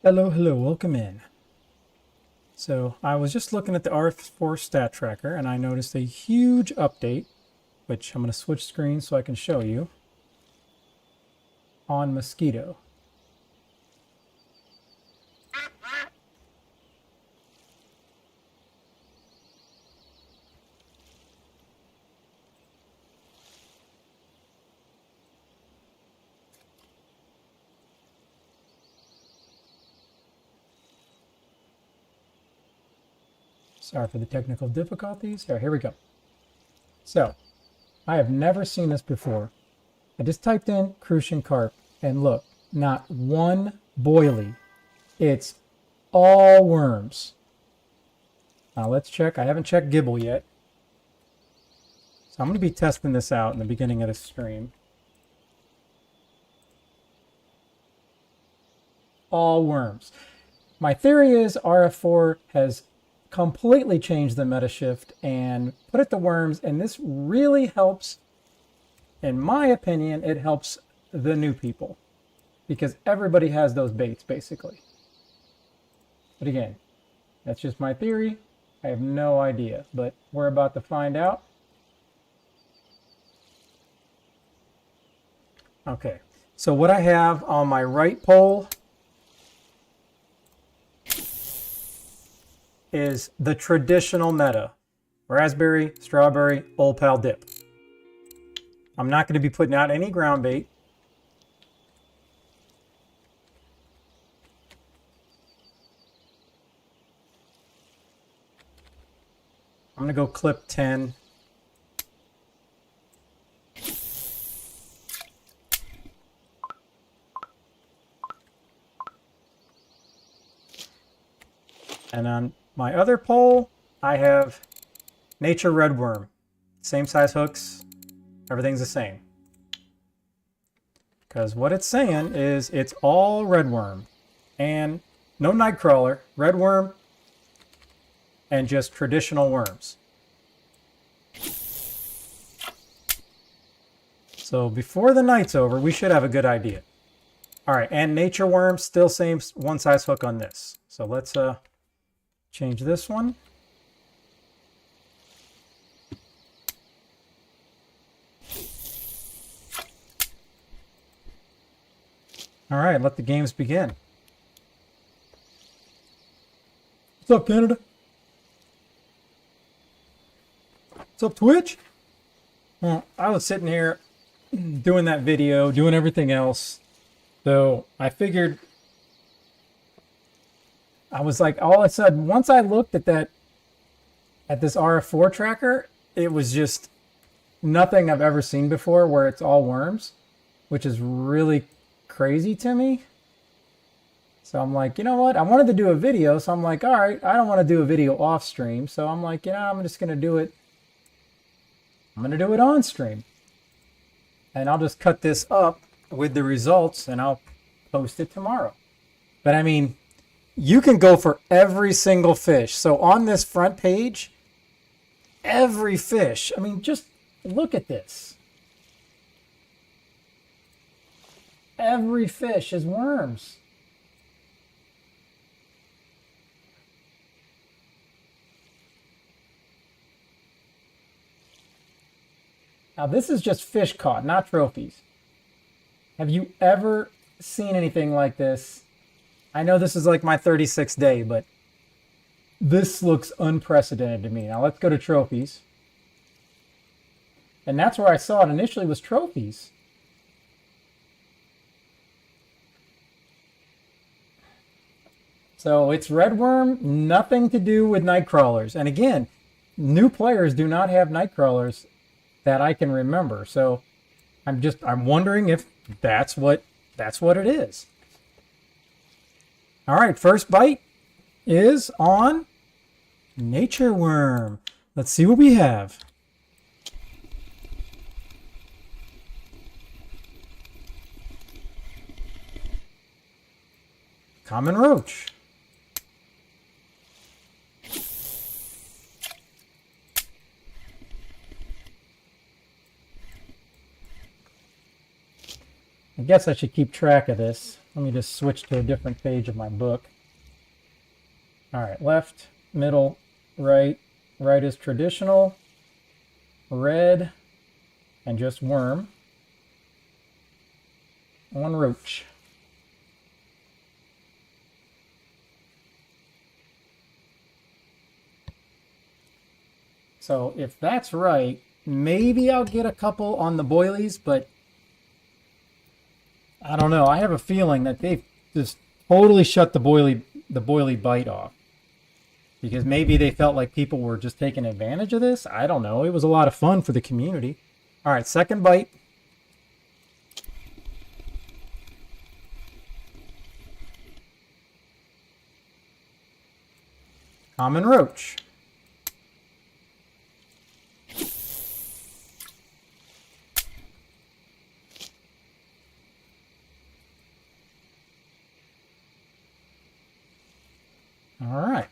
Hello, hello, welcome in. So I was just looking at the R4 stat tracker and I noticed a huge update, which I'm going to switch screens so I can show you, on Mosquito. Sorry for the technical difficulties. Here we go. So I have never seen this before. I just typed in Crucian Carp and look, not one boilie. It's all worms. Now let's check. I haven't checked Gibble yet. So I'm going to be testing this out in the beginning of the stream. All worms. My theory is RF4 has completely changed the meta shift and put it to worms, and this really helps, in my opinion, it helps the new people because everybody has those baits basically. But again, that's just my theory. I have no idea, but we're about to find out. Okay, so what I have on my right pole is the traditional meta. Raspberry, strawberry, old pal dip. I'm not going to be putting out any ground bait. I'm going to go clip 10. And on my other pole, I have Nature Redworm. Same size hooks. Everything's the same. Because what it's saying is it's all redworm. And no nightcrawler, redworm, and just traditional worms. So before the night's over, we should have a good idea. All right, and nature worm, still same one size hook on this. So let's change this one. All right, let the games begin. What's up, Canada? What's up, Twitch? Well, I was sitting here doing that video, doing everything else. So I figured, I was like, all of a sudden, once I looked at this RF4 tracker, it was just nothing I've ever seen before where it's all worms, which is really crazy to me. So I'm like, you know what? I wanted to do a video, so I'm like, all right, I don't want to do a video off stream. So I'm like, you know, I'm just going to do it. I'm going to do it on stream. And I'll just cut this up with the results and I'll post it tomorrow. But I mean, you can go for every single fish. So on this front page, every fish, I mean, just look at this. Every fish is worms. Now this is just fish caught, not trophies. Have you ever seen anything like this? I know this is like my 36th day, but this looks unprecedented to me. Now let's go to trophies. And that's where I saw it initially, was trophies. So it's redworm, nothing to do with nightcrawlers. And again, new players do not have nightcrawlers that I can remember. So I'm wondering if that's what it is. All right, first bite is on nature worm. Let's see what we have. Common roach. I guess I should keep track of this. Let me just switch to a different page of my book. All right, left, middle, right. Right is traditional, red, and just worm. One roach. So if that's right, maybe I'll get a couple on the boilies, but I don't know. I have a feeling that they've just totally shut the boilie bite off. Because maybe they felt like people were just taking advantage of this. I don't know. It was a lot of fun for the community. All right, second bite. Common roach. All right.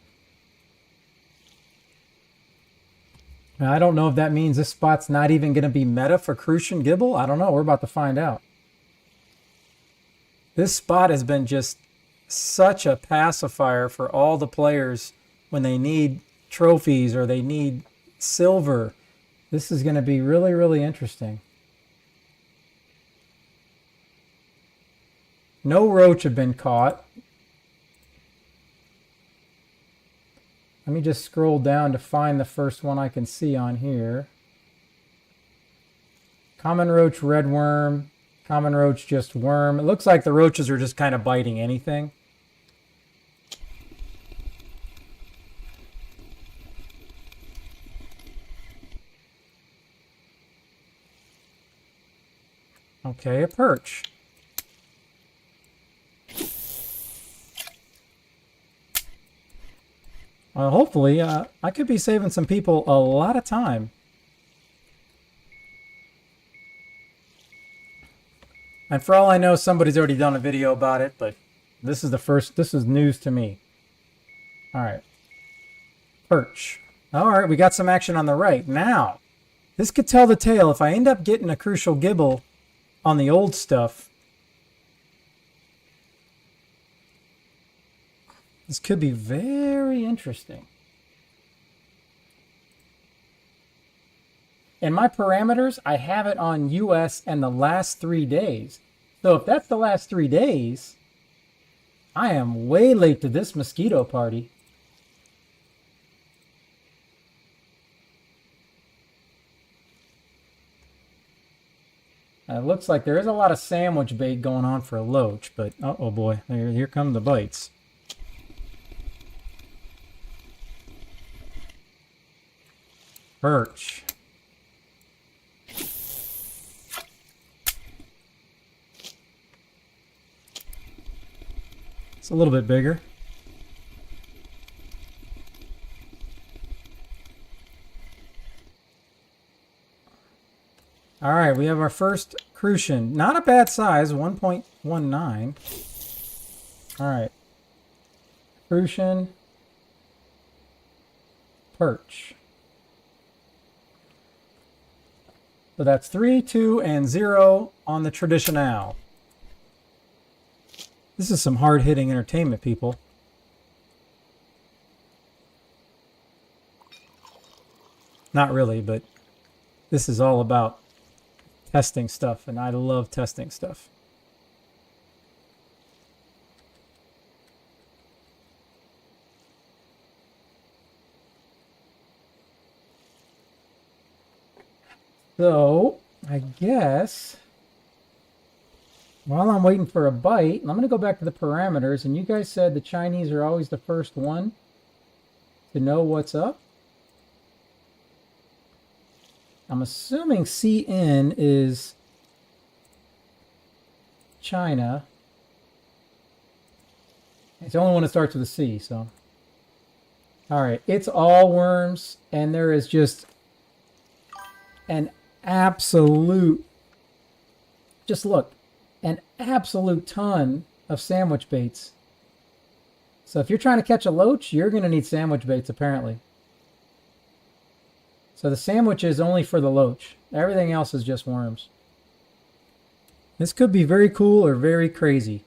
Now, I don't know if that means this spot's not even going to be meta for Crucian Gibble. I don't know. We're about to find out. This spot has been just such a pacifier for all the players when they need trophies or they need silver. This is going to be really, really interesting. No roach have been caught. Let me just scroll down to find the first one I can see on here. Common roach, red worm. Common roach, just worm. It looks like the roaches are just kind of biting anything. Okay, a perch. Well, hopefully, I could be saving some people a lot of time. And for all I know, somebody's already done a video about it, but this is the first, this is news to me. All right. Perch. All right, we got some action on the right. Now, this could tell the tale. If I end up getting a crucial gibble on the old stuff, this could be very interesting. In my parameters, I have it on US and the last 3 days. So if that's the last 3 days, I am way late to this mosquito party. It looks like there is a lot of sandwich bait going on for a loach, but oh boy, here come the bites. Perch. It's a little bit bigger. All right, we have our first crucian. Not a bad size, 1.19. All right. Crucian. Perch. So that's 3, 2, and 0 on the traditional. This is some hard-hitting entertainment, people. Not really, but this is all about testing stuff, and I love testing stuff. So, I guess while I'm waiting for a bite, I'm going to go back to the parameters, and you guys said the Chinese are always the first one to know what's up. I'm assuming CN is China. It's the only one that starts with a C, so. All right, it's all worms, and there is just an absolute, just look, an absolute ton of sandwich baits. So if you're trying to catch a loach, you're going to need sandwich baits, apparently. So the sandwich is only for the loach. Everything else is just worms. This could be very cool or very crazy.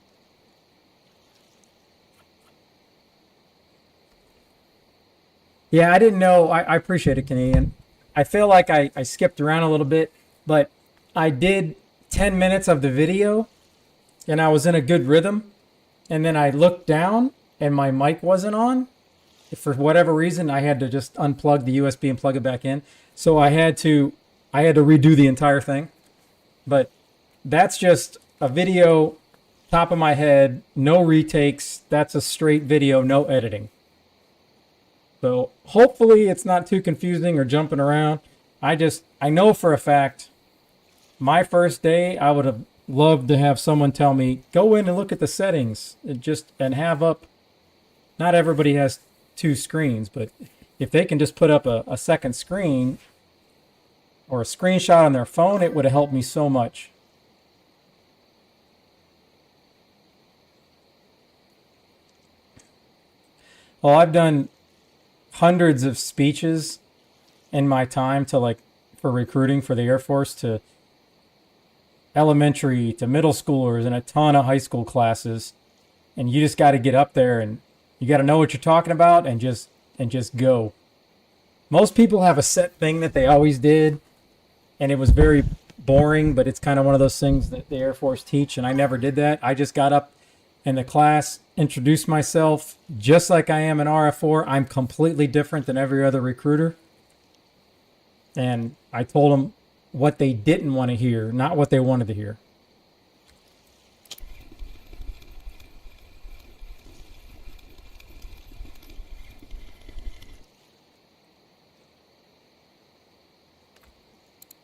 Yeah, I didn't know. I appreciate it, Canadian. I feel like I skipped around a little bit, but I did 10 minutes of the video and I was in a good rhythm. And then I looked down and my mic wasn't on. For whatever reason, I had to just unplug the USB and plug it back in. So I had to redo the entire thing. But that's just a video, top of my head, no retakes. That's a straight video, no editing. So hopefully it's not too confusing or jumping around. I know for a fact, my first day, I would have loved to have someone tell me, go in and look at the settings and have up. Not everybody has two screens, but if they can just put up a second screen or a screenshot on their phone, it would have helped me so much. Well, I've done hundreds of speeches in my time for recruiting for the Air Force, to elementary to middle schoolers and a ton of high school classes. And you just got to get up there and you got to know what you're talking about and just go. Most people have a set thing that they always did, and it was very boring, but it's kind of one of those things that the Air Force teach, and I never did that. I just got up in the class, introduced myself, just like I am in RF4. I'm completely different than every other recruiter. And I told them what they didn't want to hear, not what they wanted to hear.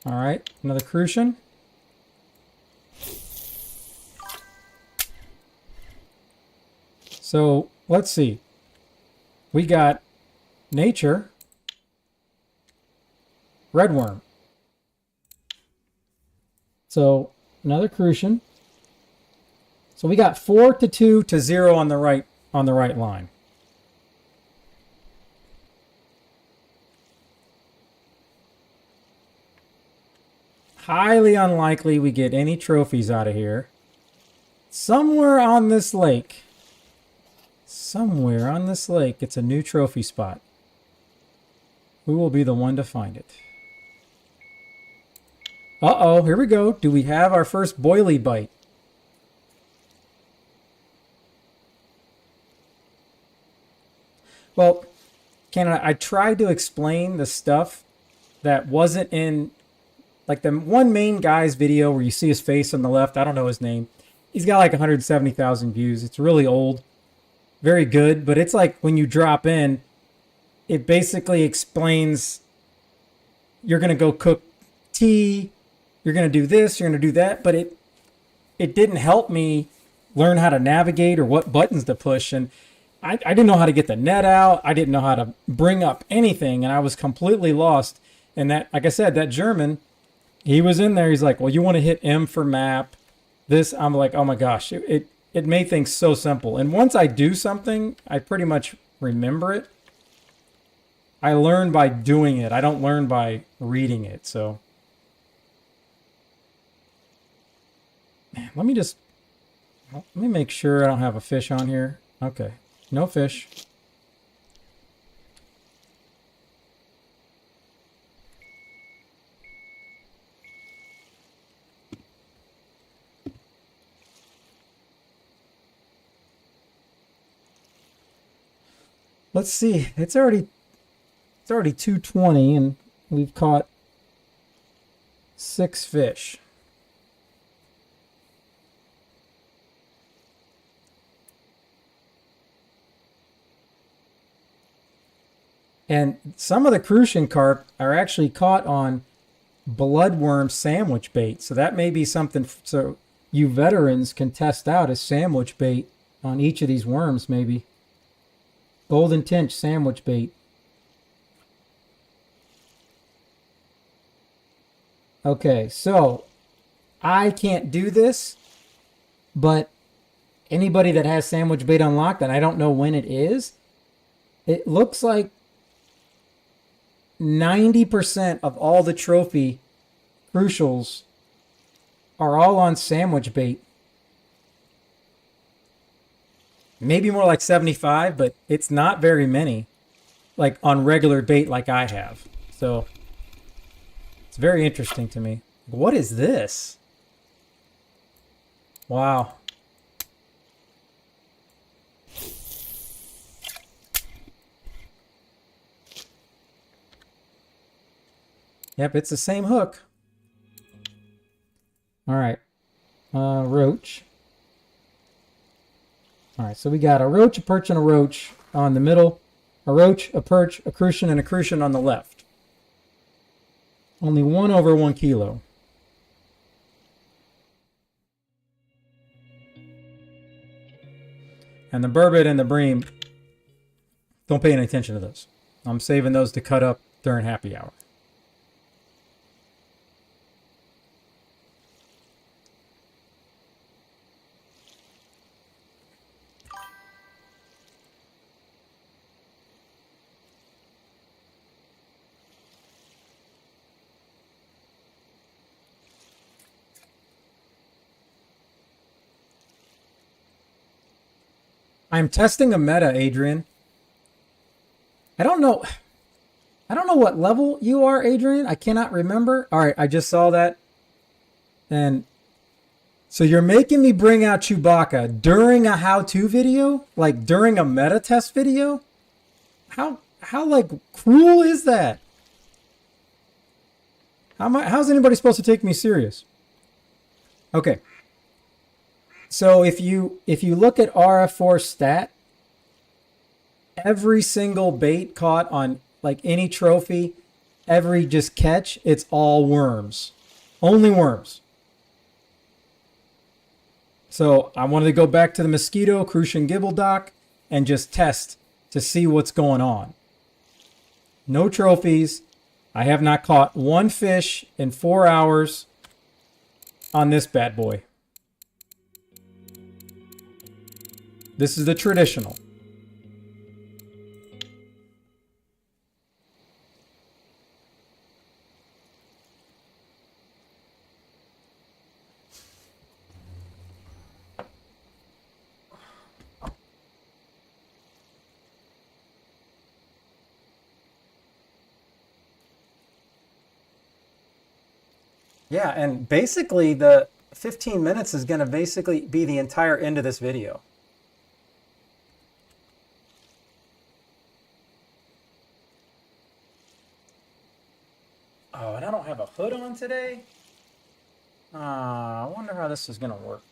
All right, another crucian. So let's see. We got nature, redworm. So another crucian. So we got 4 to 2 to 0 on the right line. Highly unlikely we get any trophies out of here. Somewhere on this lake, it's a new trophy spot. Who will be the one to find it? Uh-oh, here we go. Do we have our first boilie bite? Well, I tried to explain the stuff that wasn't in, like, the one main guy's video where you see his face on the left. I don't know his name. He's got like 170,000 views. It's really old. Very good. But it's like when you drop in, it basically explains you're going to go cook tea. You're going to do this. You're going to do that. But it didn't help me learn how to navigate or what buttons to push. And I didn't know how to get the net out. I didn't know how to bring up anything. And I was completely lost. And that, like I said, that German, he was in there. He's like, well, you want to hit M for map. This, I'm like, oh my gosh, it made things so simple. And once I do something, I pretty much remember it. I learn by doing it. I don't learn by reading it. So, man, let me make sure I don't have a fish on here. Okay, no fish. Let's see. It's already 2:20 and we've caught 6 fish. And some of the crucian carp are actually caught on bloodworm sandwich bait. So that may be something so you veterans can test out as sandwich bait on each of these worms maybe. Golden tench sandwich bait. Okay, so I can't do this, but anybody that has sandwich bait unlocked, and I don't know when it is, it looks like 90% of all the trophy crucials are all on sandwich bait. Maybe more like 75, but it's not very many, like on regular bait like I have. So it's very interesting to me. What is this? Wow. Yep, it's the same hook. All right. Roach. All right, so we got a roach, a perch, and a roach on the middle. A roach, a perch, a crucian, and a crucian on the left. Only 1 over 1 kilo. And the burbot and the bream, don't pay any attention to those. I'm saving those to cut up during happy hour. I'm testing a meta, Adrian. I don't know what level you are, Adrian. I cannot remember. All right, I just saw that. And so you're making me bring out Chewbacca during a how-to video? Like during a meta test video? How like cruel is that? How's anybody supposed to take me serious? Okay. So if you look at RF4 stat, every single bait caught on like any trophy, every just catch, it's all worms. Only worms. So I wanted to go back to the Mosquito, Crucian Gibble Dock, and just test to see what's going on. No trophies. I have not caught one fish in 4 hours on this bad boy. This is the traditional. Yeah, and basically the 15 minutes is going to basically be the entire end of this video. Oh, and I don't have a hood on today? I wonder how this is going to work.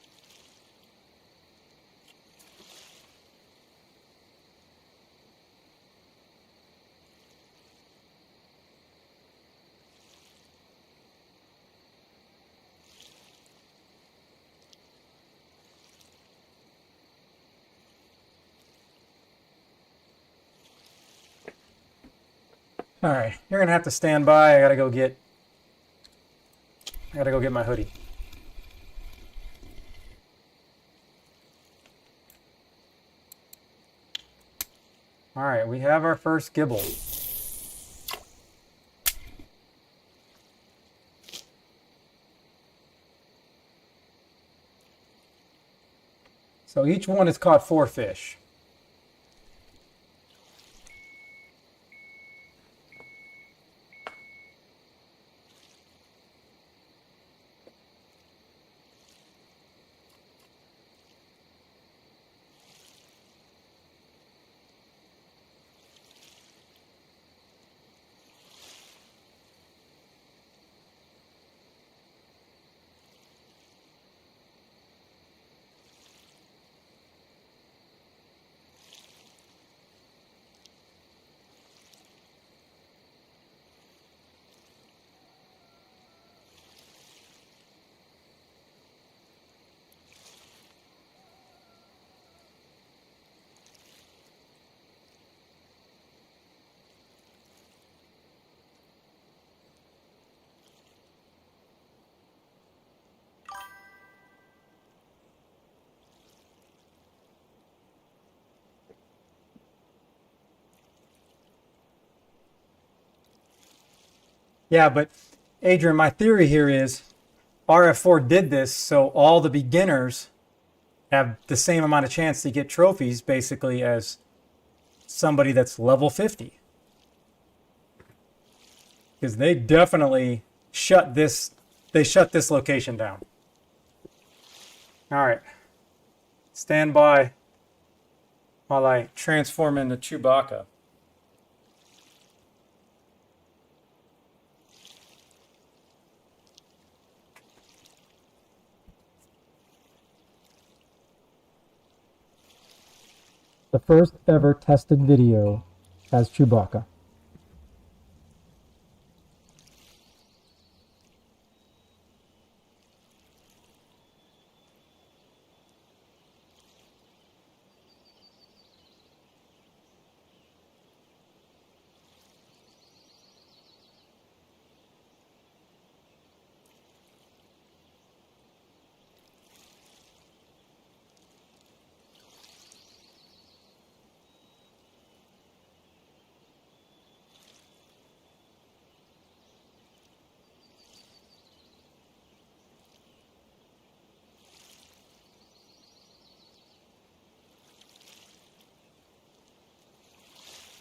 All right, you're going to have to stand by. I got to go get my hoodie. All right, we have our first gibble. So each one has caught 4 fish. Yeah, but Adrian, my theory here is RF4 did this so all the beginners have the same amount of chance to get trophies basically as somebody that's level 50. Because they definitely shut this location down. All right. Stand by while I transform into Chewbacca. The first ever tested video as Chewbacca.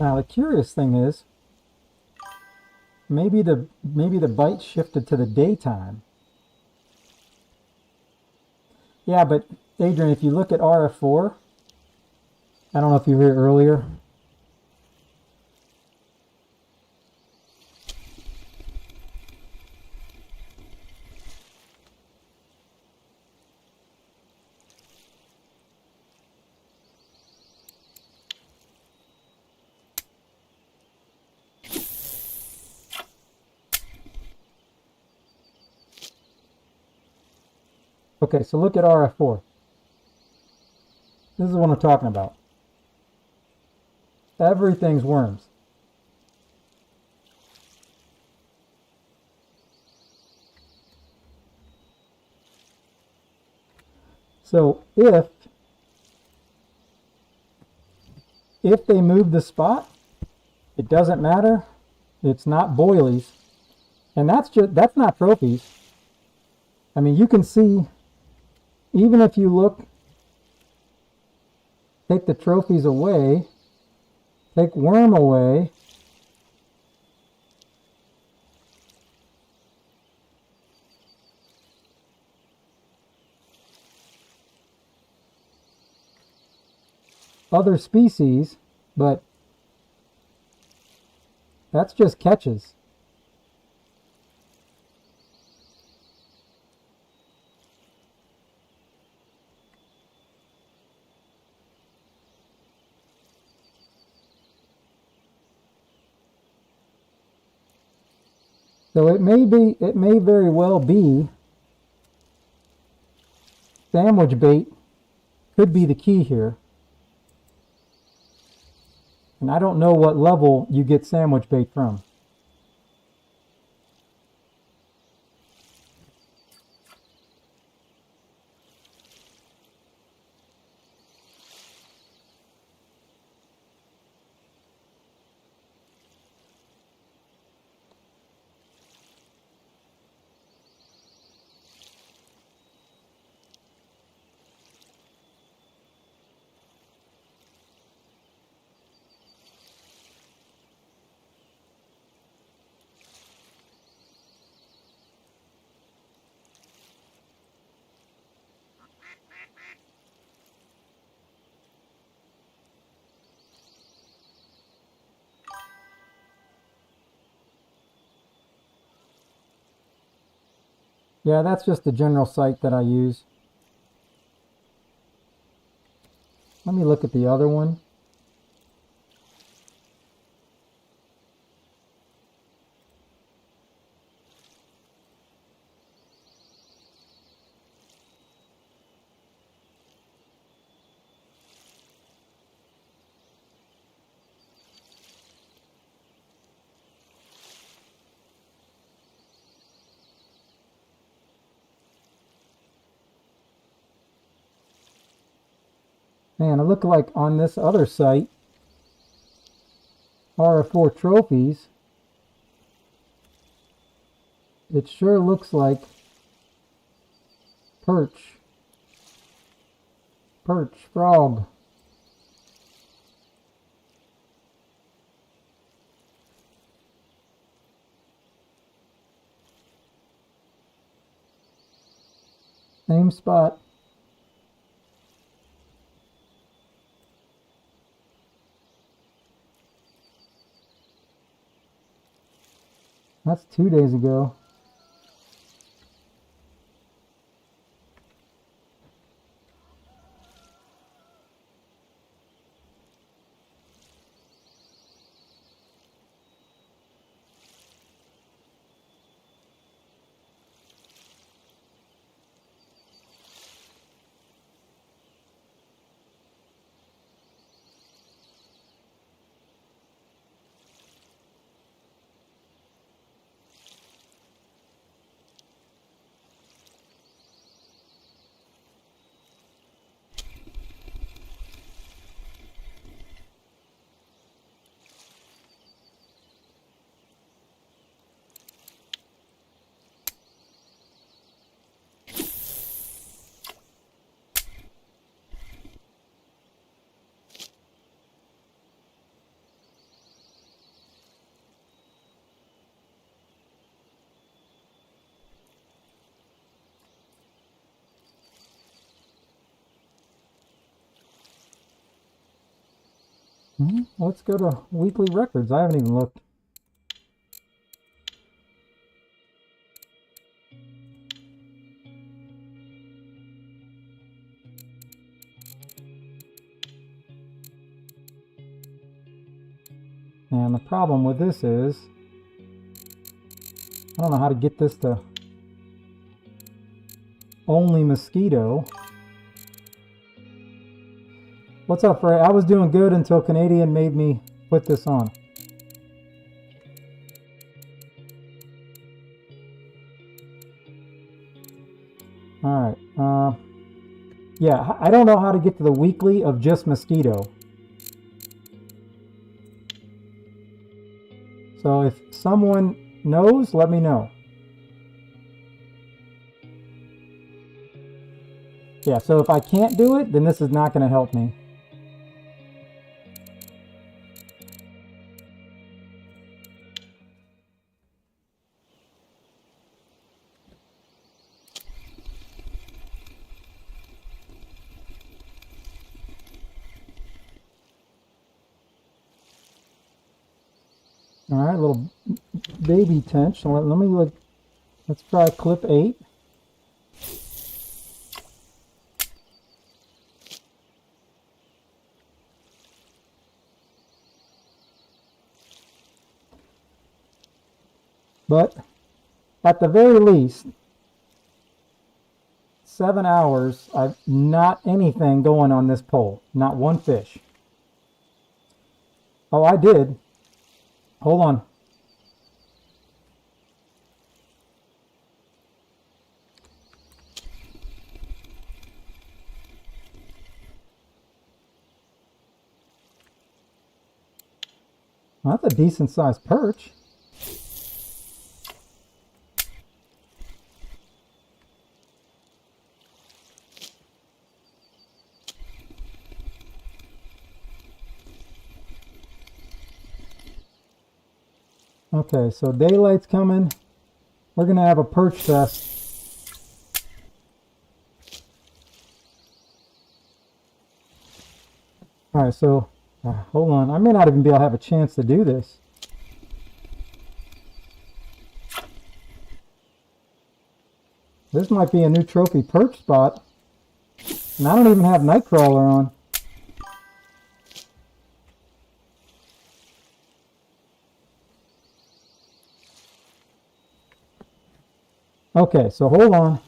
Now the curious thing is, maybe the bite shifted to the daytime. Yeah, but Adrian, if you look at RF4, I don't know if you were here earlier. Okay, so look at RF4. This is what I'm talking about. Everything's worms. So if they move the spot, it doesn't matter. It's not boilies. And that's not trophies. I mean, you can see, even if you look, take the trophies away, take worm away, other species, but that's just catches. So it may very well be sandwich bait could be the key here. And I don't know what level you get sandwich bait from. Yeah, that's just the general site that I use. Let me look at the other one. Man, it looked like on this other site, RF4 trophies, it sure looks like Perch. Perch. Frog. Same spot. That's 2 days ago. Let's go to weekly records. I haven't even looked. And the problem with this is, I don't know how to get this to only Mosquito. What's up, Ray? I was doing good until Canadian made me put this on. Alright. Yeah, I don't know how to get to the weekly of just Mosquito. So if someone knows, let me know. Yeah, so if I can't do it, then this is not going to help me. All right, little baby tench. So let me look. Let's try clip 8. But at the very least, 7 hours, I've not anything going on this pole. Not one fish. Oh, I did. Hold on. Well, that's a decent sized perch. Okay, so daylight's coming. We're going to have a perch fest. All right, so hold on. I may not even be able to have a chance to do this. This might be a new trophy perch spot. And I don't even have Nightcrawler on. Okay, so hold on.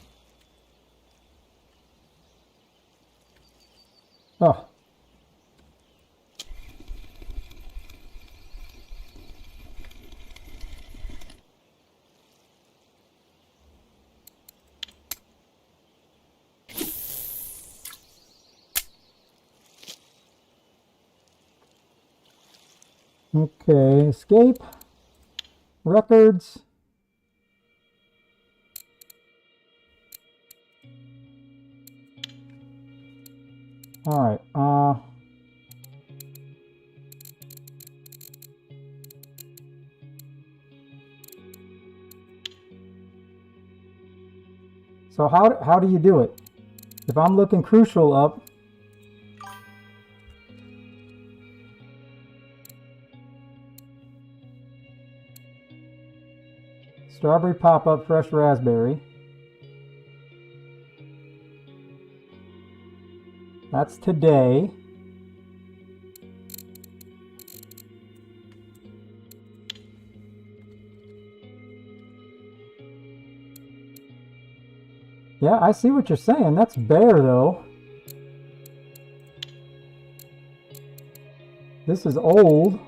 Oh. Okay, escape. Records. All right. So how do you do it? If I'm looking crucial up, strawberry pop-up, fresh raspberry. That's today. Yeah, I see what you're saying. That's bare though. This is old.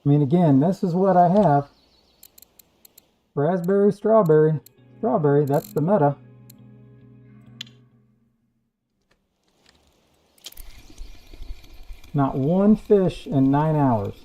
I mean, again, this is what I have. Raspberry, strawberry, strawberry, that's the meta. Not one fish in 9 hours.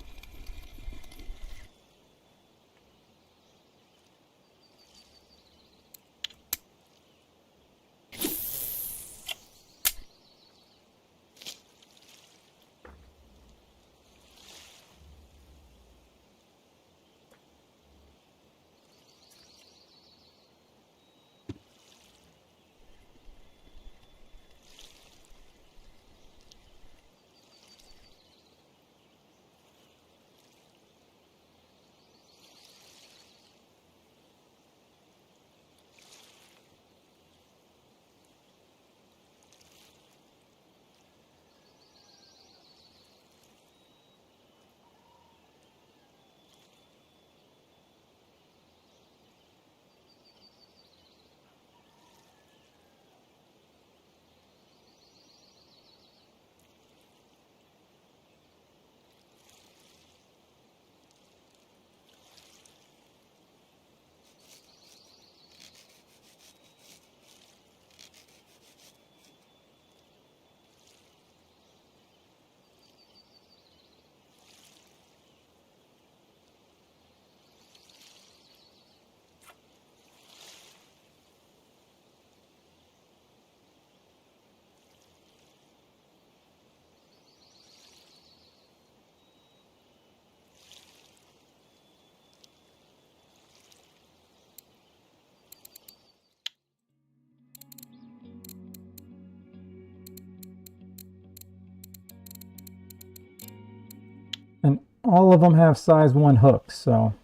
And all of them have size 1 hooks, so.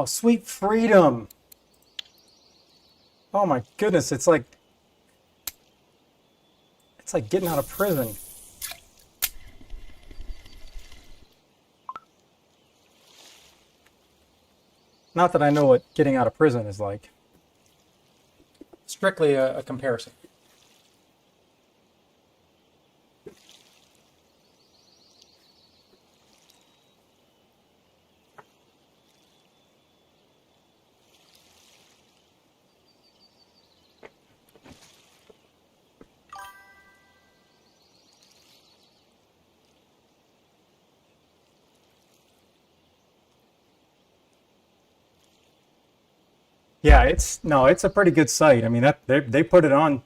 Oh, sweet freedom. Oh my goodness, it's like getting out of prison. Not that I know what getting out of prison is like. Strictly a comparison. Yeah, it's a pretty good site. I mean, that they put it on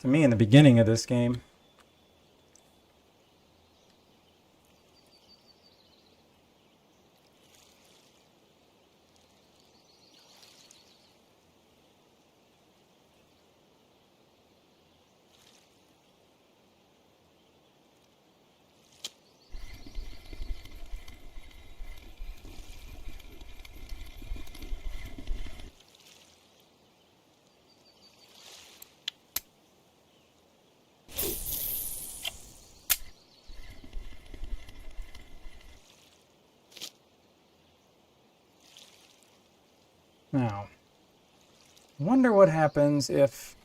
to me in the beginning of this game. Now, I wonder what happens if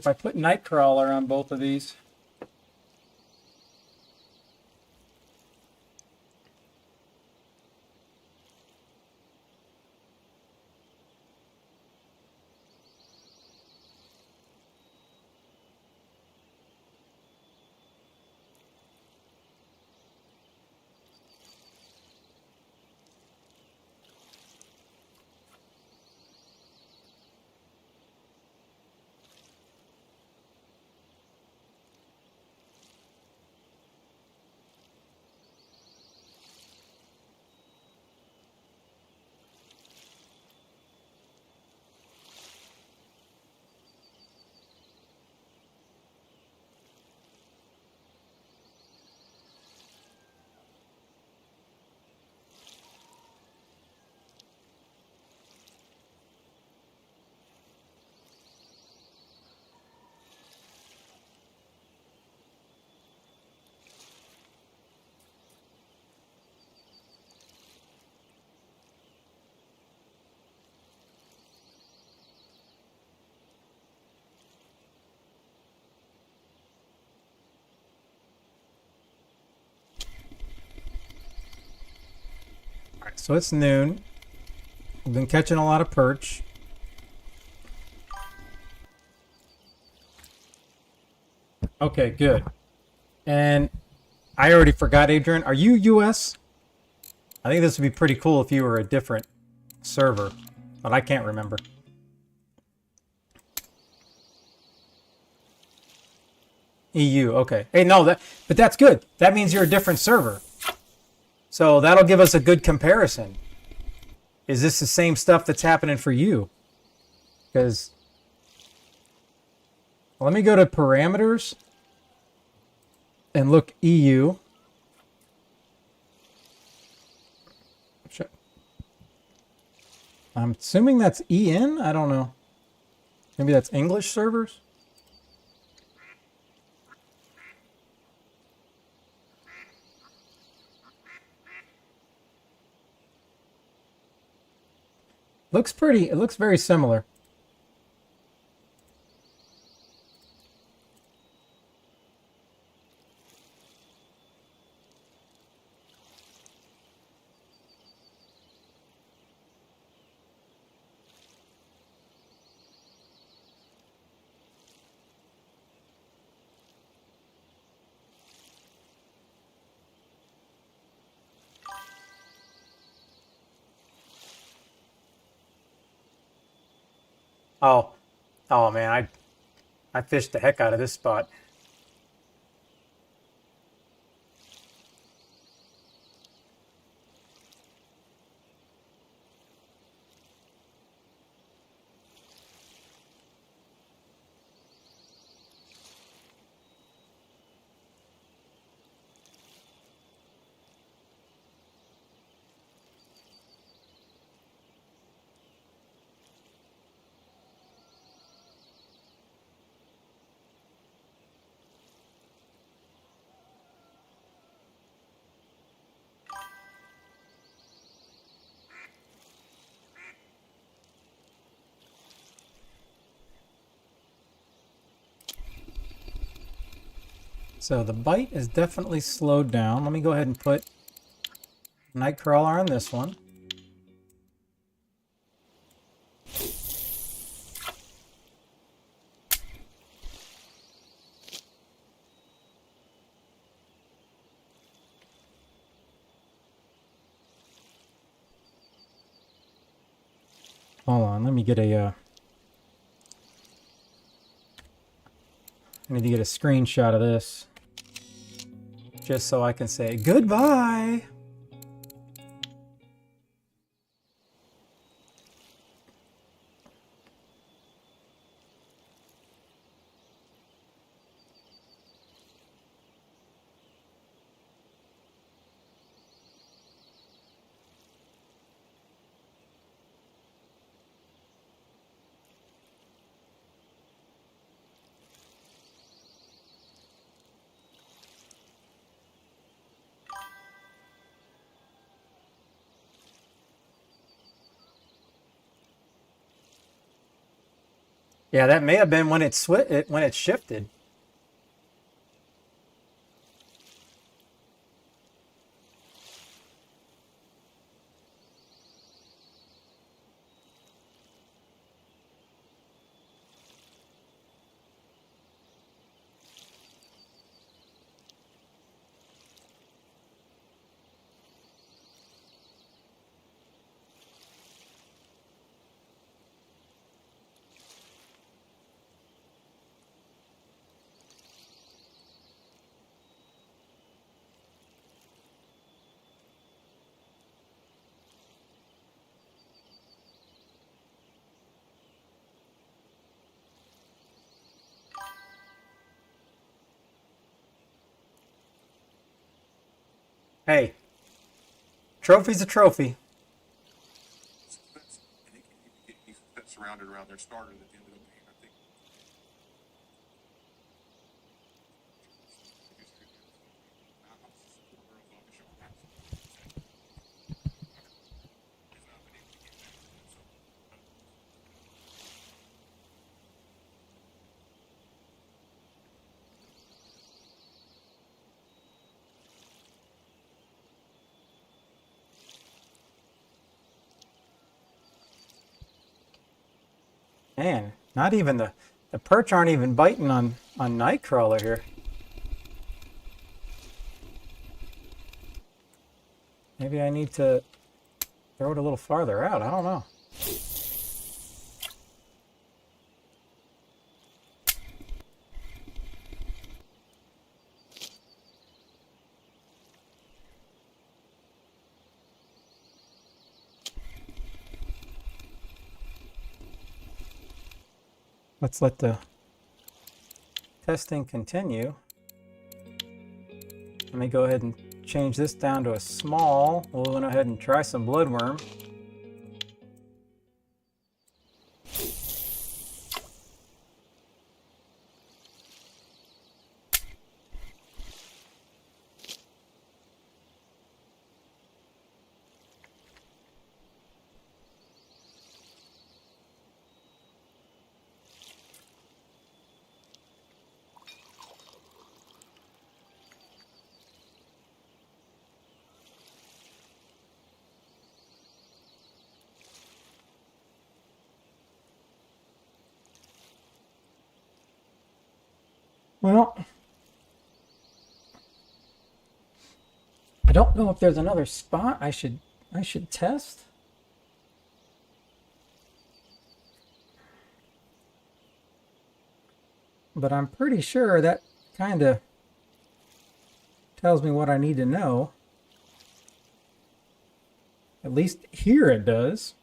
I put Nightcrawler on both of these. All right, so it's noon. We've been catching a lot of perch. Okay, good. And I already forgot, Adrian. Are you US? I think this would be pretty cool if you were a different server, but I can't remember. EU, okay. Hey, no, but that's good. That means you're a different server. So that'll give us a good comparison. Is this the same stuff that's happening for you? Because let me go to parameters and look EU. I'm assuming that's EN? I don't know. Maybe that's English servers? It looks very similar. Oh, oh man, I fished the heck out of this spot. So the bite is definitely slowed down. Let me go ahead and put Nightcrawler on this one. Hold on, let me get a I need to get a screenshot of this just so I can say goodbye. Yeah, that may have been when when it shifted. Hey, trophy's a trophy. And he can even get these pets surrounded around their starter that ended up being, I think, Man, not even the perch aren't even biting on Nightcrawler here. Maybe I need to throw it a little farther out. I don't know. Let's let the testing continue. Let me go ahead and change this down to a small. We'll go ahead and try some bloodworm. Well, I don't know if there's another spot I should test. But I'm pretty sure that kind of tells me what I need to know. At least here it does.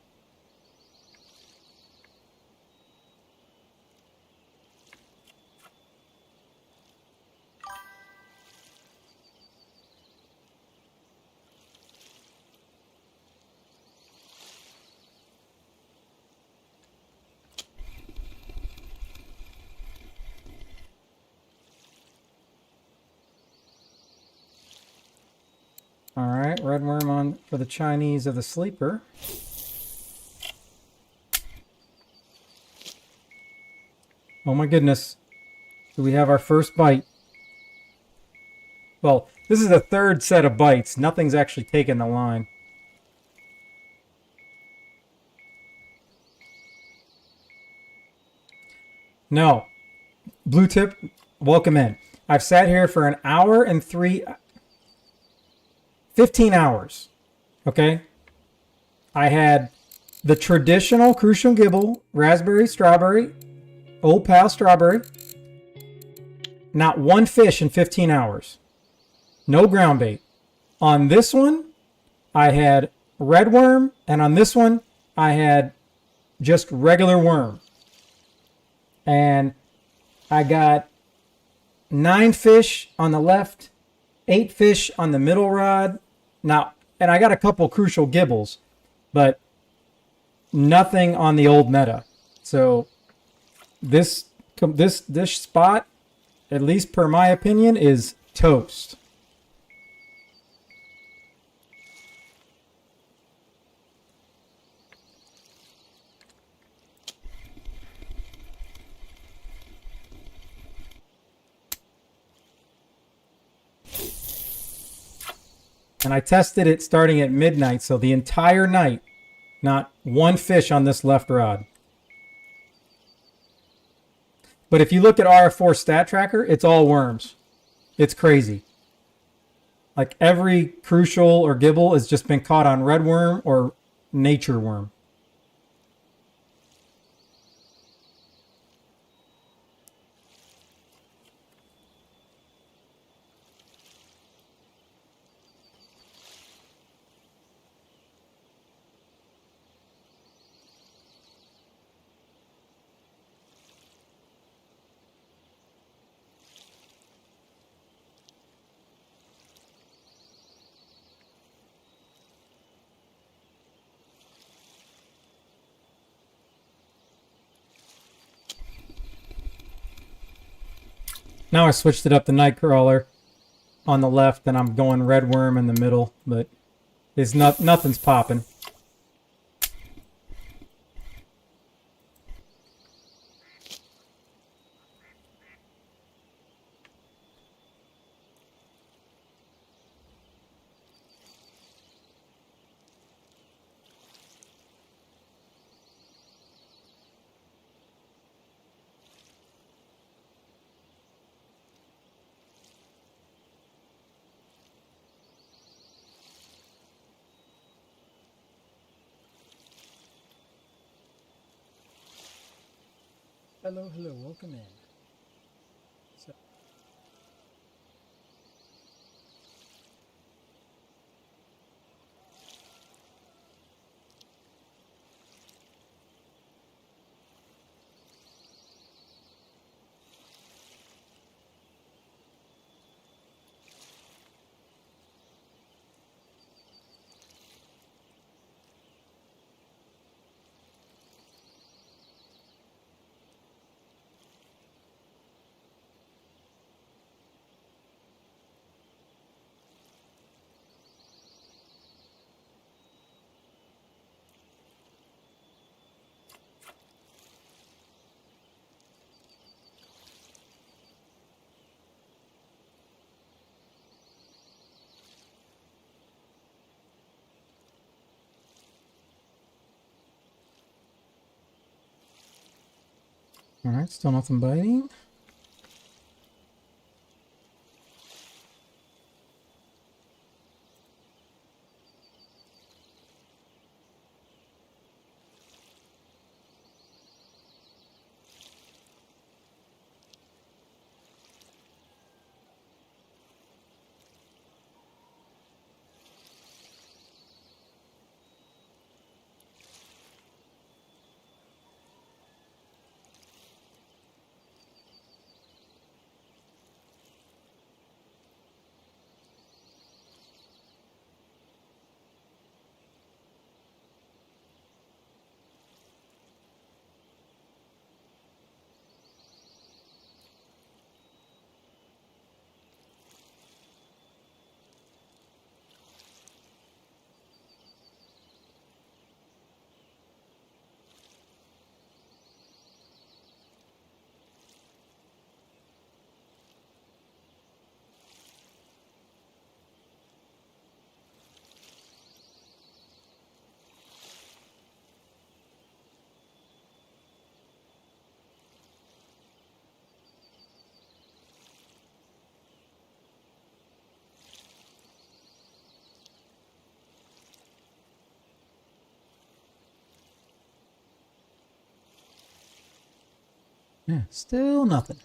All right, red worm on for the Chinese of the sleeper. Oh my goodness. Do we have our first bite? Well, this is the third set of bites. Nothing's actually taken the line. No. Blue tip, welcome in. I've sat here for an hour and 15 hours. Okay? I had the traditional Crucial Gibble, raspberry, strawberry, Old Pal strawberry. Not one fish in 15 hours. No ground bait. On this one, I had red worm, and on this one, I had just regular worm. And I got 9 fish on the left, 8 fish on the middle rod. Now, and I got a couple Crucial Gibbles, but nothing on the old meta. So this spot, at least per my opinion, is toast. And I tested it starting at midnight, so the entire night, not one fish on this left rod. But if you look at RF4 stat tracker, it's all worms. It's crazy. Like every Crucial or Gibble has just been caught on red worm or nature worm. Now I switched it up to Nightcrawler on the left, and I'm going red worm in the middle, but it's nothing's popping. Hello, welcome in. So, all right, still nothing biting. Yeah, still nothing.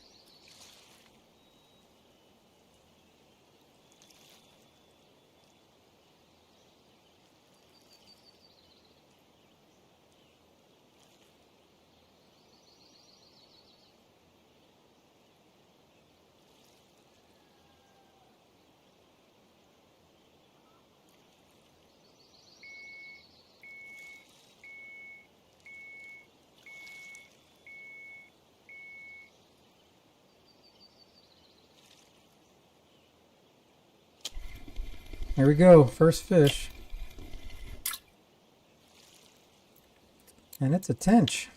Here we go, first fish. And it's a tench.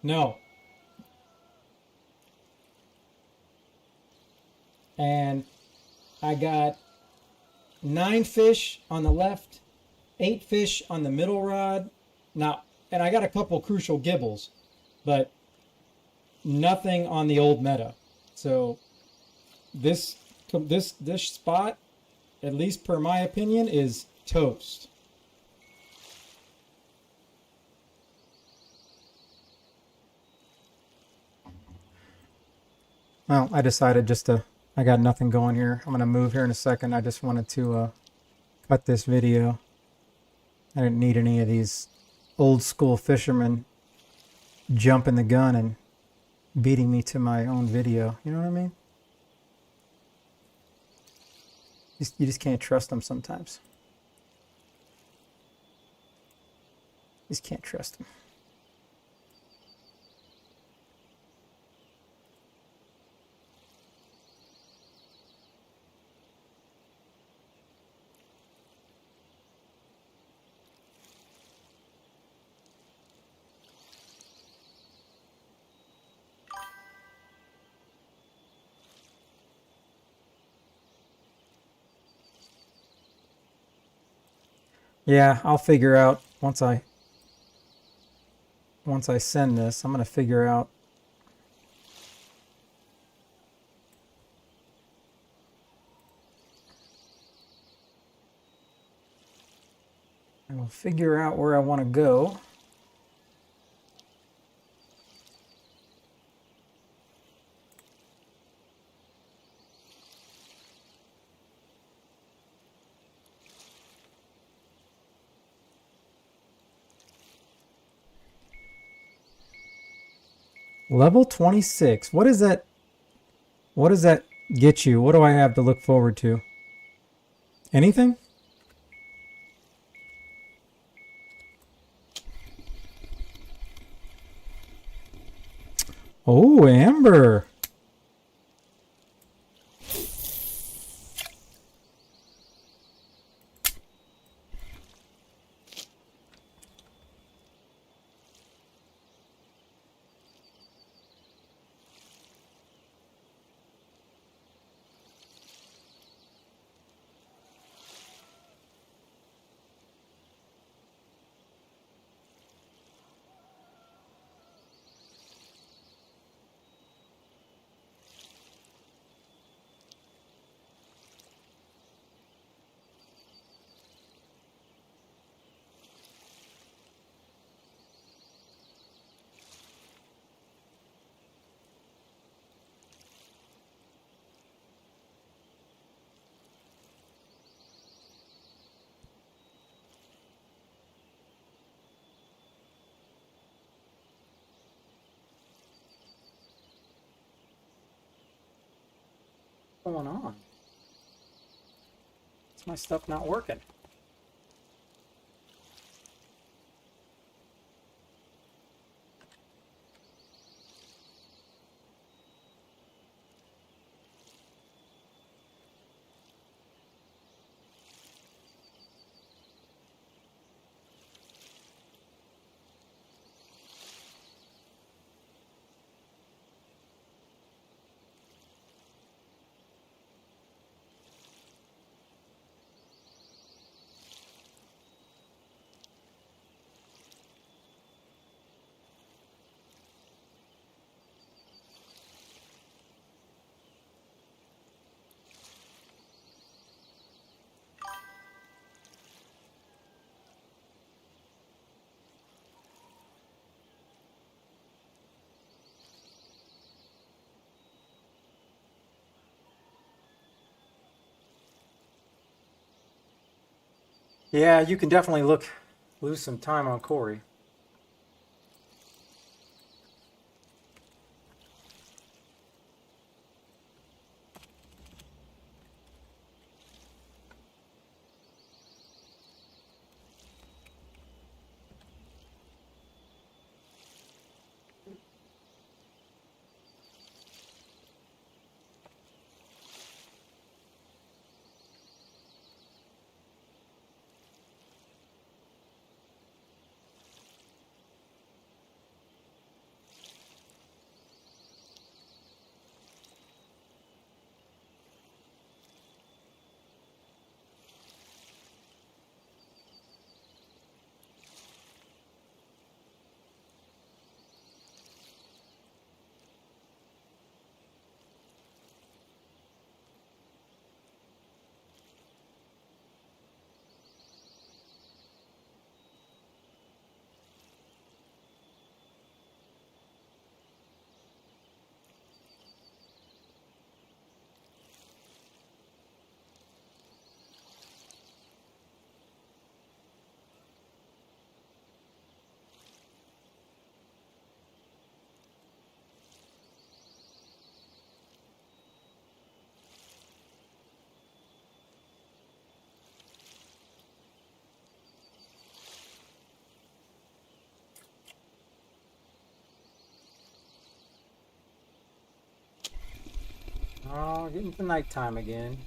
No. And I got 9 fish on the left, 8 fish on the middle rod. Now, and I got a couple crucial gibbles, but nothing on the old meta. So this spot, at least per my opinion, is toast. Well, I decided I got nothing going here. I'm going to move here in a second. I just wanted to cut this video. I didn't need any of these old school fishermen jumping the gun and beating me to my own video. You know what I mean? You just can't trust them sometimes. You just can't trust them. Yeah, I'll figure out once I send this, I'm going to figure out I will figure out where I want to go. Level 26. What is that? What does that get you? What do I have to look forward to? Anything? Oh, Amber. What's going on? Is my stuff not working? Yeah, you can definitely lose some time on Corey. Oh, getting to nighttime again.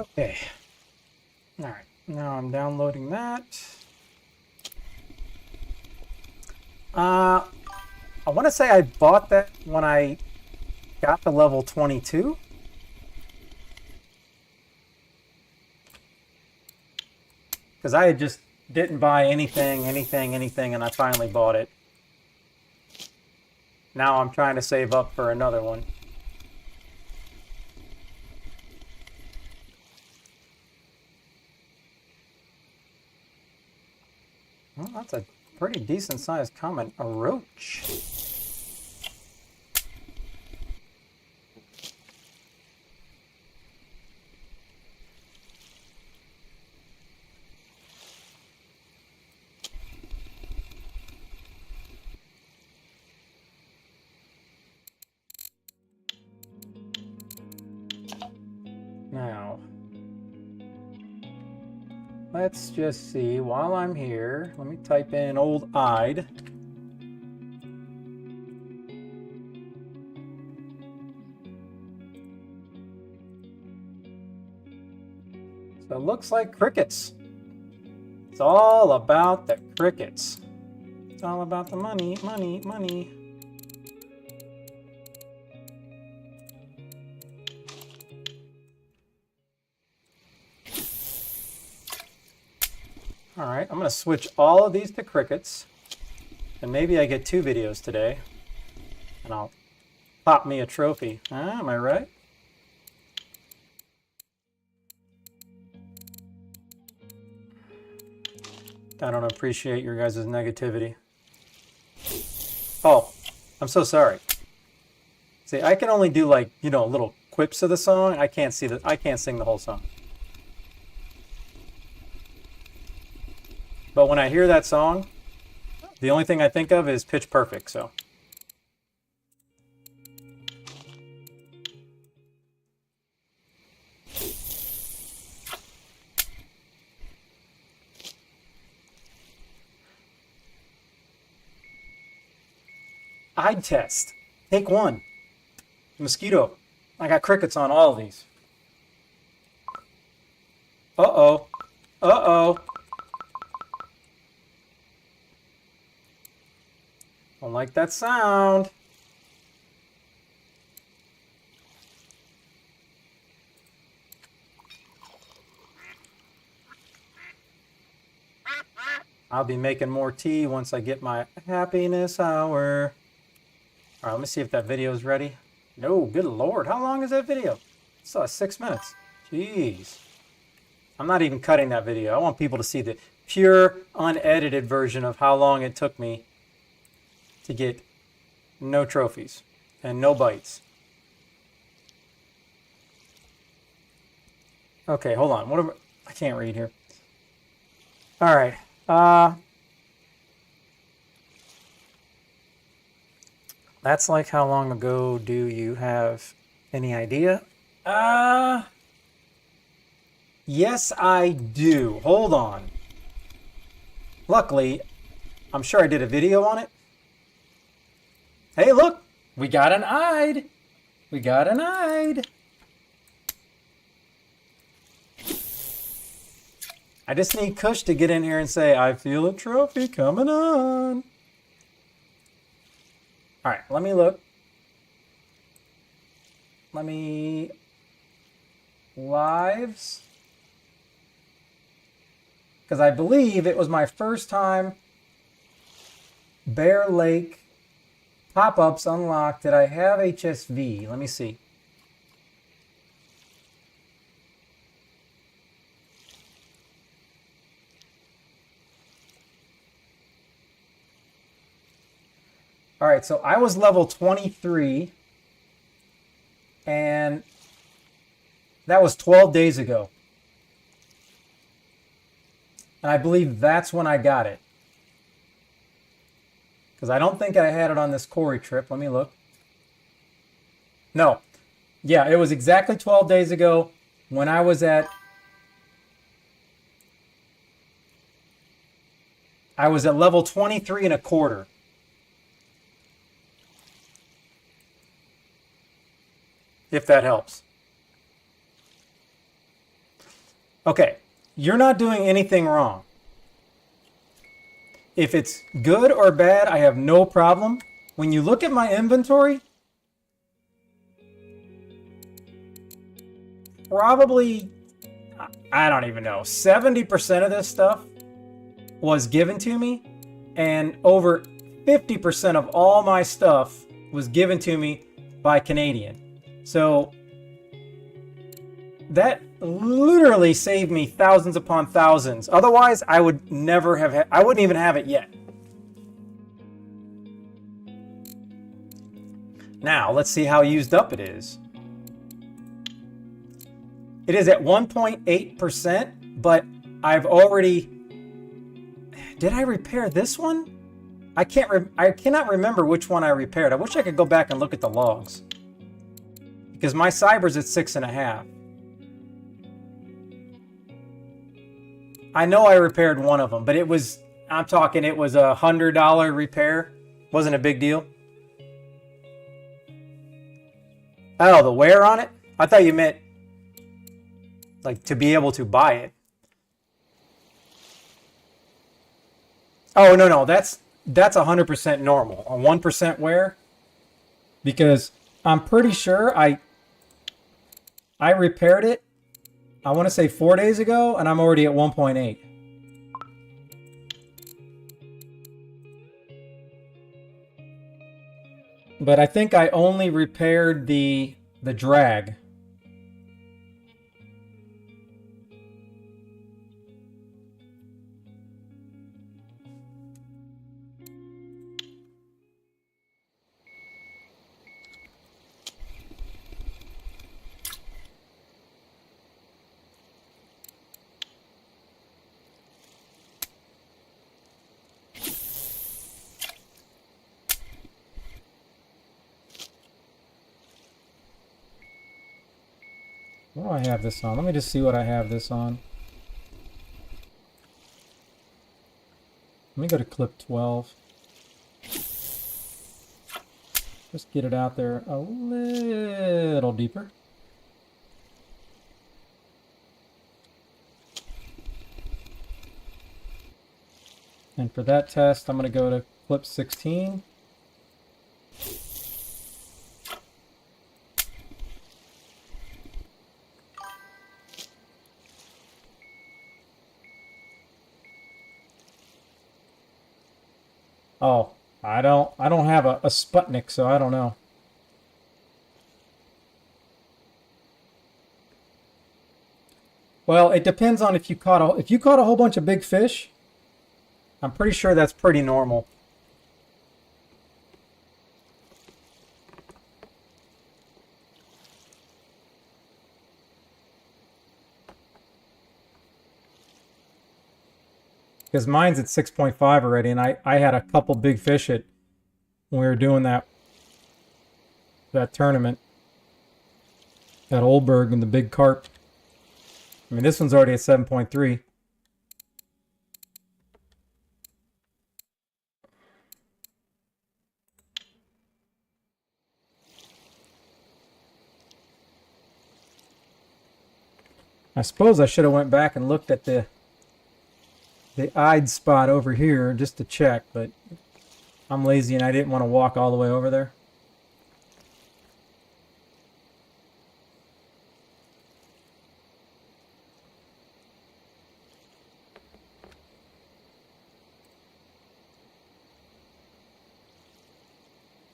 Okay. All right. Now I'm downloading that. I want to say I bought that when I got to level 22. Because I just didn't buy anything, and I finally bought it. Now I'm trying to save up for another one. Well, that's a pretty decent sized comment. A roach. Now, let's just see. While I'm here, let me type in old-eyed. So it looks like crickets. It's all about the crickets. It's all about the money, money, money. All right, I'm going to switch all of these to crickets. And maybe I get 2 videos today. And I'll pop me a trophy. Am I right? I don't appreciate your guys' negativity. Oh, I'm so sorry. See, I can only do like, you know, little quips of the song. I can't sing the whole song. But when I hear that song, the only thing I think of is Pitch Perfect, so. Eye test. Take 1. Mosquito. I got crickets on all of these. Uh-oh. Uh-oh. Don't like that sound. I'll be making more tea once I get my happiness hour. All right, let me see if that video is ready. No, good Lord. How long is that video? It's 6 minutes. Jeez. I'm not even cutting that video. I want people to see the pure, unedited version of how long it took me to get no trophies and no bites. Okay, hold on. I can't read here. All right. That's like how long ago do you have any idea? Yes, I do. Hold on. Luckily, I'm sure I did a video on it. Hey, look, we got an eyed. We got an eyed. I just need Kush to get in here and say, I feel a trophy coming on. All right, let me look. Let me... Lives. Because I believe it was my first time Bear Lake pop-ups unlocked. Did I have HSV? Let me see. All right, so I was level 23, and that was 12 days ago. And I believe that's when I got it. Because I don't think I had it on this quarry trip. Let me look. No. Yeah, it was exactly 12 days ago when I was at... level 23 and a quarter. If that helps. Okay, you're not doing anything wrong. If it's good or bad, I have no problem. When you look at my inventory, probably, I don't even know, 70% of this stuff was given to me, and over 50% of all my stuff was given to me by Canadian. So that literally saved me thousands upon thousands. Otherwise, I would never have, I wouldn't even have it yet. Now, let's see how used up it is. It is at 1.8%, but I've already... Did I repair this one? I cannot remember which one I repaired. I wish I could go back and look at the logs. Because my cyber's at 6.5. I know I repaired one of them, but it was... I'm talking it was a $100 repair. Wasn't a big deal. Oh, the wear on it? I thought you meant like to be able to buy it. Oh, no, that's 100% normal. A 1% wear, because I'm pretty sure I repaired it, I want to say 4 days ago, and I'm already at 1.8. But I think I only repaired the drag. What do I have this on? Let me just see what I have this on. Let me go to clip 12. Just get it out there a little deeper. And for that test, I'm going to go to clip 16. Oh, I don't have a Sputnik, so I don't know. Well, it depends on if you caught a whole bunch of big fish. I'm pretty sure that's pretty normal. Because mine's at 6.5 already, and I had a couple big fish when we were doing that tournament at Oldberg and the big carp. I mean, this one's already at 7.3. I suppose I should have went back and looked at the eyed spot over here just to check, but I'm lazy and I didn't want to walk all the way over there.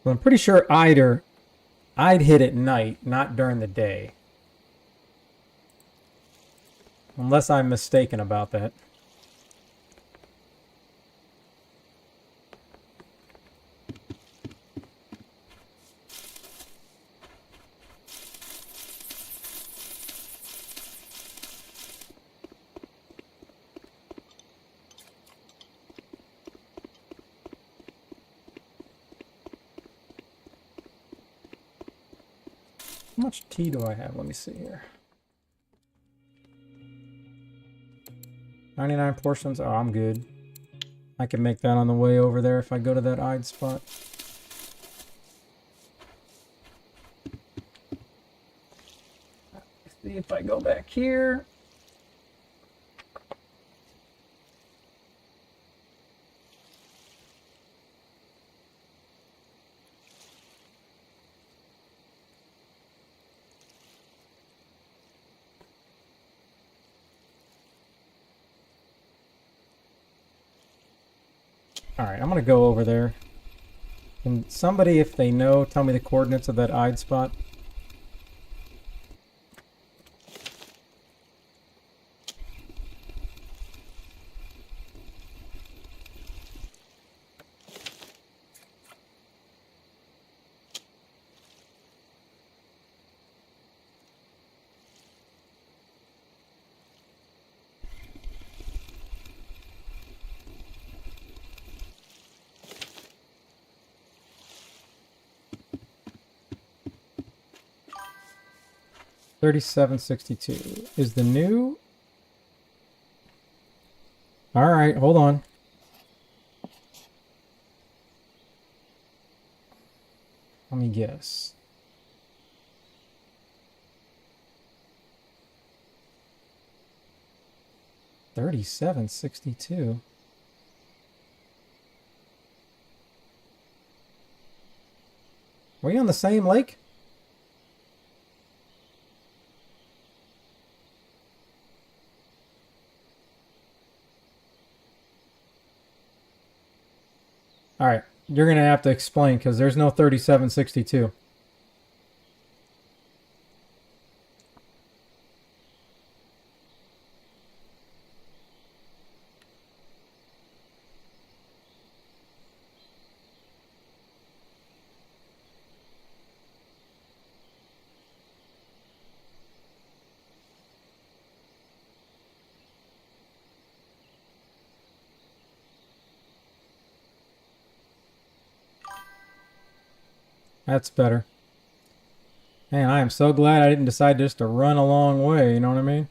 Well, I'm pretty sure I'd hit at night, not during the day. Unless I'm mistaken about that. How much tea do I have? Let me see here. 99 portions. Oh, I'm good. I can make that on the way over there if I go to that eyed spot. See if I go back here. Alright, I'm gonna go over there. Can somebody, if they know, tell me the coordinates of that eyed spot? $37.62 is the new. All right, hold on. Let me guess. $37.62. Are we on the same lake? All right, you're gonna have to explain because there's no 37.62. That's better. Man, I am so glad I didn't decide just to run a long way, you know what I mean?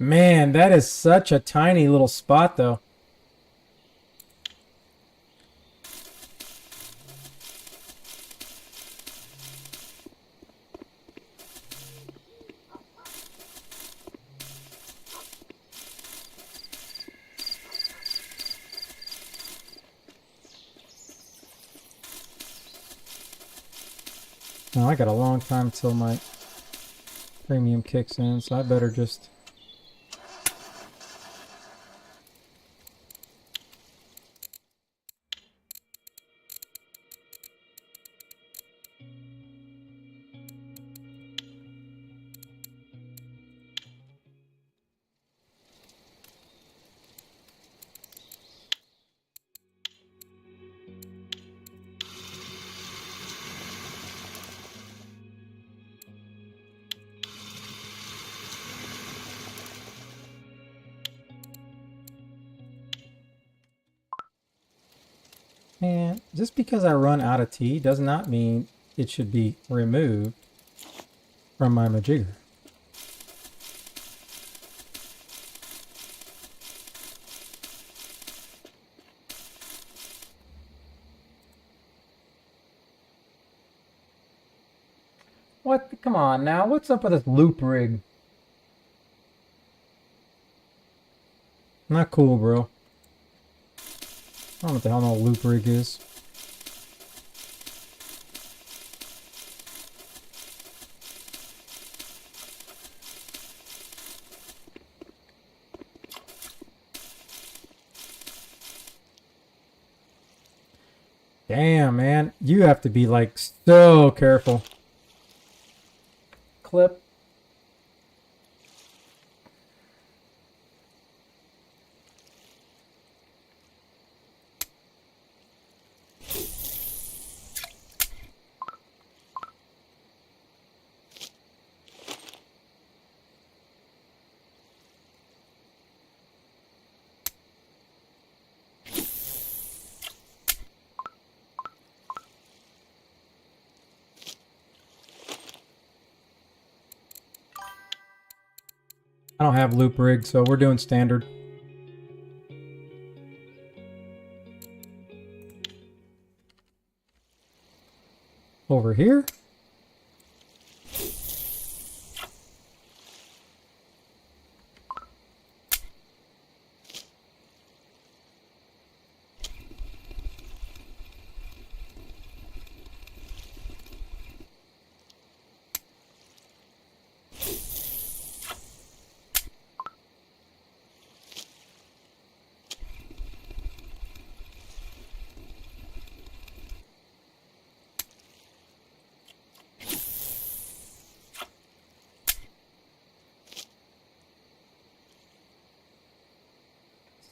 Man, that is such a tiny little spot, though. Now, I got a long time till my premium kicks in, so I better just... And just because I run out of tea does not mean it should be removed from my majigger. What? Come on now. What's up with this loop rig? Not cool, bro. I don't know what the hell no loop rig is. Damn, man. You have to be like so careful. Clip. I don't have loop rig, so we're doing standard. Over here.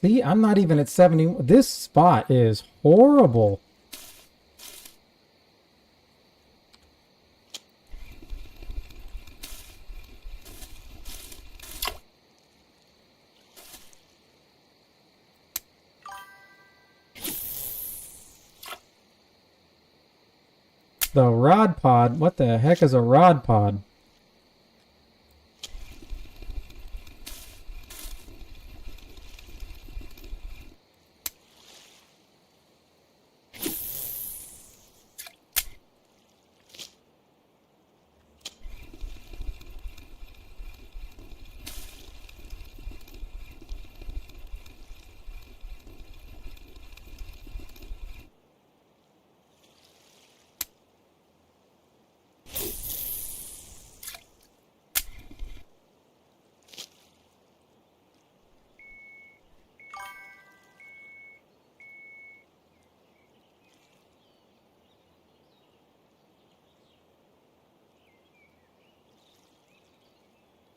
See, I'm not even at 70. This spot is horrible. The rod pod? What the heck is a rod pod?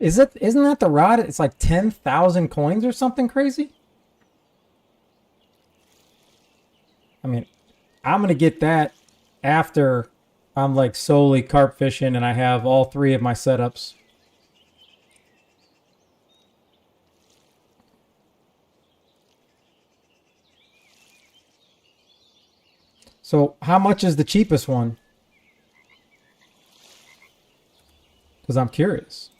Isn't that the rod? It's like 10,000 coins or something crazy? I mean, I'm going to get that after I'm like solely carp fishing and I have all three of my setups. So how much is the cheapest one? Because I'm curious.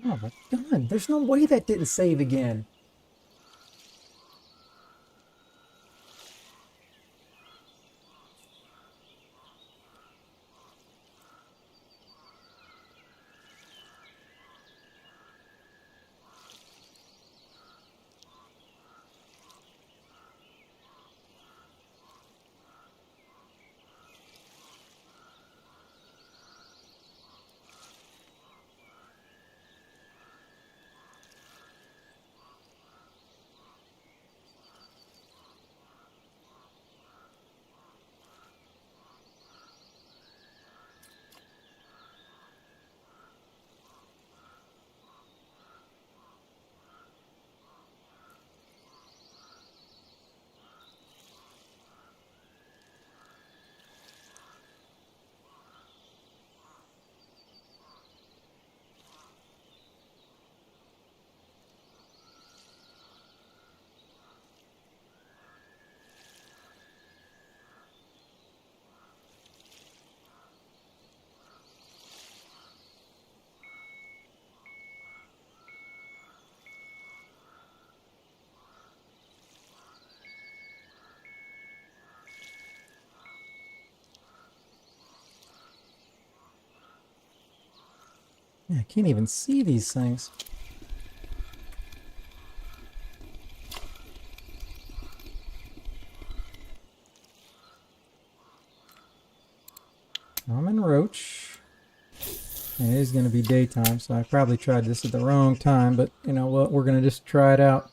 Oh my god, there's no way that didn't save again. Yeah, I can't even see these things. I'm in Roach. It is going to be daytime, so I probably tried this at the wrong time, but you know what? We're going to just try it out.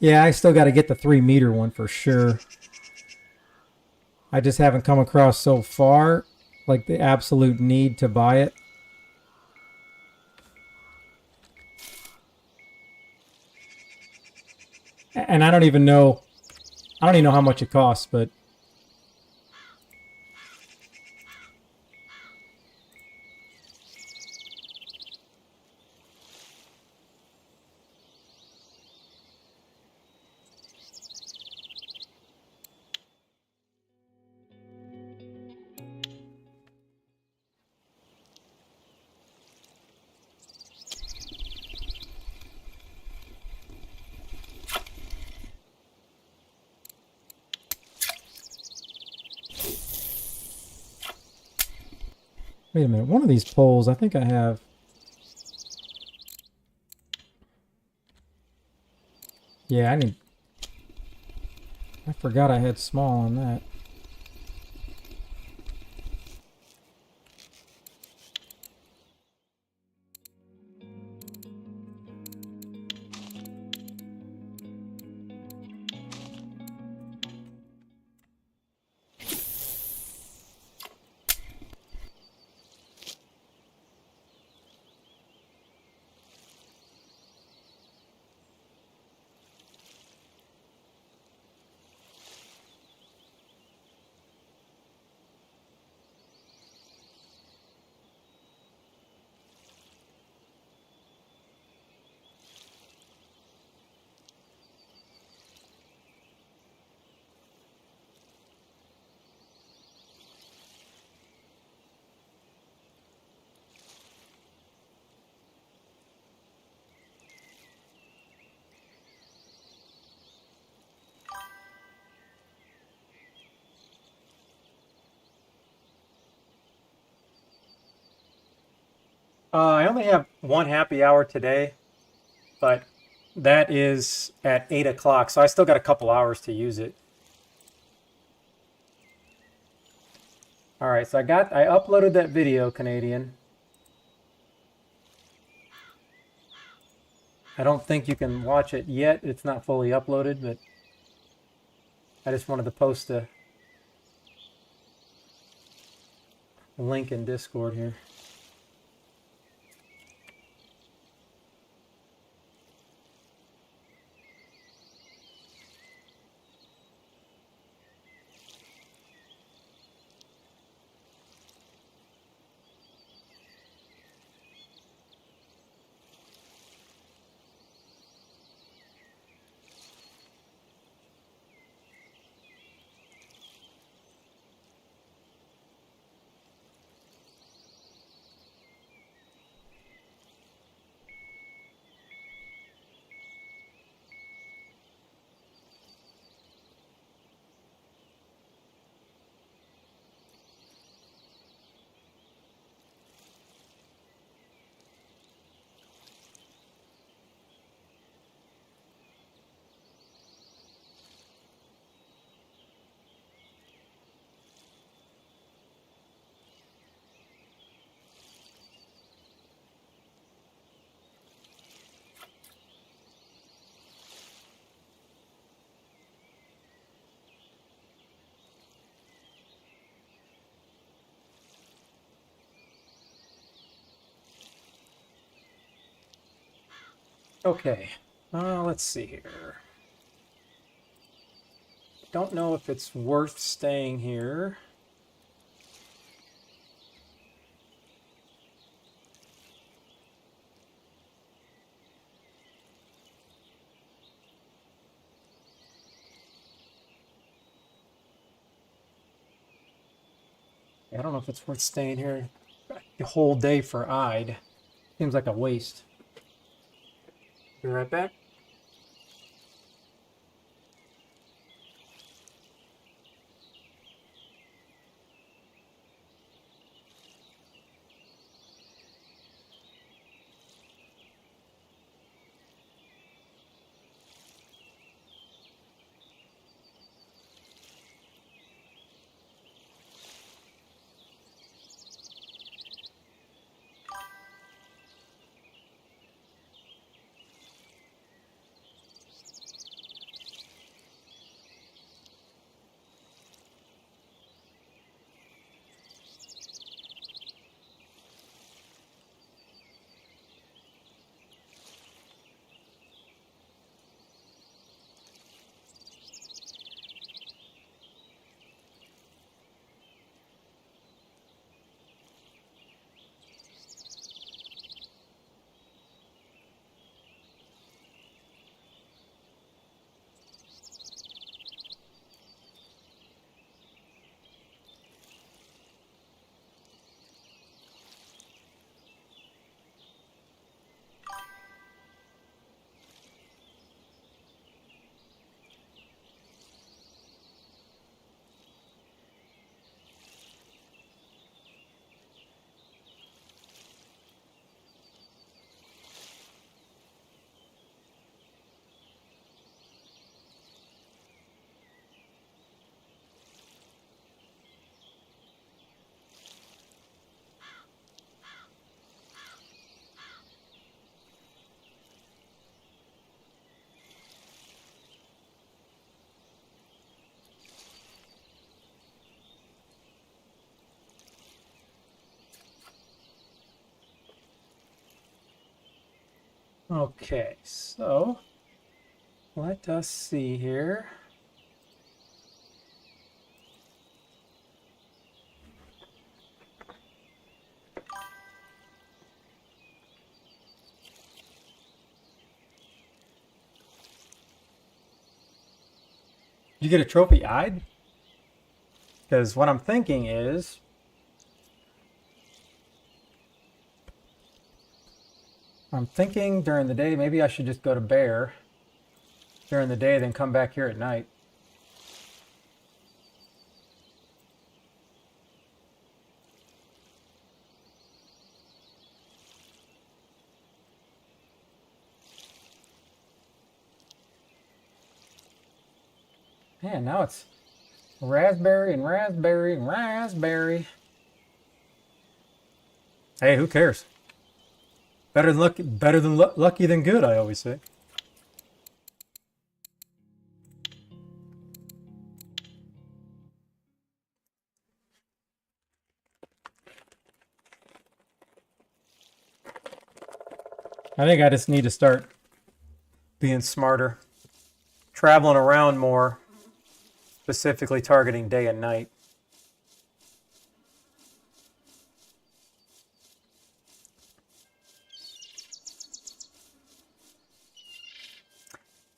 Yeah, I still got to get the 3-meter one for sure. I just haven't come across so far, like the absolute need to buy it. And I don't even know how much it costs, but Wait a minute. One of these poles, I think I have. Yeah, I need. I forgot I had small on that. I only have one happy hour today, but that is at 8 o'clock, so I still got a couple hours to use it. All right, so I uploaded that video, Canadian. I don't think you can watch it yet. It's not fully uploaded, but I just wanted to post a link in Discord here. Okay, let's see here. Don't know if it's worth staying here. I don't know if it's worth staying here the whole day for Ide. Seems like a waste. Be right back. Okay, so let us see here. You get a trophy eyed? Because what I'm thinking is, I'm thinking during the day, maybe I should just go to Bear during the day, then come back here at night. Man, now it's raspberry and raspberry and raspberry. Hey, who cares? Better than lucky than good, I always say. I think I just need to start being smarter, traveling around more, specifically targeting day and night.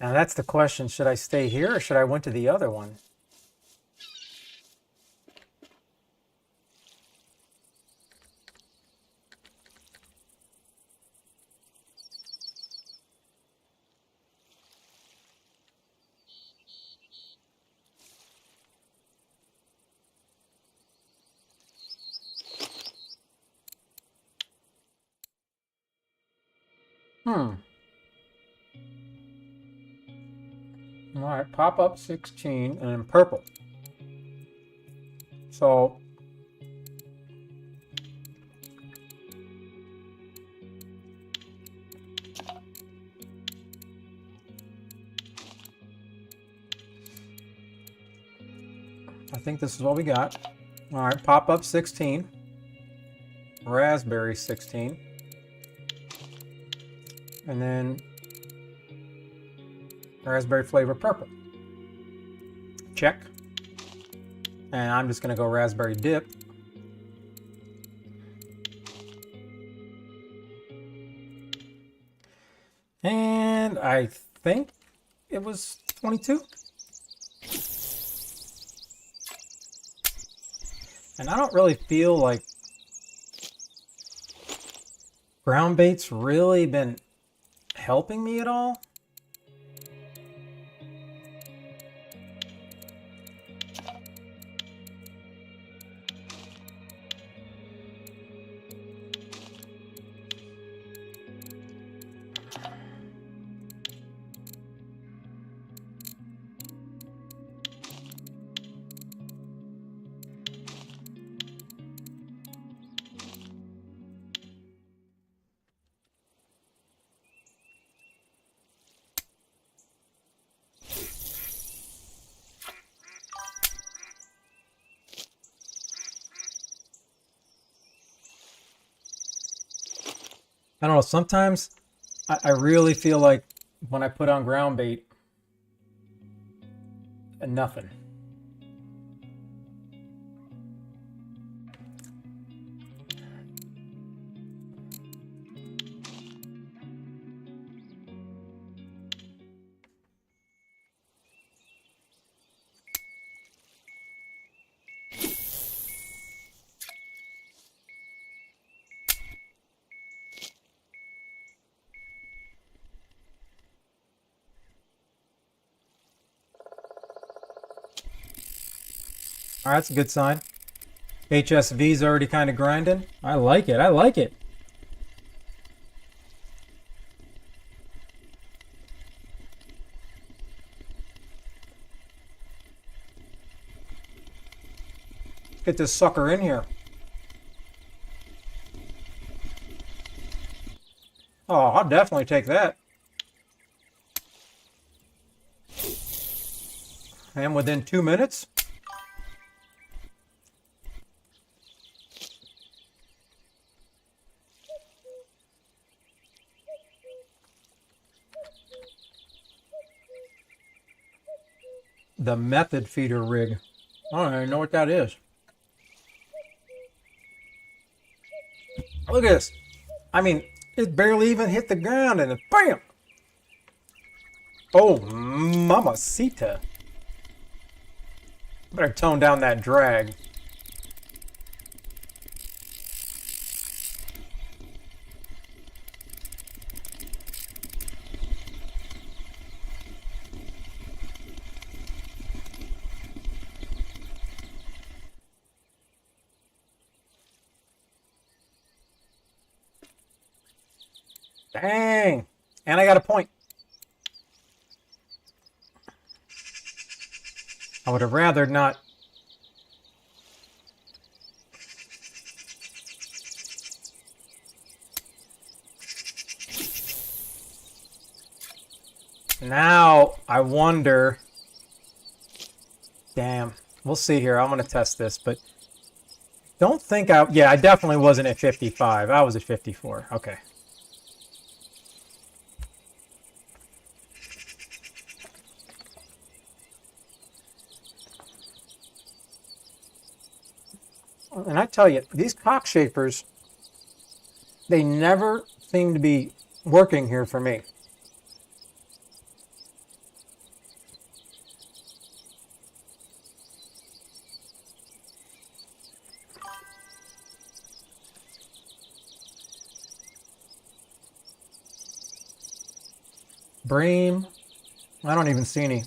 Now that's the question. Should I stay here or should I went to the other one? Hmm. All right, pop up 16 and then purple. So I think this is what we got. All right, pop up 16, raspberry 16, and then raspberry flavor purple. Check. And I'm just going to go raspberry dip. And I think it was 22. And I don't really feel like ground bait's really been helping me at all. I don't know, sometimes I really feel like when I put on ground bait, nothing. All right, that's a good sign. HSV's already kind of grinding. I like it. I like it. Get this sucker in here. Oh, I'll definitely take that. And within 2 minutes? the method feeder rig. I don't even know what that is. Look at this. I mean, it barely even hit the ground and it, bam! Oh, mamacita. Better tone down that drag. Dang. And I got a point. I would have rather not. Now I wonder. Damn. We'll see here. I'm going to test this, but don't think I. Yeah, I definitely wasn't at 55. I was at 54. Okay. And I tell you, these cockshapers, they never seem to be working here for me. Bream, I don't even see any.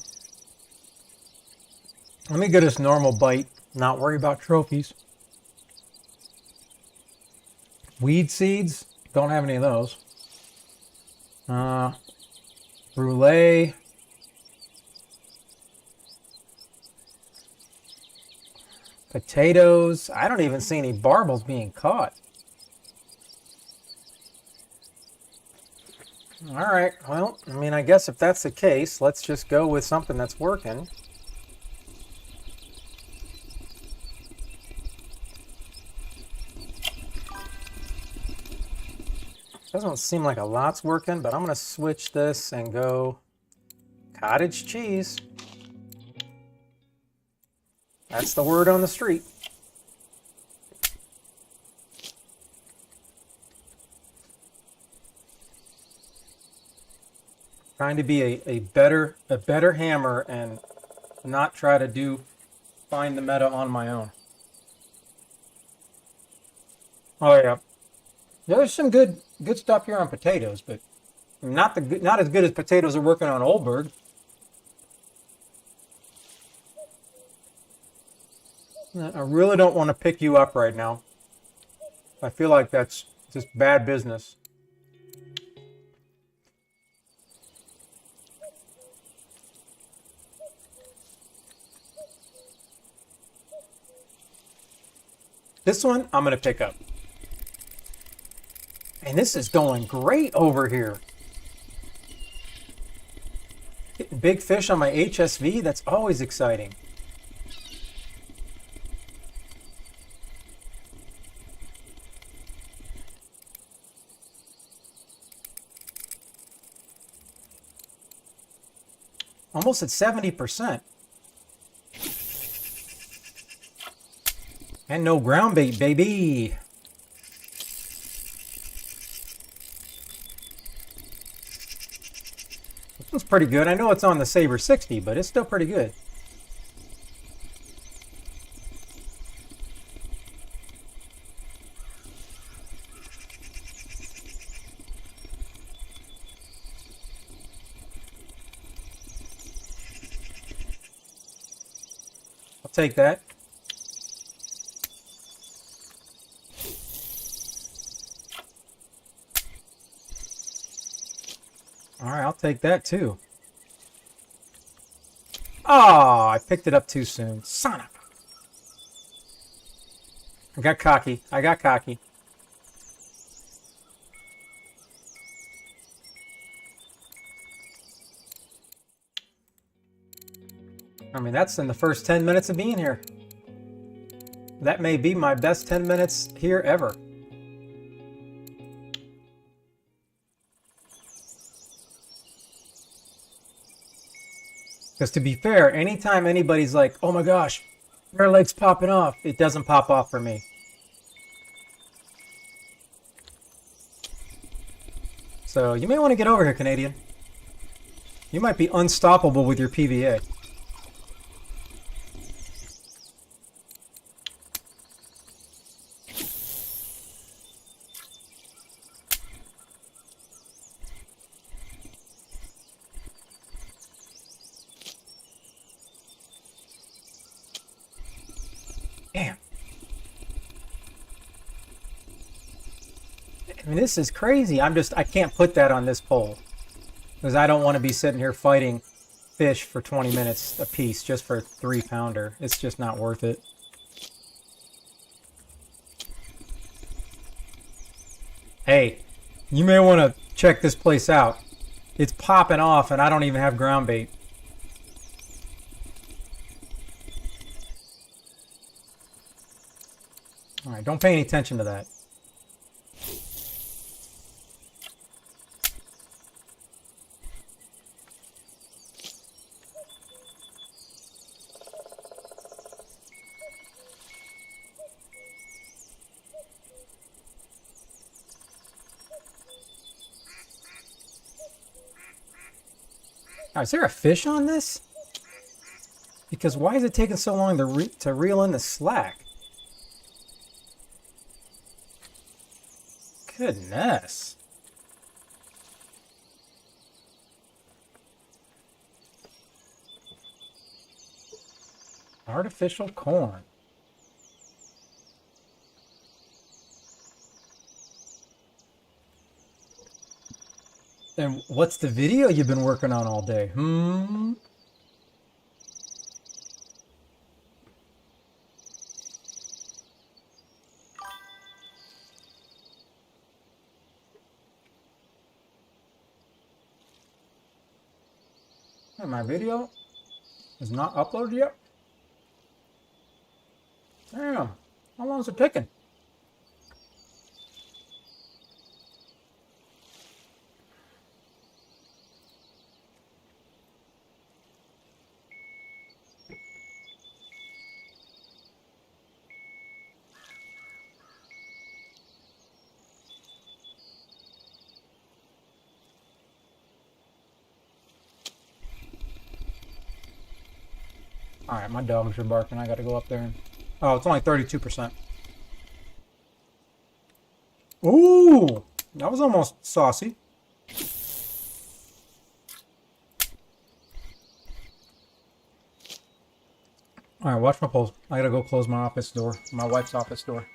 Let me get this normal bite, not worry about trophies. Weed seeds, don't have any of those. Brulee. Potatoes, I don't even see any barbels being caught. All right, well, I mean, I guess if that's the case, let's just go with something that's working. Doesn't seem like a lot's working, but I'm going to switch this and go cottage cheese. That's the word on the street. Trying to be a better hammer and not try to find the meta on my own. Oh yeah. There's some good stuff here on potatoes, but not as good as potatoes are working on Oldberg. I really don't want to pick you up right now. I feel like that's just bad business. This one I'm going to pick up. And this is going great over here. Getting big fish on my HSV, that's always exciting. Almost at 70%. And no ground bait, baby. This one's pretty good. I know it's on the Saber 60, but it's still pretty good. I'll take that. All right, I'll take that too. Oh, I picked it up too soon. Son of a... I got cocky. I mean, that's in the first 10 minutes of being here. That may be my best 10 minutes here ever. Because to be fair, anytime anybody's like, oh my gosh, their leg's popping off, it doesn't pop off for me. So you may want to get over here, Canadian. You might be unstoppable with your PVA. Damn. I mean, this is crazy. I can't put that on this pole. Because I don't want to be sitting here fighting fish for 20 minutes a piece just for a 3-pounder. It's just not worth it. Hey, you may want to check this place out. It's popping off and I don't even have ground bait. Alright, don't pay any attention to that. Is there a fish on this? Because why is it taking so long to reel in the slack? Goodness. Artificial corn. And what's the video you've been working on all day? My video is not uploaded yet? Damn, how long is it taking? Alright, my dogs are barking. I gotta go up there and... Oh, it's only 32%. Ooh! That was almost saucy. Alright, watch my poles. I gotta go close my office door. My wife's office door.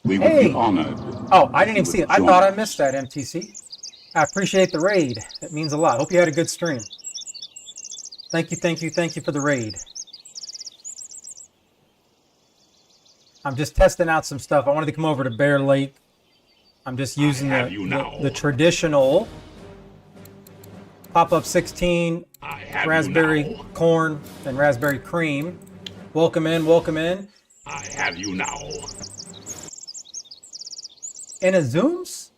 We would Hey! be honored. Oh, I didn't even see it. I Join thought I us. missed that, MTC. I appreciate the raid. It means a lot. Hope you had a good stream. Thank you for the raid. I'm just testing out some stuff. I wanted to come over to Bear Lake. I'm just using the traditional pop-up 16 raspberry corn and raspberry cream. Welcome in, welcome in. I have you now. In a Zooms?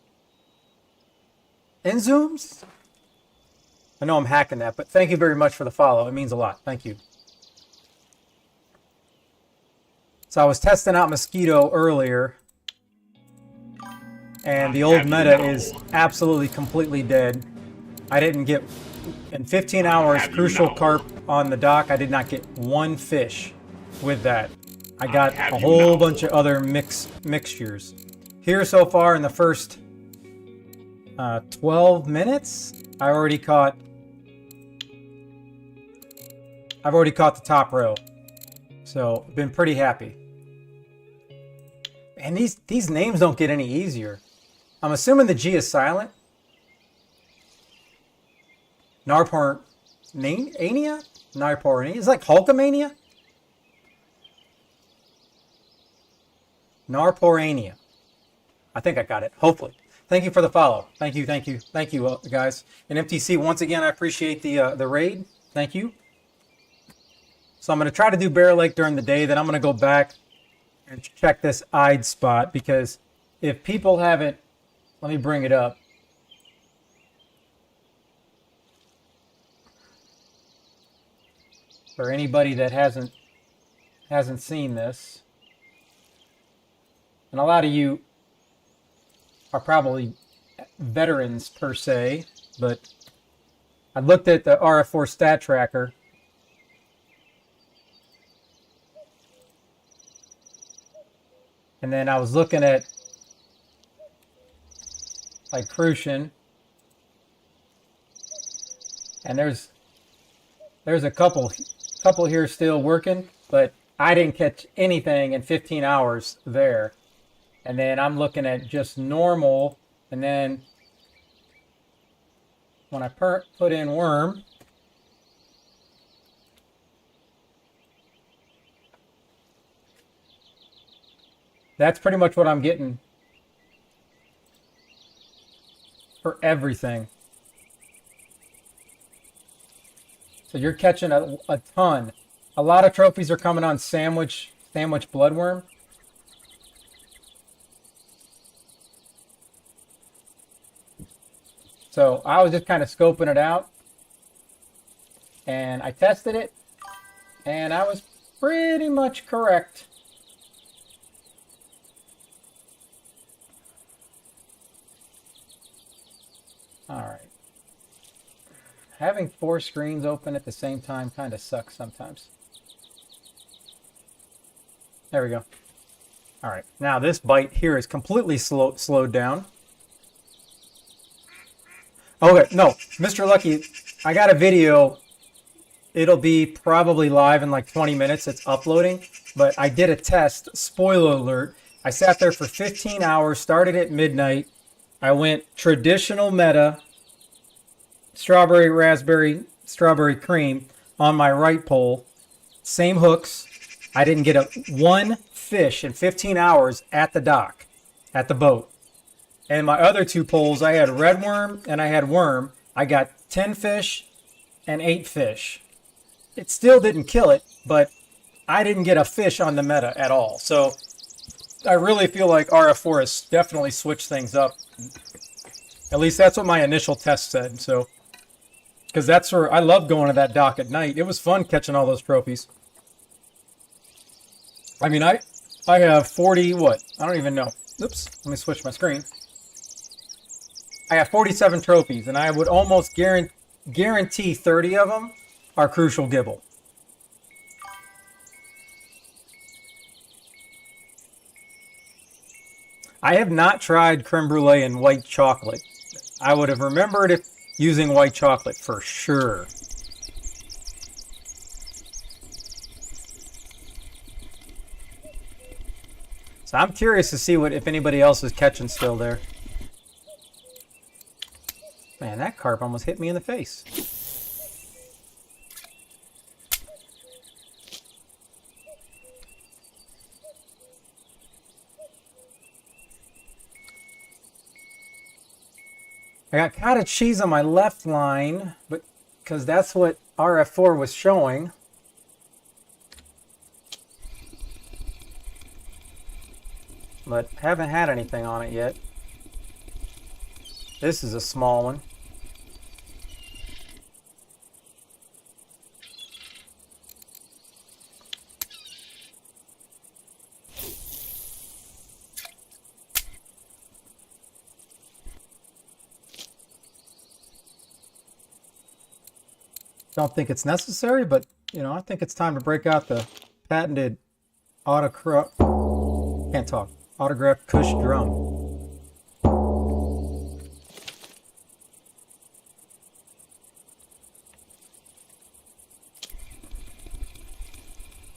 In Zooms? I know I'm hacking that, but thank you very much for the follow. It means a lot. Thank you. So I was testing out Mosquito earlier, and the old meta is absolutely completely dead. I didn't get, in 15 hours, crucial carp on the dock, I did not get one fish with that. I got a whole bunch of other mixtures. Here so far in the first 12 minutes, I've already caught the top row. So I've been pretty happy. And these names don't get any easier. I'm assuming the G is silent. Narporania? Narporania? It's like Hulkamania? Narporania. I think I got it. Hopefully. Thank you for the follow. Thank you, guys. And MTC, once again, I appreciate the raid. Thank you. So I'm going to try to do Bear Lake during the day. Then I'm going to go back and check this eyed spot, because if people haven't, let me bring it up. For anybody that hasn't seen this, and a lot of you are probably veterans per se, but I looked at the RF4 stat tracker. And then I was looking at like Crucian, and there's a couple here still working, but I didn't catch anything in 15 hours there. And then I'm looking at just normal, and then when I put in worm, that's pretty much what I'm getting for everything. So you're catching a ton. A lot of trophies are coming on sandwich bloodworm. So I was just kind of scoping it out, and I tested it, and I was pretty much correct. All right. Having 4 screens open at the same time kind of sucks sometimes. There we go. All right. Now this bite here is completely slowed down. Okay, no, Mr. Lucky, I got a video. It'll be probably live in like 20 minutes. It's uploading, but I did a test. Spoiler alert. I sat there for 15 hours, started at midnight. I went traditional meta, strawberry, raspberry, strawberry cream on my right pole. Same hooks. I didn't get one fish in 15 hours at the dock, at the boat. And my other 2 poles, I had red worm and I had worm. I got 10 fish and 8 fish. It still didn't kill it, but I didn't get a fish on the meta at all. So I really feel like RF4 has definitely switched things up. At least that's what my initial test said. So, because that's where I love going to that dock at night. It was fun catching all those trophies. I mean, I have 40, what? I don't even know. Oops, let me switch my screen. I have 47 trophies, and I would almost guarantee 30 of them are Crucial Gibble. I have not tried creme brulee and white chocolate. I would have remembered if using white chocolate for sure. So I'm curious to see if anybody else is catching still there. Man, that carp almost hit me in the face. I got cottage cheese on my left line, but because that's what RF4 was showing. But haven't had anything on it yet. This is a small one. Don't think it's necessary, but you know, I think it's time to break out the patented autograph Kush drum.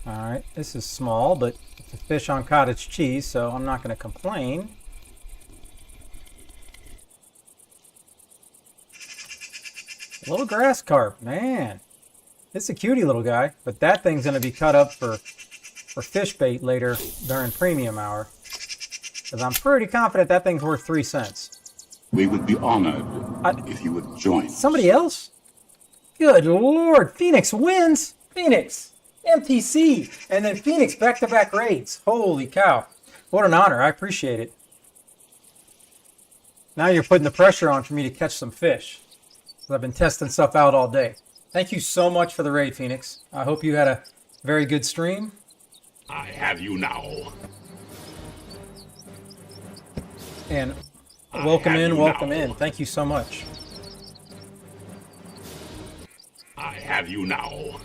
Alright, this is small, but it's a fish on cottage cheese, so I'm not going to complain. Little grass carp, man. It's a cutie little guy, but that thing's going to be cut up for fish bait later during premium hour. Because I'm pretty confident that thing's worth 3 cents. We would be honored if you would join. Somebody else? Good Lord, Phoenix wins! Phoenix! MTC! And then Phoenix back-to-back raids. Holy cow. What an honor, I appreciate it. Now you're putting the pressure on for me to catch some fish. I've been testing stuff out all day. Thank you so much for the raid, Phoenix. I hope you had a very good stream. I have you now. And welcome in. Thank you so much. I have you now.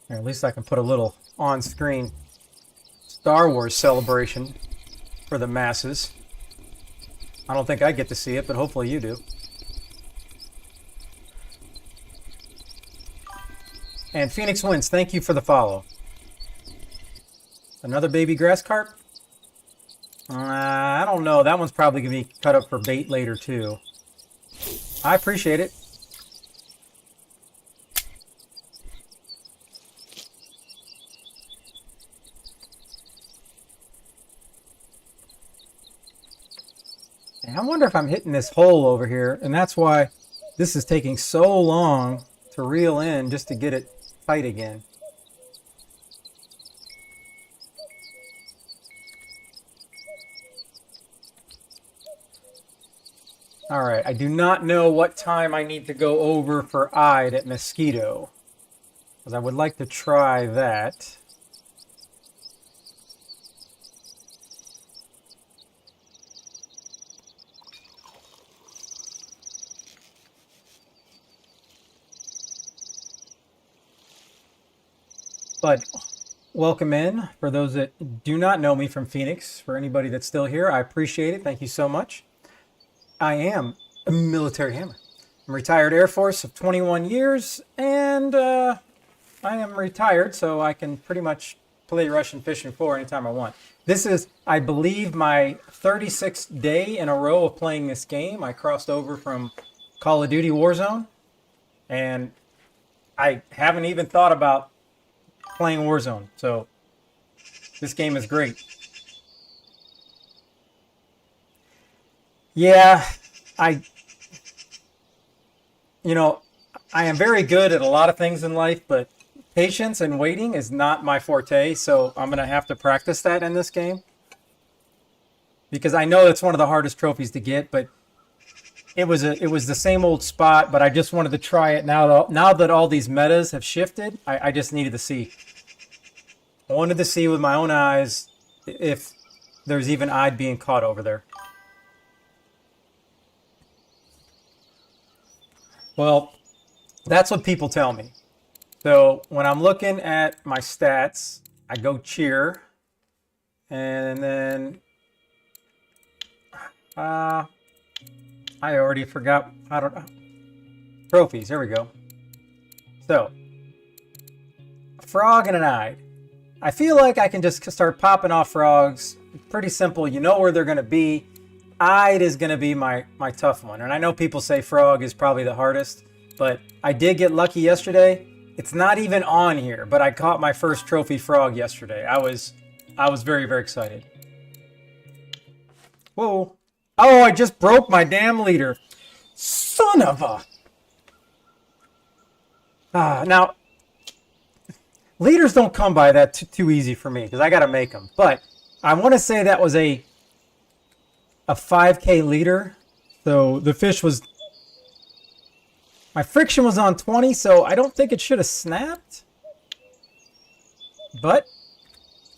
Or at least I can put a little on-screen Star Wars celebration for the masses. I don't think I get to see it, but hopefully you do. And Phoenix wins. Thank you for the follow. Another baby grass carp? I don't know. That one's probably going to be cut up for bait later, too. I appreciate it. And I wonder if I'm hitting this hole over here, and that's why this is taking so long to reel in just to get it tight again. All right, I do not know what time I need to go over for eyed at Mosquito, because I would like to try that. But welcome in. For those that do not know me from Phoenix, for anybody that's still here, I appreciate it. Thank you so much. I am a military hammer. I'm retired Air Force of 21 years, and I am retired, so I can pretty much play Russian Fishing 4 anytime I want. This is, I believe, my 36th day in a row of playing this game. I crossed over from Call of Duty Warzone, and I haven't even thought about playing Warzone, so this game is great. Yeah, I am very good at a lot of things in life, but patience and waiting is not my forte, so I'm going to have to practice that in this game. Because I know it's one of the hardest trophies to get, but it was the same old spot, but I just wanted to try it now that all these metas have shifted. I just needed to see. I wanted to see with my own eyes if there's even eyed being caught over there. Well, that's what people tell me. So when I'm looking at my stats, I go cheer, and then I already forgot how to trophies. There we go. So a frog and an eye. I feel like I can just start popping off frogs. Pretty simple. You know where they're going to be. Ide is going to be my tough one. And I know people say frog is probably the hardest, but I did get lucky yesterday. It's not even on here, but I caught my first trophy frog yesterday. I was very, very excited. Whoa. Oh, I just broke my damn leader. Son of a... now, leaders don't come by that too easy for me because I got to make them. But I want to say that was a 5K leader. So the fish was... My friction was on 20, so I don't think it should have snapped. But...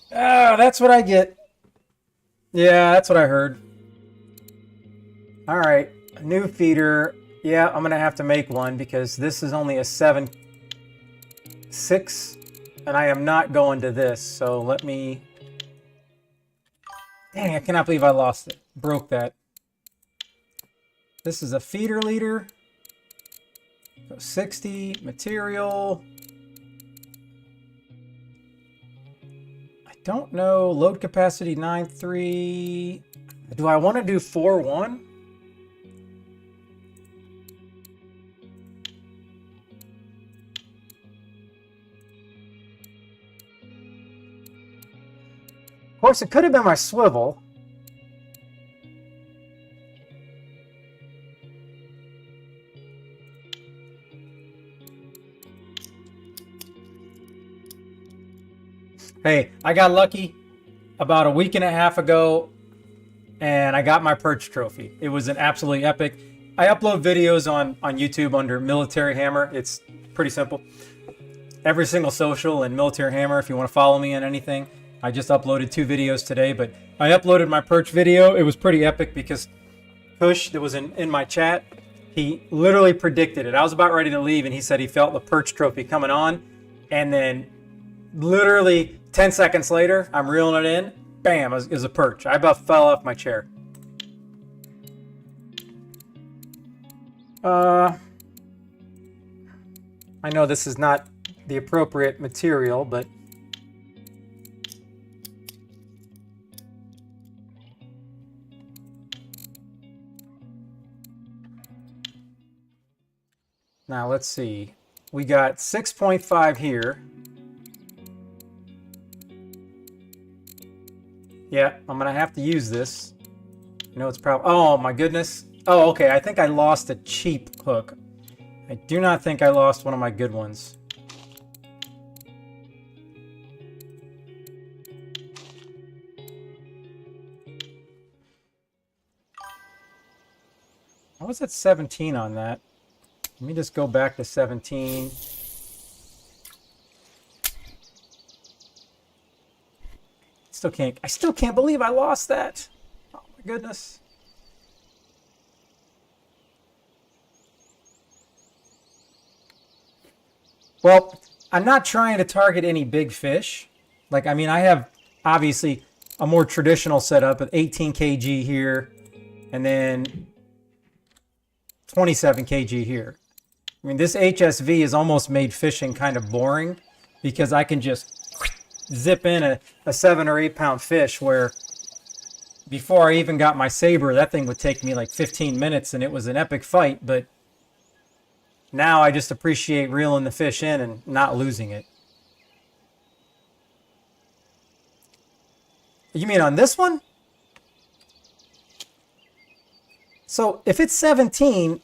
that's what I get. Yeah, that's what I heard. Alright, a new feeder. Yeah, I'm going to have to make one because this is only a 7.6. And I am not going to this, so let me... Dang, I cannot believe I lost it. Broke that. This is a feeder leader. Go 60, material. I don't know, load capacity 9.3. Do I want to do 4.1? Of course, it could have been my swivel. Hey, I got lucky about a week and a half ago, and I got my perch trophy. It was an absolutely epic. I upload videos on YouTube under Military Hammer. It's pretty simple. Every single social and Military Hammer if you want to follow me on anything. I just uploaded 2 videos today, but I uploaded my perch video. It was pretty epic because Push, that was in my chat, he literally predicted it. I was about ready to leave, and he said he felt the perch trophy coming on, and then literally 10 seconds later, I'm reeling it in. Bam, it was a perch. I about fell off my chair. I know this is not the appropriate material, but... Now, let's see. We got 6.5 here. Yeah, I'm going to have to use this. You know, it's probably... Oh, my goodness. Oh, okay. I think I lost a cheap hook. I do not think I lost one of my good ones. I was at 17 on that. Let me just go back to 17. I still can't believe I lost that. Oh my goodness. Well, I'm not trying to target any big fish. Like, I mean, I have obviously a more traditional setup of 18 kg here and then 27 kg here. I mean, this HSV has almost made fishing kind of boring because I can just zip in a 7 or 8 pound fish where before I even got my saber, that thing would take me like 15 minutes and it was an epic fight, but now I just appreciate reeling the fish in and not losing it. You mean on this one? So if it's 17,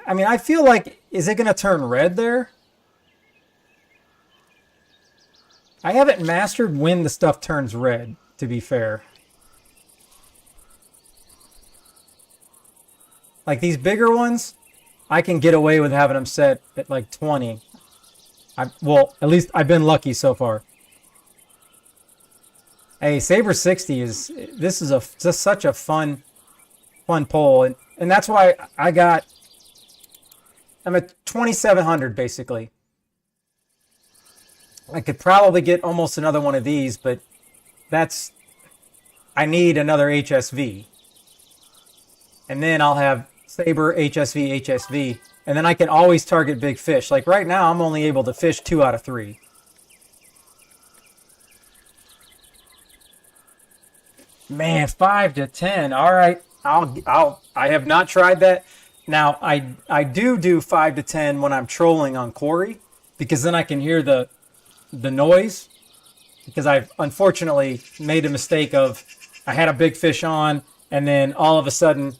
I mean, I feel like, is it going to turn red there? I haven't mastered when the stuff turns red, to be fair. Like these bigger ones, I can get away with having them set at like 20. Well, at least I've been lucky so far. Hey, Saber 60 is, this is just such a fun pole. And that's why I'm at 2,700 basically. I could probably get almost another one of these, but I need another HSV. And then I'll have Saber, HSV, and then I can always target big fish. Like right now, I'm only able to fish 2 out of 3. Man, 5 to 10. All right. I have not tried that. Now I do 5 to 10 when I'm trolling on Quarry, because then I can hear the noise, because I've unfortunately made a mistake of, I had a big fish on and then all of a sudden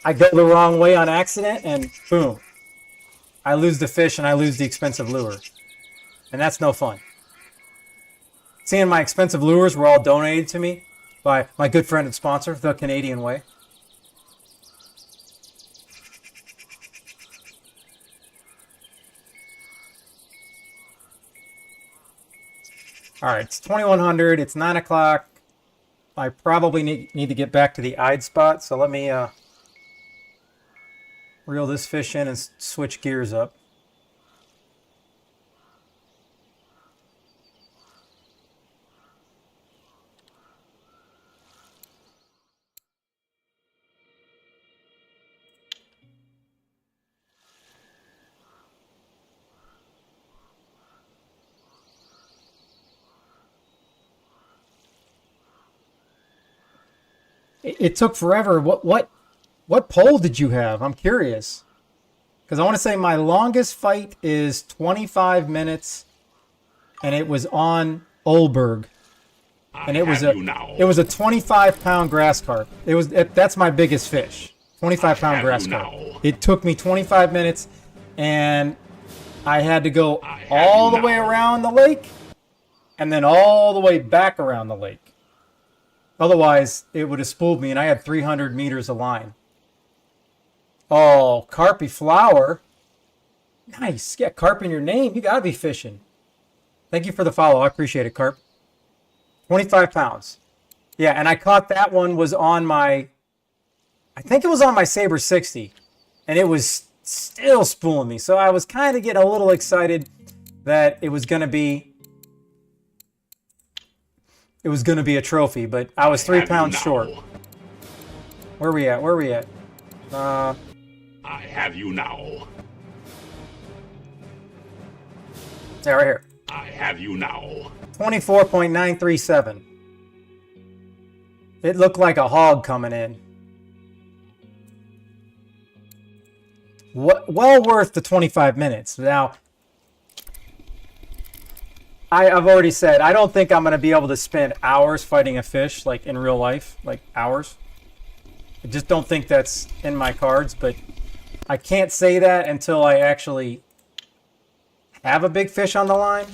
I go the wrong way on accident and boom, I lose the fish and I lose the expensive lure. And that's no fun. Seeing my expensive lures were all donated to me by my good friend and sponsor, The Canadian Way. All right, it's 2100. It's 9 o'clock. I probably need to get back to the eyed spot, so let me reel this fish in and switch gears up. It took forever. What pole did you have? I'm curious. Because I want to say my longest fight is 25 minutes, and it was on Olberg, and it was a 25-pound grass carp. That's my biggest fish, 25-pound grass carp. It took me 25 minutes, and I had to go all the way around the lake, and then all the way back around the lake. Otherwise, it would have spooled me, and I had 300 meters of line. Oh, Carpy Flower. Nice. Get carp in your name. You got to be fishing. Thank you for the follow. I appreciate it, Carp. 25 pounds. Yeah, and I caught that one was on my, I think it was on my Saber 60. And it was still spooling me. So I was kind of getting a little excited that it was going to be a trophy, but I was 3 pounds short. Where are we at? Where are we at? I have you now. Yeah, right here. I have you now. 24.937. It looked like a hog coming in. Well worth the 25 minutes. Now, I've already said, I don't think I'm going to be able to spend hours fighting a fish, like in real life, like hours. I just don't think that's in my cards, but I can't say that until I actually have a big fish on the line.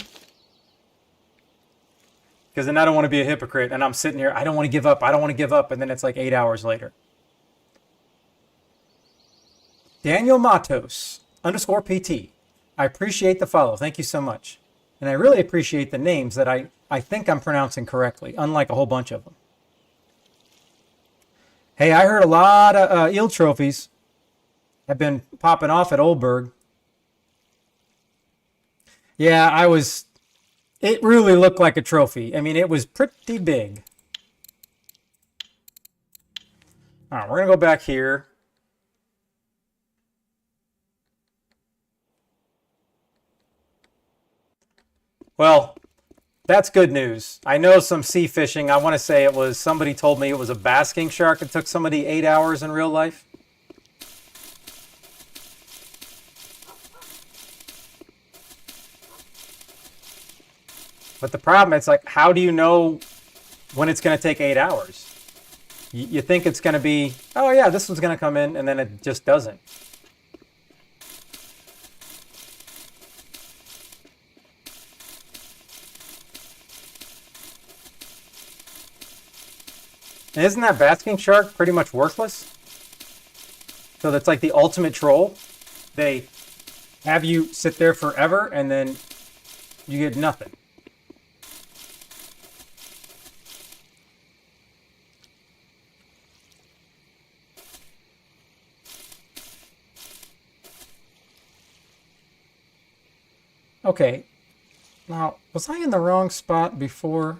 Because then I don't want to be a hypocrite, and I'm sitting here, I don't want to give up, and then it's like 8 hours later. Daniel Matos, _PT. I appreciate the follow. Thank you so much. And I really appreciate the names that I think I'm pronouncing correctly, unlike a whole bunch of them. Hey, I heard a lot of eel trophies have been popping off at Olberg. Yeah, it really looked like a trophy. I mean, it was pretty big. All right, we're going to go back here. Well, that's good news. I know some sea fishing. I want to say somebody told me it was a basking shark. It took somebody 8 hours in real life. But the problem, it's like, how do you know when it's going to take 8 hours? You think it's going to be, oh yeah, this one's going to come in, and then it just doesn't. And isn't that basking shark pretty much worthless? So that's like the ultimate troll. They have you sit there forever, and then you get nothing. Okay, now, was I in the wrong spot before?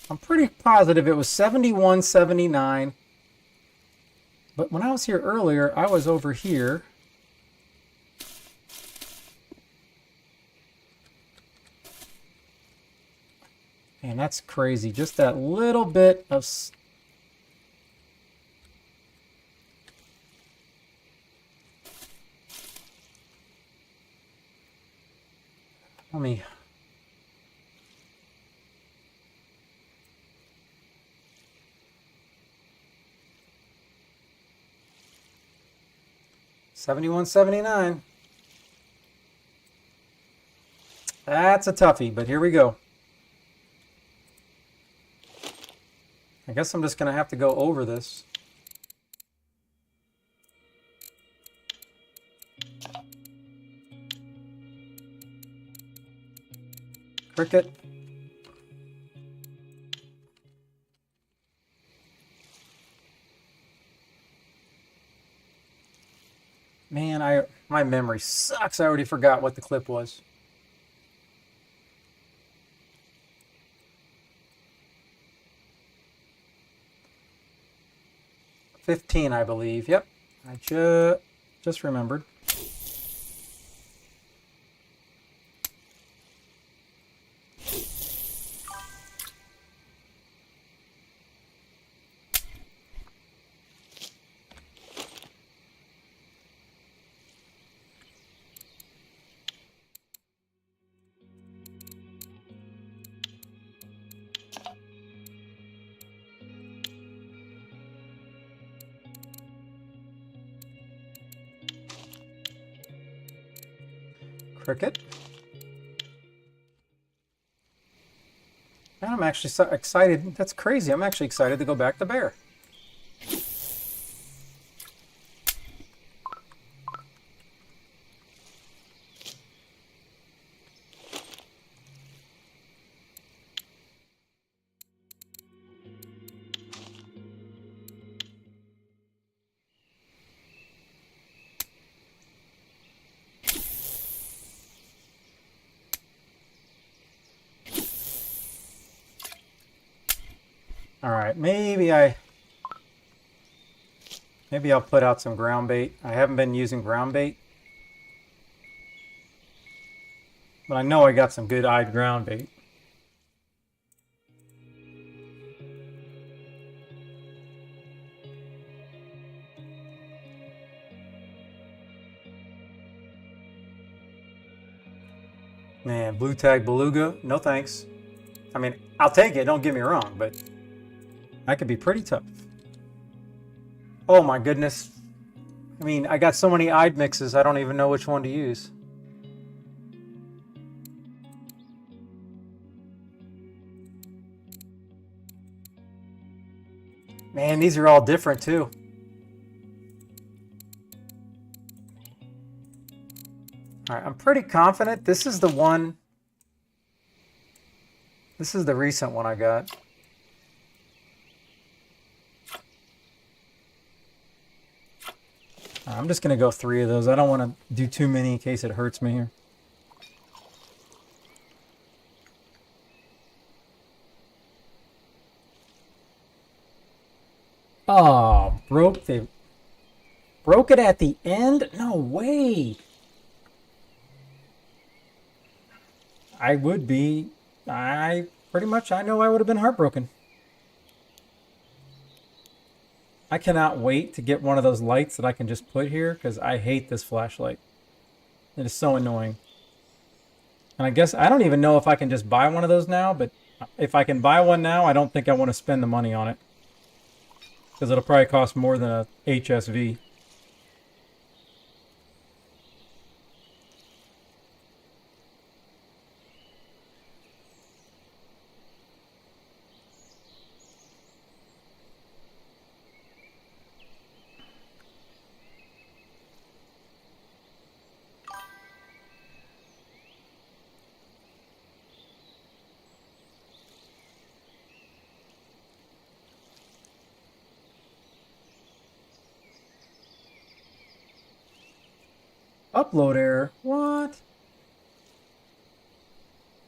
I'm pretty positive it was 71.79. But when I was here earlier, I was over here. Man, that's crazy. Just that little bit of... Let me... $71.79. That's a toughie, but here we go. I guess I'm just going to have to go over this. Cricket. Man, my memory sucks. I already forgot what the clip was. $15, I believe. Yep. I just remembered. Cricket. Man, I'm actually so excited. That's crazy. I'm actually excited to go back to bear. All right, maybe I'll put out some ground bait. I haven't been using ground bait, but I know I got some good eyed ground bait. Man, blue tag beluga, no thanks. I mean, I'll take it, don't get me wrong, but that could be pretty tough. Oh my goodness. I mean, I got so many eyed mixes, I don't even know which one to use. Man, these are all different too. All right, I'm pretty confident this is the one. This is the recent one I got. I'm just going to go 3 of those. I don't want to do too many in case it hurts me here. Oh, they broke it at the end? No way. I know I would have been heartbroken. I cannot wait to get one of those lights that I can just put here because I hate this flashlight. It is so annoying. And I guess I don't even know if I can just buy one of those now, but if I can buy one now, I don't think I want to spend the money on it. Because it'll probably cost more than a HSV. Upload error. What?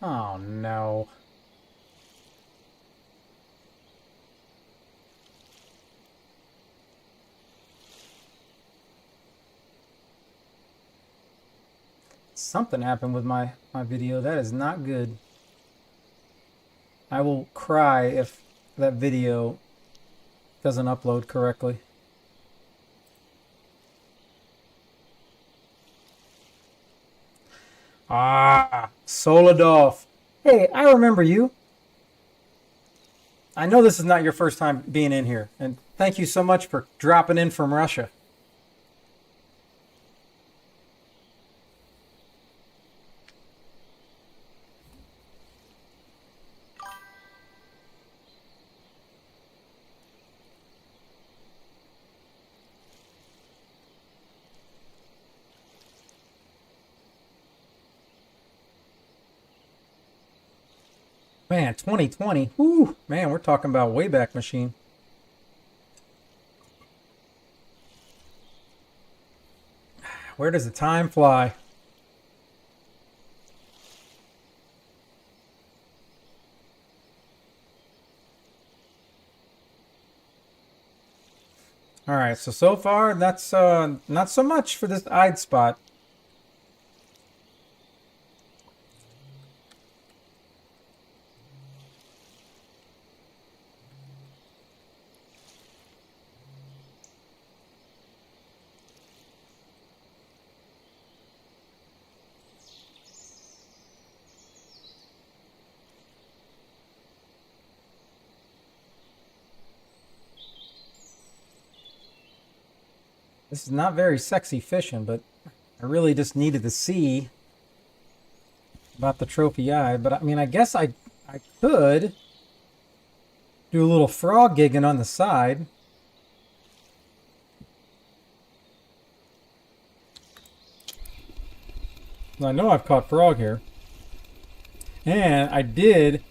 Oh no. Something happened with my video. That is not good. I will cry if that video doesn't upload correctly. Ah, Soladolf. Hey, I remember you. I know this is not your first time being in here, and thank you so much for dropping in from Russia. Man, 2020. Whoo, man, we're talking about Wayback Machine. Where does the time fly? All right, so far that's not so much for this eyed spot. This is not very sexy fishing, but I really just needed to see about the trophy eye. But I mean, I guess I could do a little frog gigging on the side. I know I've caught frog here. And I did,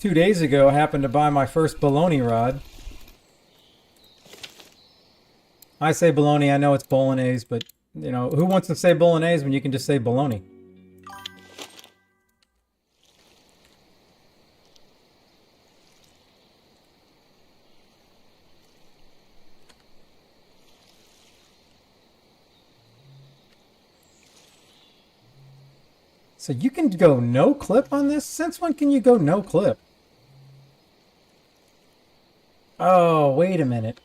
2 days ago, happen to buy my first baloney rod. I say baloney, I know it's bolognese, but, you know, who wants to say bolognese when you can just say baloney? So you can go no clip on this? Since when can you go no clip? Oh, wait a minute.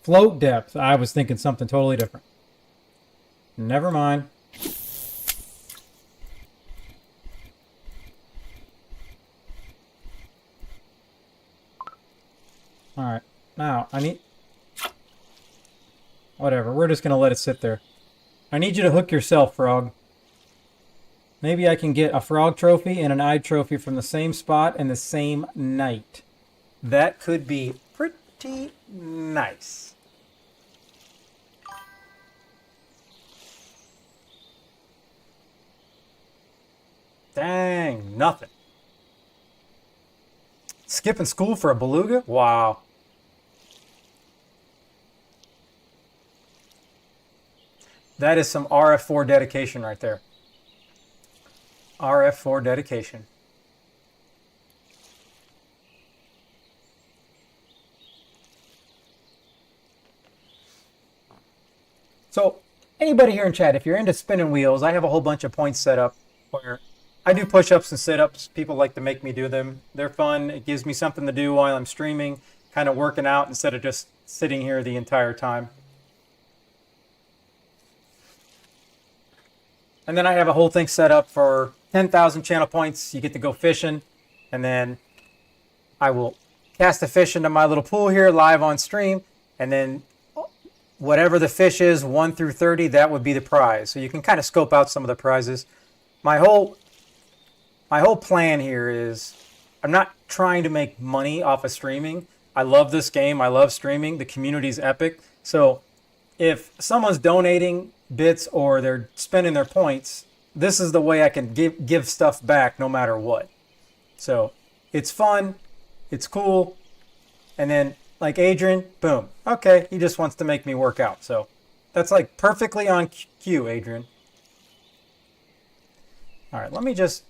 Float depth. I was thinking something totally different. Never mind. Alright. Now, I need... Whatever. We're just going to let it sit there. I need you to hook yourself, frog. Maybe I can get a frog trophy and an eye trophy from the same spot and the same night. That could be pretty nice. Dang, nothing. Skipping school for a beluga? Wow. That is some RF4 dedication right there. RF4 dedication. So, anybody here in chat, if you're into spinning wheels, I have a whole bunch of points set up where I do push-ups and sit-ups. People like to make me do them. They're fun. It gives me something to do while I'm streaming, kind of working out instead of just sitting here the entire time. And then I have a whole thing set up for 10,000 channel points. You get to go fishing, and then I will cast a fish into my little pool here live on stream, and then whatever the fish is, 1 through 30, that would be the prize. So you can kind of scope out some of the prizes. My whole plan here is I'm not trying to make money off of streaming. I love this game. I love streaming. The community's epic. So if someone's donating bits or they're spending their points, this is the way I can give stuff back no matter what. So it's fun, it's cool, and then like Adrian, boom, okay, he just wants to make me work out. So that's like perfectly on cue, Adrian. All right, let me just...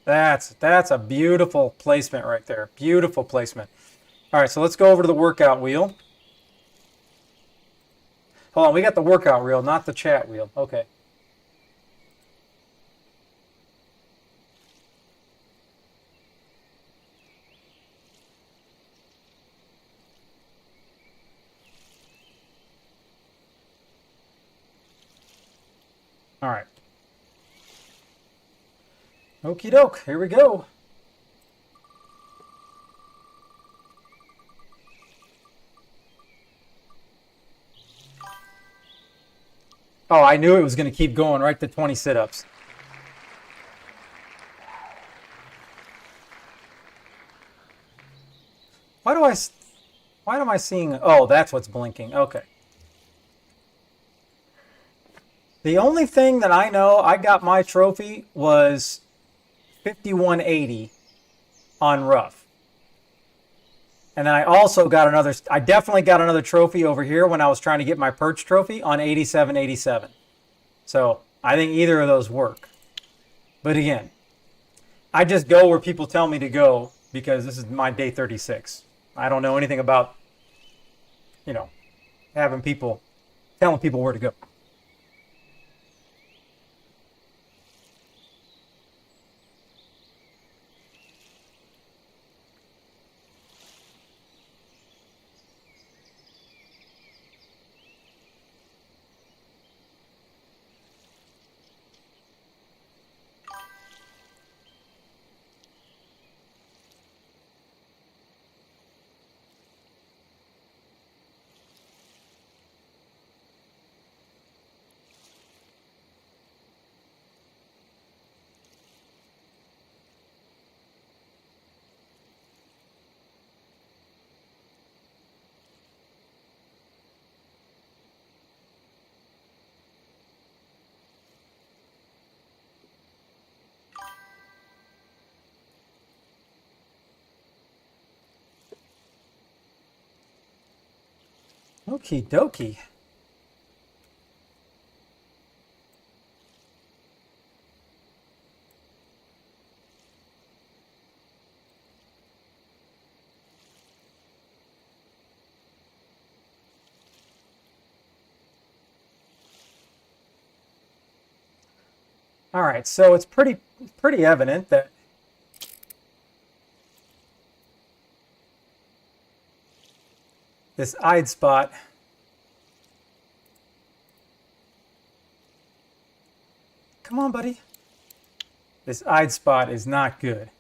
That's a beautiful placement right there. Beautiful placement. All right, so let's go over to the workout wheel. Hold on, we got the workout wheel, not the chat wheel. Okay. All right. Okie doke. Here we go. Oh, I knew it was going to keep going right to 20 sit-ups. Why am I seeing? Oh, that's what's blinking. Okay. The only thing that I know I got my trophy was 5180 on rough. And then I also got I definitely got another trophy over here when I was trying to get my perch trophy on 8787. So I think either of those work. But again, I just go where people tell me to go because this is my day 36. I don't know anything about, telling people where to go. Okie dokie. All right, so it's pretty evident that this eyed spot come on, buddy. This eyed spot is not good.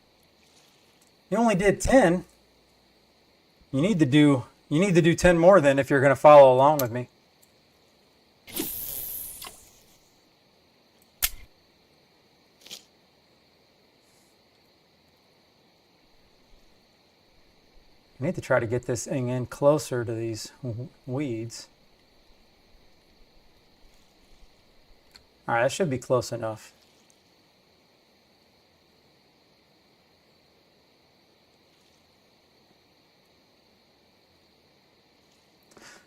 You only did 10. You need to do 10 more then if you're going to follow along with me. I need to try to get this thing in closer to these weeds. All right, that should be close enough.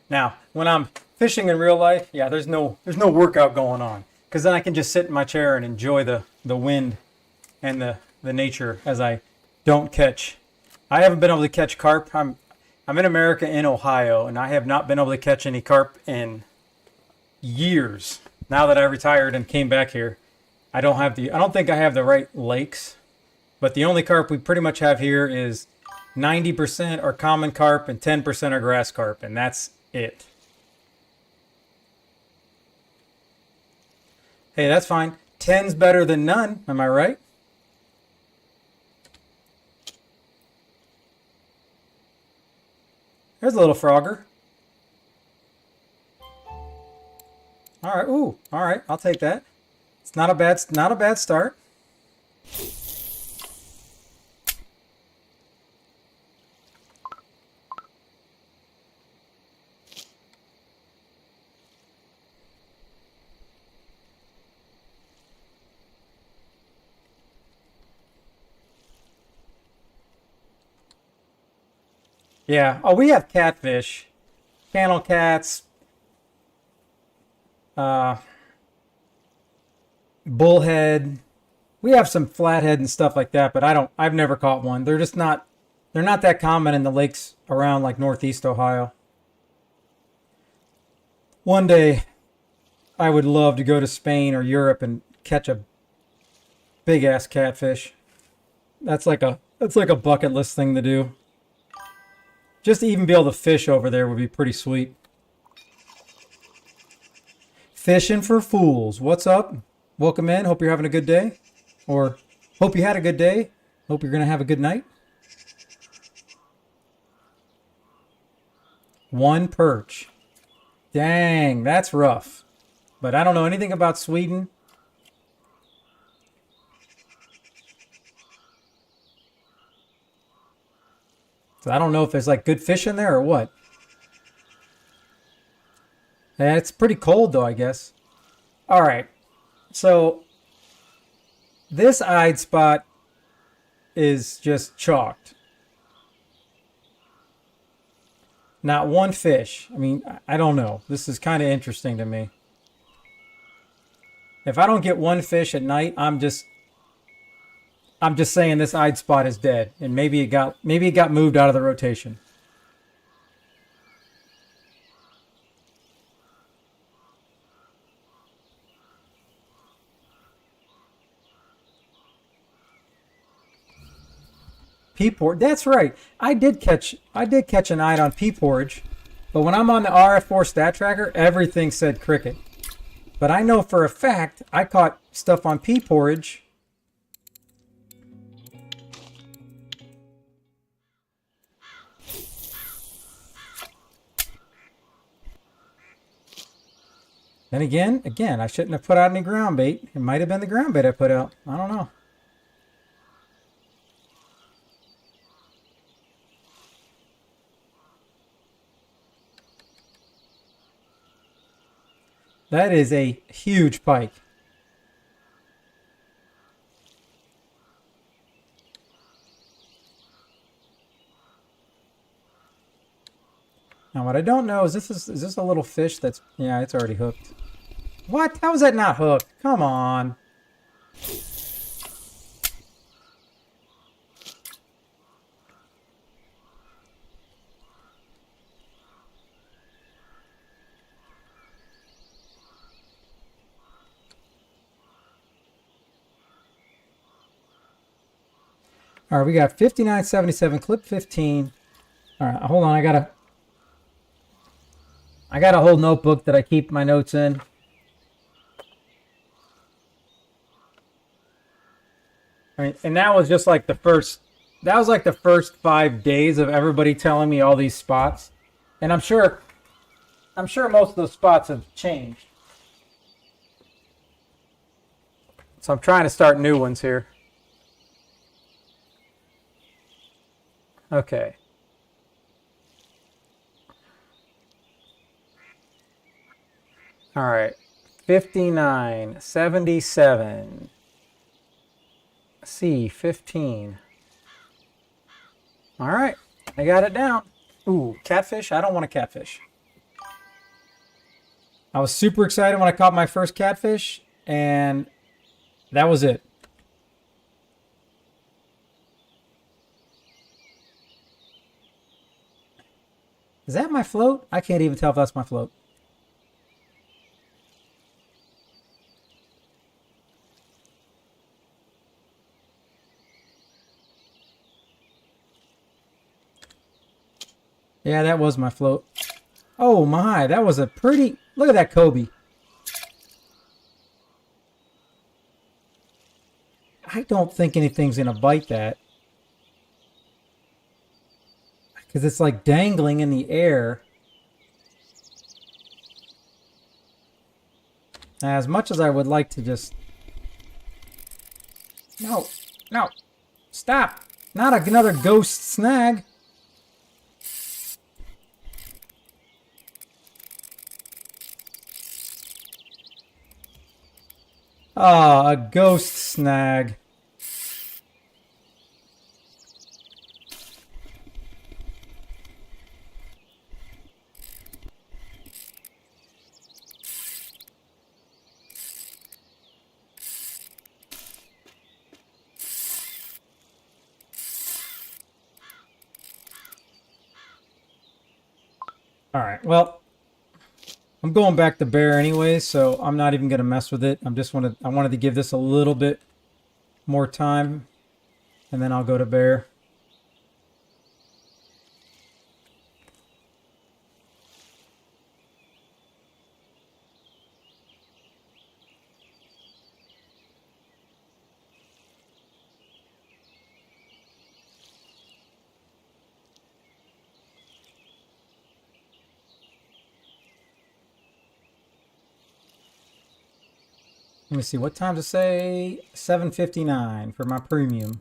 Now, when I'm fishing in real life, yeah, there's no workout going on, because then I can just sit in my chair and enjoy the wind and the nature as I don't catch. I haven't been able to catch carp. I'm in America, in Ohio, and I have not been able to catch any carp in years. Now that I retired and came back here, I don't think I have the right lakes, but the only carp we pretty much have here is 90% are common carp and 10% are grass carp, and that's it. Hey, that's fine. 10's better than none, am I right? There's a little frogger. All right, ooh, all right, I'll take that. It's not a bad start. Yeah. Oh, we have catfish, channel cats, bullhead. We have some flathead and stuff like that, but I've never caught one. They're not that common in the lakes around like Northeast Ohio. One day I would love to go to Spain or Europe and catch a big ass catfish. That's like a bucket list thing to do. Just to even be able to fish over there would be pretty sweet. Fishing for Fools. What's up? Welcome in. Hope you're having a good day. Or hope you had a good day. Hope you're going to have a good night. 1 perch. Dang, that's rough. But I don't know anything about Sweden. So I don't know if there's like good fish in there or what. Yeah, it's pretty cold though, I guess. All right. So this eyed spot is just chalked. Not one fish. I mean, I don't know. This is kind of interesting to me. If I don't get one fish at night, I'm just saying this eyed spot is dead, and maybe it got moved out of the rotation. Pea porridge. That's right. I did catch an eyed on pea porridge, but when I'm on the RF4 stat tracker, everything said cricket. But I know for a fact I caught stuff on pea porridge. Then again, I shouldn't have put out any ground bait. It might have been the ground bait I put out. I don't know. That is a huge pike. Now what I don't know is is this a little fish that's, yeah, it's already hooked. What? How is that not hooked? Come on. All right, we got 59.77, clip 15. All right, hold on. I got a whole notebook that I keep my notes in. I mean, and that was just like the first 5 days of everybody telling me all these spots. And I'm sure most of those spots have changed. So I'm trying to start new ones here. Okay. All right. 59.77. C15. All right. I got it down. Ooh, catfish? I don't want a catfish. I was super excited when I caught my first catfish, and that was it. Is that my float? I can't even tell if that's my float. Yeah, that was my float. Oh my, that was a pretty... Look at that Kobe. I don't think anything's going to bite that. Because it's like dangling in the air. As much as I would like to just... No, no, stop. Not another ghost snag. Ah, a ghost snag. All right, well, I'm going back to bear anyway, so I'm not even going to mess with it. I wanted to give this a little bit more time, and then I'll go to bear. Let me see. What time does it say? 7:59 for my premium.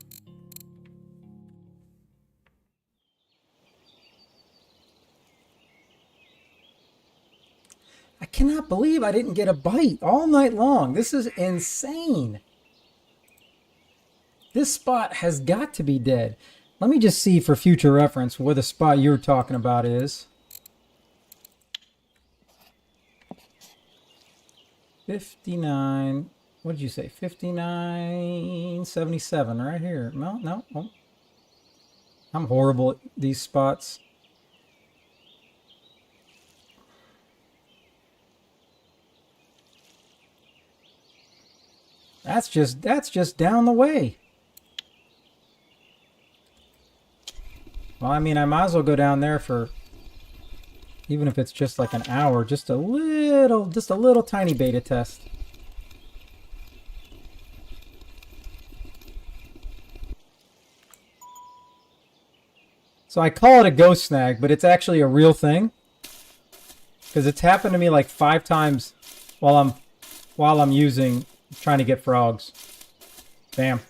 I cannot believe I didn't get a bite all night long. This is insane. This spot has got to be dead. Let me just see for future reference where the spot you're talking about is. 59. What did you say? 59.77 right here. No. Oh. I'm horrible at these spots. That's just down the way. Well, I mean, I might as well go down there for, even if it's just like an hour, just a little tiny beta test. So I call it a ghost snag, but it's actually a real thing. Because it's happened to me like 5 times while I'm trying to get frogs. Damn.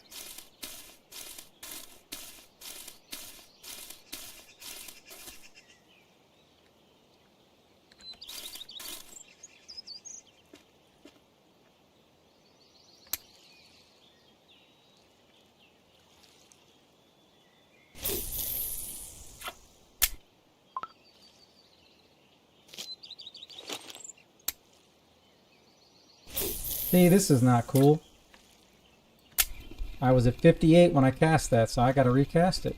See, this is not cool. I was at 58 when I cast that, so I gotta recast it.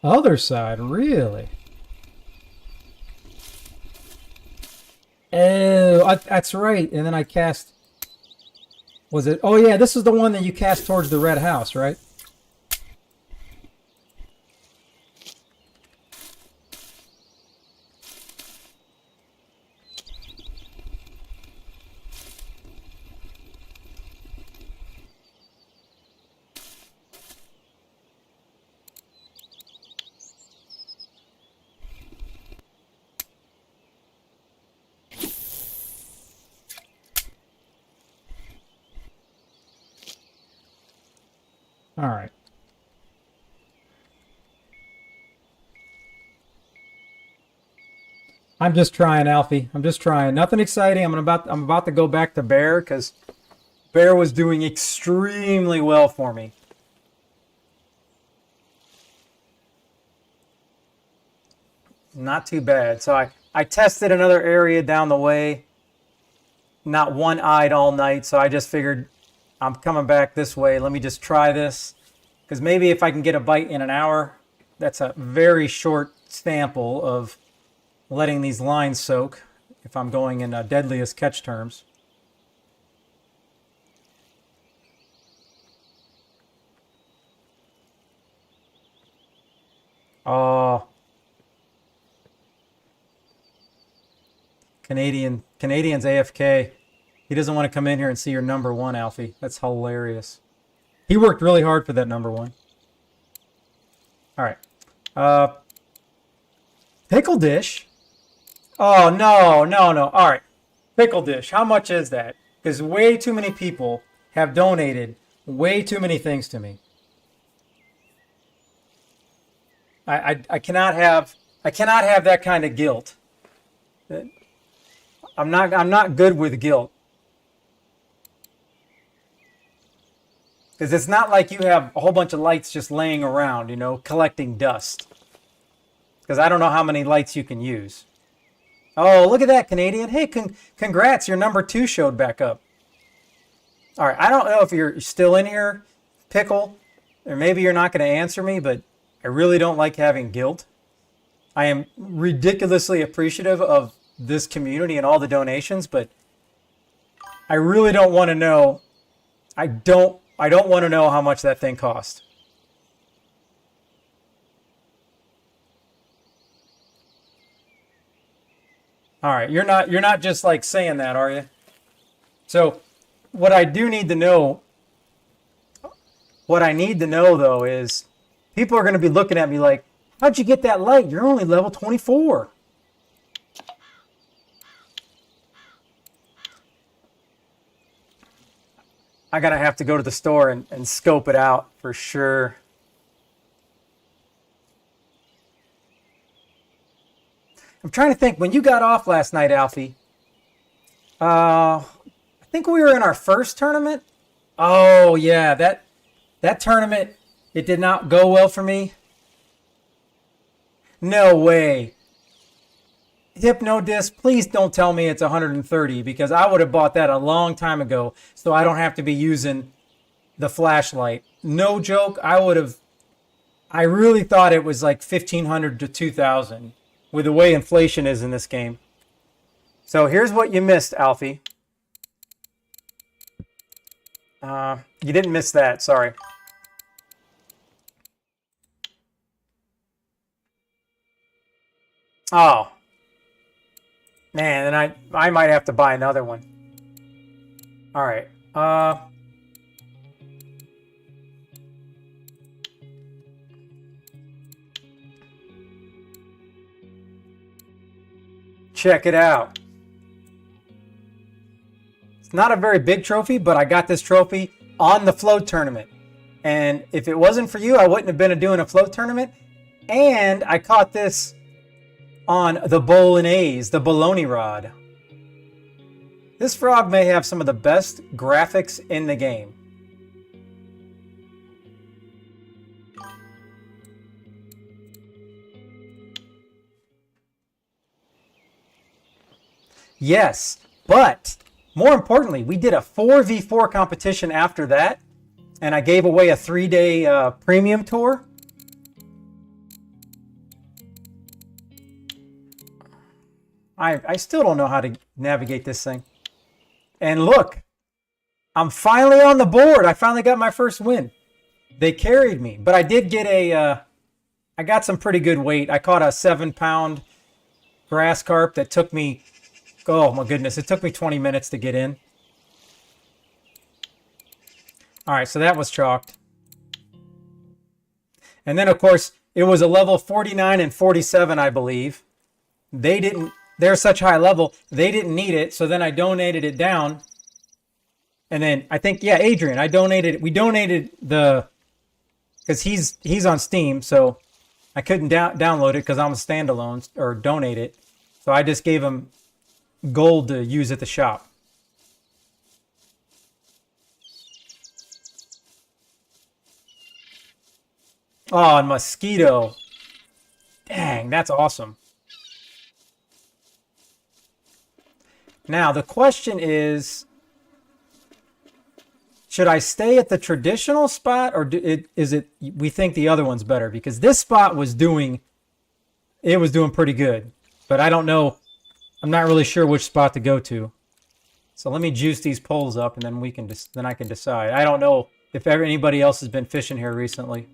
Other side, really? Oh, that's right. And then I cast... Was it... Oh yeah, this is the one that you cast towards the red house, right? All right. I'm just trying, Alfie. I'm just trying. Nothing exciting. I'm about to go back to Bear because Bear was doing extremely well for me. Not too bad. So I tested another area down the way. Not one-eyed all night, so I just figured I'm coming back this way. Let me just try this. Because maybe if I can get a bite in an hour, that's a very short sample of letting these lines soak if I'm going in deadliest catch terms. Oh. Canadian's AFK. He doesn't want to come in here and see your number 1, Alfie. That's hilarious. He worked really hard for that number 1. All right. Pickle dish. Oh, no. All right. Pickle dish. How much is that? Because way too many people have donated way too many things to me. I cannot have that kind of guilt. I'm not good with guilt. Because it's not like you have a whole bunch of lights just laying around, you know, collecting dust. Because I don't know how many lights you can use. Oh, look at that, Canadian. Hey, congrats, your number 2 showed back up. All right, I don't know if you're still in here, Pickle, or maybe you're not going to answer me, but I really don't like having guilt. I am ridiculously appreciative of this community and all the donations, but I really don't want to know. I don't want to know how much that thing cost. All right, you're not just like saying that, are you? So, what I need to know though is people are going to be looking at me like, How'd you get that light? You're only level 24. I gotta have to go to the store and scope it out for sure. I'm trying to think, when you got off last night, Alfie, I think we were in our first tournament. Oh yeah, that tournament, it did not go well for me. No way. Hypnodisc, please don't tell me it's 130 because I would have bought that a long time ago so I don't have to be using the flashlight. No joke, I really thought it was like 1,500 to 2,000 with the way inflation is in this game. So here's what you missed, Alfie. You didn't miss that, sorry. Oh. Man, then I might have to buy another one. All right. Check it out. It's not a very big trophy, but I got this trophy on the float tournament. And if it wasn't for you, I wouldn't have been doing a float tournament. And I caught this on the Bolognese, the bologna rod. This frog may have some of the best graphics in the game. Yes, but more importantly, we did a 4v4 competition after that, and I gave away a 3-day premium tour. I still don't know how to navigate this thing. And look, I'm finally on the board. I finally got my first win. They carried me, but I did get I got some pretty good weight. I caught a 7-pound grass carp that took me, oh my goodness, it took me 20 minutes to get in. All right, so that was chalked. And then, of course, it was a level 49 and 47, I believe. They're such high level, they didn't need it, so then I donated it down. And then I think, yeah, Adrian, we donated because he's on Steam, so I couldn't download it because I'm a standalone or donate it. So I just gave him gold to use at the shop. Oh, and Mosquito. Dang, that's awesome. Now, the question is, should I stay at the traditional spot or we think the other one's better? Because this spot was doing pretty good, but I don't know. I'm not really sure which spot to go to. So let me juice these poles up and then I can decide. I don't know if anybody else has been fishing here recently.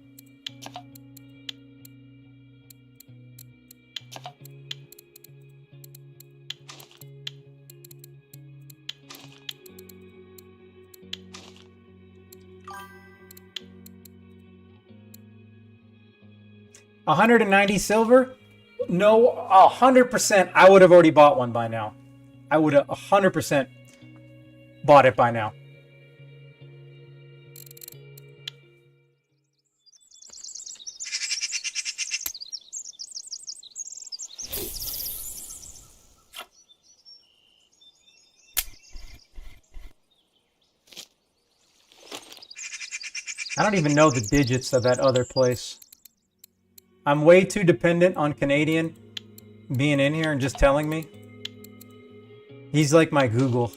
$190 silver? No, 100%. I would have already bought one by now. I would have 100% bought it by now. I don't even know the digits of that other place. I'm way too dependent on Canadian being in here and just telling me. He's like my Google.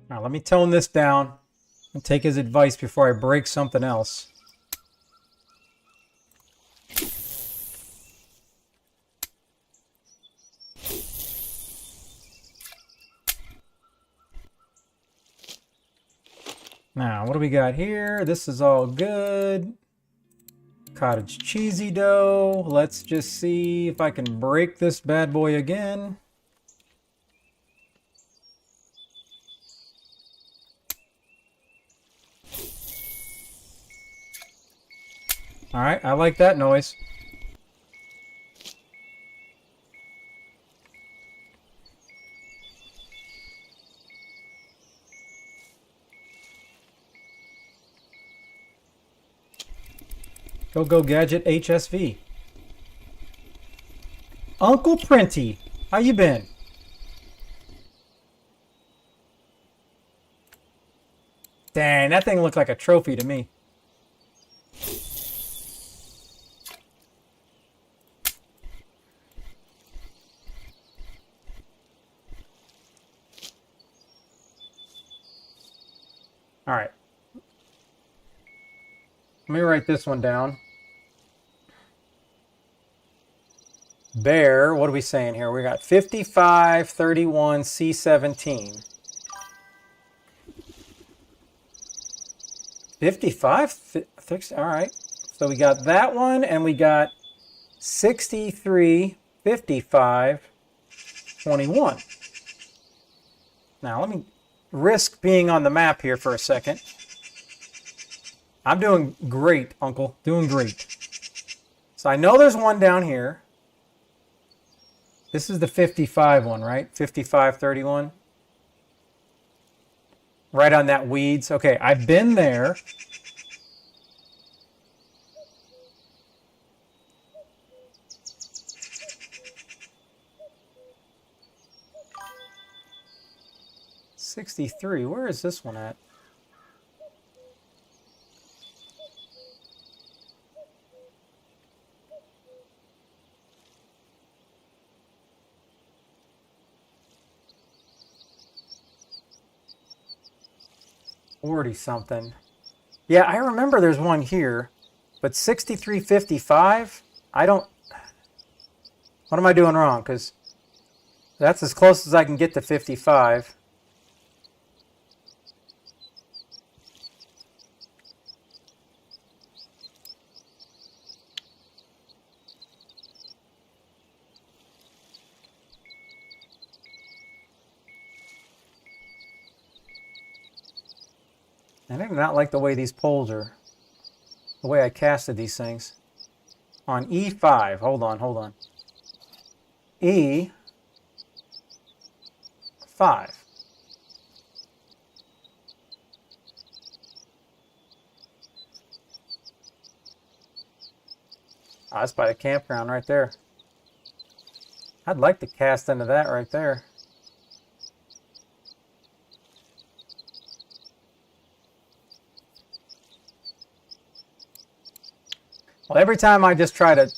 Now let me tone this down and take his advice before I break something else. Now, what do we got here? This is all good. Cottage cheesy dough. Let's just see if I can break this bad boy again. All right, I like that noise. Go Gadget HSV. Uncle Printy, how you been? Dang, that thing looked like a trophy to me. All right. Let me write this one down. Bear, what are we saying here? We got 5531 C17. 55? All right. So we got that one, and we got 63 55 21. Now let me risk being on the map here for a second. I'm doing great, Uncle. Doing great. So I know there's one down here. This is the 55 one, right? 5531. Right on that weeds. Okay, I've been there. '63. Where is this one at? Something. Yeah, I remember there's one here, but 6355. I don't. What am I doing wrong? Because that's as close as I can get to 55. I do not like the way these poles are, the way I casted these things. On E5, hold on. E5. Ah, that's by the campground right there. I'd like to cast into that right there. Well, every time I just try to,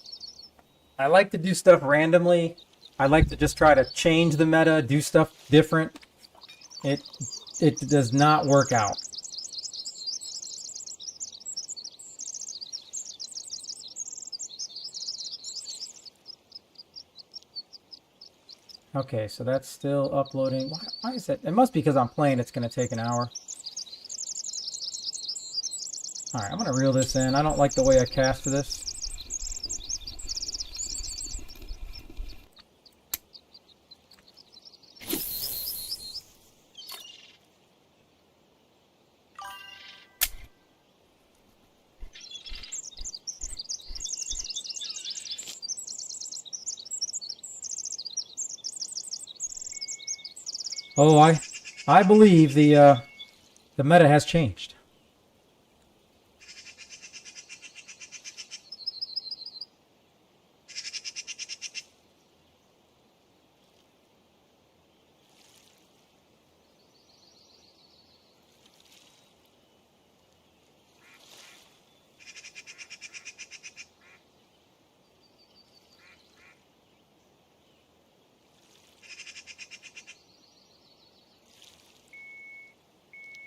I like to do stuff randomly. I like to just try to change the meta, do stuff different. It does not work out. Okay, so that's still uploading. Why is it? It must be because I'm playing. It's going to take an hour. All right, I'm going to reel this in. I don't like the way I cast for this. Oh, I believe the meta has changed.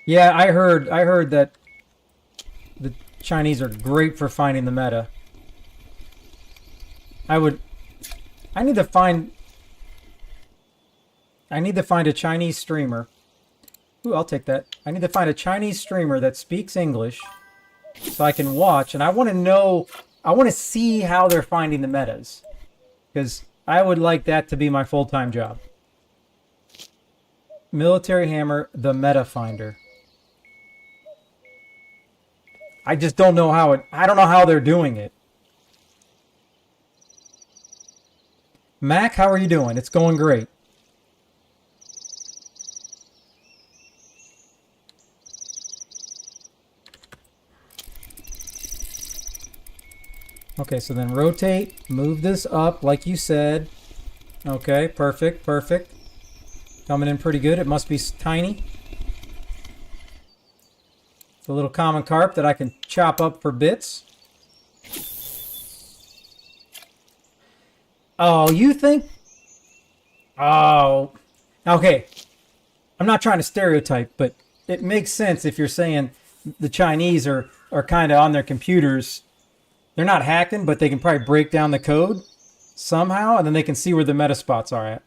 Yeah, I heard that the Chinese are great for finding the meta. I need to find a Chinese streamer Ooh, I'll take that. I need to find a Chinese streamer that speaks English so I can watch. And I want to know, I want to see how they're finding the metas. Because I would like that to be my full-time job. Military Hammer, the meta finder. I just don't know how I don't know how they're doing it. Mac, how are you doing? It's going great. Okay, so then rotate, move this up like you said. Okay, perfect, perfect. Coming in pretty good. It must be tiny. It's a little common carp that I can chop up for bits. Oh, you think? Oh. Okay. I'm not trying to stereotype, but it makes sense if you're saying the Chinese are kind of on their computers. They're not hacking, but they can probably break down the code somehow, and then they can see where the meta spots are at.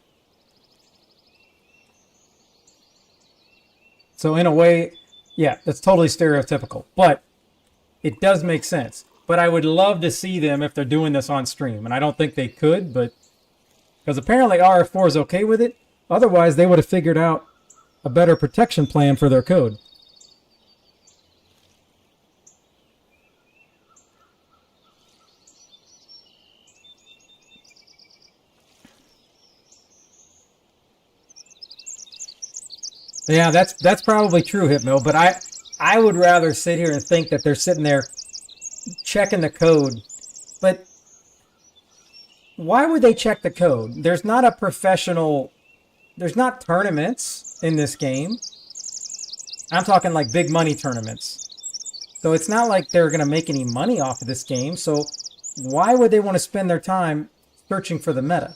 So in a way, yeah, that's totally stereotypical, but it does make sense. But I would love to see them if they're doing this on stream, and I don't think they could, but because apparently RF4 is okay with it. Otherwise, they would have figured out a better protection plan for their code. Yeah, that's probably true, Hypno, but I would rather sit here and think that they're sitting there checking the code. But why would they check the code? There's not a professional, there's not tournaments in this game. I'm talking like big money tournaments. So it's not like they're going to make any money off of this game. So why would they want to spend their time searching for the meta?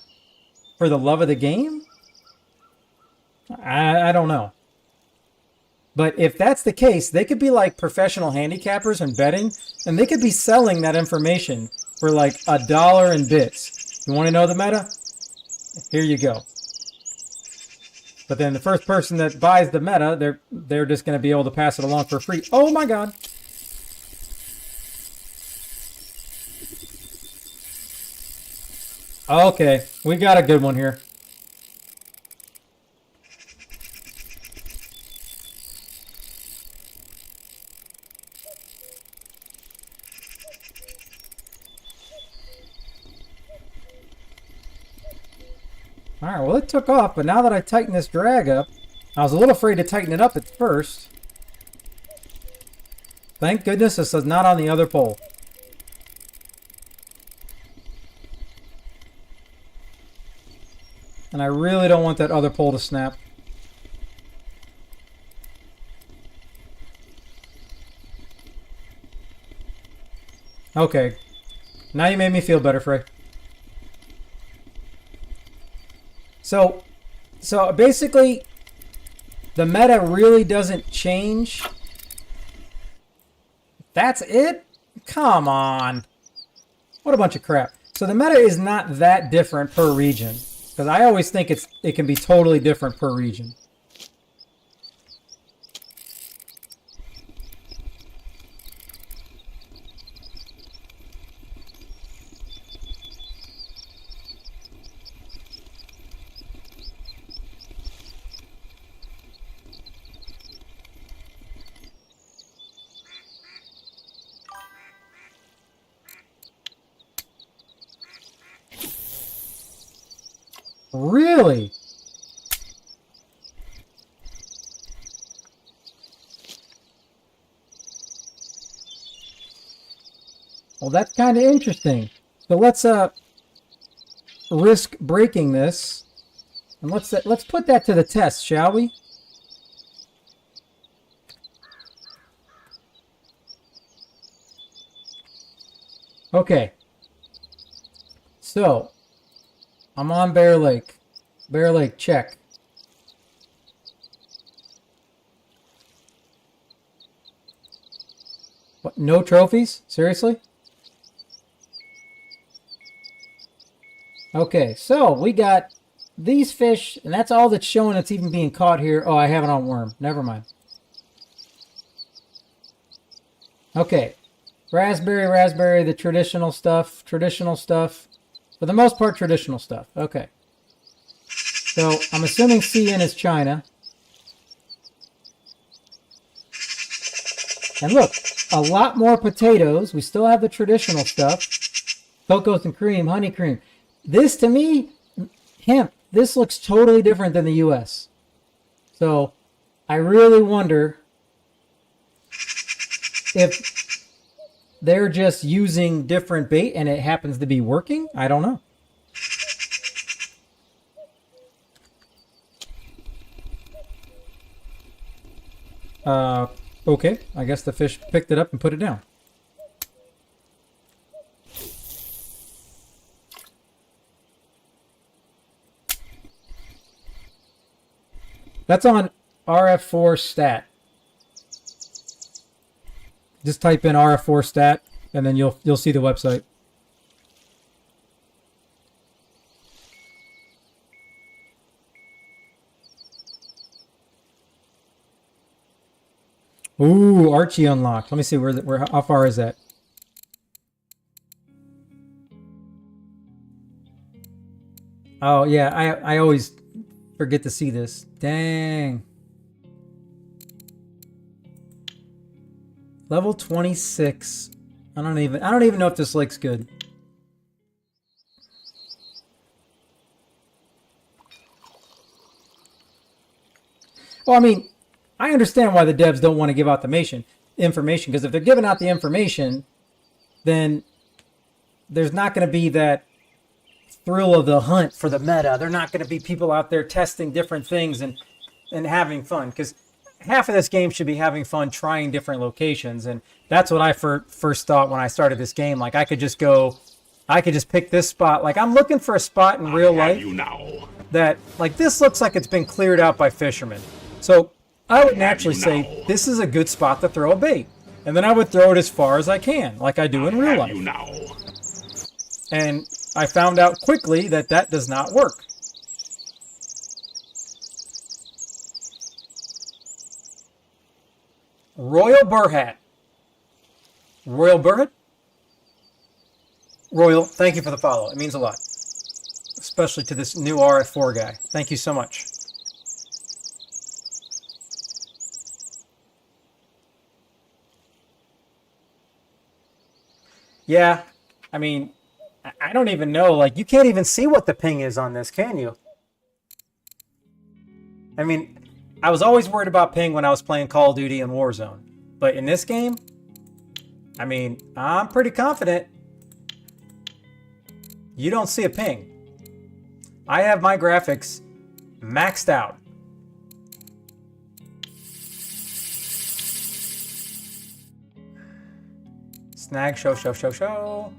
For the love of the game? I don't know. But if that's the case, they could be like professional handicappers and betting, and they could be selling that information for like $1 in bits. You want to know the meta? Here you go. But then the first person that buys the meta, they're just going to be able to pass it along for free. Oh my God. Okay, we got a good one here. Alright, well it took off, but now that I tighten this drag up, I was a little afraid to tighten it up at first. Thank goodness this is not on the other pole. And I really don't want that other pole to snap. Okay. Now you made me feel better, Frey. So basically, the meta really doesn't change. That's it? Come on. What a bunch of crap. So the meta is not that different per region. Because I always think it can be totally different per region. Really? Well, that's kind of interesting. So let's risk breaking this, and let's put that to the test, shall we? Okay. So I'm on Bear Lake. Bear Lake, check. What, no trophies? Seriously? Okay, so we got these fish, and that's all that's showing that's even being caught here. Oh, I have it on worm. Never mind. Okay. Raspberry, the traditional stuff. For the most part, traditional stuff. Okay. So, I'm assuming CN is China. And look, a lot more potatoes. We still have the traditional stuff. Cocos and cream, honey cream. This, to me, hemp, this looks totally different than the U.S. So, I really wonder if they're just using different bait and it happens to be working. I don't know. Okay, I guess the fish picked it up and put it down. That's on RF4 stat. Just type in RF4 stat and then you'll see the website. Ooh, Archie unlocked. Let me see where how far is that? Oh yeah, I always forget to see this. Dang. Level 26. I don't even know if this lake's good. Well, I mean, I understand why the devs don't want to give out the information, because if they're giving out the information, then there's not going to be that thrill of the hunt for the meta. They're not going to be people out there testing different things and having fun, because half of this game should be having fun trying different locations, and that's what I first thought when I started this game. Like, I could just pick this spot. Like, I'm looking for a spot in real life You now. that, like, this looks like it's been cleared out by fishermen. So I would naturally say this is a good spot to throw a bait, and then I would throw it as far as I can, like I do in real life. You now. And I found out quickly that that does not work. Royal Burhat. Royal Burhat? Royal, thank you for the follow. It means a lot. Especially to this new RF4 guy. Thank you so much. Yeah, I mean, I don't even know. Like, you can't even see what the ping is on this, can you? I mean, I was always worried about ping when I was playing Call of Duty and Warzone. But in this game, I mean, I'm pretty confident you don't see a ping. I have my graphics maxed out. Snag, show.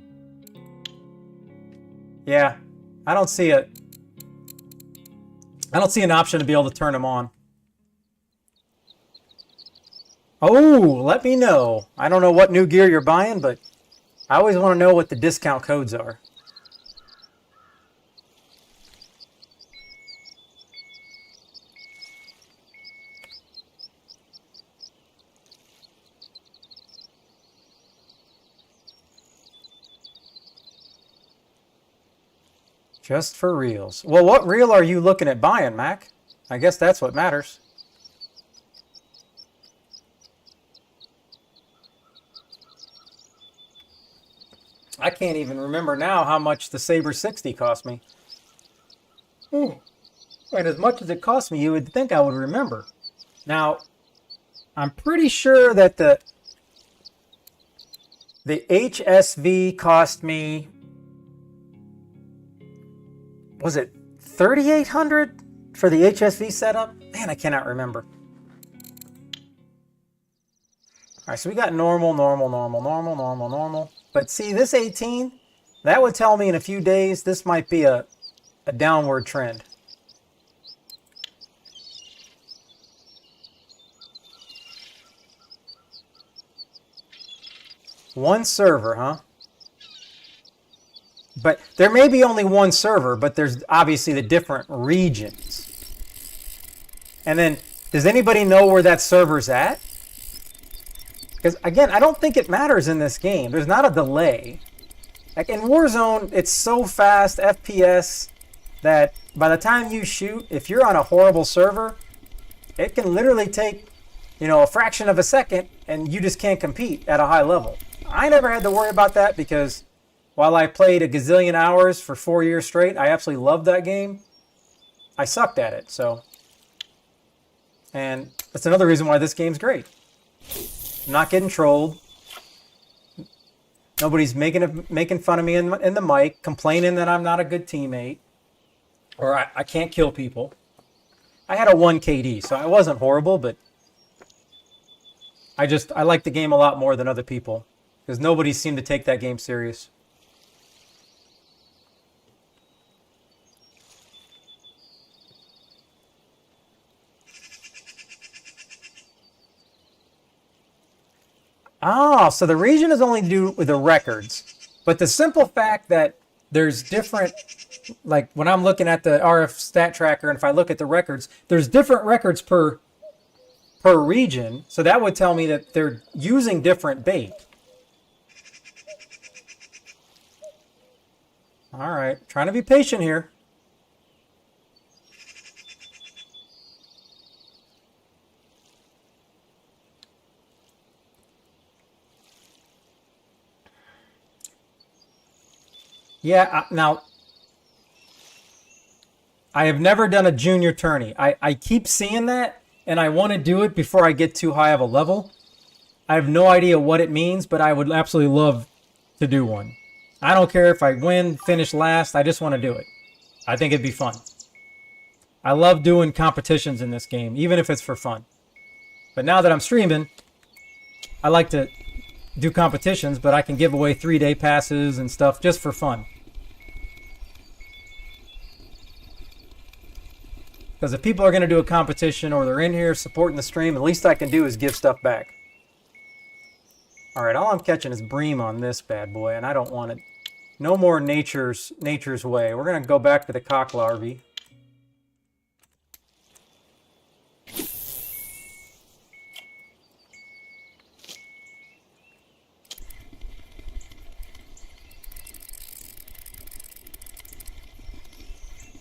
Yeah, I don't see an option to be able to turn them on. Oh, let me know. I don't know what new gear you're buying, but I always want to know what the discount codes are. Just for reels. Well, what reel are you looking at buying, Mac? I guess that's what matters. I can't even remember now how much the Saber 60 cost me. And as much as it cost me, you would think I would remember. Now, I'm pretty sure that the HSV cost me, was it $3,800 for the HSV setup? Man, I cannot remember. All right, so we got normal. But see, this 18, that would tell me in a few days this might be a downward trend. One server, huh? But there may be only one server, but there's obviously the different regions. And then, does anybody know where that server's at? Because, again, I don't think it matters in this game. There's not a delay. Like, in Warzone, it's so fast, FPS, that by the time you shoot, if you're on a horrible server, it can literally take, you know, a fraction of a second, and you just can't compete at a high level. I never had to worry about that because while I played a gazillion hours for 4 years straight, I absolutely loved that game. I sucked at it, so. And that's another reason why this game's great. I'm not getting trolled. Nobody's making fun of me in the mic, complaining that I'm not a good teammate. Or I can't kill people. I had a 1 KD, so I wasn't horrible, but I like the game a lot more than other people. Because nobody seemed to take that game serious. Oh, so the region is only to do with the records. But the simple fact that there's different, like when I'm looking at the RF stat tracker, and if I look at the records, there's different records per region. So that would tell me that they're using different bait. All right, trying to be patient here. Yeah, now, I have never done a junior tourney. I keep seeing that, and I want to do it before I get too high of a level. I have no idea what it means, but I would absolutely love to do one. I don't care if I win, finish last, I just want to do it. I think it'd be fun. I love doing competitions in this game, even if it's for fun. But now that I'm streaming, I like to do competitions, but I can give away 3-day passes and stuff just for fun. Because if people are going to do a competition or they're in here supporting the stream, the least I can do is give stuff back. Alright, all I'm catching is bream on this bad boy, and I don't want it. No more nature's way. We're going to go back to the cock larvae.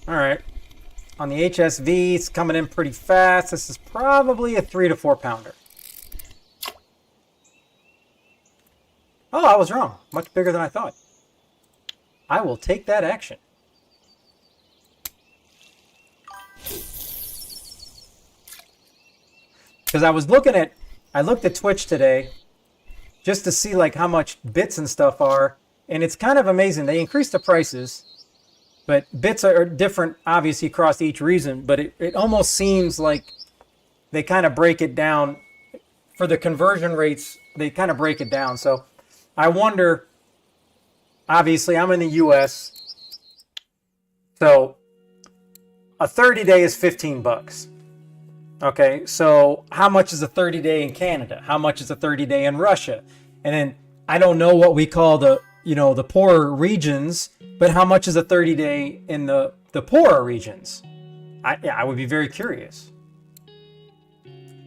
Alright. On the HSV, it's coming in pretty fast. This is probably a 3 to 4 pounder. Oh, I was wrong. Much bigger than I thought. I will take that action. Because I looked at Twitch today just to see like how much bits and stuff are, and it's kind of amazing. They increased the prices, but bits are different, obviously, across each region, but it almost seems like they kind of break it down. For the conversion rates, they kind of break it down. So I wonder, obviously, I'm in the US, so a 30-day is 15 bucks. Okay, so how much is a 30-day in Canada? How much is a 30-day in Russia? And then I don't know what we call the poorer regions, but how much is a 30-day in the poorer regions? I would be very curious.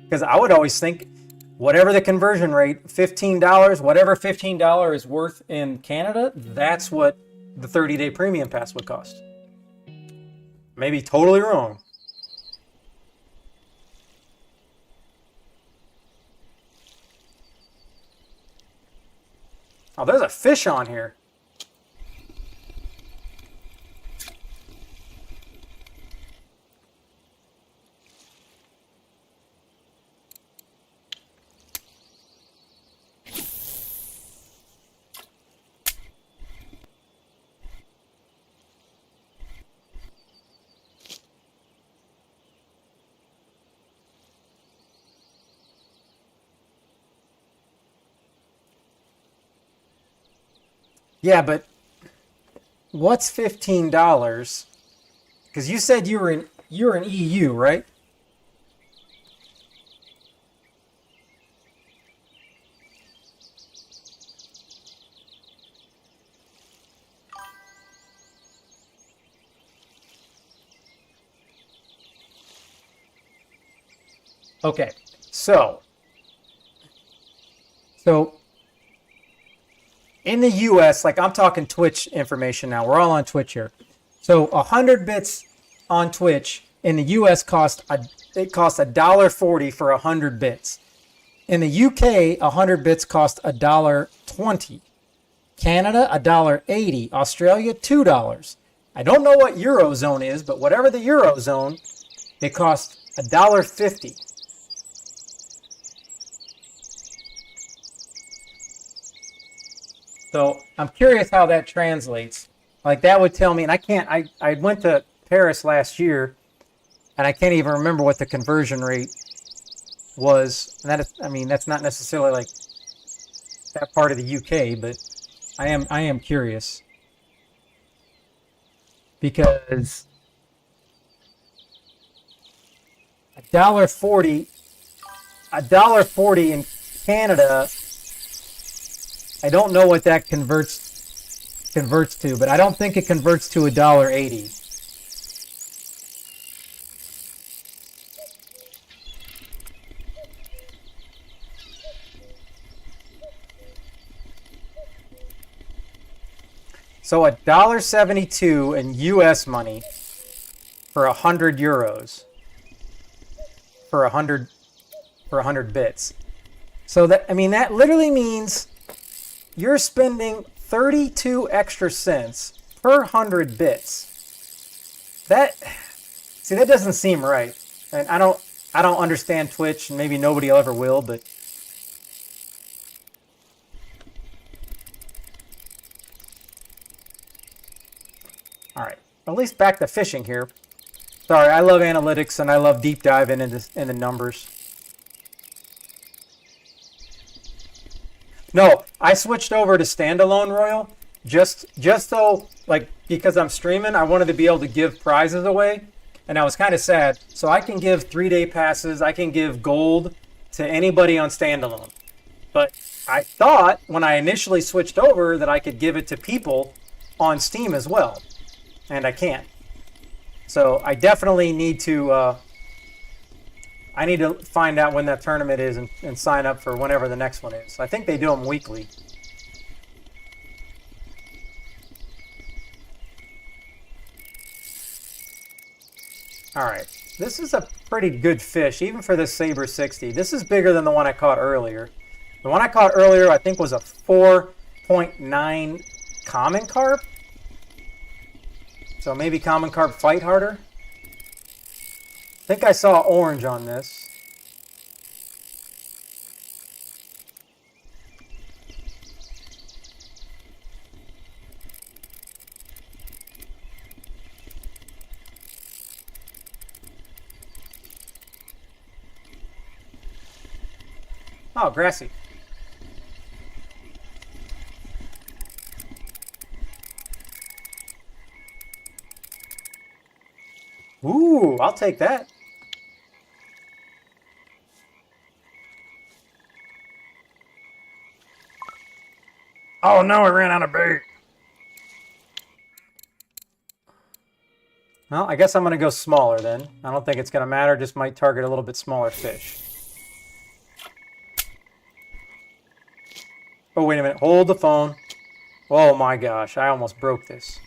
Because I would always think, whatever the conversion rate, $15, whatever $15 is worth in Canada, that's what the 30-day premium pass would cost. Maybe totally wrong. Oh, there's a fish on here. Yeah, but what's $15? Because you said you're in EU, right? Okay, so in the U.S., like I'm talking Twitch information now. We're all on Twitch here. So 100 bits on Twitch in the U.S. costs $1.40 for 100 bits. In the UK, 100 bits cost $1.20. Canada, $1.80. Australia, $2. I don't know what Eurozone is, but whatever the Eurozone, it costs $1.50. So I'm curious how that translates. Like that would tell me, and I went to Paris last year, and I can't even remember what the conversion rate was. And that is, I mean, that's not necessarily like that part of the UK, but I am curious because $1.40 in Canada. I don't know what that converts to, but I don't think it converts to $1.80. So $1.72 in US money for 100 euros for 100 bits. So that, I mean, that literally means you're spending 32 extra cents per 100 bits. That doesn't seem right. And I don't understand Twitch, and maybe nobody ever will, but all right. At least back to fishing here. Sorry, I love analytics and I love deep diving into numbers. No, I switched over to standalone Royal just so, like, because I'm streaming, I wanted to be able to give prizes away, and I was kind of sad. So I can give 3-day passes, I can give gold to anybody on standalone. But I thought when I initially switched over that I could give it to people on Steam as well, and I can't. So I definitely need to I need to find out when that tournament is and sign up for whenever the next one is. I think they do them weekly. All right, this is a pretty good fish, even for this Saber 60. This is bigger than the one I caught earlier. The one I caught earlier, I think, was a 4.9 common carp. So maybe common carp fight harder. I think I saw orange on this. Oh, grassy. Ooh, I'll take that. Oh no, I ran out of bait. Well, I guess I'm going to go smaller then. I don't think it's going to matter, just might target a little bit smaller fish. Oh, wait a minute. Hold the phone. Oh my gosh, I almost broke this.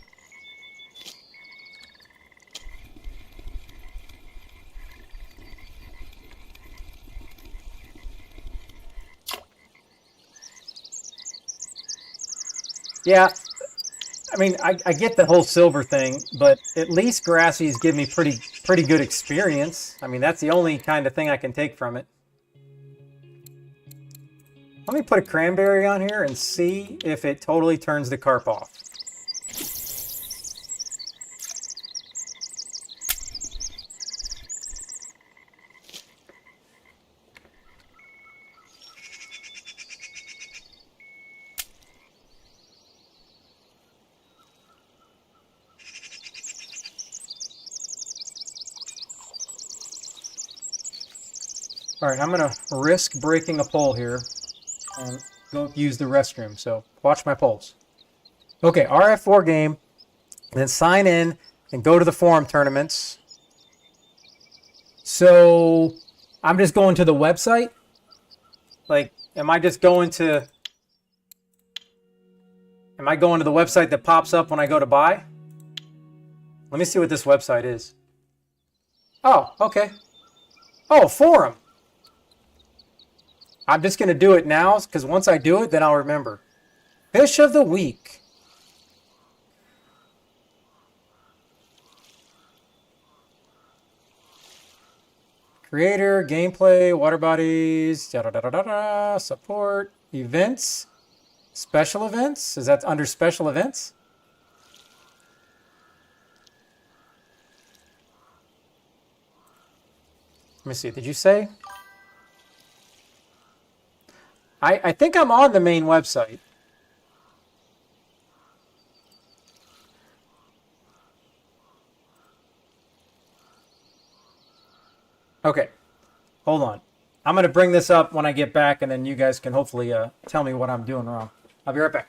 Yeah, I mean, I get the whole silver thing, but at least Grassies give me pretty good experience. I mean, that's the only kind of thing I can take from it. Let me put a cranberry on here and see if it totally turns the carp off. All right, I'm going to risk breaking a pole here and go use the restroom. So watch my poles. Okay, RF4 game, then sign in and go to the forum tournaments. So I'm just going to the website. Like, am I going to the website that pops up when I go to buy? Let me see what this website is. Oh, okay. Oh, forum. I'm just going to do it now because once I do it, then I'll remember. Fish of the week. Creator, gameplay, water bodies, da da da da da da, support, events, special events. Is that under special events? Let me see. Did you say? I think I'm on the main website. Okay, hold on. I'm going to bring this up when I get back, and then you guys can hopefully tell me what I'm doing wrong. I'll be right back.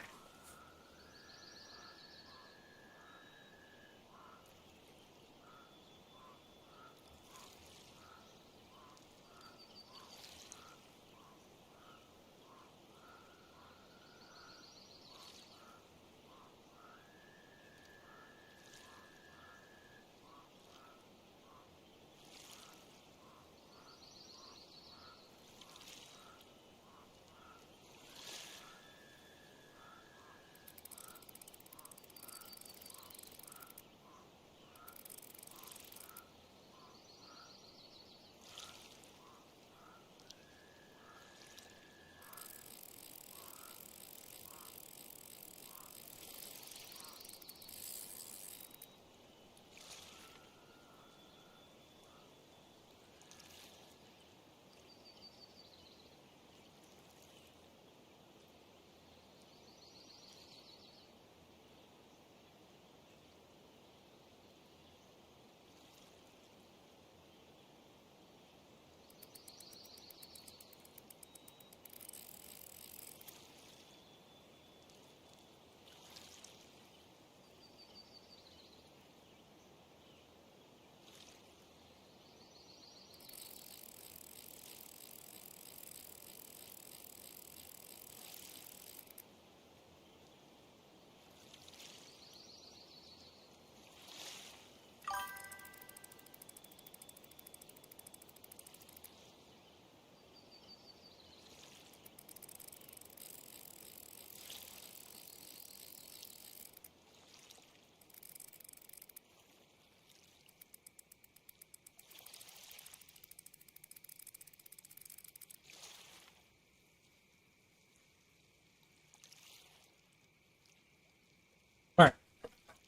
All right.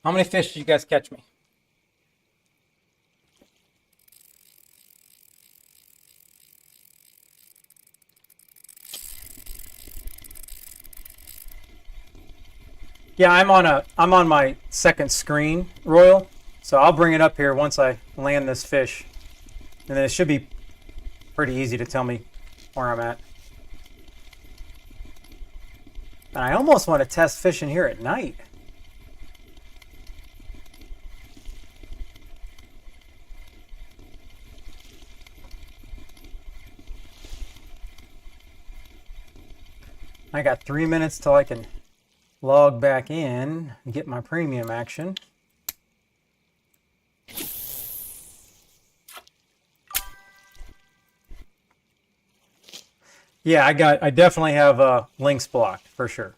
How many fish did you guys catch me? Yeah, I'm on my second screen, Royal. So I'll bring it up here once I land this fish. And then it should be pretty easy to tell me where I'm at. And I almost want to test fishing here at night. I got 3 minutes till I can log back in and get my premium action. Yeah, I definitely have links blocked for sure.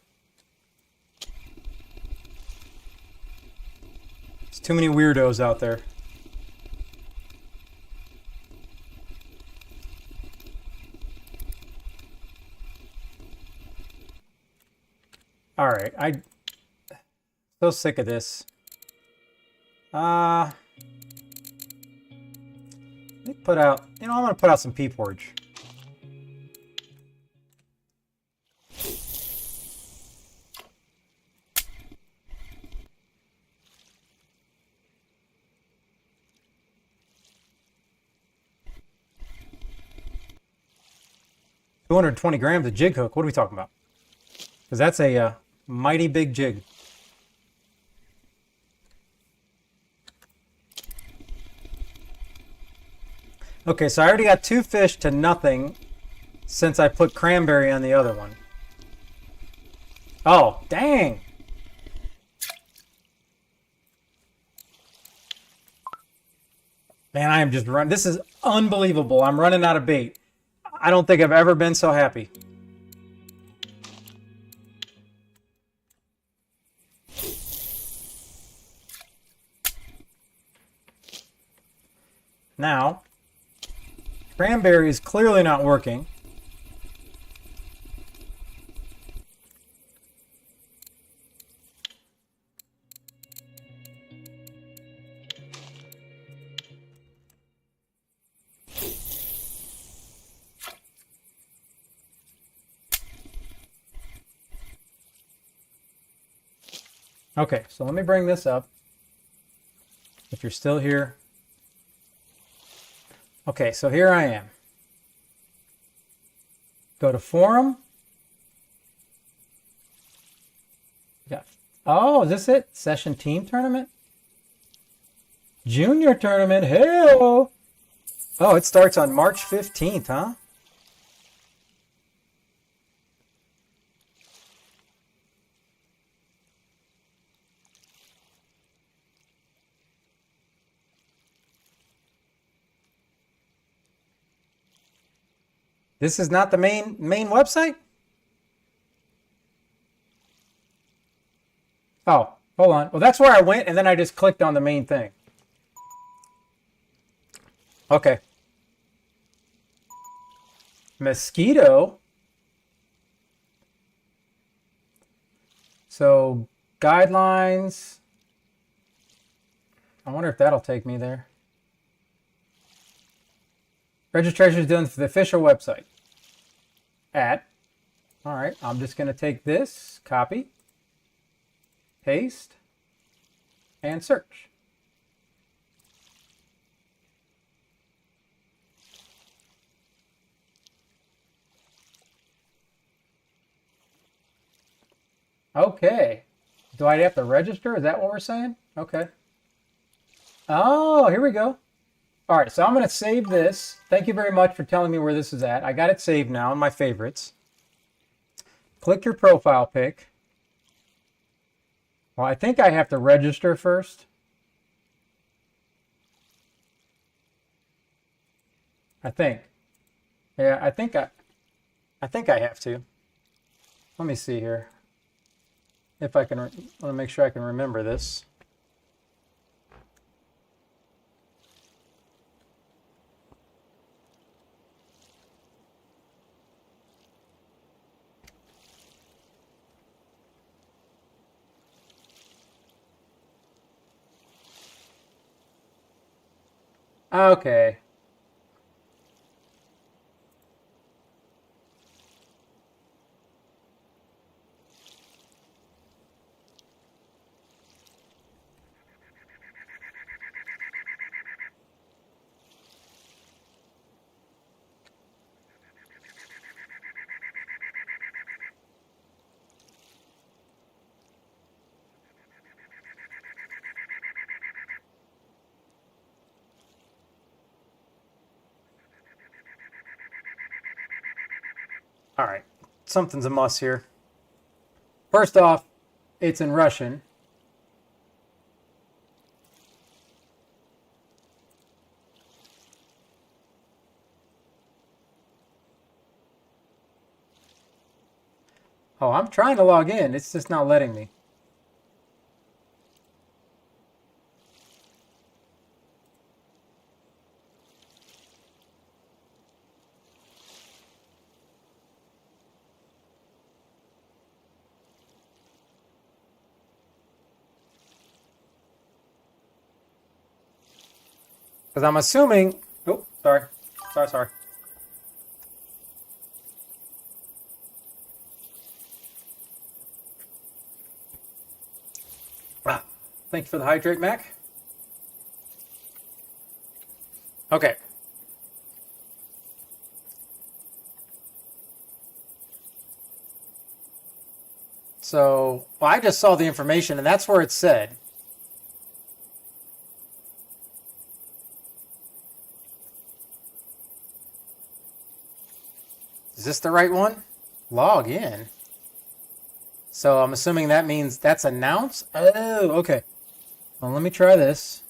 There's too many weirdos out there. All right, I'm so sick of this. Let me put out, I'm gonna put out some pea porridge. $220 of jig hook. What are we talking about? Because that's a mighty big jig. Okay, so I already got 2 fish to nothing since I put cranberry on the other one. Oh, dang. Man, I am just running. This is unbelievable. I'm running out of bait. I don't think I've ever been so happy. Now, cranberry is clearly not working. Okay, so let me bring this up. If you're still here. Okay, so here I am. Go to forum. Yeah. Oh, is this it? Session team tournament? Junior tournament. Hey-o. Oh, it starts on March 15th, huh? This is not the main website? Oh, hold on. Well, that's where I went, and then I just clicked on the main thing. Okay. Mosquito. So, guidelines. I wonder if that'll take me there. Registration is done for the official website. All right, I'm just going to take this, copy, paste, and search. Okay. Do I have to register? Is that what we're saying? Okay. Oh, here we go. All right, so I'm going to save this. Thank you very much for telling me where this is at. I got it saved now in my favorites. Click your profile pic. Well, I think I have to register first. I think. Yeah, I think I have to. Let me see here. If I can, I want to make sure I can remember this. Okay. All right, something's a muss here. First off, it's in Russian. Oh, I'm trying to log in. It's just not letting me. Because I'm assuming... Oh, sorry. Sorry. Ah, thanks for the hydrate, Mac. Okay. So, well, I just saw the information, and that's where it said. Is this the right one? Log in. So I'm assuming that means that's announce? Oh, okay. Well, let me try this.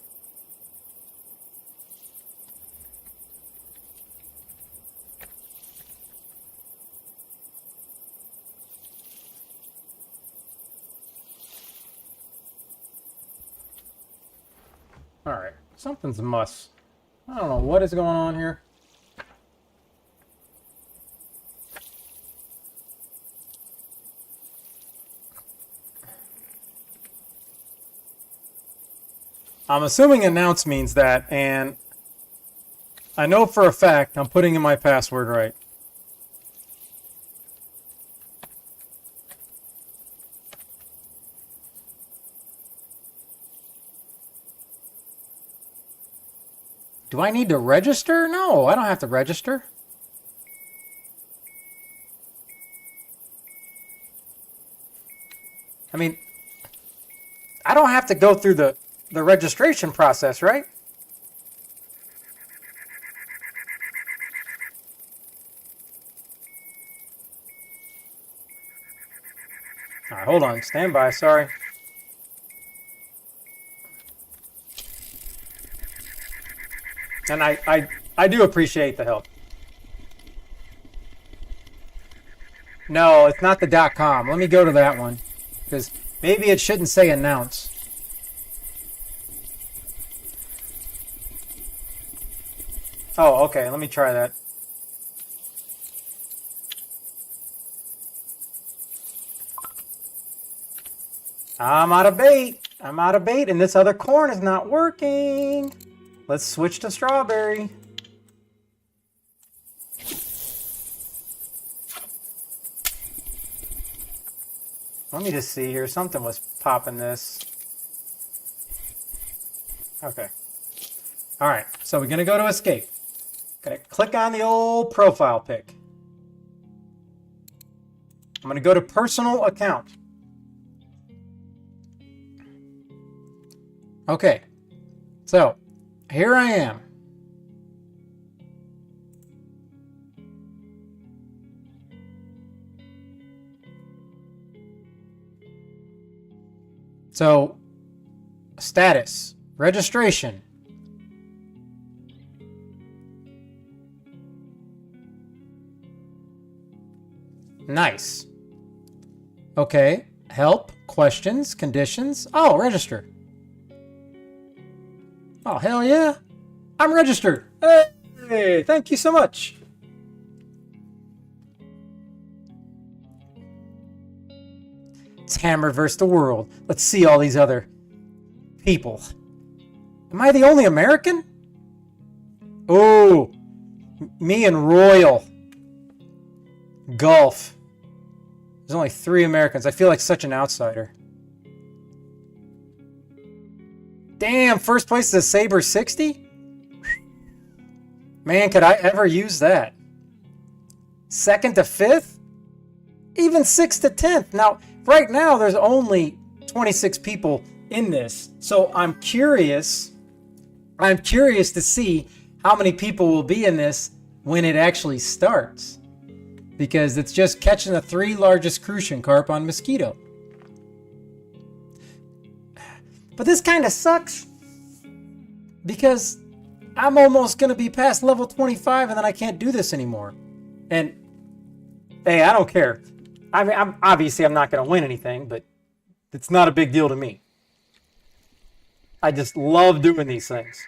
All right, something's a must. I don't know what is going on here. I'm assuming announce means that, and I know for a fact I'm putting in my password right. Do I need to register? No, I don't have to register. I mean, I don't have to go through the registration process, right? All right, hold on. Stand by. Sorry. And I do appreciate the help. No, it's not the .com. Let me go to that one. Because maybe it shouldn't say announce. Oh, okay. Let me try that. I'm out of bait. I'm out of bait, and this other corn is not working. Let's switch to strawberry. Let me just see here. Something was popping this. Okay. All right. So we're going to go to escape. Going to click on the old profile pic. I'm going to go to personal account. Okay. So here I am. So, status, registration. Nice. Okay, help, questions, conditions. Oh, register. Oh, hell yeah. I'm registered. Hey, thank you so much. It's Hammer versus the world. Let's see all these other people. Am I the only American? Oh, me and Royal. Golf. There's only 3 Americans. I feel like such an outsider. Damn, first place is a Saber 60? Man, could I ever use that? 2nd to 5th? Even 6th to 10th. Now, right now, there's only 26 people in this. So I'm curious. I'm curious to see how many people will be in this when it actually starts. Because it's just catching the 3 largest crucian carp on Mosquito. But this kind of sucks. Because I'm almost going to be past level 25 and then I can't do this anymore. And, hey, I don't care. I mean, I'm not going to win anything, but it's not a big deal to me. I just love doing these things.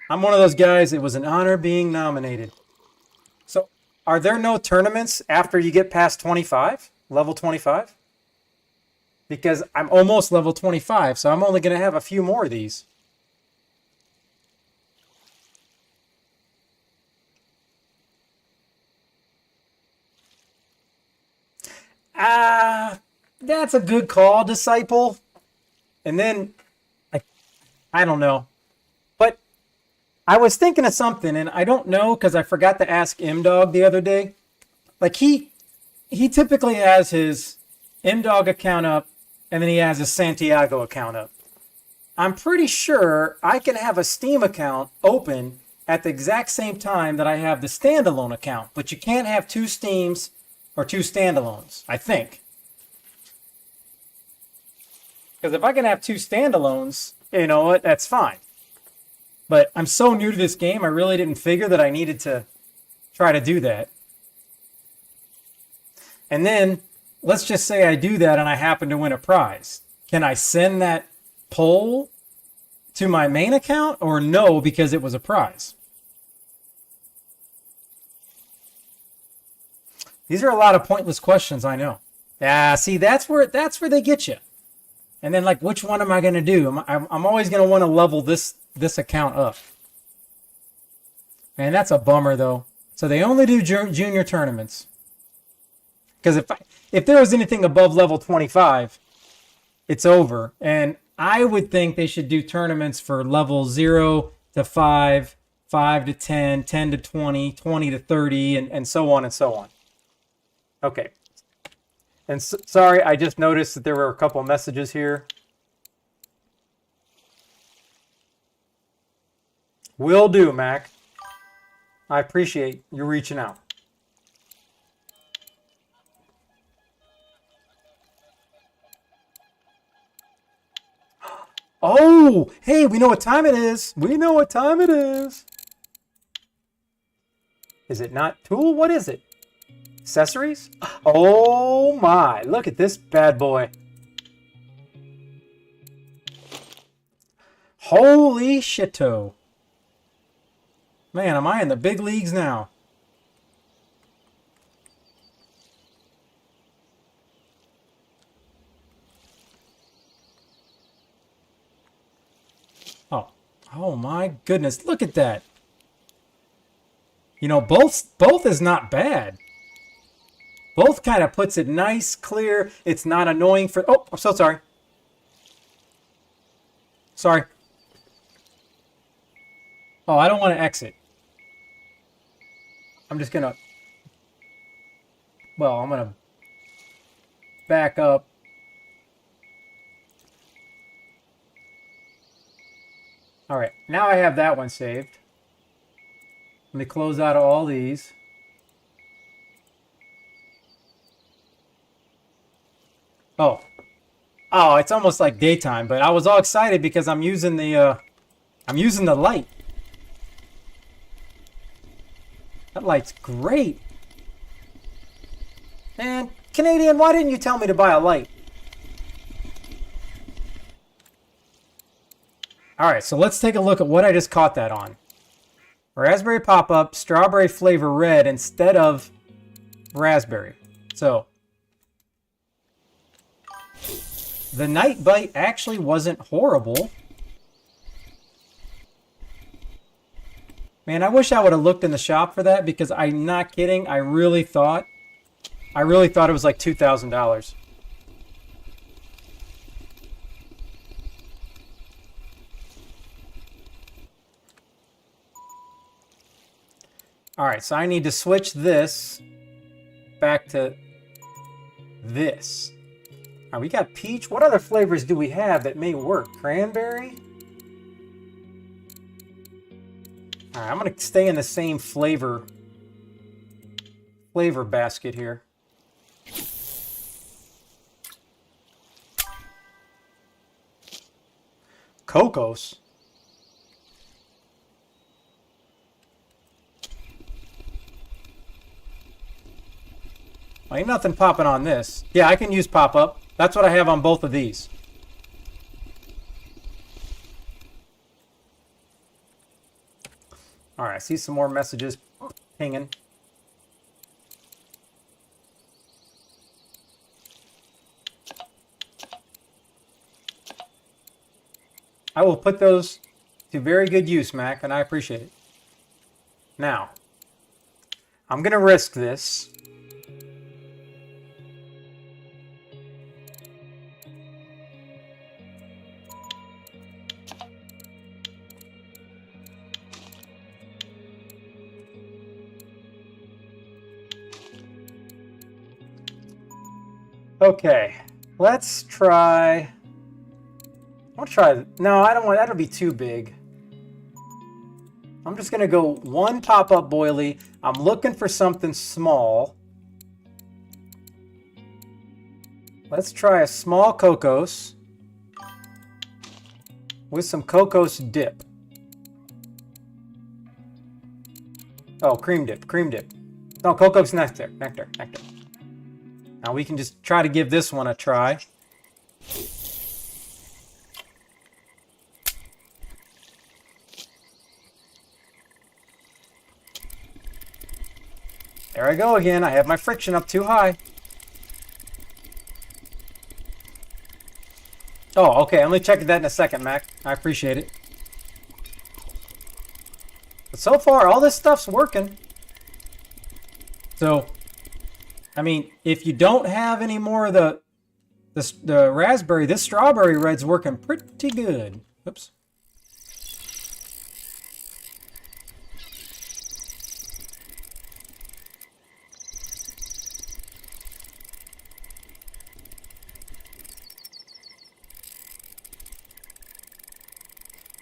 I'm one of those guys, it was an honor being nominated. So, are there no tournaments after you get past 25? Level 25? Because I'm almost level 25, so I'm only going to have a few more of these. That's a good call, Disciple. And then, I don't know. But I was thinking of something, and I don't know because I forgot to ask M-Dog the other day. Like, he typically has his M-Dog account up, and then he has his Santiago account up. I'm pretty sure I can have a Steam account open at the exact same time that I have the standalone account. But you can't have two Steams or two standalones, I think. Because if I can have two standalones, you know what, that's fine. But I'm so new to this game, I really didn't figure that I needed to try to do that. And then, let's just say I do that and I happen to win a prize. Can I send that poll to my main account or no because it was a prize? These are a lot of pointless questions, I know. Yeah, see, that's where they get you. And then, like, which one am I going to do? I'm always going to want to level this account up. Man, that's a bummer, though. So they only do junior tournaments. Because if there was anything above level 25, it's over. And I would think they should do tournaments for level 0 to 5, 5 to 10, 10 to 20, 20 to 30, and so on and so on. Okay. And sorry, I just noticed that there were a couple of messages here. Will do, Mac. I appreciate you reaching out. Oh, hey, we know what time it is. We know what time it is. Is it not Tool? What is it? Accessories? Oh my, look at this bad boy. Holy shito. Man, am I in the big leagues now? Oh my goodness, look at that. You know, both is not bad. Both kind of puts it nice, clear. It's not annoying for... Oh, I'm so sorry. Sorry. Oh, I don't want to exit. I'm just going to... Well, I'm going to back up. All right, now I have that one saved. Let me close out all these. Oh, it's almost like daytime, but I was all excited because I'm using the light. That light's great. And Canadian, why didn't you tell me to buy a light? All right, so let's take a look at what I just caught that on. Raspberry pop-up, strawberry flavor red instead of raspberry. So the night bite actually wasn't horrible. Man, I wish I would have looked in the shop for that because I'm not kidding. I really thought it was like $2,000. All right, so I need to switch this back to this. All right, we got peach. What other flavors do we have that may work? Cranberry? All right, I'm going to stay in the same flavor basket here. Cocos. Well, ain't nothing popping on this. Yeah, I can use pop-up. That's what I have on both of these. All right, I see some more messages pinging. I will put those to very good use, Mac, and I appreciate it. Now, I'm going to risk this. Okay, let's try... I'll try... No, I don't want... That'll be too big. I'm I'm just going to go one pop-up boilie. I'm looking for something small. Let's try a small cocos with some cocos dip. Oh, cream dip, cream dip. No, cocos nectar, nectar, nectar. Now we can just try to give this one a try. There I go again. I have my friction up too high. Oh, okay. I'm going to check that in a second, Mac. I appreciate it. But so far, all this stuff's working. So, I mean, if you don't have any more of the raspberry, this strawberry red's working pretty good. Oops.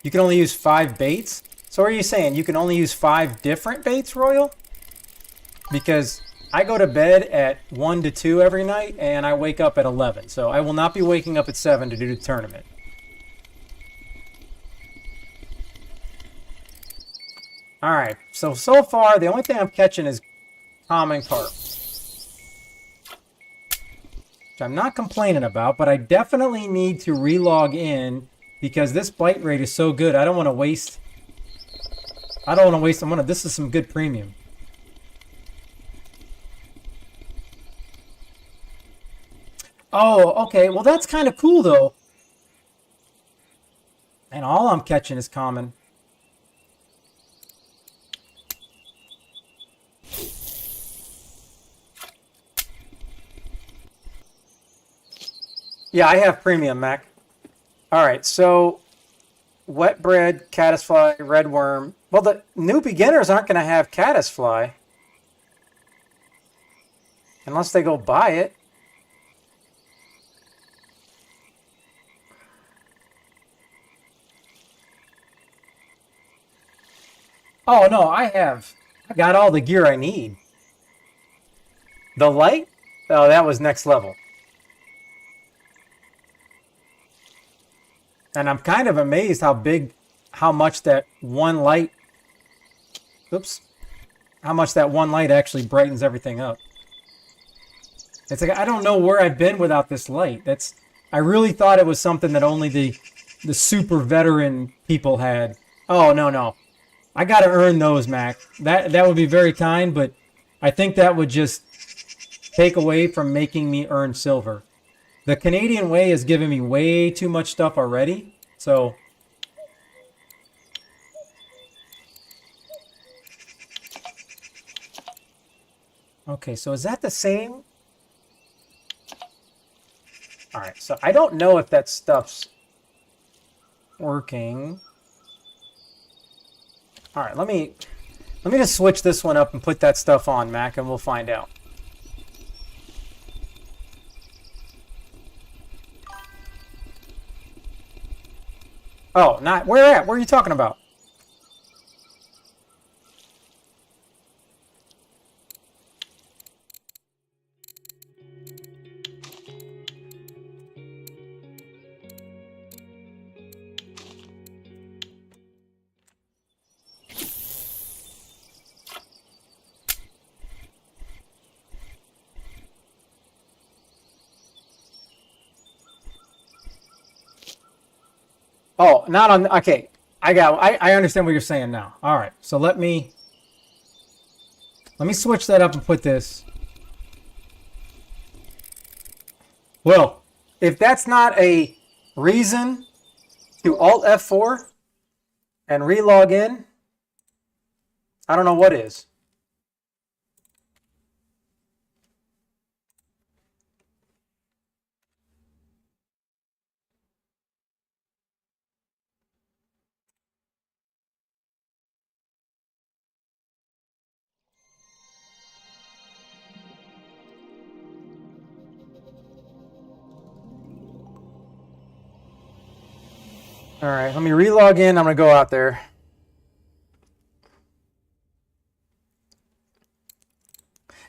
You can only use 5 baits? So are you saying you can only use 5 different baits, Royal? Because I go to bed at 1 to 2 every night, and I wake up at 11. So I will not be waking up at 7 to do the tournament. Alright, so far, the only thing I'm catching is common carp. Which I'm not complaining about, but I definitely need to relog in because this bite rate is so good. I don't want to waste... This is some good premium. Oh, okay. Well, that's kind of cool, though. And all I'm catching is common. Yeah, I have premium, Mac. All right, so wet bread, caddisfly, red worm. Well, the new beginners aren't going to have caddisfly unless they go buy it. Oh, no, I got all the gear I need. The light? Oh, that was next level. And I'm kind of amazed how much that one light, how much that one light actually brightens everything up. It's like, I don't know where I've been without this light. I really thought it was something that only the super veteran people had. Oh, no. I got to earn those, Mac. That would be very kind, but I think that would just take away from making me earn silver. The Canadian way is giving me way too much stuff already, so... Okay, so is that the same? Alright, so I don't know if that stuff's working. Alright, let me just switch this one up and put that stuff on, Mac, and we'll find out. Oh, not where at? Where are you talking about? Oh, not on. Okay, I understand what you're saying now. All right, so let me switch that up and put this. Well, if that's not a reason to Alt F4 and relog in, I don't know what is. All right, let me relog in. I'm going to go out there.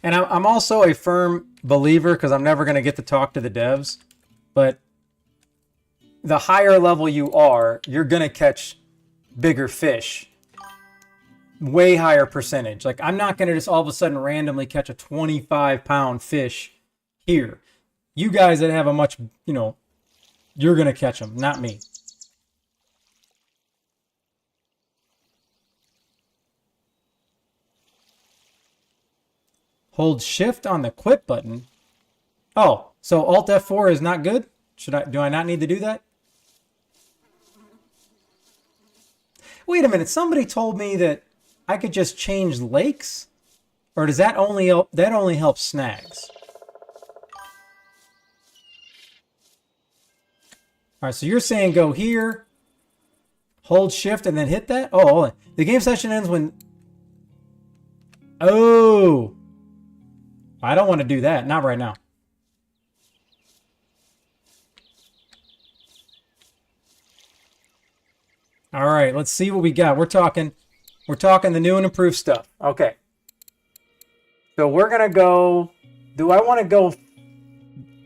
And I'm also a firm believer, because I'm never going to get to talk to the devs, but the higher level you are, you're going to catch bigger fish. Way higher percentage. Like, I'm not going to just all of a sudden randomly catch a 25-pound fish here. You guys that have a much, you're going to catch them, not me. Hold shift on the quit button. Oh, so Alt F4 is not good? Do I not need to do that? Wait a minute, somebody told me that I could just change lakes? Or does that only help snags? All right, so you're saying go here, hold shift, and then hit that? Oh, hold on. The game session ends when... Oh! I don't want to do that. Not right now. All right, let's see what we got. We're talking the new and improved stuff. Okay. So we're going to go... Do I want to go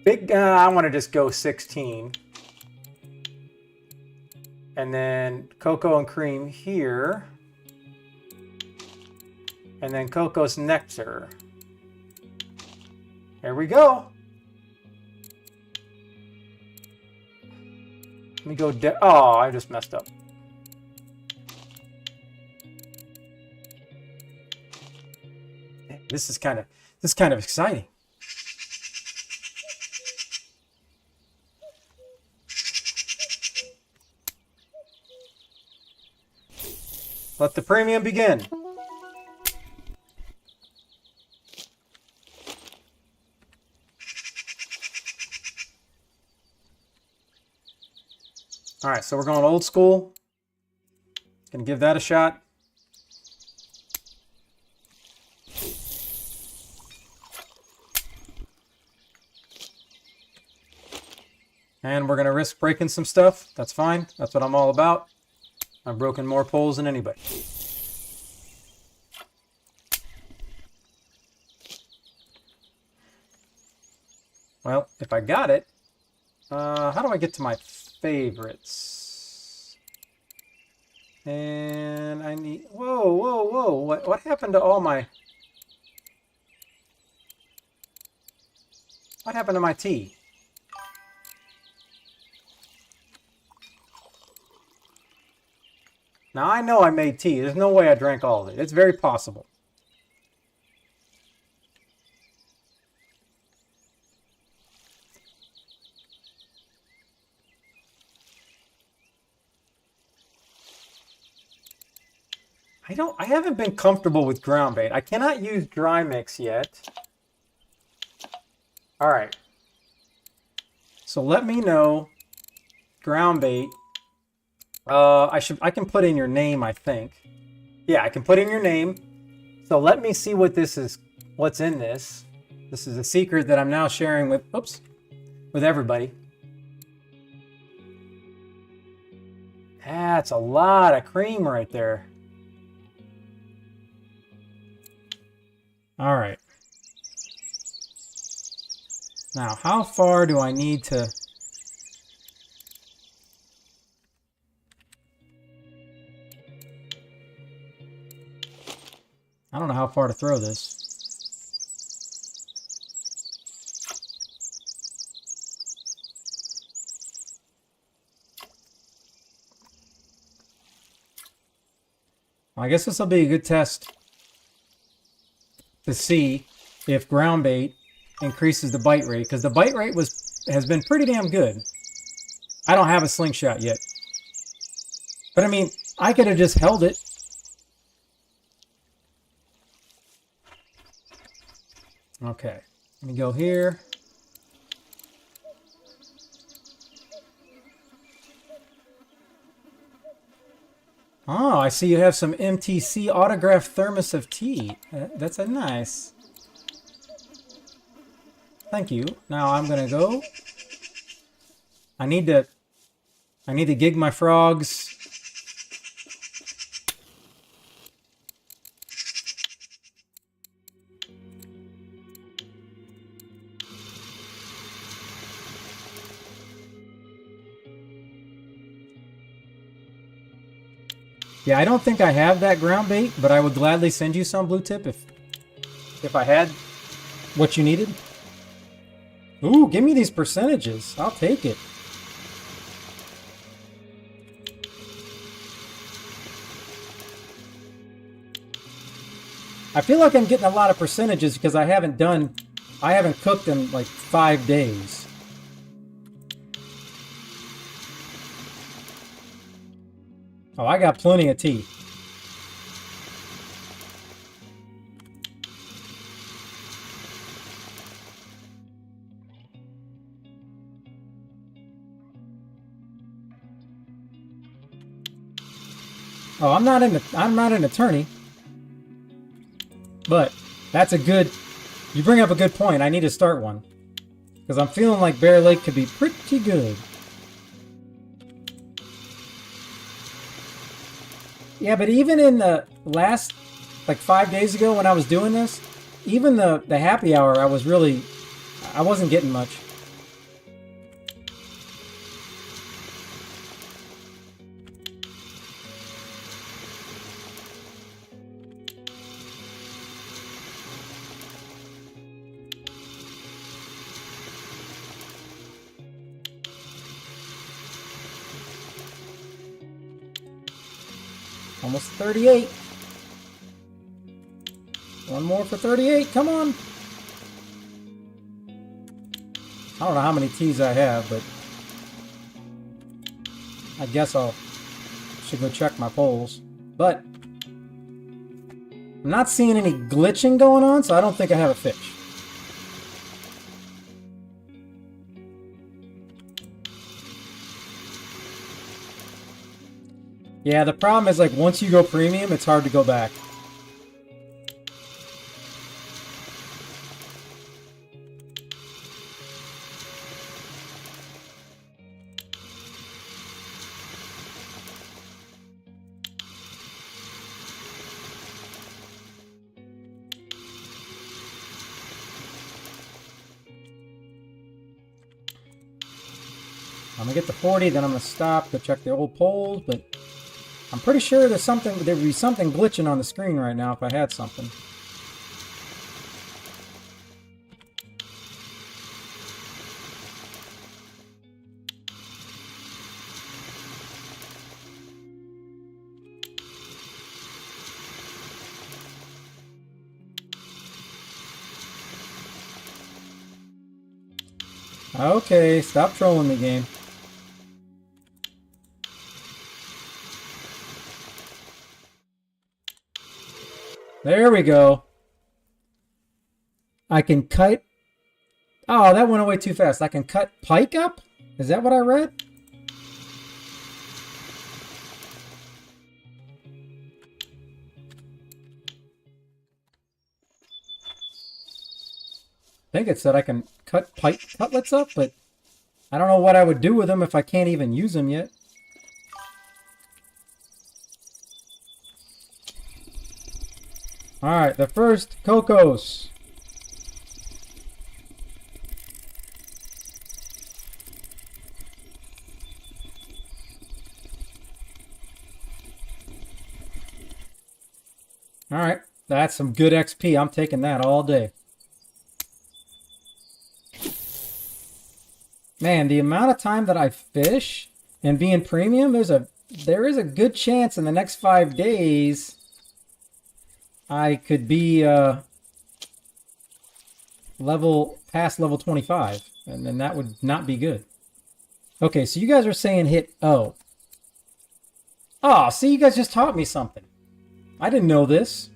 big? I want to just go 16. And then cocoa and cream here. And then cocoa's nectar. There we go. Let me go... Oh, I just messed up. This is kind of exciting. Let the premium begin. All right, so we're going old school. Gonna give that a shot. And we're going to risk breaking some stuff. That's fine. That's what I'm all about. I've broken more poles than anybody. Well, if I got it, how do I get to my favorites? And I need... Whoa, whoa, whoa. What happened to all my... What happened to my tea? Now, I know I made tea. There's no way I drank all of it. It's very possible. I haven't been comfortable with ground bait. I cannot use dry mix yet. All right. So let me know, ground bait. I can put in your name, I think. Yeah, I can put in your name. So let me see what this is, what's in this. This is a secret that I'm now sharing with, with everybody. That's a lot of cream right there. All right. Now, how far do I need to... I don't know how far to throw this. Well, I guess this will be a good test to see if ground bait increases the bite rate, because the bite rate has been pretty damn good. I don't have a slingshot yet. But I mean, I could have just held it. Okay, let me go here. Oh, I see you have some MTC autographed thermos of tea. That's a nice. Thank you. Now I'm gonna go. I need to gig my frogs. Yeah, I don't think I have that ground bait, but I would gladly send you some, Blue Tip, if I had what you needed. Ooh, give me these percentages. I'll take it. I feel like I'm getting a lot of percentages because I haven't cooked in like 5 days. Oh, I got plenty of tea. Oh, I'm not an attorney. But that's a good, you bring up a good point. I need to start one. Because I'm feeling like Bear Lake could be pretty good. Yeah, but even in the last, like 5 days ago when I was doing this, even the happy hour, I wasn't getting much. Almost 38. One more for 38. Come on. I don't know how many teas I have, but I guess should go check my polls. But I'm not seeing any glitching going on, so I don't think I have a fish. Yeah, the problem is, like, once you go premium, it's hard to go back. I'm gonna get to 40, then I'm gonna stop, go check the old polls, but I'm pretty sure there'd be something glitching on the screen right now if I had something. Okay, stop trolling me, game. There we go. I can cut... Oh, that went away too fast. I can cut pike up? Is that what I read? I think it said I can cut pike cutlets up, but I don't know what I would do with them if I can't even use them yet. Alright, the first Cocos. Alright, that's some good XP. I'm taking that all day. Man, the amount of time that I fish and being premium, there is a good chance in the next 5 days I could be past level 25, and then that would not be good. Okay, so you guys are saying hit O. Oh, see, you guys just taught me something. I didn't know this.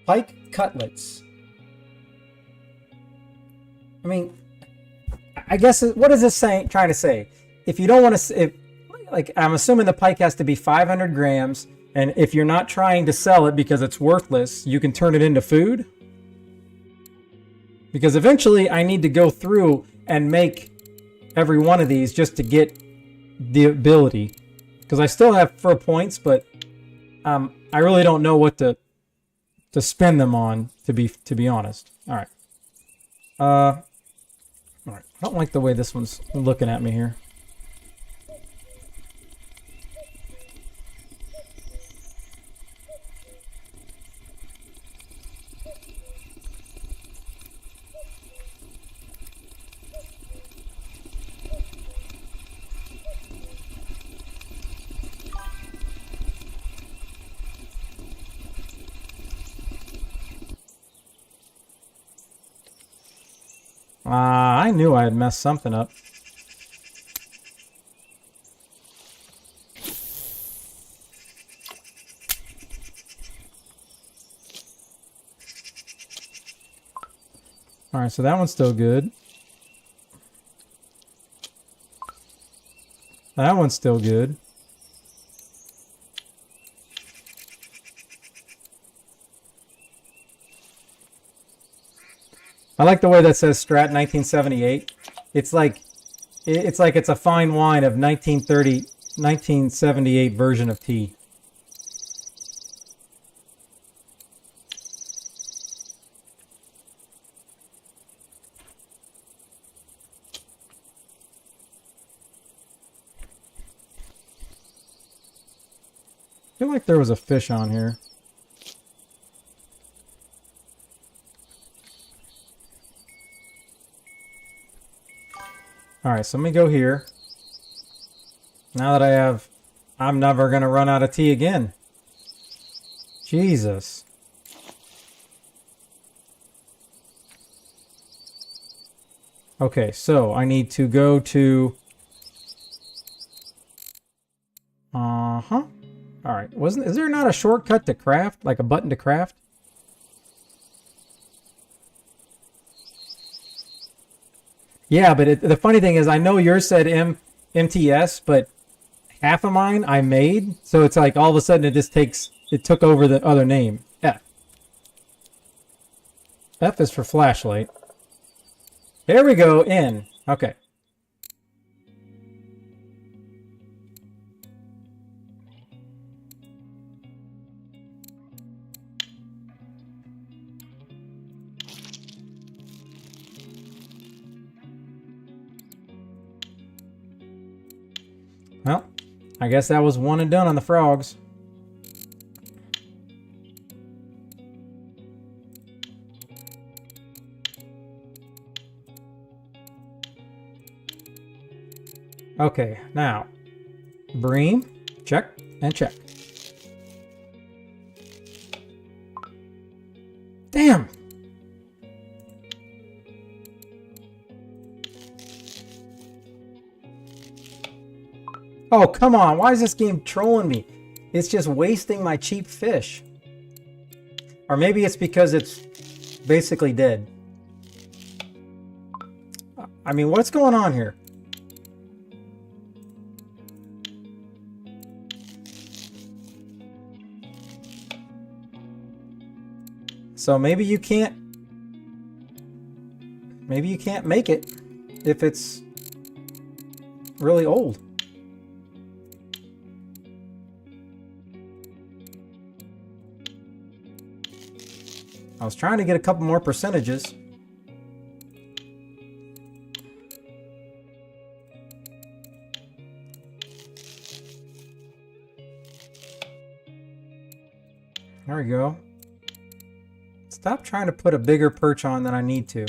Pike cutlets. I mean, I guess, what is this trying to say? If you don't want to, like, I'm assuming the pike has to be 500 grams, and if you're not trying to sell it because it's worthless, you can turn it into food? Because eventually I need to go through and make every one of these just to get the ability. Because I still have 4 points, but I really don't know what to spend them on, to be honest. All right. All right. I don't like the way this one's looking at me here. I knew I had messed something up. All right, so that one's still good. That one's still good. I like the way that says Strat 1978. It's like it's a fine wine of 1978 version of tea. I feel like there was a fish on here. All right, so let me go here. Now that I have, I'm never going to run out of tea again. Jesus. Okay, so I need to go to... Uh-huh. All right. Is there not a shortcut to craft? Like a button to craft? Yeah, but the funny thing is I know yours said MTS, but half of mine I made. So it's like all of a sudden it took over the other name. F. F is for flashlight. There we go, N. Okay. Well, I guess that was one and done on the frogs. Okay, now, bream, check, and check. Damn! Oh, come on. Why is this game trolling me? It's just wasting my cheap fish. Or maybe it's because it's basically dead. I mean, what's going on here? So maybe you can't make it if it's really old. I was trying to get a couple more percentages. There we go. Stop trying to put a bigger perch on than I need to.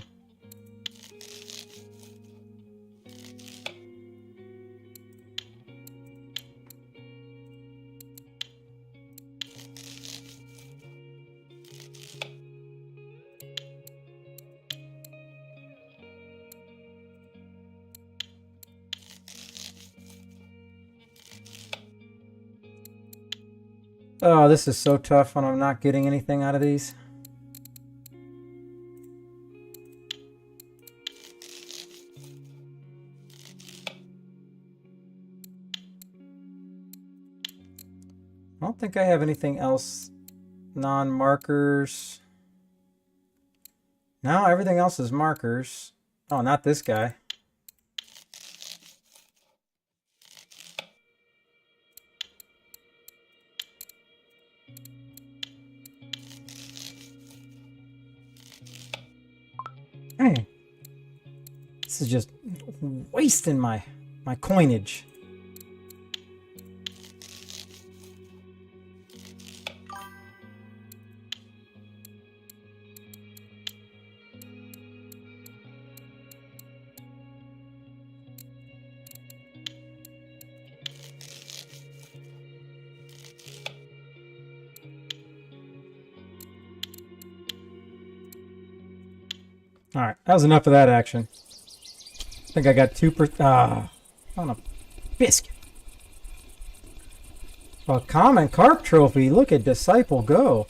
Oh, this is so tough when I'm not getting anything out of these. I don't think I have anything else. Non-markers. No, everything else is markers. Oh, not this guy. Dang. This is just wasting my coinage. All right, that was enough of that action. I think I got 2%. On a biscuit. A common carp trophy. Look at Disciple go.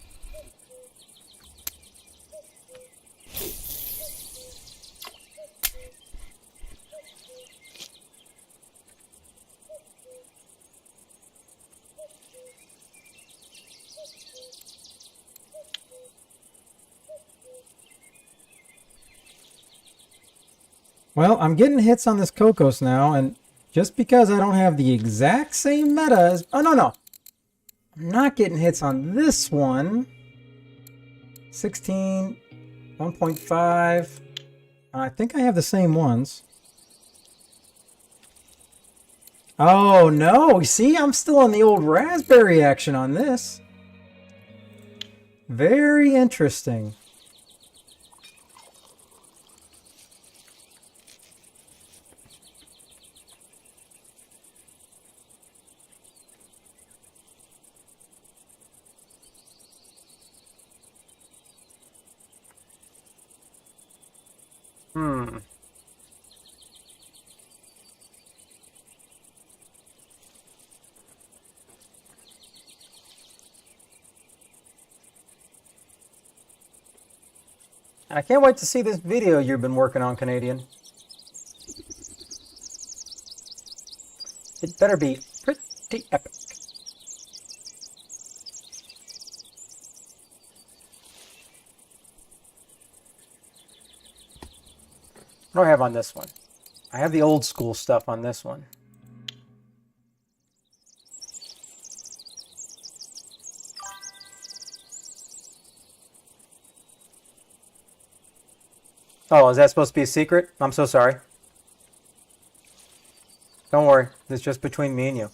Well, I'm getting hits on this Cocos now, and just because I don't have the exact same meta as... Oh, no. I'm not getting hits on this one. 16, 1.5. I think I have the same ones. Oh, no. See, I'm still on the old raspberry action on this. Very interesting. I can't wait to see this video you've been working on, Canadian. It better be pretty epic. What do I have on this one? I have the old school stuff on this one. Oh, is that supposed to be a secret? I'm so sorry. Don't worry. It's just between me and you.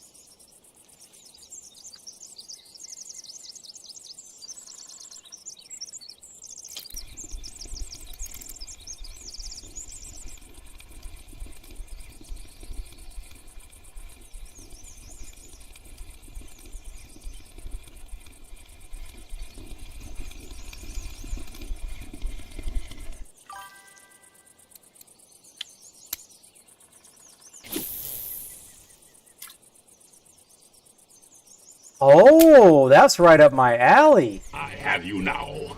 Oh, that's right up my alley. I have you now.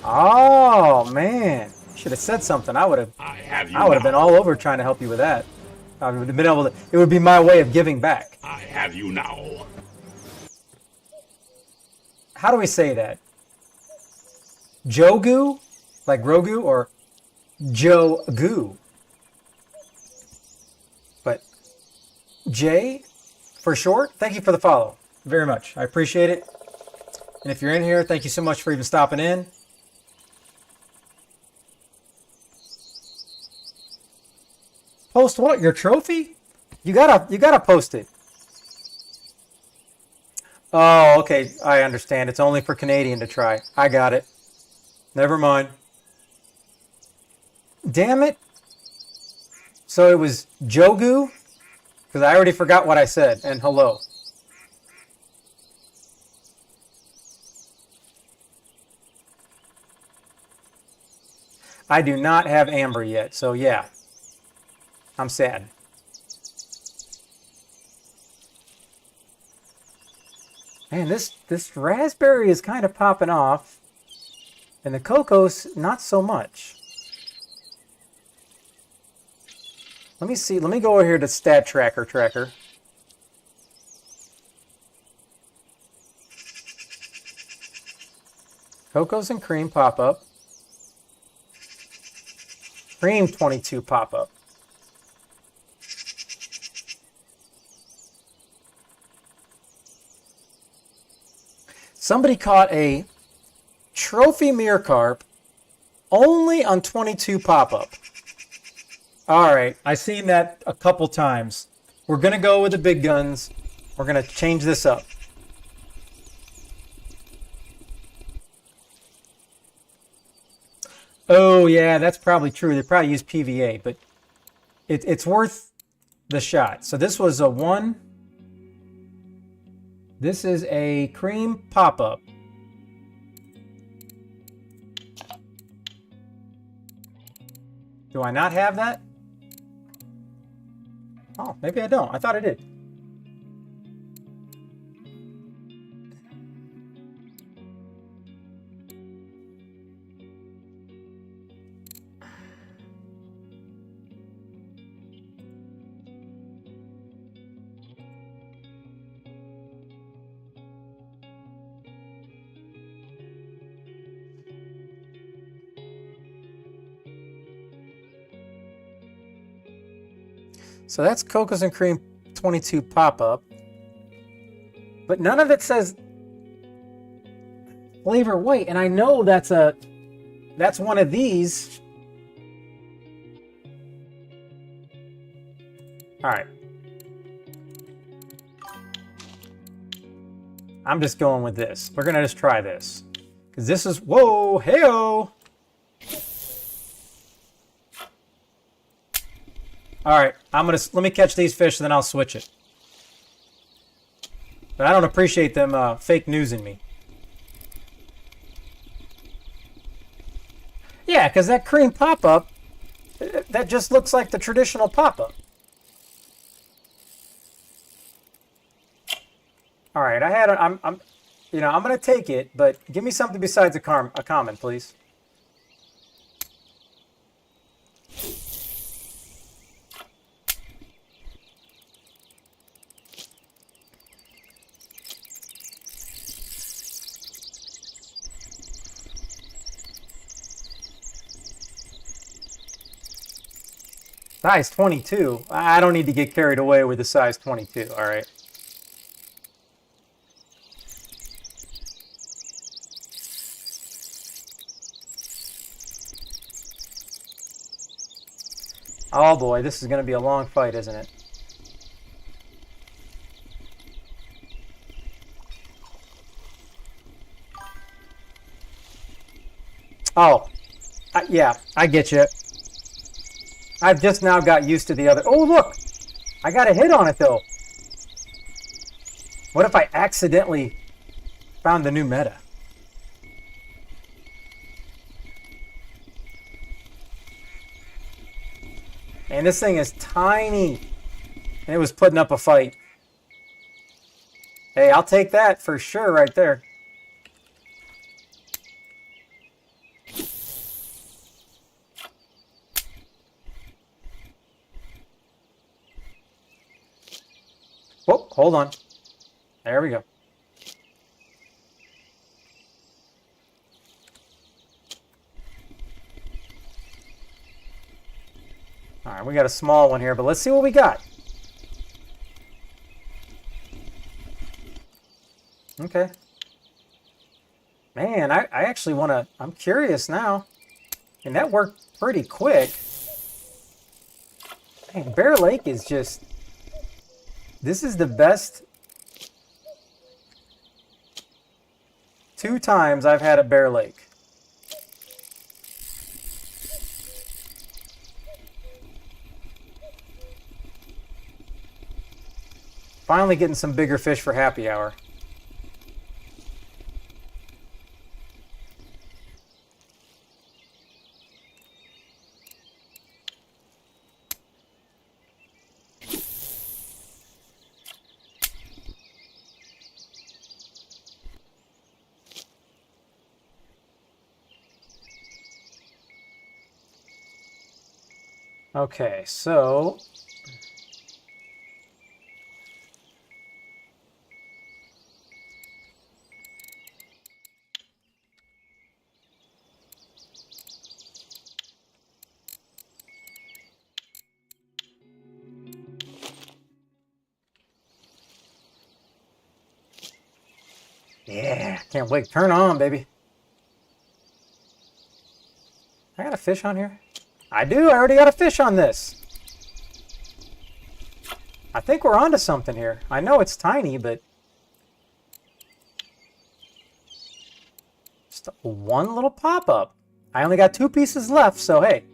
Oh, man. Should have said something. I would have been all over trying to help you with that. I would have been able to, it would be my way of giving back. I have you now. How do we say that? Jogu? Like Grogu, or Jogu? But J for short? Thank you for the follow. Very much. I appreciate it. And if you're in here, thank you so much for even stopping in. Post what? Your trophy? You gotta post it. Oh, okay. I understand. It's only for Canadian to try. I got it. Never mind. Damn it. So it was Jogu? Because I already forgot what I said. And hello. I do not have Amber yet, so yeah. I'm sad. Man, this raspberry is kind of popping off. And the Cocos, not so much. Let me see. Let me go over here to Stat Tracker. Cocos and cream pop up. Cream 22 pop up. Somebody caught a trophy mirror carp only on 22 pop up. All right, I've seen that a couple times. We're going to go with the big guns. We're going to change this up. Oh, yeah, that's probably true. They probably use PVA, but it's worth the shot. So this was a 1. This is a cream pop-up. Do I not have that? Oh, maybe I don't. I thought I did. So that's Cocos and Cream 22 pop-up. But none of it says flavor white, and I know that's one of these. All right. I'm just going with this. We're gonna just try this. Because this is, whoa, hey-oh. All right, let me catch these fish, then I'll switch it. But I don't appreciate them fake newsing me. Yeah, because that cream pop-up, that just looks like the traditional pop-up. All right, I'm gonna take it, but give me something besides a common, please. Size 22? I don't need to get carried away with the size 22, all right? Oh boy, this is going to be a long fight, isn't it? Oh, yeah, I get you. I've just now got used to the other. Oh, look! I got a hit on it, though. What if I accidentally found the new meta? And this thing is tiny. And it was putting up a fight. Hey, I'll take that for sure right there. Whoa, hold on. There we go. All right, we got a small one here, but let's see what we got. Okay. Man, I actually want to, I'm curious now. And that worked pretty quick. Man, Bear Lake is just, this is the best 2 times I've had at Bear Lake. Finally getting some bigger fish for happy hour. Okay, so yeah, can't wait. Turn on, baby. I got a fish on here? I do. I already got a fish on this. I think we're onto something here. I know it's tiny, but just one little pop-up. I only got 2 pieces left, so hey.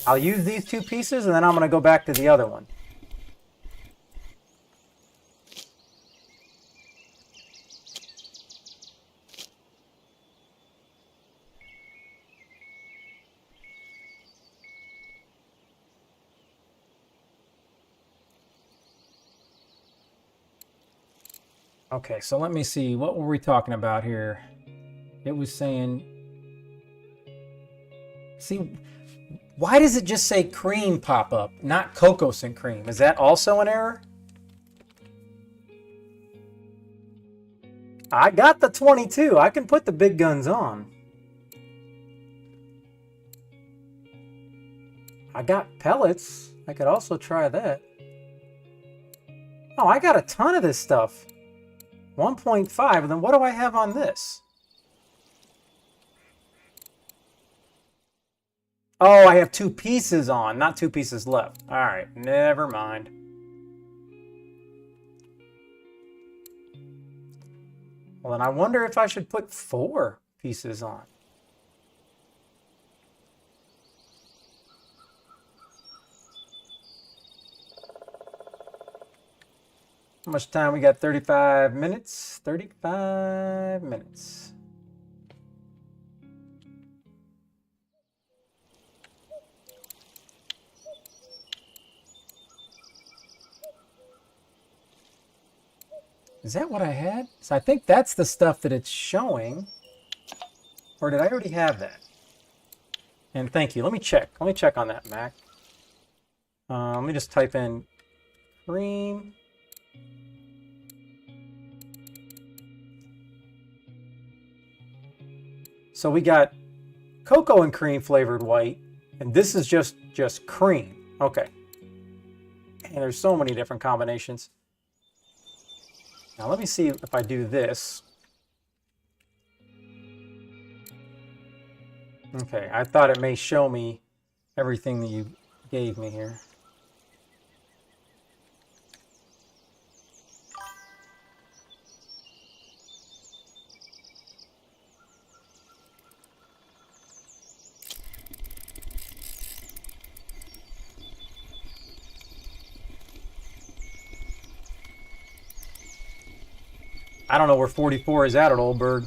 I'll use these 2 pieces, and then I'm going to go back to the other one. Okay, so let me see. What were we talking about here? It was saying... See, why does it just say cream pop up, not cocos and cream? Is that also an error? I got the 22. I can put the big guns on. I got pellets. I could also try that. Oh, I got a ton of this stuff. 1.5, and then what do I have on this? Oh, I have 2 pieces on, not 2 pieces left. All right, never mind. Well, then I wonder if I should put 4 pieces on. How much time we got? 35 minutes. 35 minutes. Is that what I had? So I think that's the stuff that it's showing. Or did I already have that? And thank you. Let me check. Let me check on that, Mac. Let me just type in cream. So we got cocoa and cream flavored white, and this is just cream. Okay. And there's so many different combinations. Now let me see if I do this. Okay, I thought it may show me everything that you gave me here. I don't know where 44 is at Old Bird.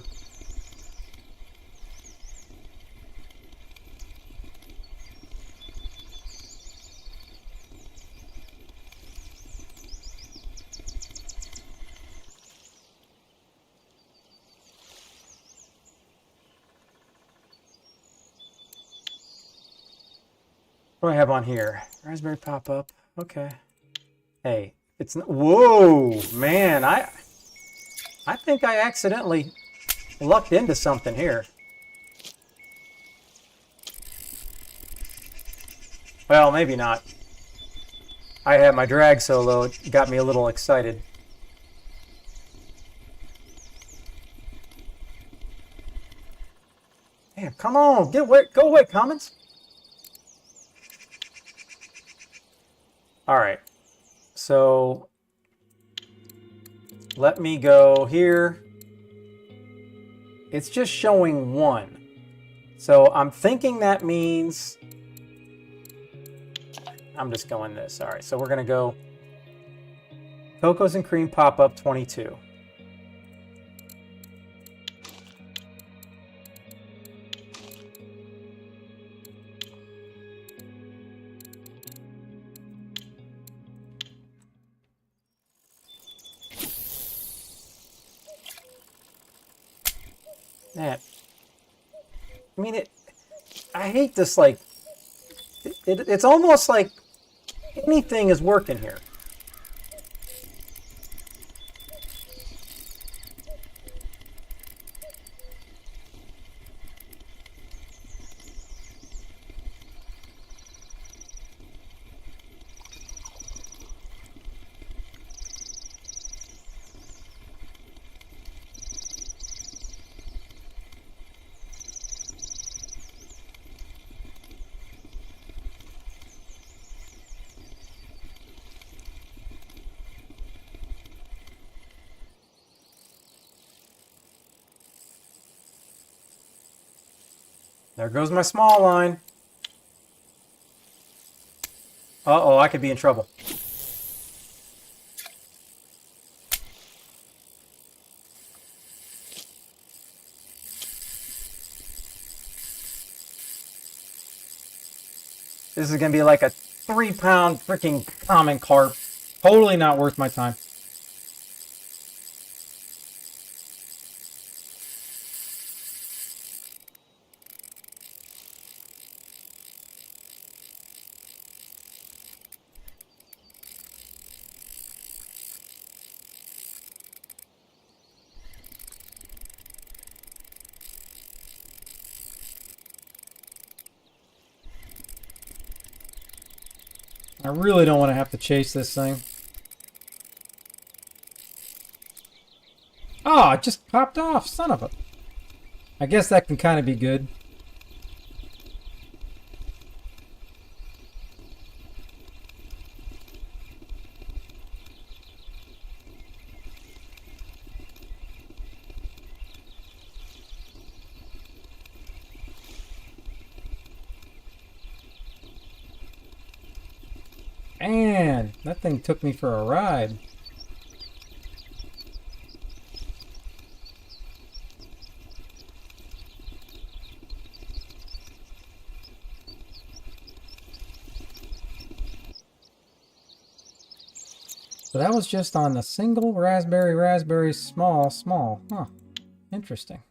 What do I have on here? Raspberry pop-up. Okay. Hey, it's... Whoa, man. I think I accidentally lucked into something here. Well, maybe not. I had my drag solo. It got me a little excited. Damn, come on. Get away. Go away, Commons. All right. So let me go here. It's just showing 1. So I'm thinking that means I'm just going this. All right, so we're going to go Cocos and Cream Pop-Up 22. Man, I mean, I hate this, like, it's almost like anything is working here. There goes my small line. Uh-oh, I could be in trouble. This is going to be like a 3-pound freaking common carp. Totally not worth my time. I really don't want to have to chase this thing. Oh, it just popped off. Son of a... I guess that can kind of be good. Man, that thing took me for a ride. So that was just on a single raspberry small. Huh. Interesting.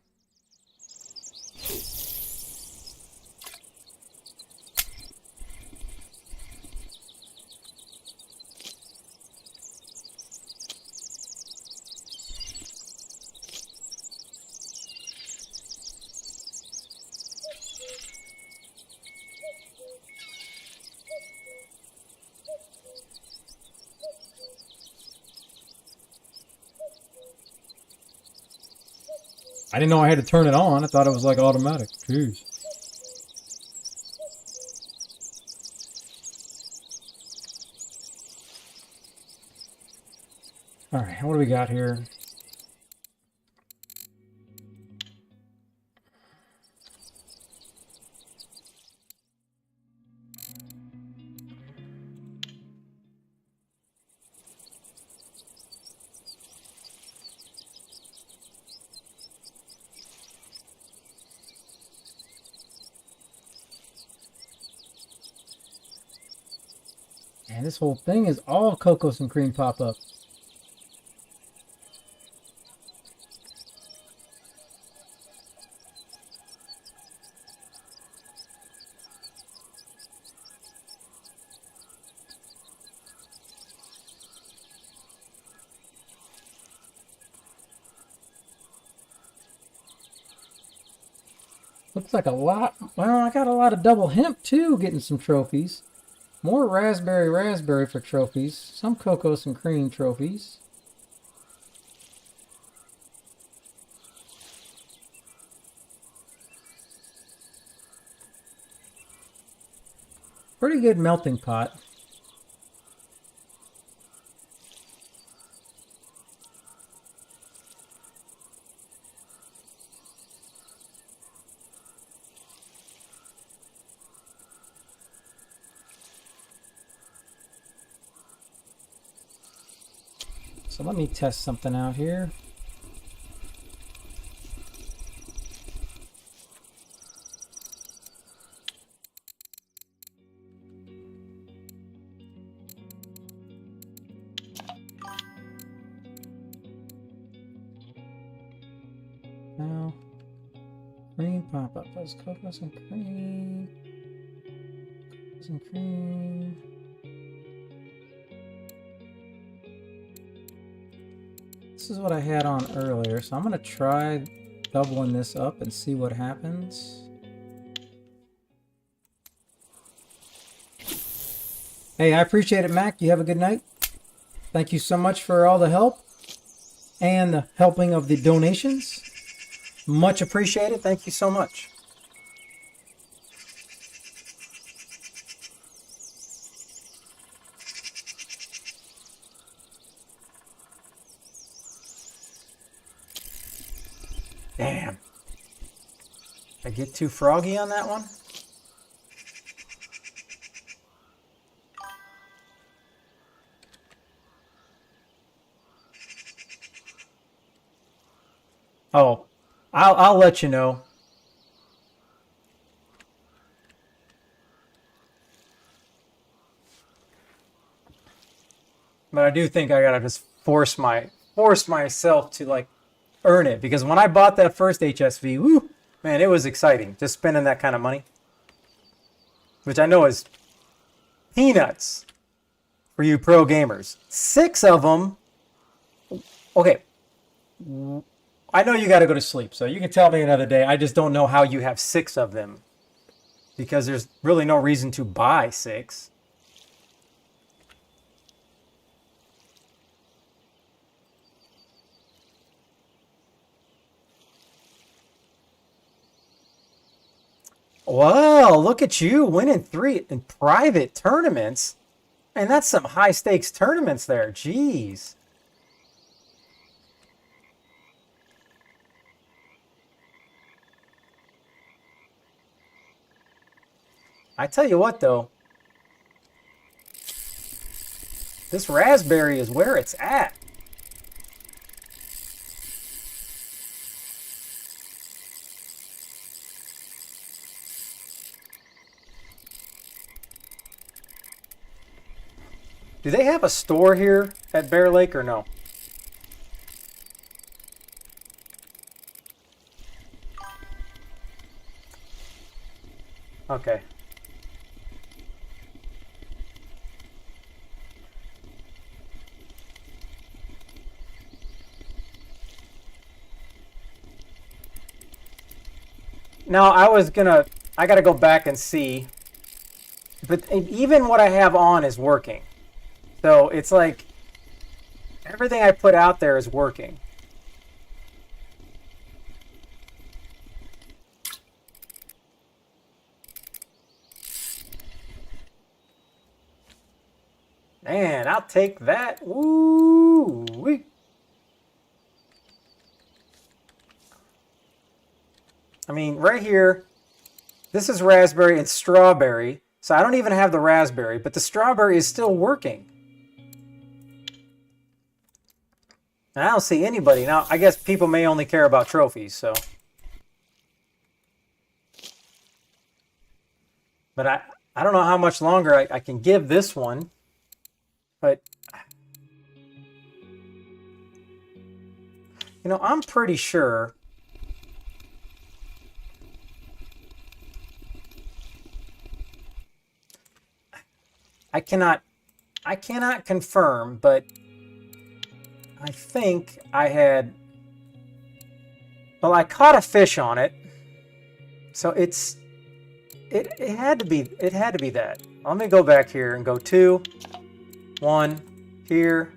I didn't know I had to turn it on. I thought it was like automatic. Jeez. All right, what do we got here? Man, this whole thing is all cocos and cream pop up. Looks like a lot. Well, I got a lot of double hemp too, getting some trophies. More raspberry for trophies. Some cocos and cream trophies. Pretty good melting pot. So let me test something out here. Now, cream pop up. Those cocos and cream. Cocos and cream. This is what I had on earlier, so I'm going to try doubling this up and see what happens. Hey, I appreciate it, Mac. You have a good night. Thank you so much for all the help and the helping of the donations. Much appreciated. Thank you so much. Damn. I get too froggy on that one? Oh, I'll let you know. But I do think I gotta just force myself to like earn it, because when I bought that first HSV, woo, man, it was exciting just spending that kind of money, which I know is peanuts for you pro gamers. 6 of them. Okay, I know you got to go to sleep, so you can tell me another day. I just don't know how you have 6 of them, because there's really no reason to buy 6. Well, look at you winning 3 in private tournaments. And that's some high stakes tournaments there. Jeez. I tell you what, though. This raspberry is where it's at. Do they have a store here at Bear Lake or no? Okay. Now, I gotta go back and see. But even what I have on is working. So it's like everything I put out there is working. Man, I'll take that. Woo! -wee. I mean, right here, this is raspberry and strawberry. So I don't even have the raspberry, but the strawberry is still working. And I don't see anybody. Now, I guess people may only care about trophies, so. But I don't know how much longer I can give this one. But, you know, I'm pretty sure I cannot confirm, but I think I had, well, I caught a fish on it. So it had to be that. Let me go back here and go 2, 1, here,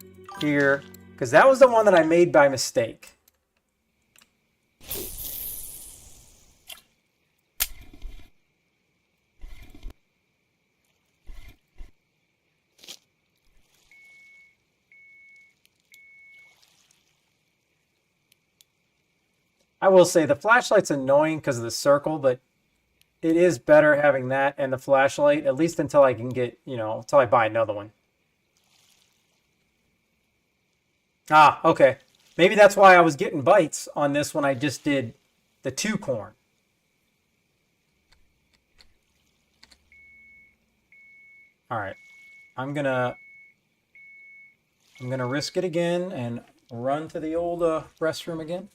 because that was the one that I made by mistake. I will say the flashlight's annoying because of the circle, but it is better having that and the flashlight, at least until I can get, you know, until I buy another one. Ah, okay. Maybe that's why I was getting bites on this when I just did the 2 corn. All right. I'm gonna risk it again and run to the old restroom again.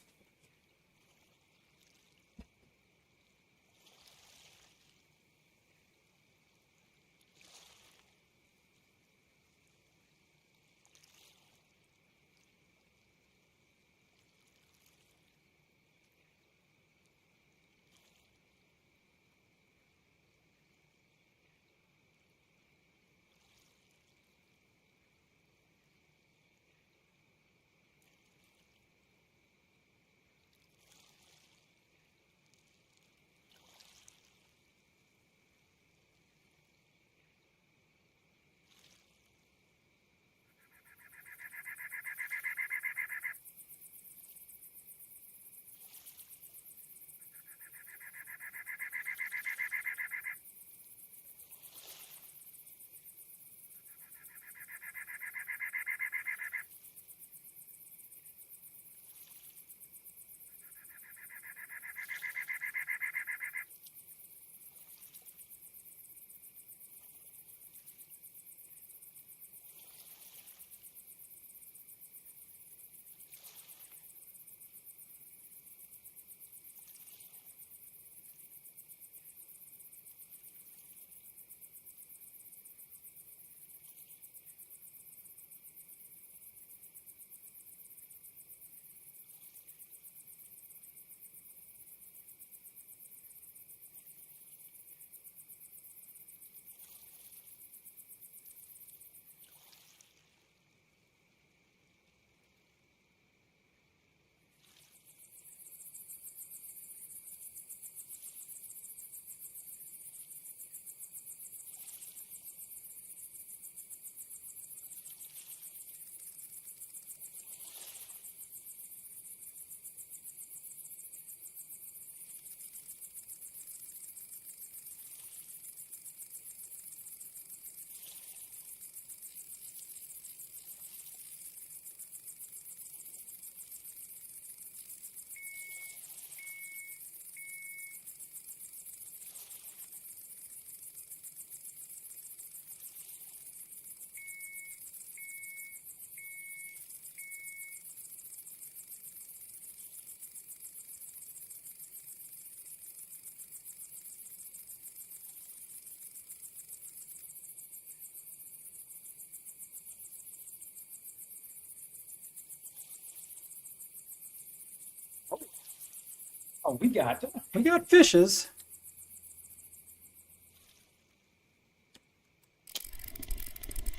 Oh, we got fishes.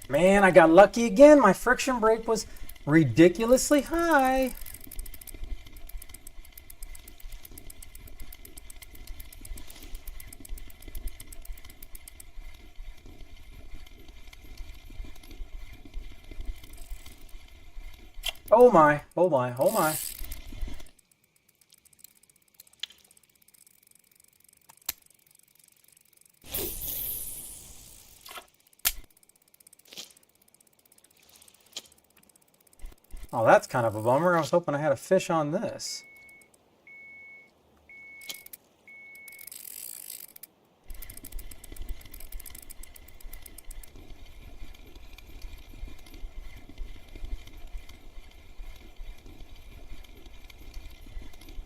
Man, I got lucky again. My friction brake was ridiculously high. Oh my, oh my, oh my. Oh, that's kind of a bummer. I was hoping I had a fish on this.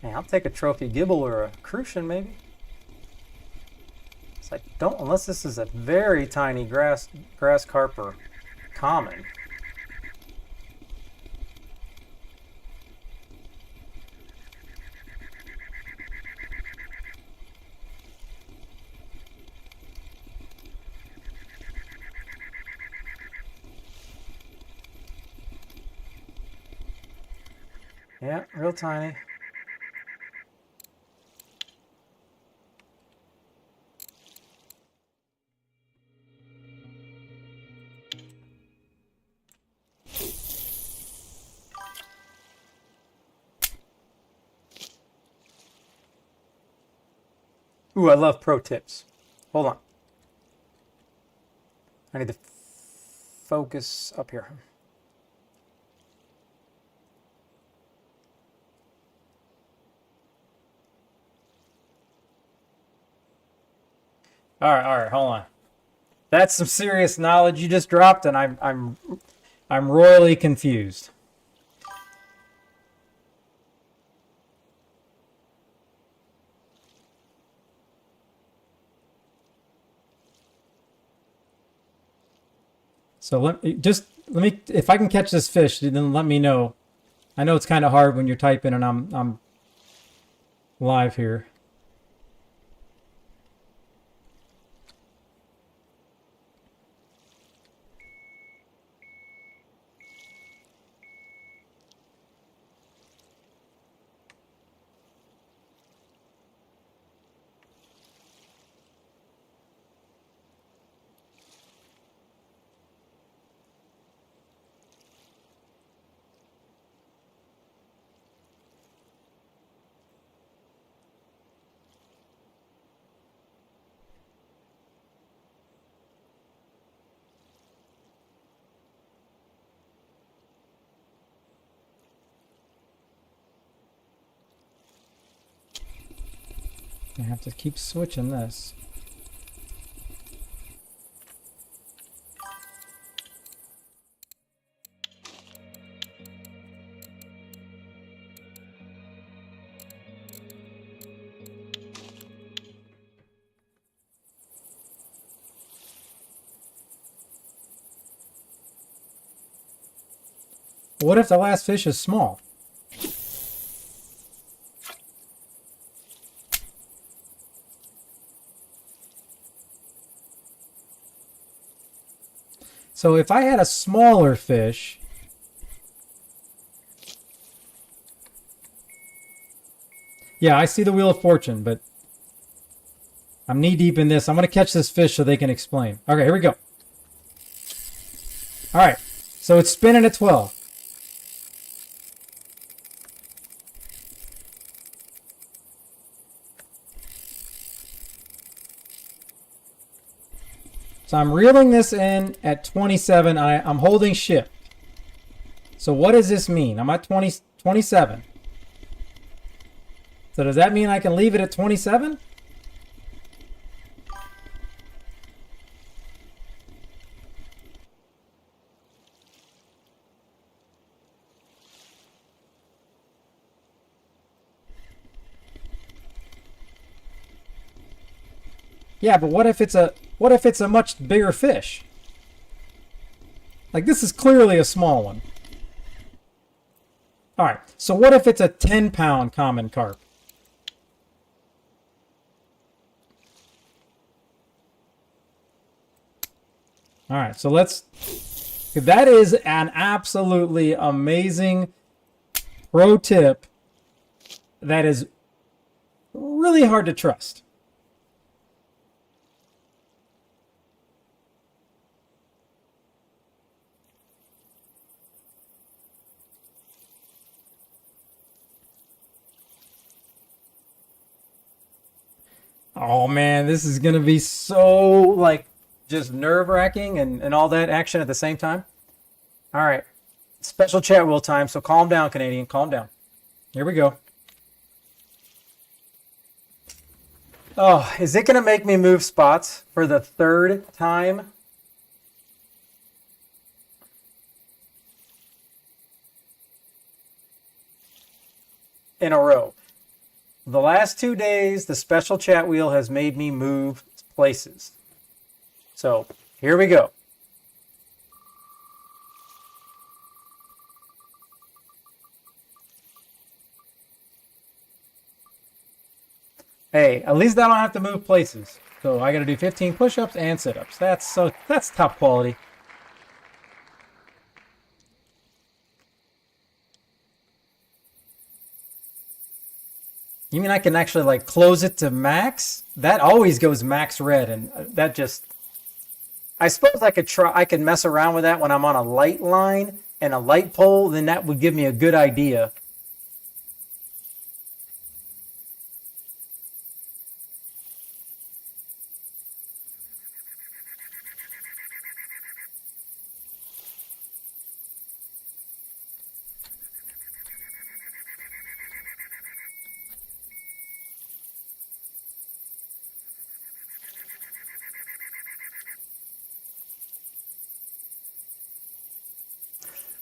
Hey, I'll take a trophy gibble or a crucian maybe. It's like, don't, unless this is a very tiny grass carp or common. Yeah, real tiny. Ooh, I love pro tips. Hold on. I need to focus up here. All right, hold on. That's some serious knowledge you just dropped, and I'm royally confused. So let me, if I can catch this fish, then let me know. I know it's kind of hard when you're typing and I'm live here. I have to keep switching this. What if the last fish is small? So if I had a smaller fish, yeah, I see the Wheel of Fortune, but I'm knee deep in this. I'm going to catch this fish so they can explain. Okay, here we go. All right, so it's spinning at 12. So I'm reeling this in at 27. I'm holding shift. So what does this mean? I'm at 27. So does that mean I can leave it at 27? Yeah, but what if it's a much bigger fish? Like this is clearly a small one. All right. So what if it's a 10-pound common carp? All right, so let's. That is an absolutely amazing pro tip that is really hard to trust. Oh man, this is gonna be so like just nerve-wracking and all that action at the same time. All right, special chat wheel time, so calm down, Canadian, calm down. Here we go. Oh, is it gonna make me move spots for the third time? In a row. The last 2 days, the special chat wheel has made me move places. So here we go. Hey, at least I don't have to move places. So I got to do 15 push-ups and sit-ups. That's top quality. You mean I can actually like close it to max? That always goes max red, and that just. I suppose I could mess around with that when I'm on a light line and a light pole. Then that would give me a good idea.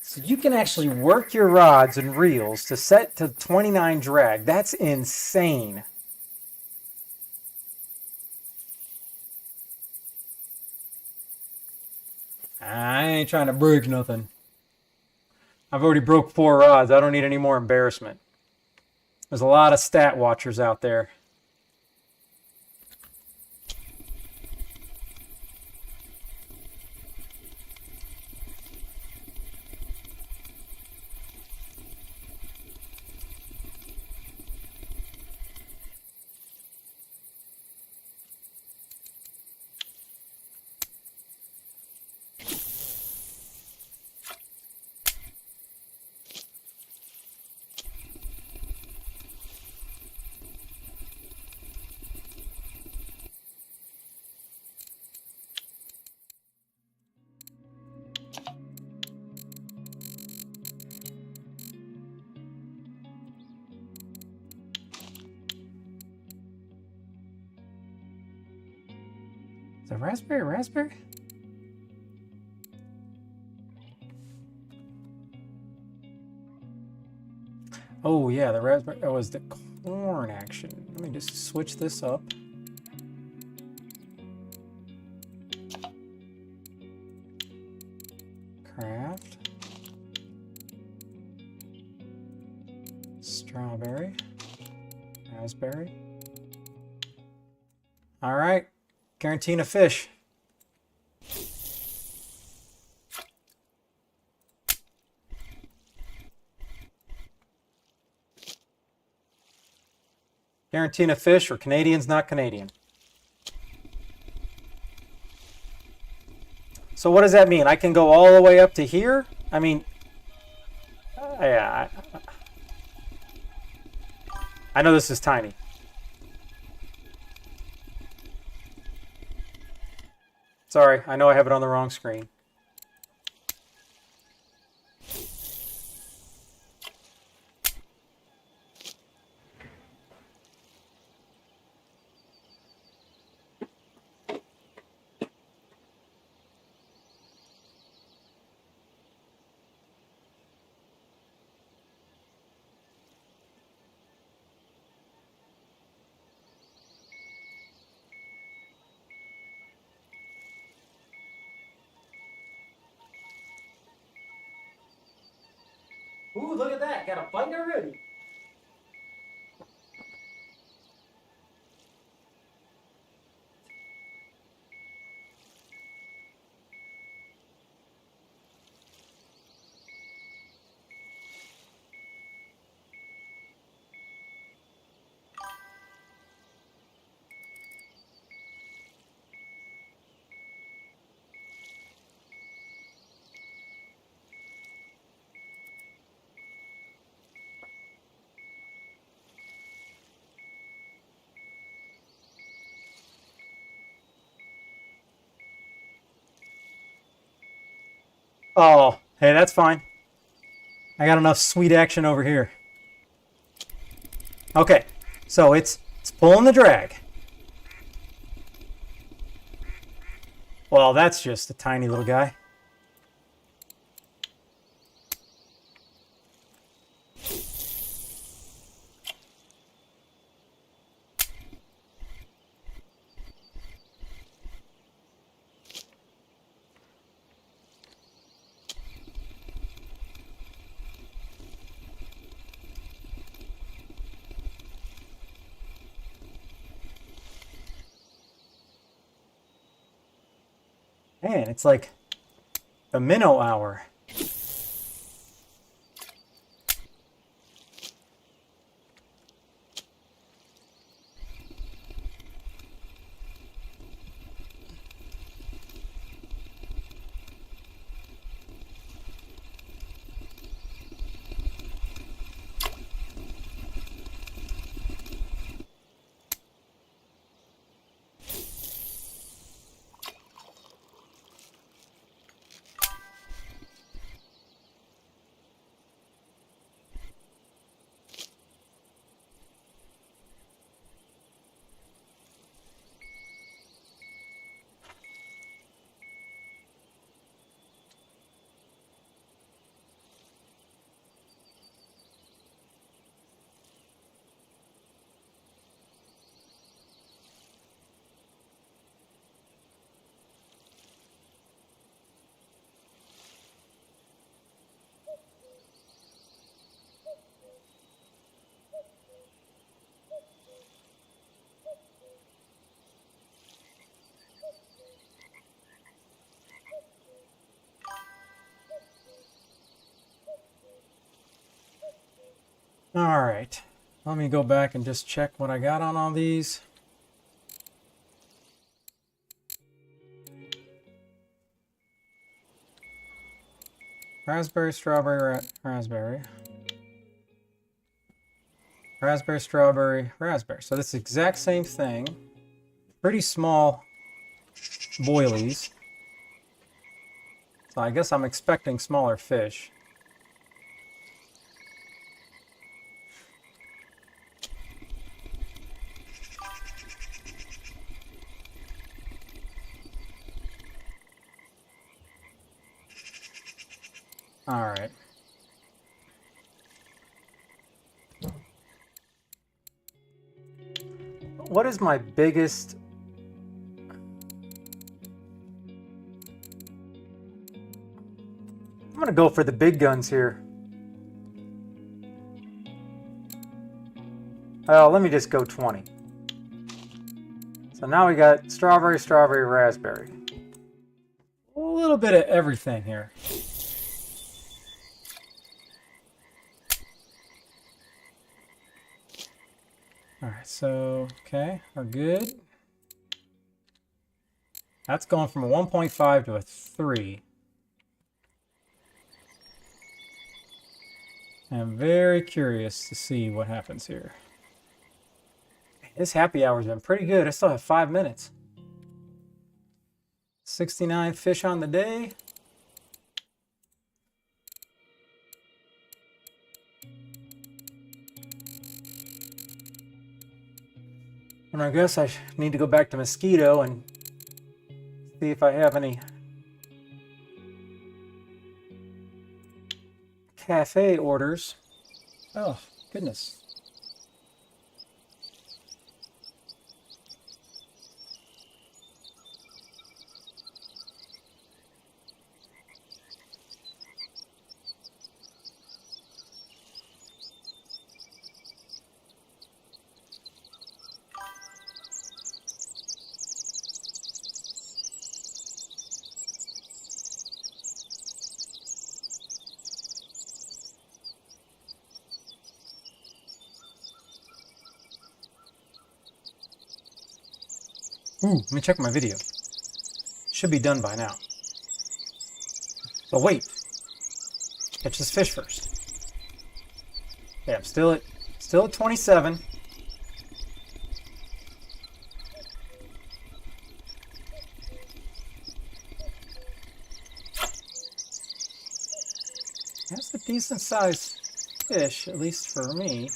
So you can actually work your rods and reels to set to 29 drag. That's insane. I ain't trying to break nothing. I've already broke 4 rods. I don't need any more embarrassment. There's a lot of stat watchers out there. The raspberry? Oh yeah, the raspberry. That was the corn action. Let me just switch this up. Craft. Strawberry. Raspberry. All right. Guaranteeing a fish. Guaranteeing a fish, or Canadian's not Canadian. So what does that mean? I can go all the way up to here? I mean, yeah. I know this is tiny. Sorry, I know I have it on the wrong screen. Ooh, look at that. Got a bite already. Oh, hey, that's fine. I got enough sweet action over here. Okay, so it's pulling the drag. Well, that's just a tiny little guy. Man, it's like a minnow hour. All right, let me go back and just check what I got on all these. Raspberry, strawberry, raspberry. Raspberry, strawberry, raspberry. So this exact same thing. Pretty small boilies. So I guess I'm expecting smaller fish. All right. What is my biggest... I'm gonna go for the big guns here. Oh, let me just go 20. So now we got strawberry, strawberry, raspberry. A little bit of everything here. All right, so, okay, we're good. That's going from a 1.5 to a 3. I'm very curious to see what happens here. This happy hour's been pretty good. I still have 5 minutes. 69 fish on the day. And I guess I need to go back to Mosquito and see if I have any cafe orders. Oh, goodness. Ooh, let me check my video. Should be done by now. But wait. Catch this fish first. Yeah, I'm still at 27. decent sized fish, at least for me.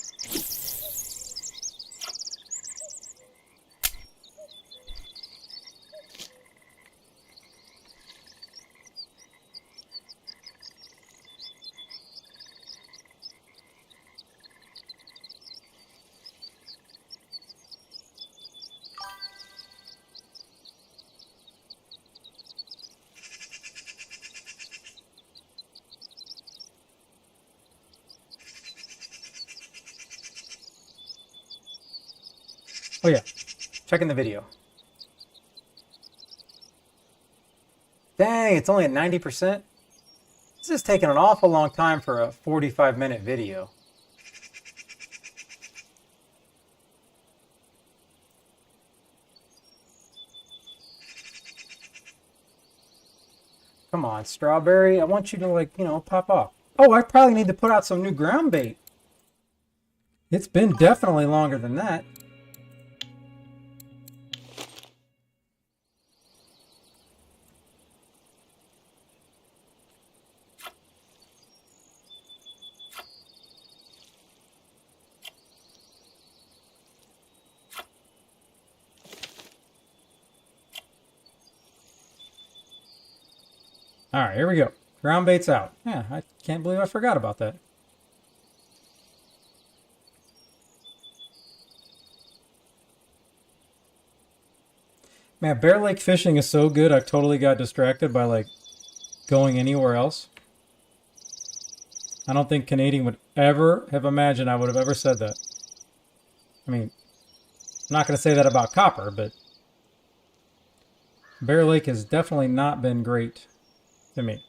Oh yeah, checking the video. Dang, it's only at 90%. This is taking an awful long time for a 45-minute video. Come on, Strawberry. I want you to, like, you know, pop off. Oh, I probably need to put out some new ground bait. It's been definitely longer than that. All right, here we go. Ground bait's out. Yeah, I can't believe I forgot about that. Man, Bear Lake fishing is so good, I totally got distracted by, like, going anywhere else. I don't think Canadian would ever have imagined I would have ever said that. I mean, I'm not going to say that about copper, but Bear Lake has definitely not been great to me.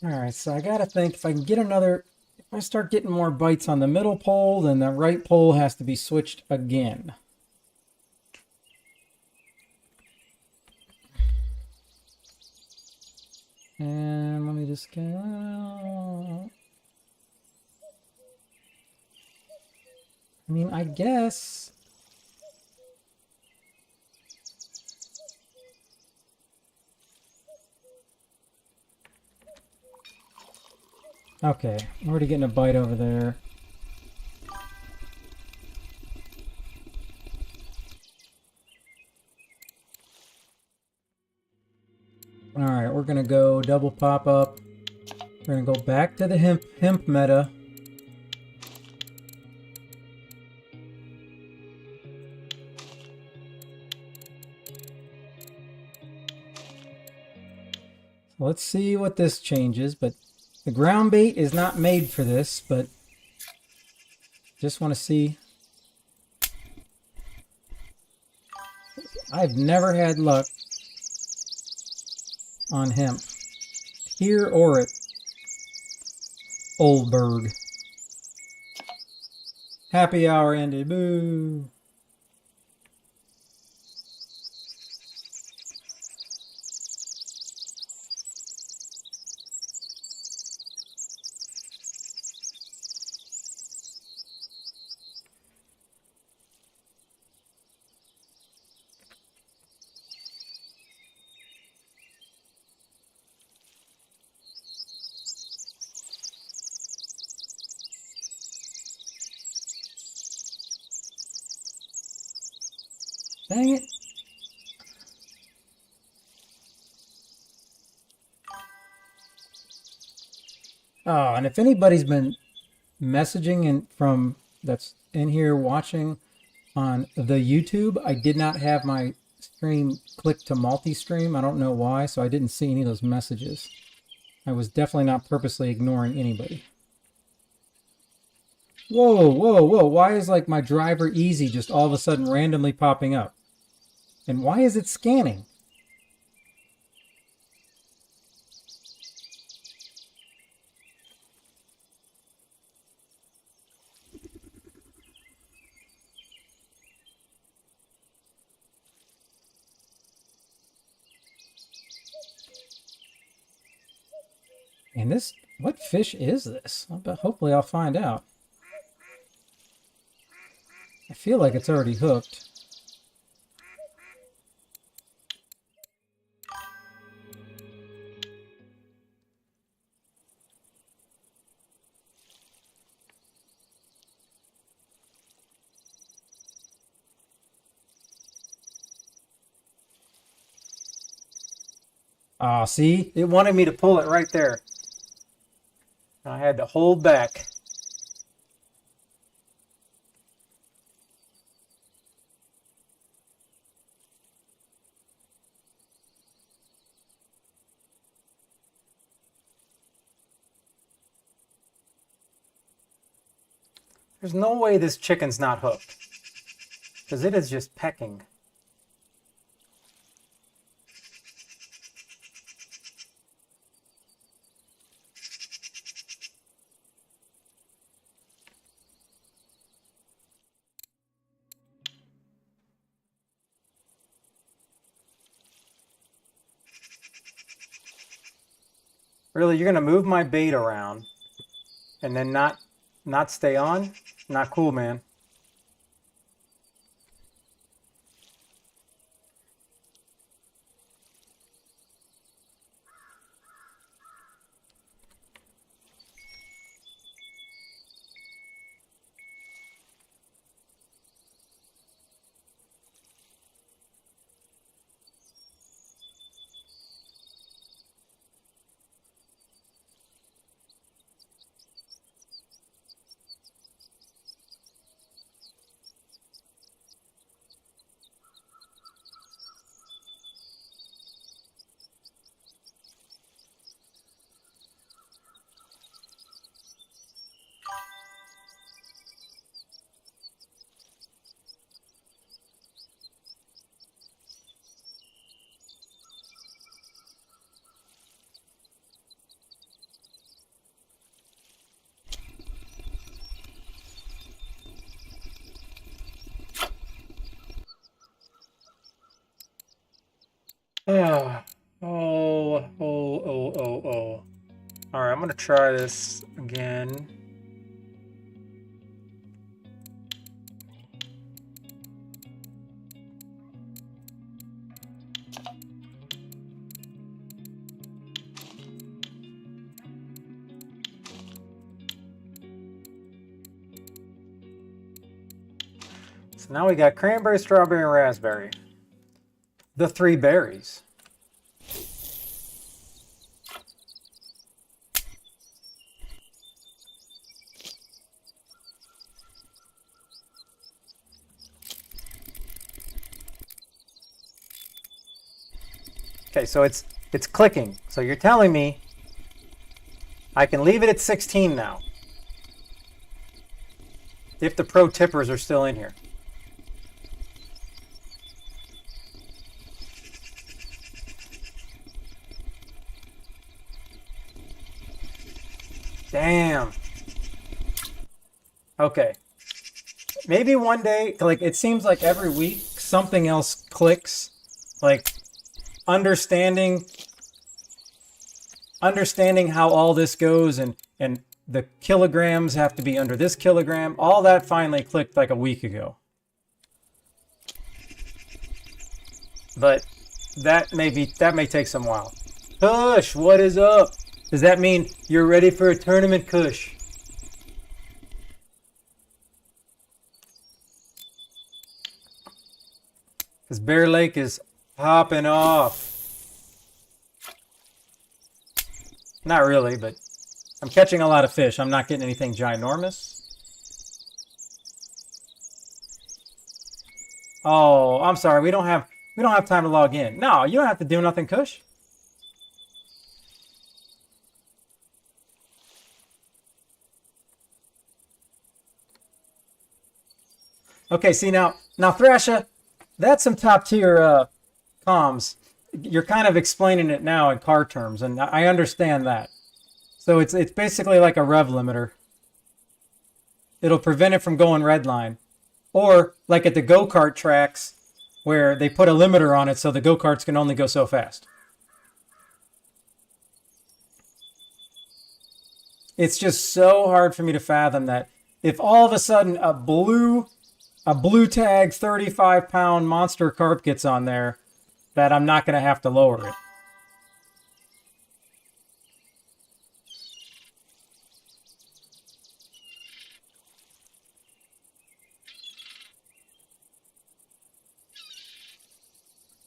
All right, so I gotta think if I can get another, if I start getting more bites on the middle pole, then the right pole has to be switched again. And let me just get, I mean, I guess. Okay, I'm already getting a bite over there. All right, we're gonna go double pop up. We're gonna go back to the hemp meta. Let's see what this changes, but the ground bait is not made for this, but just want to see. I've never had luck on hemp, here or at Oldberg. Happy hour ended, boo. Dang it. Oh, and if anybody's been messaging in from that's in here watching on the YouTube, I did not have my stream clicked to multi-stream. I don't know why, so I didn't see any of those messages. I was definitely not purposely ignoring anybody. Whoa, whoa, whoa. Why is like my driver easy just all of a sudden randomly popping up? And why is it scanning? And this, what fish is this? But hopefully I'll find out. I feel like it's already hooked. Ah, see? It wanted me to pull it right there. I had to hold back. There's no way this chicken's not hooked. Because it is just pecking. Really, you're gonna move my bait around and then not stay on? Not cool, man. Oh, oh, oh, oh, oh, oh. All right, I'm gonna try this again. So now we got cranberry, strawberry, and raspberry. The three berries. Okay, so it's clicking. So you're telling me I can leave it at 16 now. If the pro tippers are still in here. Damn. Okay. Maybe one day, like it seems like every week something else clicks. Like understanding how all this goes and the kilograms have to be under this kilogram. All that finally clicked like a week ago. But that may take some while. Kush, what is up? Does that mean you're ready for a tournament, Kush? Because Bear Lake is popping off. Not really, but I'm catching a lot of fish. I'm not getting anything ginormous. Oh, I'm sorry. We don't have time to log in. No, you don't have to do nothing, Kush. Okay, see now Thrasha, that's some top tier comms. You're kind of explaining it now in car terms, and I understand that. So it's basically like a rev limiter. It'll prevent it from going redline. Or like at the go-kart tracks where they put a limiter on it so the go-karts can only go so fast. It's just so hard for me to fathom that if all of a sudden a blue tag 35-pound monster carp gets on there, that I'm not going to have to lower it.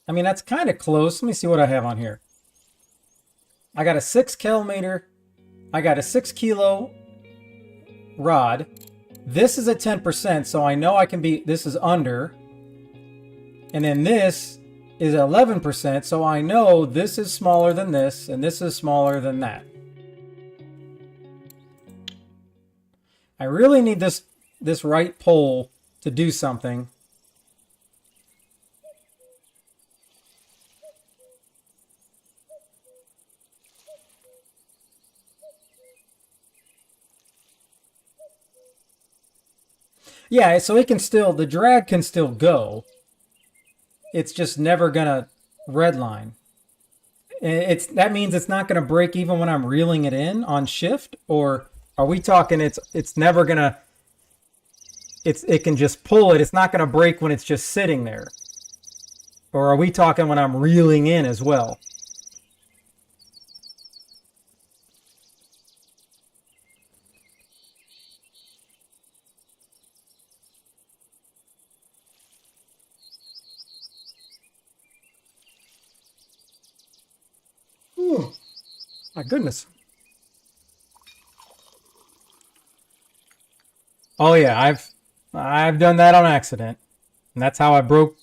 I mean, that's kind of close. Let me see what I have on here. I got a 6 kilometer. I got a 6 kilo rod. This is at 10%, so I know I can be, this is under. And then this is 11%, so I know this is smaller than this, and this is smaller than that. I really need this right pole to do something. Yeah, so it can still, the drag can still go. It's just never gonna redline. That means it's not gonna break even when I'm reeling it in on shift, or are we talking it's never gonna, it can just pull it, it's not gonna break when it's just sitting there? Or are we talking when I'm reeling in as well? Ooh, my goodness. Oh yeah, I've done that on accident. And that's how I broke,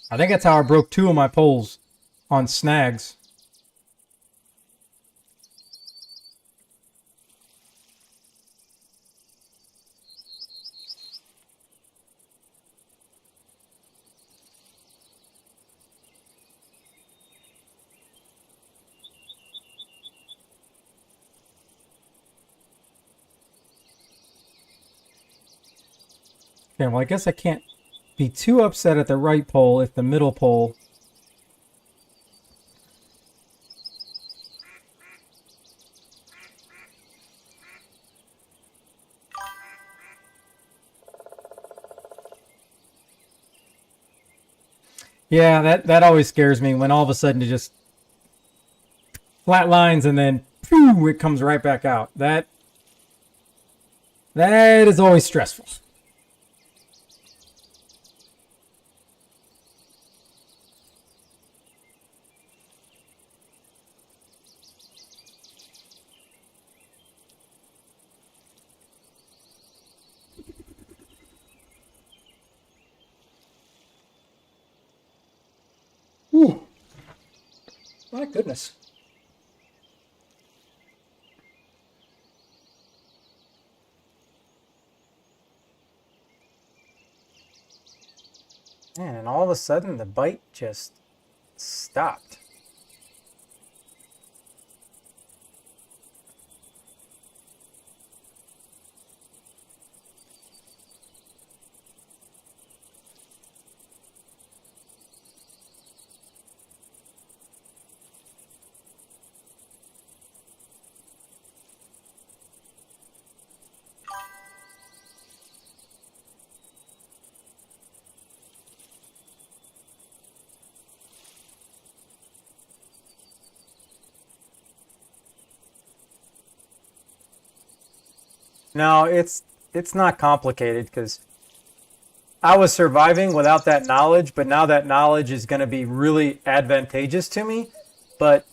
I think that's how I broke 2 of my poles on snags. Okay, well I guess I can't be too upset at the right pole if the middle pole. Yeah, that always scares me when all of a sudden it just flat lines and then phew, it comes right back out. That is always stressful. Ooh. My goodness. Man, and all of a sudden the bite just stopped. No, it's not complicated because I was surviving without that knowledge, but now that knowledge is going to be really advantageous to me, but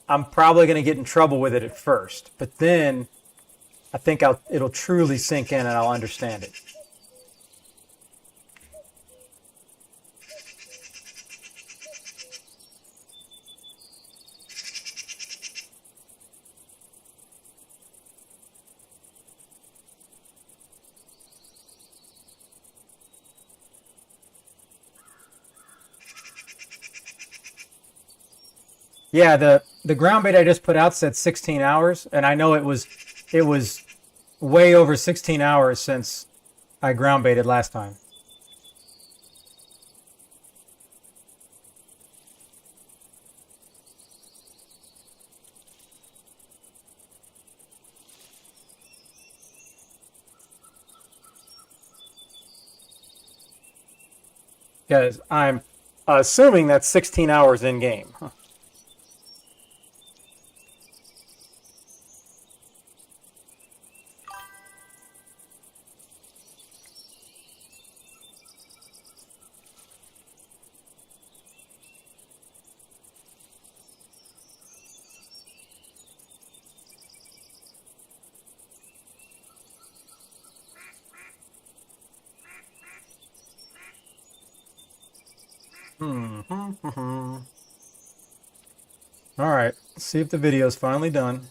I'm probably going to get in trouble with it at first. But then I think it'll truly sink in and I'll understand it. Yeah, the ground bait I just put out said 16 hours, and I know it was way over 16 hours since I ground baited last time. Because I'm assuming that's 16 hours in game. Huh. All right, let's see if the video's finally done.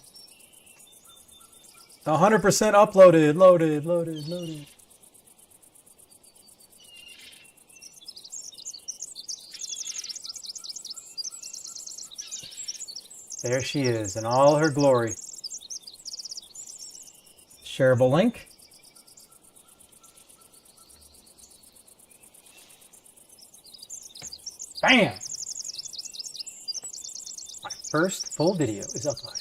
100% uploaded, loaded. There she is in all her glory. Shareable link. Bam! My first full video is uploaded.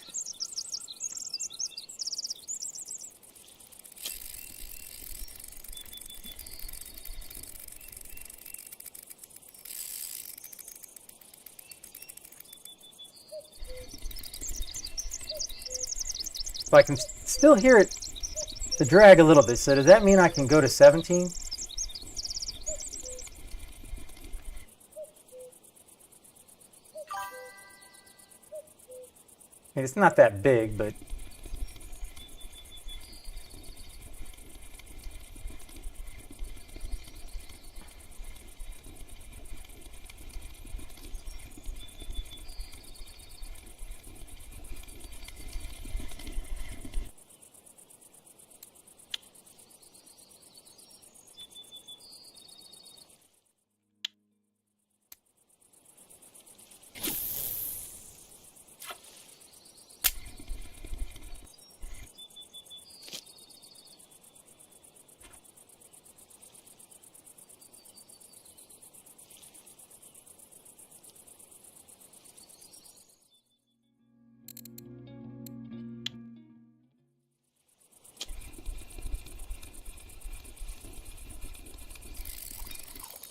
So I can still hear it, the drag a little bit. So does that mean I can go to 17? I mean, it's not that big, but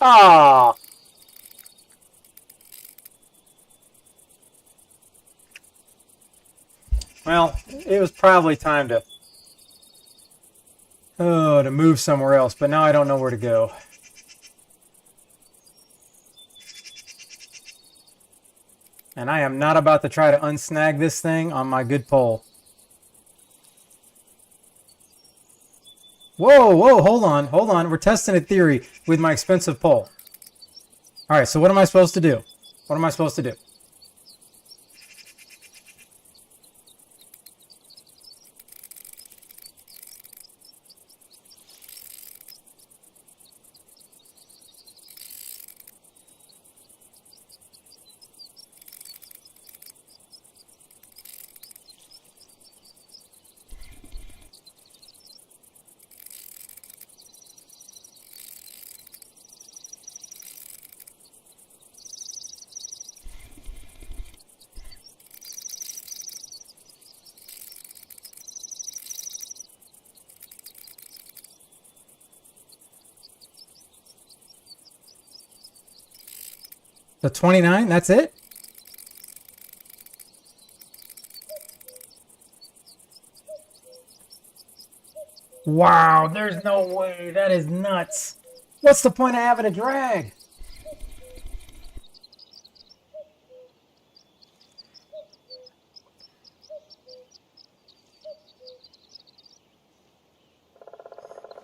ah, well, it was probably time to move somewhere else, but now I don't know where to go. And I am not about to try to unsnag this thing on my good pole. Whoa, hold on. We're testing a theory with my expensive pole. All right, so what am I supposed to do? What am I supposed to do? The 29, that's it? Wow, there's no way. That is nuts. What's the point of having a drag?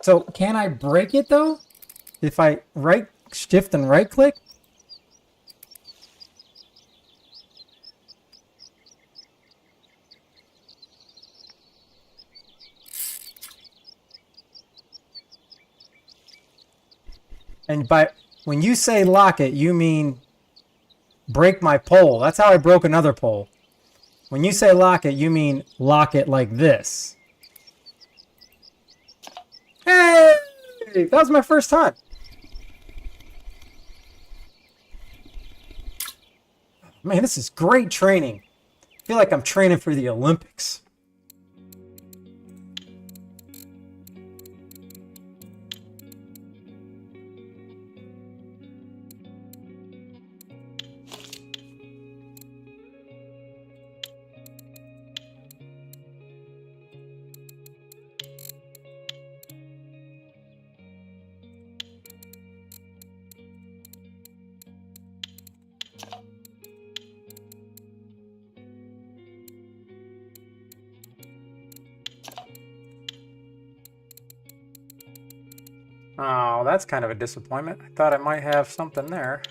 So can I break it though? If I right shift and right click? And by when you say lock it, you mean break my pole. That's how I broke another pole. When you say lock it, you mean lock it like this. Hey! That was my first time. Man, this is great training. I feel like I'm training for the Olympics. Oh, that's kind of a disappointment. I thought I might have something there.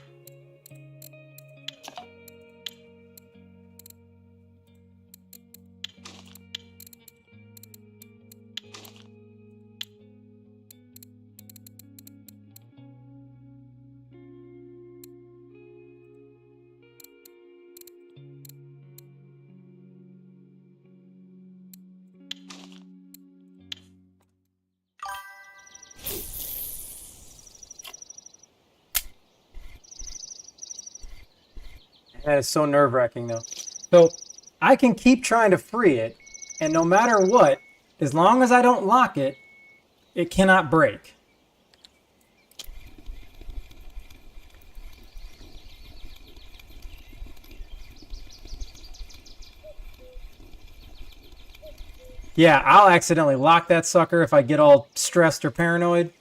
That is so nerve-wracking, though. So I can keep trying to free it, and no matter what, as long as I don't lock it, it cannot break. Yeah, I'll accidentally lock that sucker if I get all stressed or paranoid.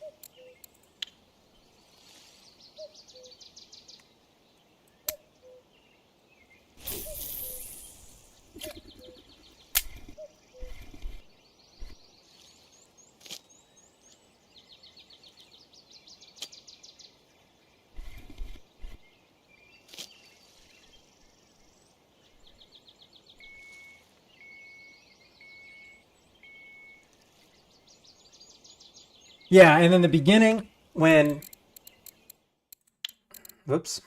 Yeah, and in the beginning, when... Whoops.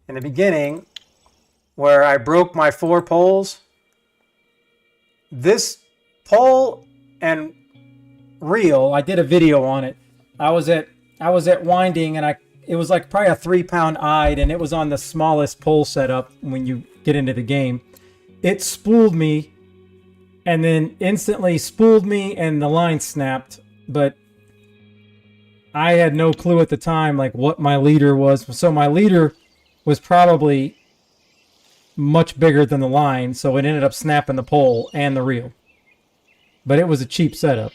In the beginning, where I broke my 4 poles, this pole and reel, I did a video on it. I was at winding, and it was like probably a 3-pound eyed, and it was on the smallest pole setup when you get into the game. It spooled me, and then instantly spooled me, and the line snapped. But I had no clue at the time like what my leader was. So my leader was probably much bigger than the line, so it ended up snapping the pole and the reel. But it was a cheap setup.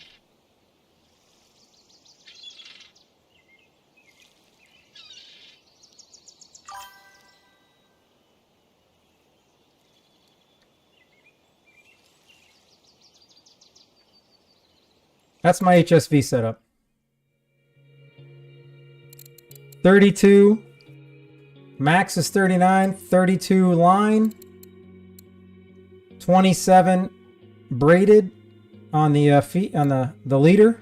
That's my HSV setup. 32. Max is 39. 32 line. 27 braided on the feet on the leader.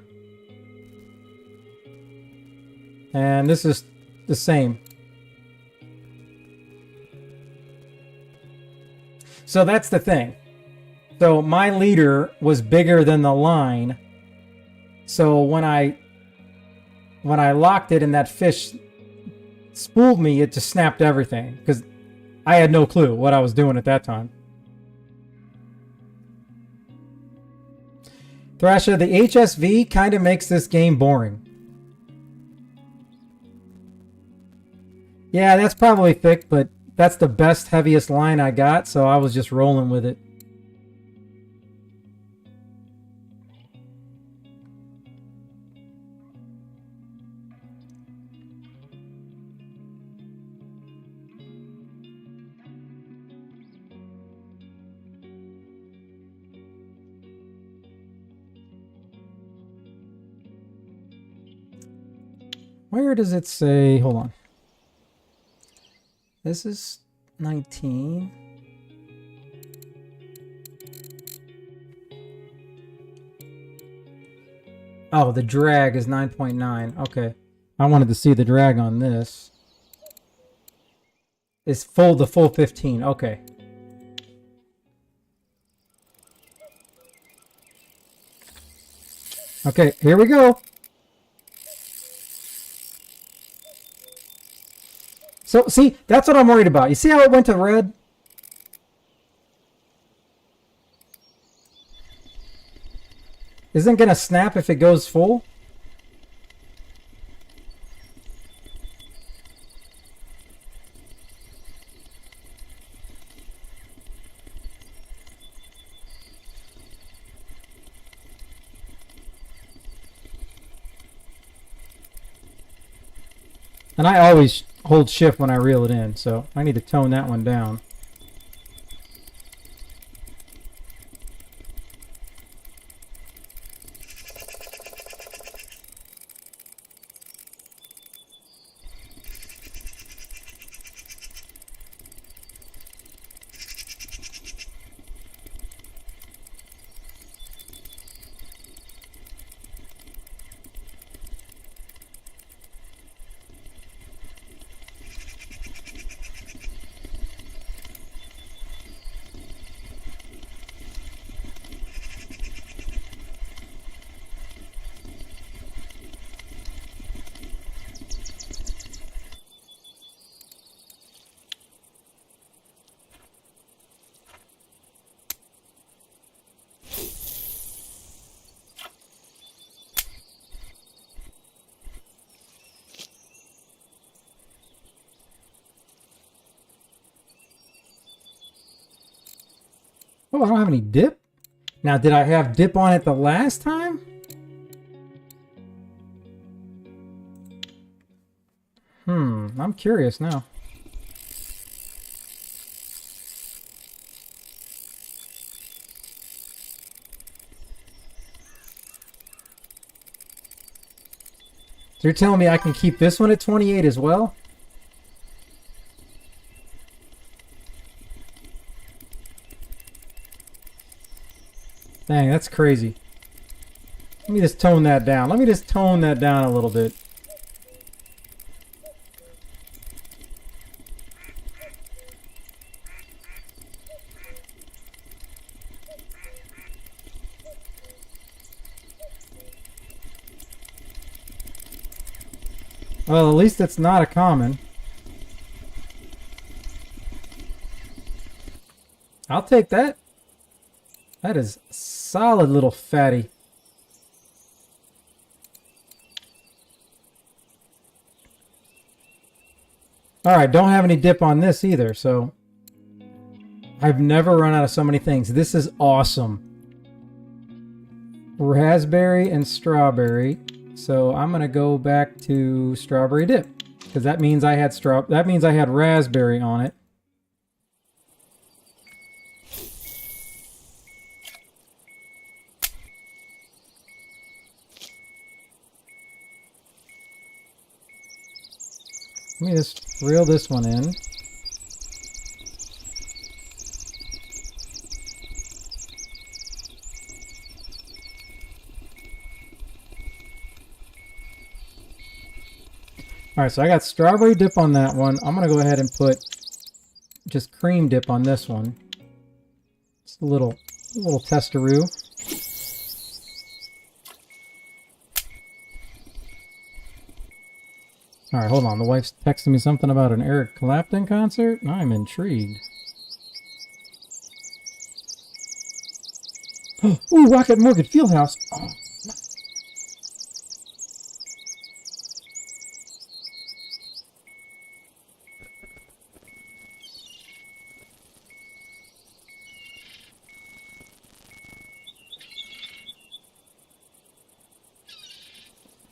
And this is the same. So that's the thing. So my leader was bigger than the line. So when I locked it and that fish spooled me, it just snapped everything because I had no clue what I was doing at that time. Thrasher, the HSV kind of makes this game boring. Yeah, that's probably thick, but that's the best, heaviest line I got, so I was just rolling with it. Where does it say, hold on. This is 19. Oh, the drag is 9.9. Okay. I wanted to see the drag on this. Is full, the full 15. Okay. Okay, here we go. So, see, that's what I'm worried about. You see how it went to red? Isn't going to snap if it goes full? And I always hold shift when I reel it in, so I need to tone that one down. Oh, I don't have any dip? Now, did I have dip on it the last time? I'm curious now. So you're telling me I can keep this one at 28 as well? Dang, that's crazy. Let me just tone that down. Let me just tone that down a little bit. Well, at least it's not a common. I'll take that. That is solid little fatty. Alright, don't have any dip on this either, so I've never run out of so many things. This is awesome. Raspberry and strawberry. So I'm gonna go back to strawberry dip. Because that means I had raspberry on it. Let me just reel this one in. Alright, so I got strawberry dip on that one. I'm going to go ahead and put just cream dip on this one. Just a little testaroo. Alright, hold on. The wife's texting me something about an Eric Clapton concert. I'm intrigued. Ooh, Rocket Mortgage Fieldhouse. Oh.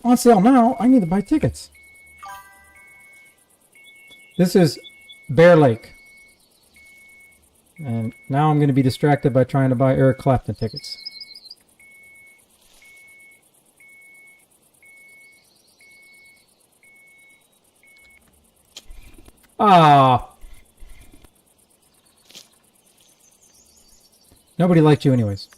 On sale now. I need to buy tickets. This is Bear Lake. And now I'm going to be distracted by trying to buy Eric Clapton tickets. Ah. Nobody liked you anyways.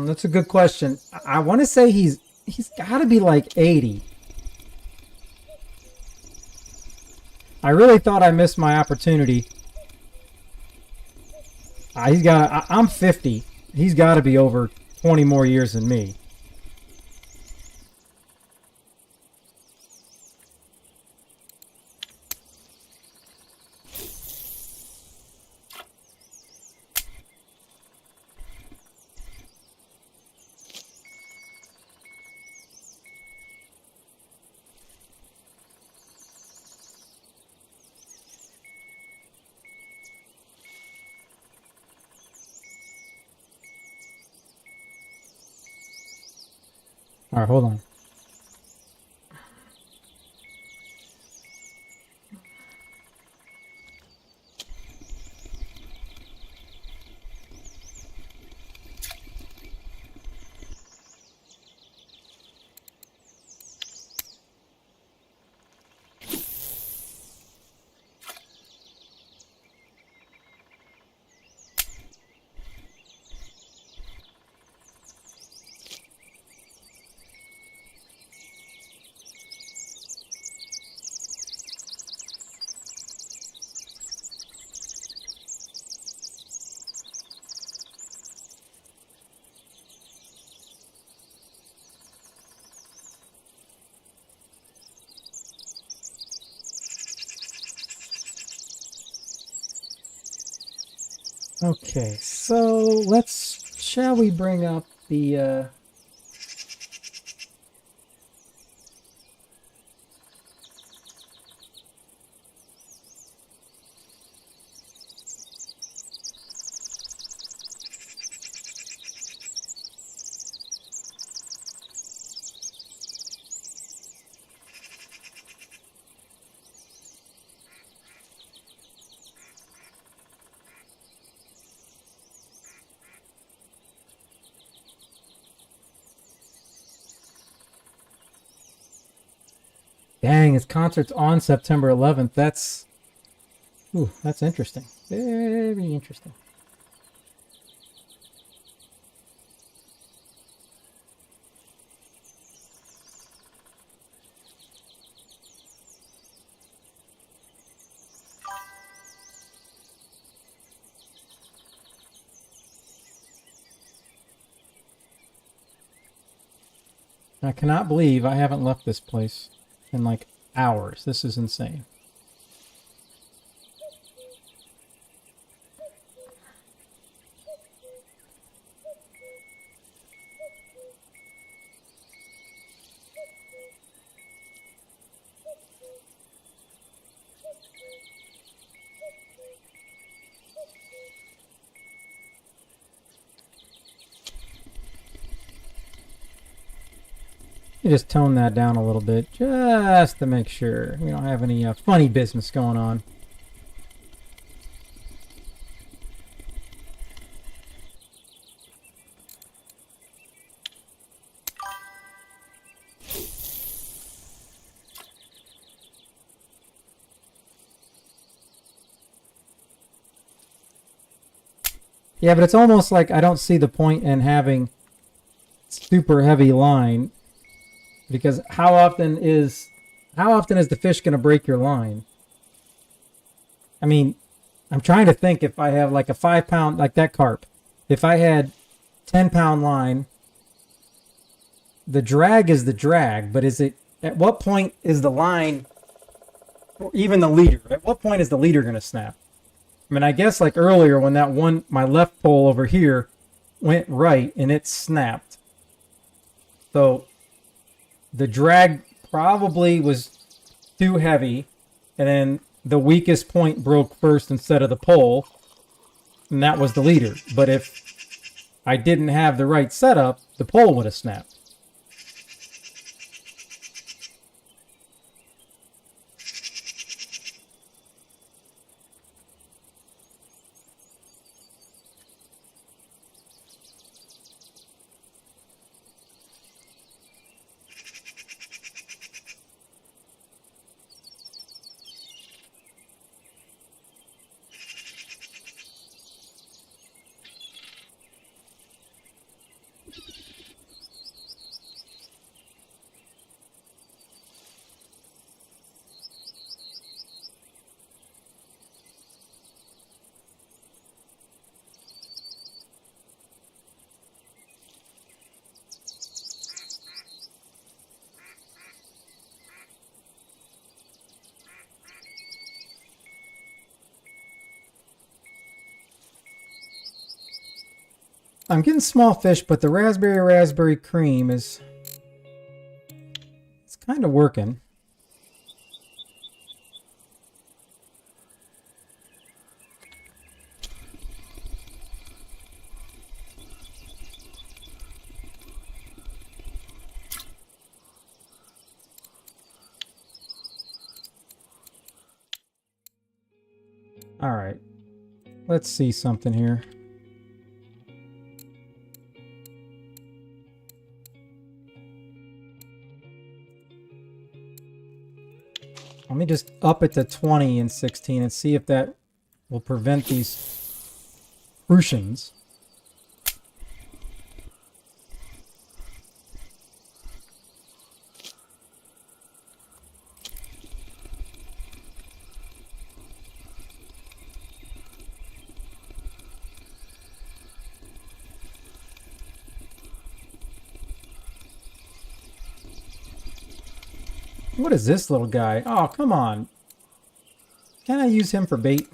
That's a good question. I want to say he's got to be like 80. I really thought I missed my opportunity. I'm 50. He's got to be over 20 more years than me. All right, hold on. Okay, so shall we bring up the, dang, his concert's on September 11th. That's interesting. Very interesting. I cannot believe I haven't left this place in like hours. This is insane. You just tone that down a little bit just to make sure we don't have any funny business going on. Yeah, but it's almost like I don't see the point in having super heavy line, because how often is the fish going to break your line? I mean, I'm trying to think if I have like a 5-pound, like that carp. If I had 10-pound line, the drag is the drag, but at what point is the line, or even the leader, at what point is the leader going to snap? I mean, I guess like earlier when that one, my left pole over here went right and it snapped. So the drag probably was too heavy, and then the weakest point broke first instead of the pole, and that was the leader. But if I didn't have the right setup, the pole would have snapped. I'm getting small fish, but the raspberry cream is... It's kind of working. All right, let's see something here. Let me just up it to 20 and 16 and see if that will prevent these Russians. What is this little guy? Oh, come on. Can I use him for bait?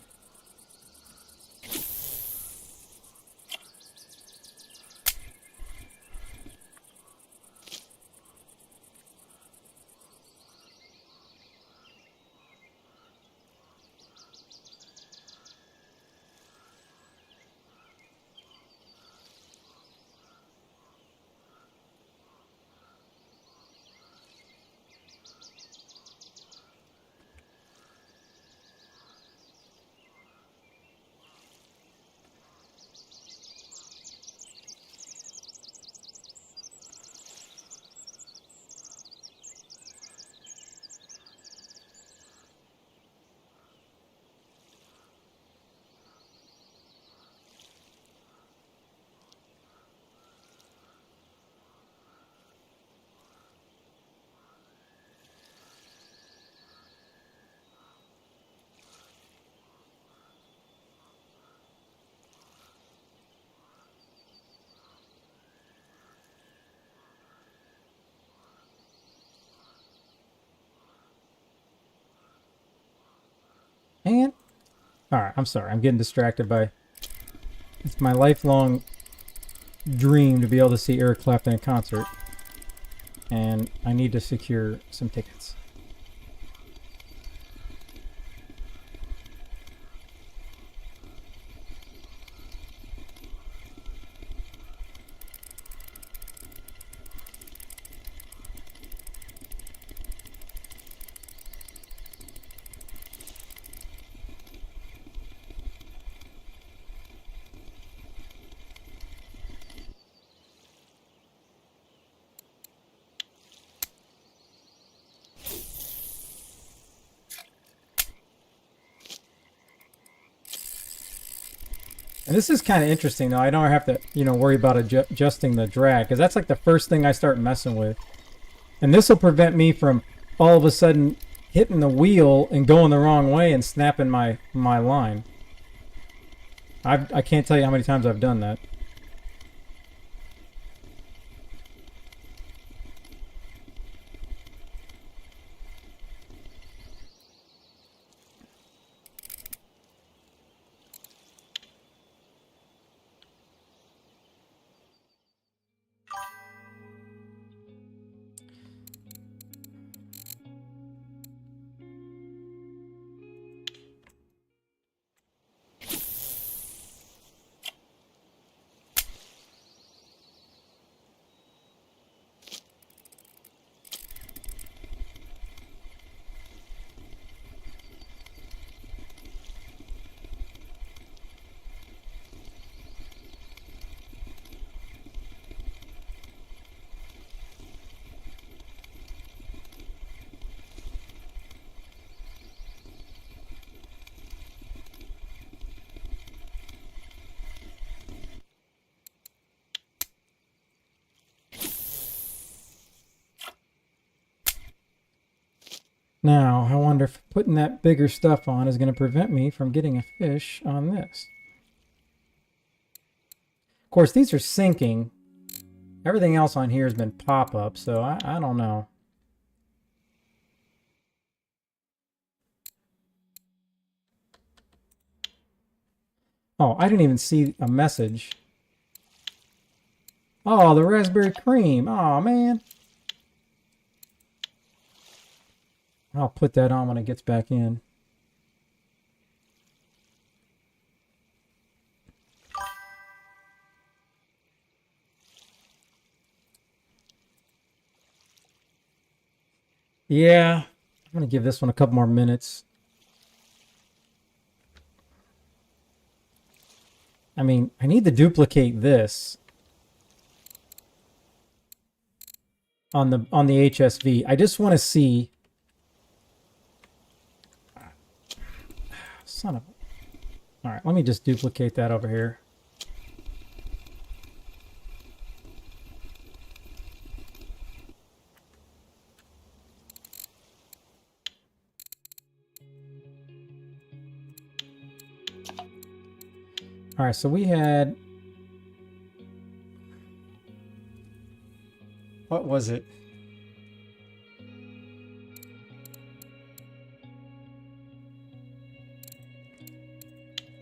And all right, I'm sorry. I'm getting distracted by... It's my lifelong dream to be able to see Eric Clapton in concert. And I need to secure some tickets. And this is kind of interesting, though. I don't have to, worry about adjusting the drag, because that's like the first thing I start messing with. And this will prevent me from all of a sudden hitting the wheel and going the wrong way and snapping my line. I can't tell you how many times I've done that. Now, I wonder if putting that bigger stuff on is going to prevent me from getting a fish on this. Of course, these are sinking. Everything else on here has been pop-up, so I don't know. Oh, I didn't even see a message. Oh, the raspberry cream. Oh, man. I'll put that on when it gets back in. Yeah, I'm going to give this one a couple more minutes. I mean, I need to duplicate this on the HSV. I just want to see. Son of a... All right, let me just duplicate that over here. All right, so we had... What was it?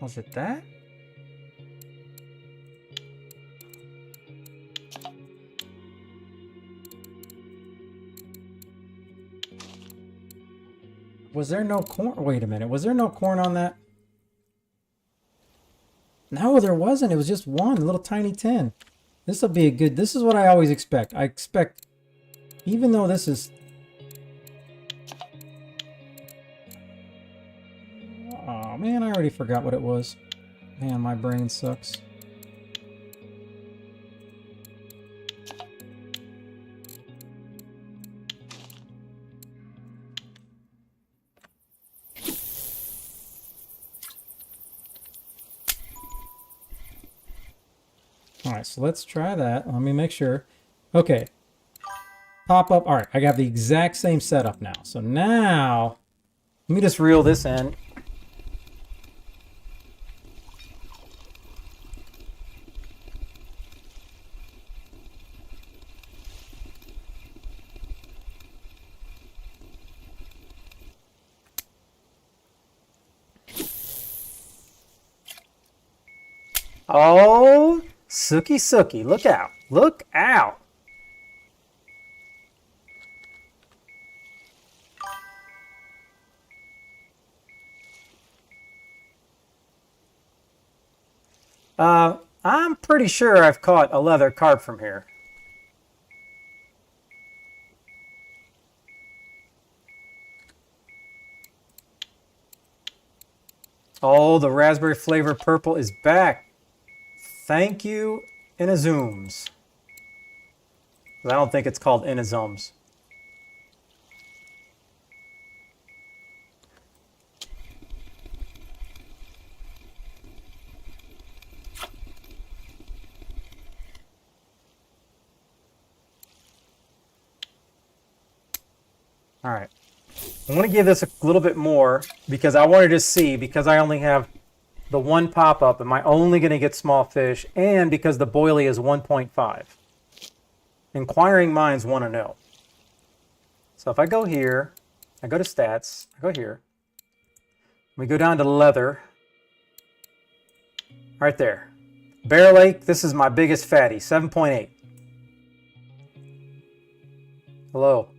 Was it that? Was there no corn? Wait a minute. Was there no corn on that? No, there wasn't. It was just one little tiny tin. This will be a good... This is what I always expect. I expect... Even though this is... Oh, man, I already forgot what it was. Man, my brain sucks. All right, so let's try that. Let me make sure. Okay. Pop up. All right, I got the exact same setup now. So now, let me just reel this in. Oh, Sookie Sookie, look out. Look out. I'm pretty sure I've caught a leather carp from here. Oh, the raspberry flavor purple is back. Thank you, Inazooms. I don't think it's called Inazooms. All right. I want to give this a little bit more because I wanted to see, because I only have the one pop-up, am I only going to get small fish, and because the boilie is 1.5. Inquiring minds want to know. So if I go here, I go to stats, I go here, we go down to leather, right there. Bear Lake, this is my biggest fatty, 7.8. Hello.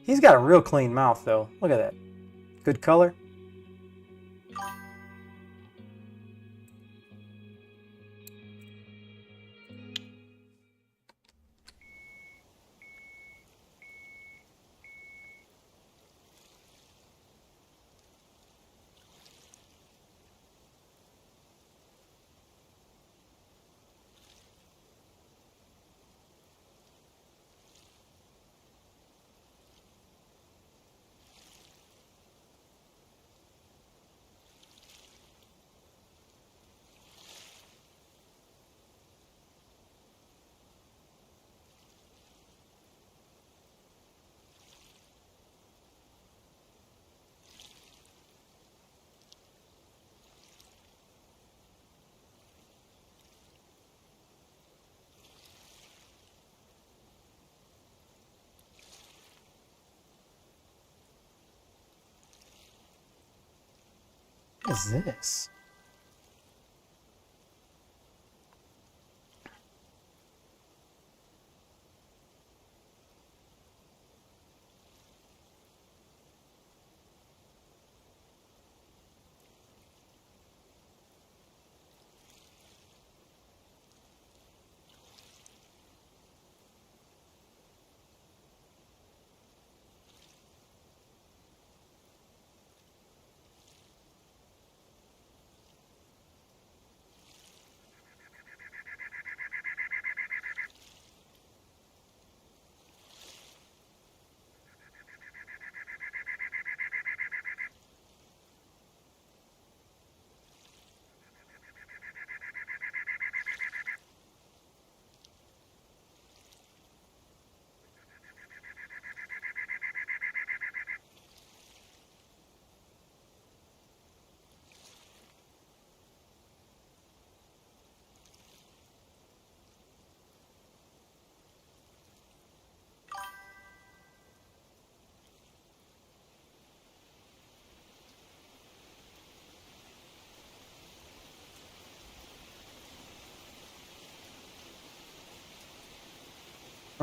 He's got a real clean mouth though. Look at that. Good color. What is this?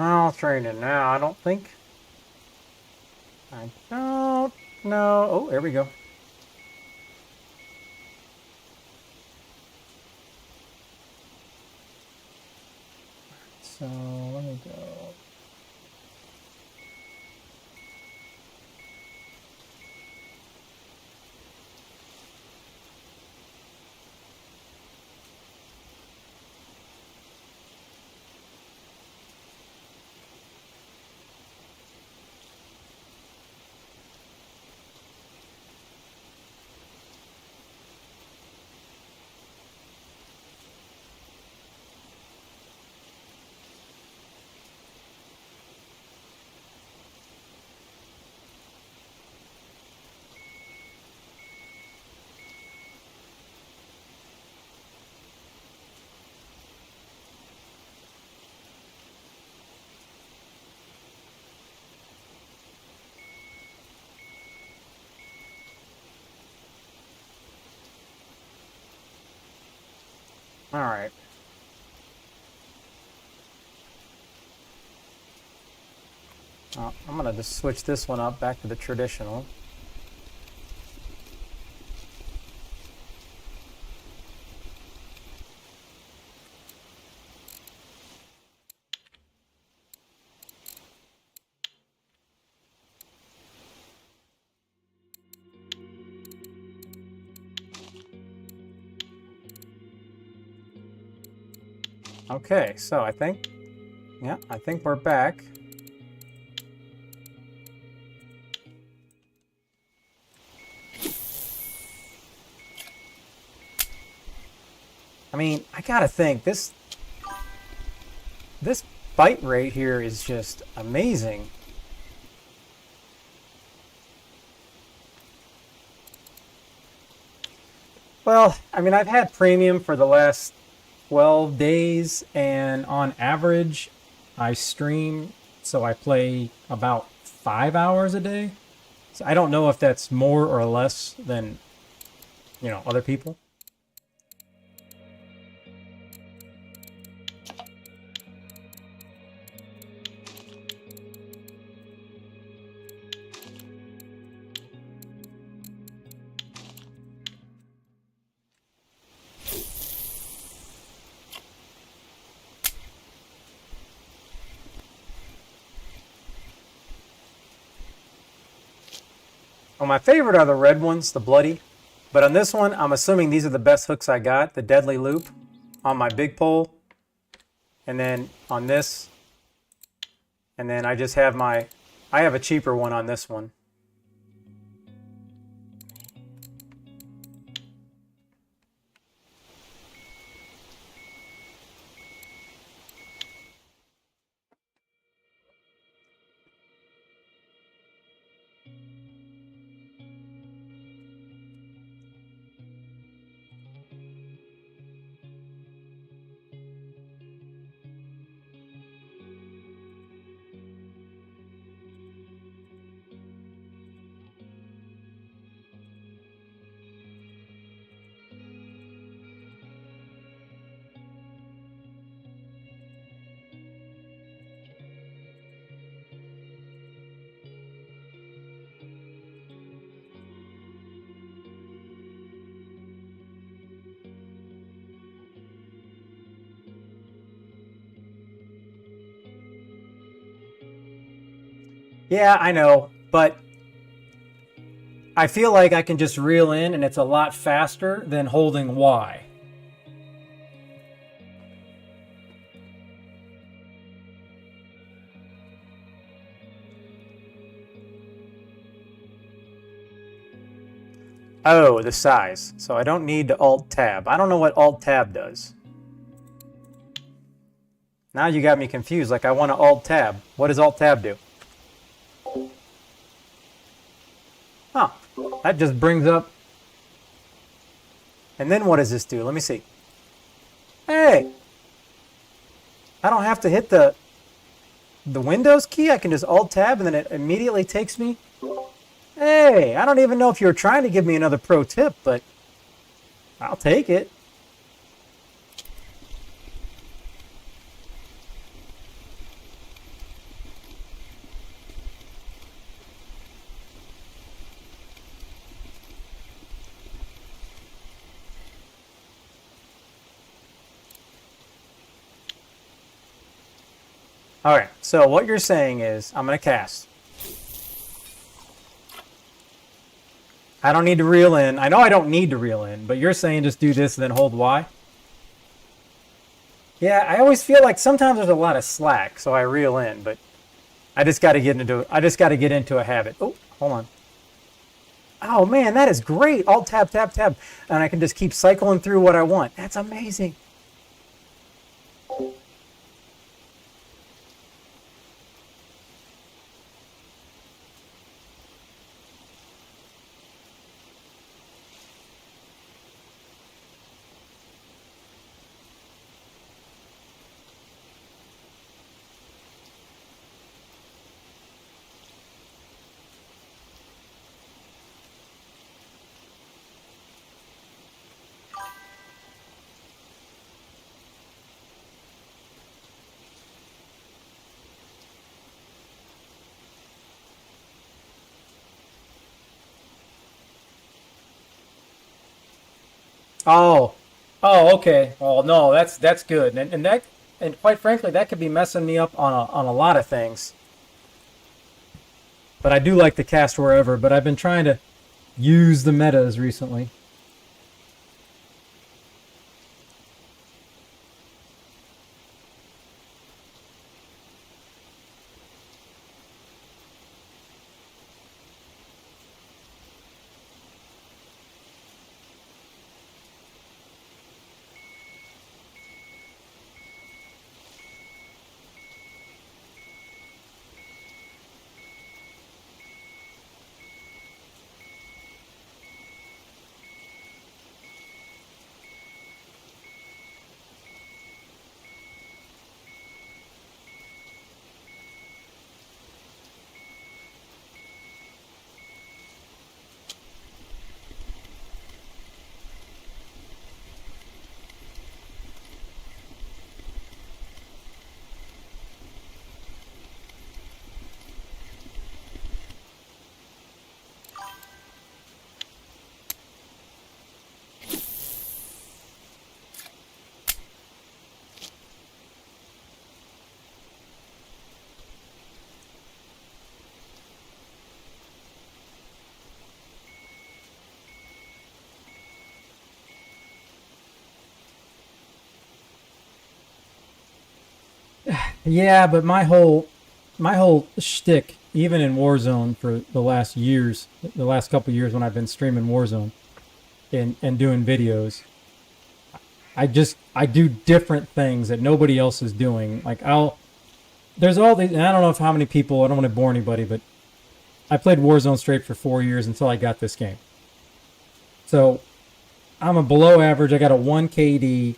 I'll train it now, I don't think. I don't know. Oh, there we go. So let me go. All right. I'm gonna just switch this one up back to the traditional. Okay, so I think we're back. I mean, I gotta think this bite rate here is just amazing. Well, I mean, I've had premium for the last 12 days, and on average, I stream, so I play about 5 hours a day. So I don't know if that's more or less than, other people. Well, my favorite are the red ones, the bloody. But on this one, I'm assuming these are the best hooks I got. The deadly loop on my big pole. And then on this. And then I just have I have a cheaper one on this one. Yeah, I know, but I feel like I can just reel in and it's a lot faster than holding Y. Oh, the size. So I don't need to Alt-Tab. I don't know what Alt-Tab does. Now you got me confused. Like I want to Alt-Tab. What does Alt-Tab do? Huh. That just brings up... And then what does this do? Let me see. Hey! I don't have to hit the Windows key. I can just Alt-Tab and then it immediately takes me... Hey! I don't even know if you were trying to give me another pro tip, but I'll take it. All right. So what you're saying is, I'm gonna cast. I don't need to reel in. I know I don't need to reel in, but you're saying just do this and then hold Y. Yeah, I always feel like sometimes there's a lot of slack, so I reel in, but I just got to get into a habit. Oh, hold on. Oh man, that is great. Alt tab tab tab, and I can just keep cycling through what I want. That's amazing. Oh, oh, okay. Oh no, that's good, and quite frankly, that could be messing me up on a lot of things. But I do like the cast wherever. But I've been trying to use the metas recently. Yeah, but my whole shtick, even in Warzone for the last couple years when I've been streaming Warzone and doing videos, I do different things that nobody else is doing. Like there's all these, and I don't know if how many people. I don't want to bore anybody, but I played Warzone straight for 4 years until I got this game. So I'm a below average. I got a 1 KD.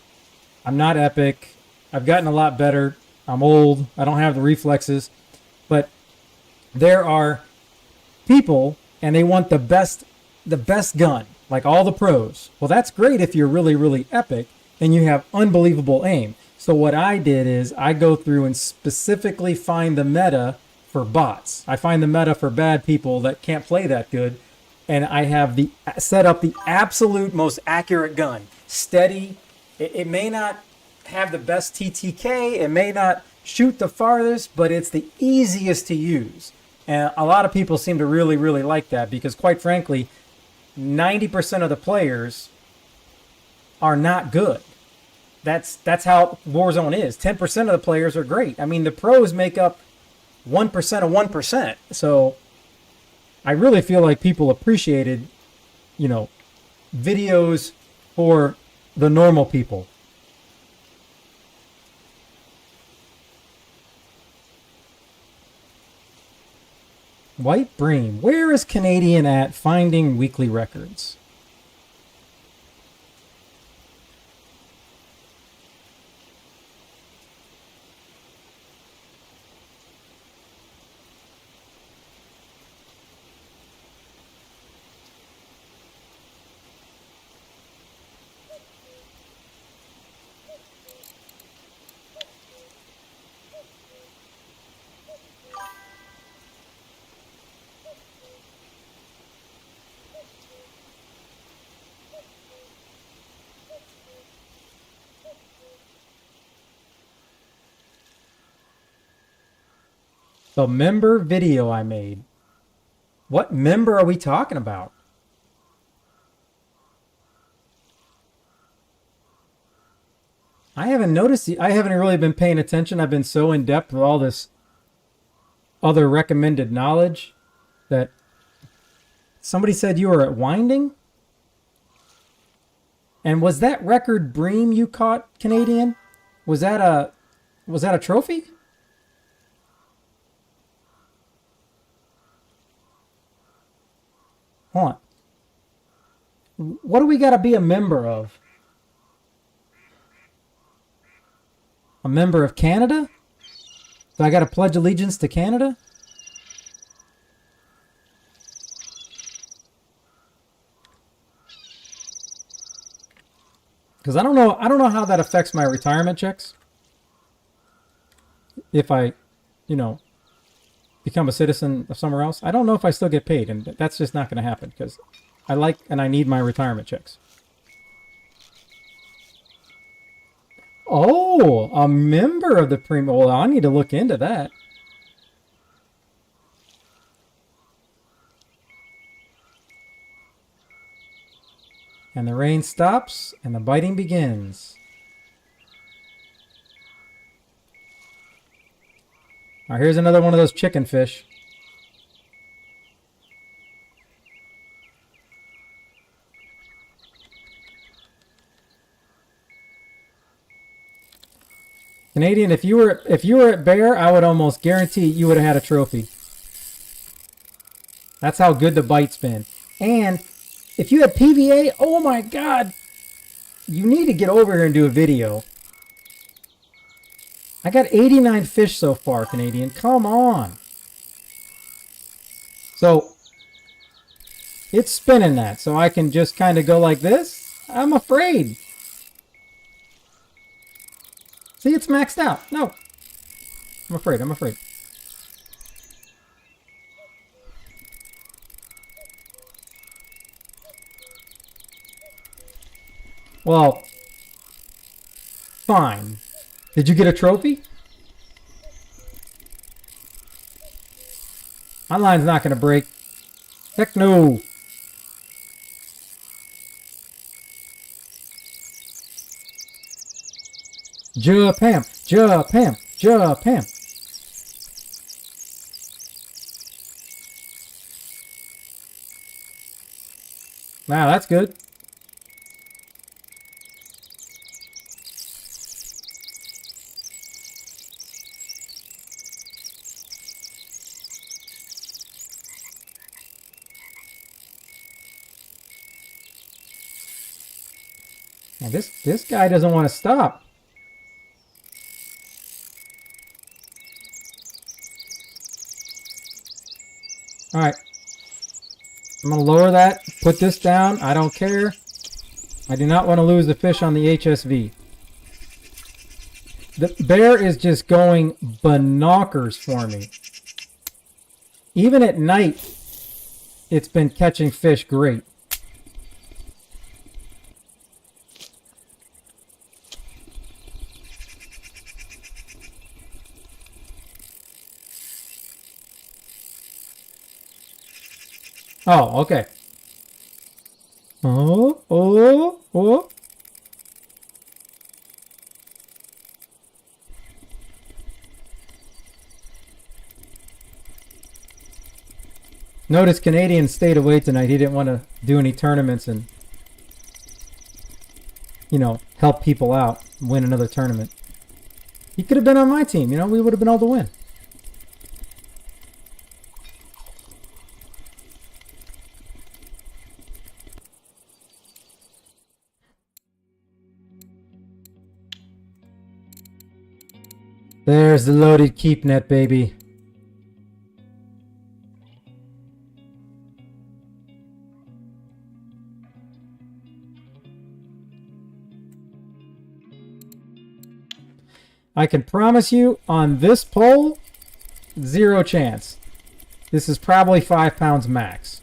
I'm not epic. I've gotten a lot better. I'm old. I don't have the reflexes. But there are people and they want the best gun, like all the pros. Well, that's great if you're really, really epic and you have unbelievable aim. So what I did is I go through and specifically find the meta for bots. I find the meta for bad people that can't play that good, and I have the set up the absolute most accurate gun. Steady. It may not have the best TTK. It may not shoot the farthest, but it's the easiest to use. And a lot of people seem to really, really like that because, quite frankly, 90% of the players are not good. That's how Warzone is. 10% of the players are great. I mean, the pros make up 1% of 1%. So I really feel like people appreciated, videos for the normal people. White Bream, where is Canadian at finding weekly records? The member video I made. What member are we talking about? I haven't noticed. I haven't really been paying attention. I've been so in depth with all this other recommended knowledge that somebody said you were at Winding. And was that record bream you caught, Canadian? Was that a trophy? Hold on. What do we got to be a member of? A member of Canada? Do I got to pledge allegiance to Canada? Because I don't know how that affects my retirement checks. If I, become a citizen of somewhere else, I don't know if I still get paid, and that's just not going to happen because I like and I need my retirement checks. Oh, a member of the premium. Well, I need to look into that. And the rain stops and the biting begins. All right, here's another one of those chicken fish. Canadian, if you were at Bear, I would almost guarantee you would have had a trophy. That's how good the bite's been. And if you had PVA, oh my God, you need to get over here and do a video. I got 89 fish so far, Canadian. Come on. So it's spinning that, so I can just kind of go like this. I'm afraid. See, it's maxed out. No. I'm afraid. Well, fine. Did you get a trophy? My line's not going to break. Heck no. Japan. Wow, that's good. Now this guy doesn't want to stop. All right. I'm going to lower that, put this down. I don't care. I do not want to lose the fish on the HSV. The bear is just going binockers for me. Even at night, it's been catching fish great. Oh, okay. Oh. Notice Canadian stayed away tonight. He didn't want to do any tournaments and, help people out, win another tournament. He could have been on my team. We would have been able to win. There's the loaded keep net, baby. I can promise you on this pole, 0 chance. This is probably 5 pounds max.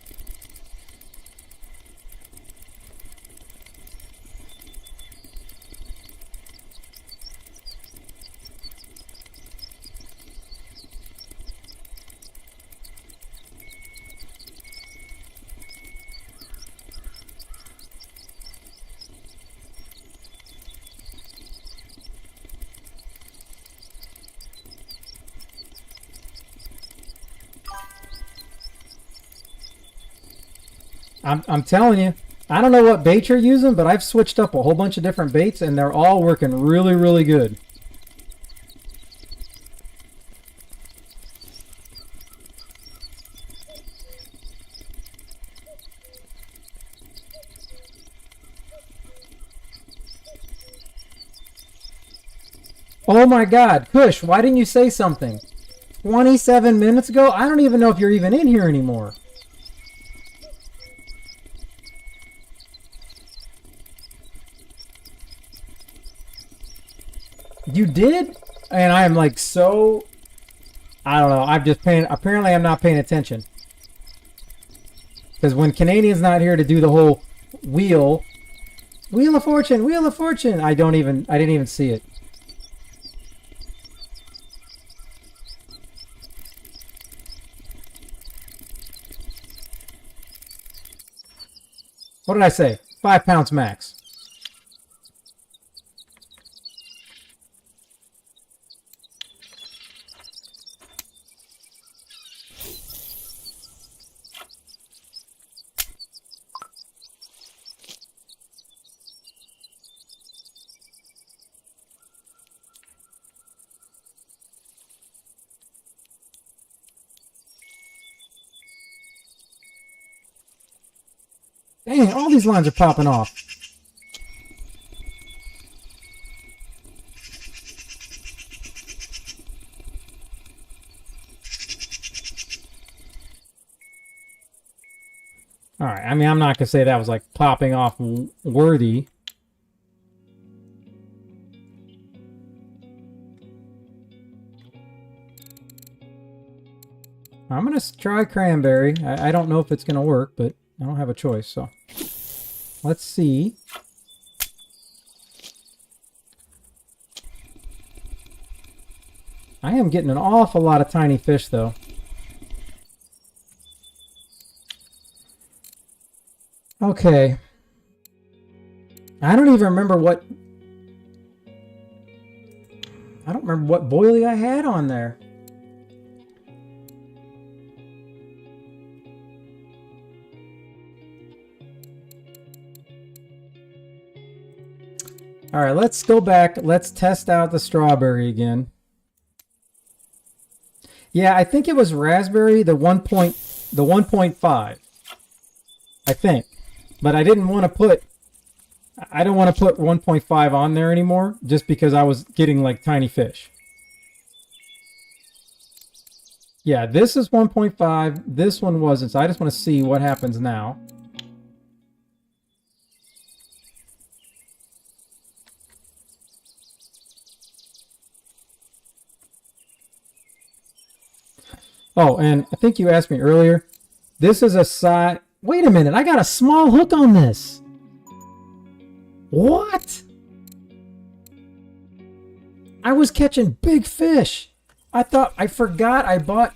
I'm telling you. I don't know what bait you're using, but I've switched up a whole bunch of different baits, and they're all working really, really good. Oh my God, Kush, why didn't you say something? 27 minutes ago? I don't even know if you're even in here anymore. You did? And I am like so... I don't know, I'm just paying... Apparently I'm not paying attention. Because when Canadian's not here to do the whole wheel... Wheel of Fortune! Wheel of Fortune! I didn't even see it. What did I say? 5 pounds max. Dang, all these lines are popping off. All right, I mean, I'm not going to say that was like popping off worthy. I'm going to try cranberry. I don't know if it's going to work, but I don't have a choice, so let's see. I am getting an awful lot of tiny fish, though. Okay. I don't even remember what... I don't remember what boilie I had on there. All right, let's go back. Let's test out the strawberry again. Yeah, I think it was raspberry, the 1.5. I think. But I didn't want to put... I don't want to put 1.5 on there anymore, just because I was getting like tiny fish. Yeah, this is 1.5. This one wasn't, so I just want to see what happens now. Oh, and I think you asked me earlier. This is a size... Wait a minute, I got a small hook on this. What? I was catching big fish. I forgot I bought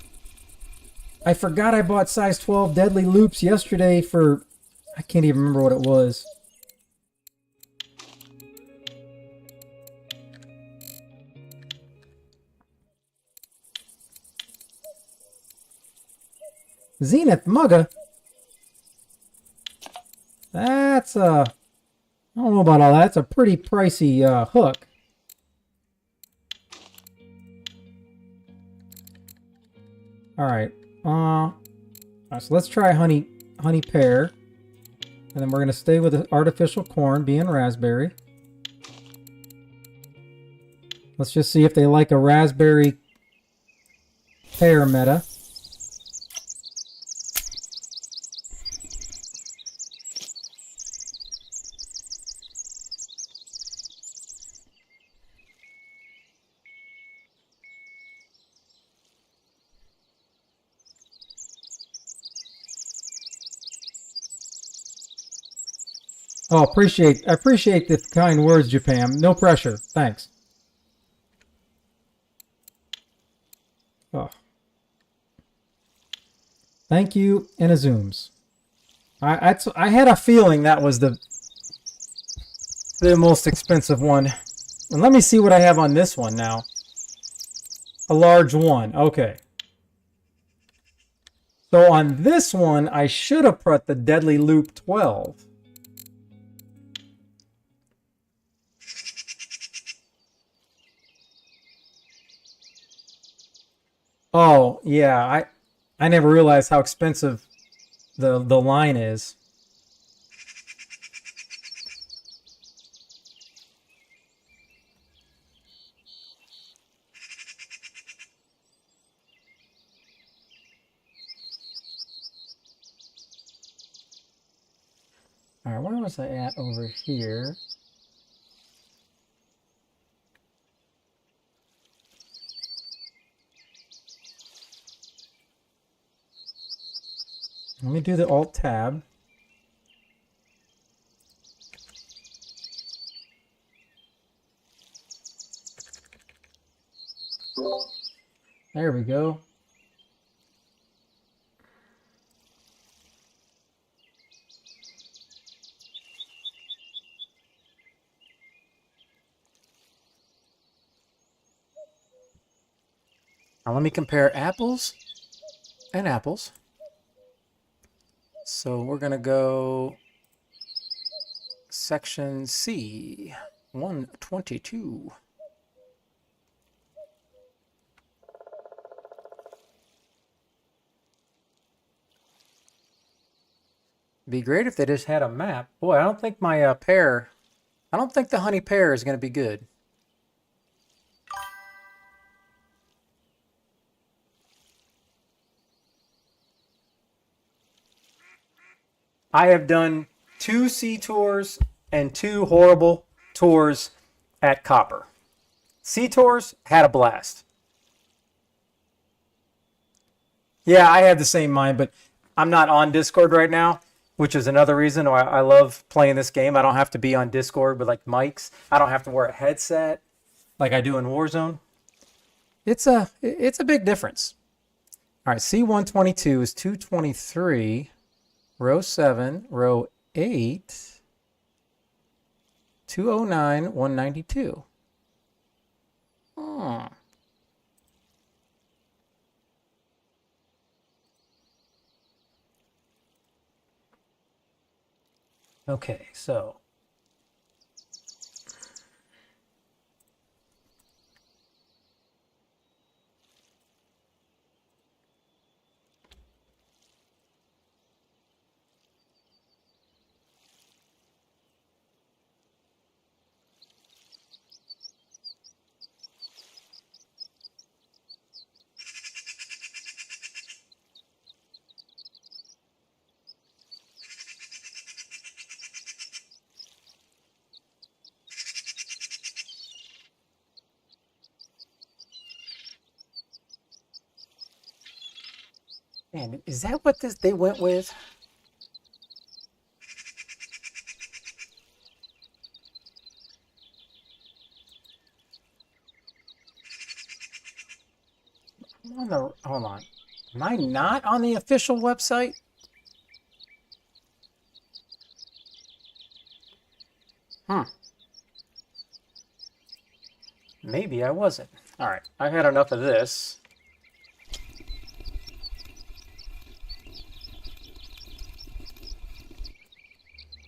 size 12 deadly loops yesterday for... I can't even remember what it was. Zenith Mugga? That's I don't know about all that. That's a pretty pricey hook. All right. So let's try honey pear, and then we're gonna stay with the artificial corn being raspberry. Let's just see if they like a raspberry pear meta. Oh, I appreciate the kind words, Japan. No pressure. Thanks. Oh. Thank you, and a zooms. I had a feeling that was the most expensive one. And let me see what I have on this one now. A large one. Okay. So on this one, I should have put the Deadly Loop 12. Oh, yeah, I never realized how expensive the line is. All right, where was I at over here? Let me do the Alt Tab. There we go. Now let me compare apples and apples. So we're going to go section C, 122. Be great if they just had a map. Boy, I don't think my pear, I don't think the honey pear is going to be good. I have done 2 sea tours and 2 horrible tours at Copper. Sea tours had a blast. Yeah, I had the same mind, but I'm not on Discord right now, which is another reason why I love playing this game. I don't have to be on Discord with like mics. I don't have to wear a headset like I do in Warzone. It's a big difference. All right, C122 is 223. Row 7, row 8, 209, 192. Hmm. Okay, so man, is that what they went with? I'm on the hold on. Am I not on the official website? Maybe I wasn't. All right, I've had enough of this.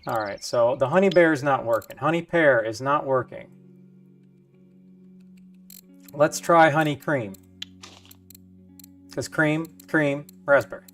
All right, so the honey bear is not working. Honey pear is not working. Let's try honey cream. Because cream, raspberry.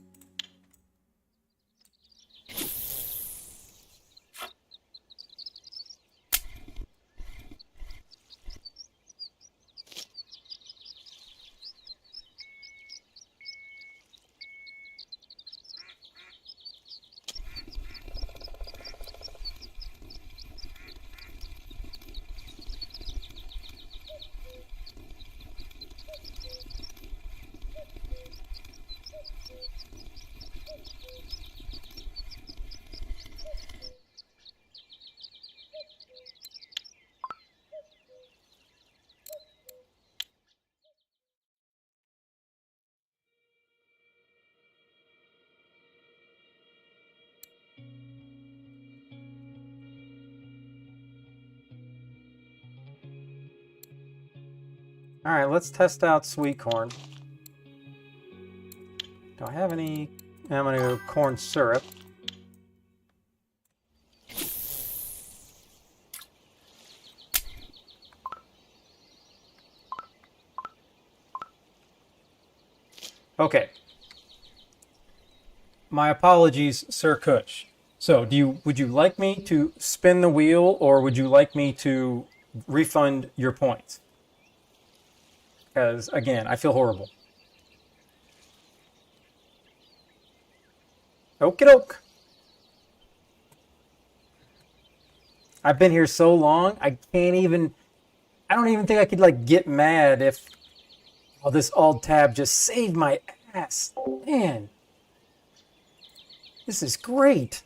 All right, let's test out sweet corn. Do I have any And I'm going to go corn syrup. Okay. My apologies, Sir Kush. So, would you like me to spin the wheel, or would you like me to refund your points? Because again, I feel horrible. Okie doke. I've been here so long, I don't even think I could like get mad if this alt tab just saved my ass. Man, this is great.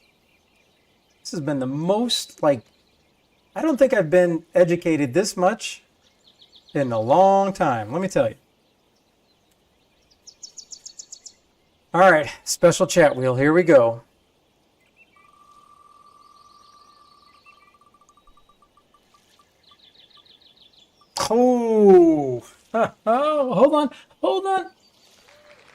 This has been the most, like, I don't think I've been educated this much in a long time, let me tell you. All right, special chat wheel, here we go. Oh, oh, hold on.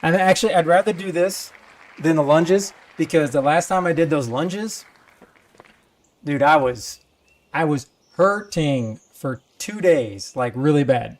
And actually, I'd rather do this than the lunges, because the last time I did those lunges, dude, I was hurting for 2 days, like really bad.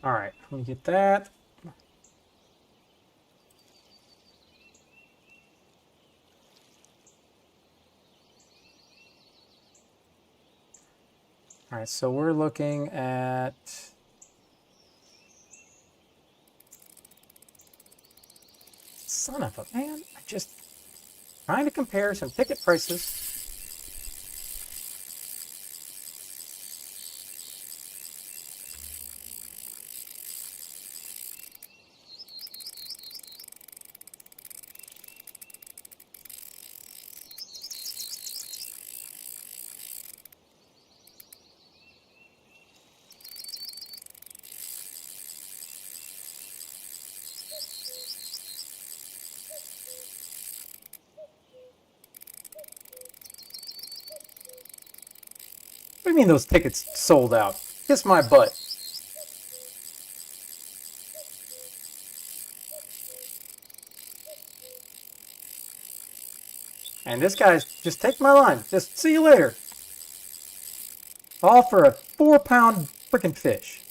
All right, let me get that. All right, so we're looking at son of a man. I just trying to compare some ticket prices. What do you mean those tickets sold out? Kiss my butt. And this guy's just take my line. Just see you later. All for a 4-pound freaking fish.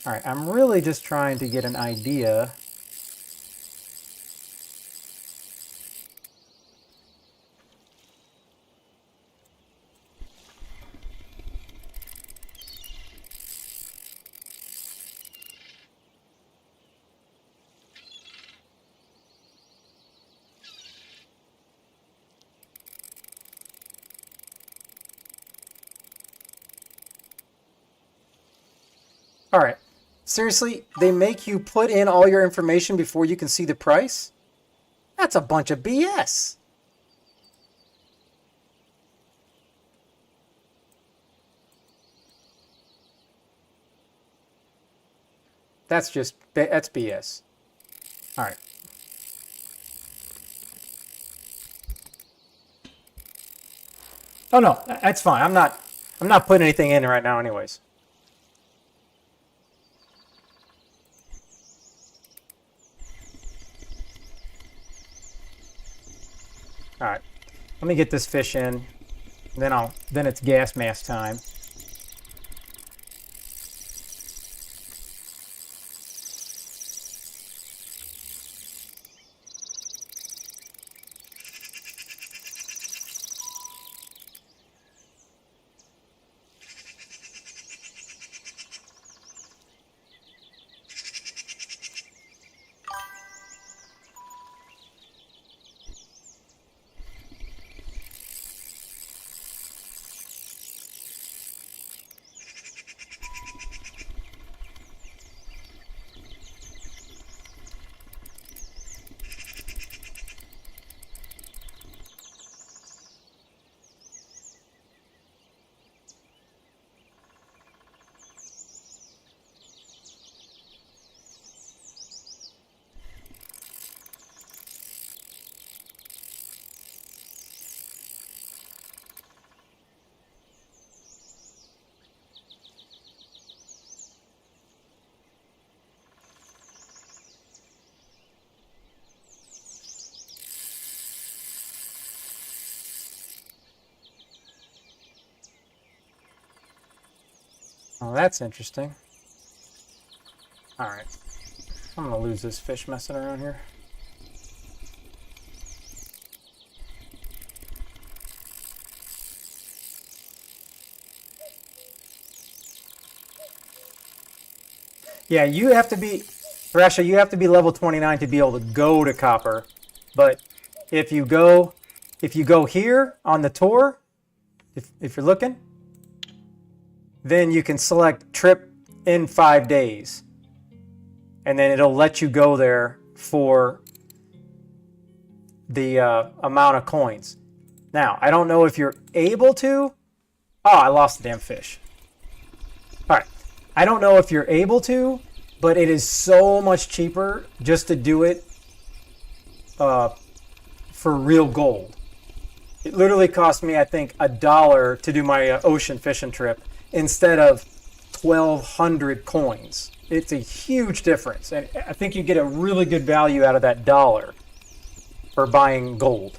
All right, I'm really just trying to get an idea. All right. Seriously, they make you put in all your information before you can see the price? That's a bunch of BS. That's BS. All right. Oh no, that's fine. I'm not putting anything in right now anyways. All right. Let me get this fish in. Then it's gas mask time. Oh, that's interesting. Alright. I'm gonna lose this fish messing around here. Yeah, you have to be, Rasha, you have to be level 29 to be able to go to copper. But if you go here on the tour, if you're looking, then you can select trip in 5 days. And then it'll let you go there for the amount of coins. Now, I don't know if you're able to. Oh, I lost the damn fish. All right. I don't know if you're able to, but it is so much cheaper just to do it for real gold. It literally cost me, I think, $1 to do my ocean fishing trip instead of 1,200 coins. It's a huge difference, and I think you get a really good value out of that dollar for buying gold.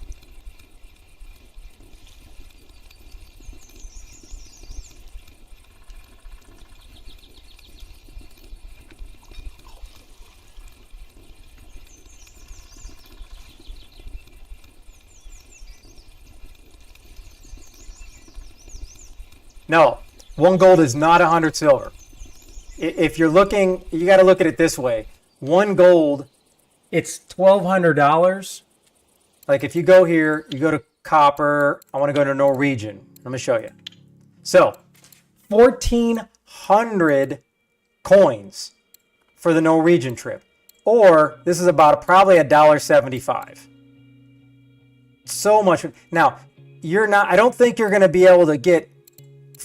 No, 1 gold is not 100 silver. If you're looking, you got to look at it this way. 1 gold, it's $1,200. Like if you go here, you go to copper. I want to go to Norwegian. Let me show you. So, 1,400 coins for the Norwegian trip. Or this is about probably $1.75. So much. Now, you're not. I don't think you're going to be able to get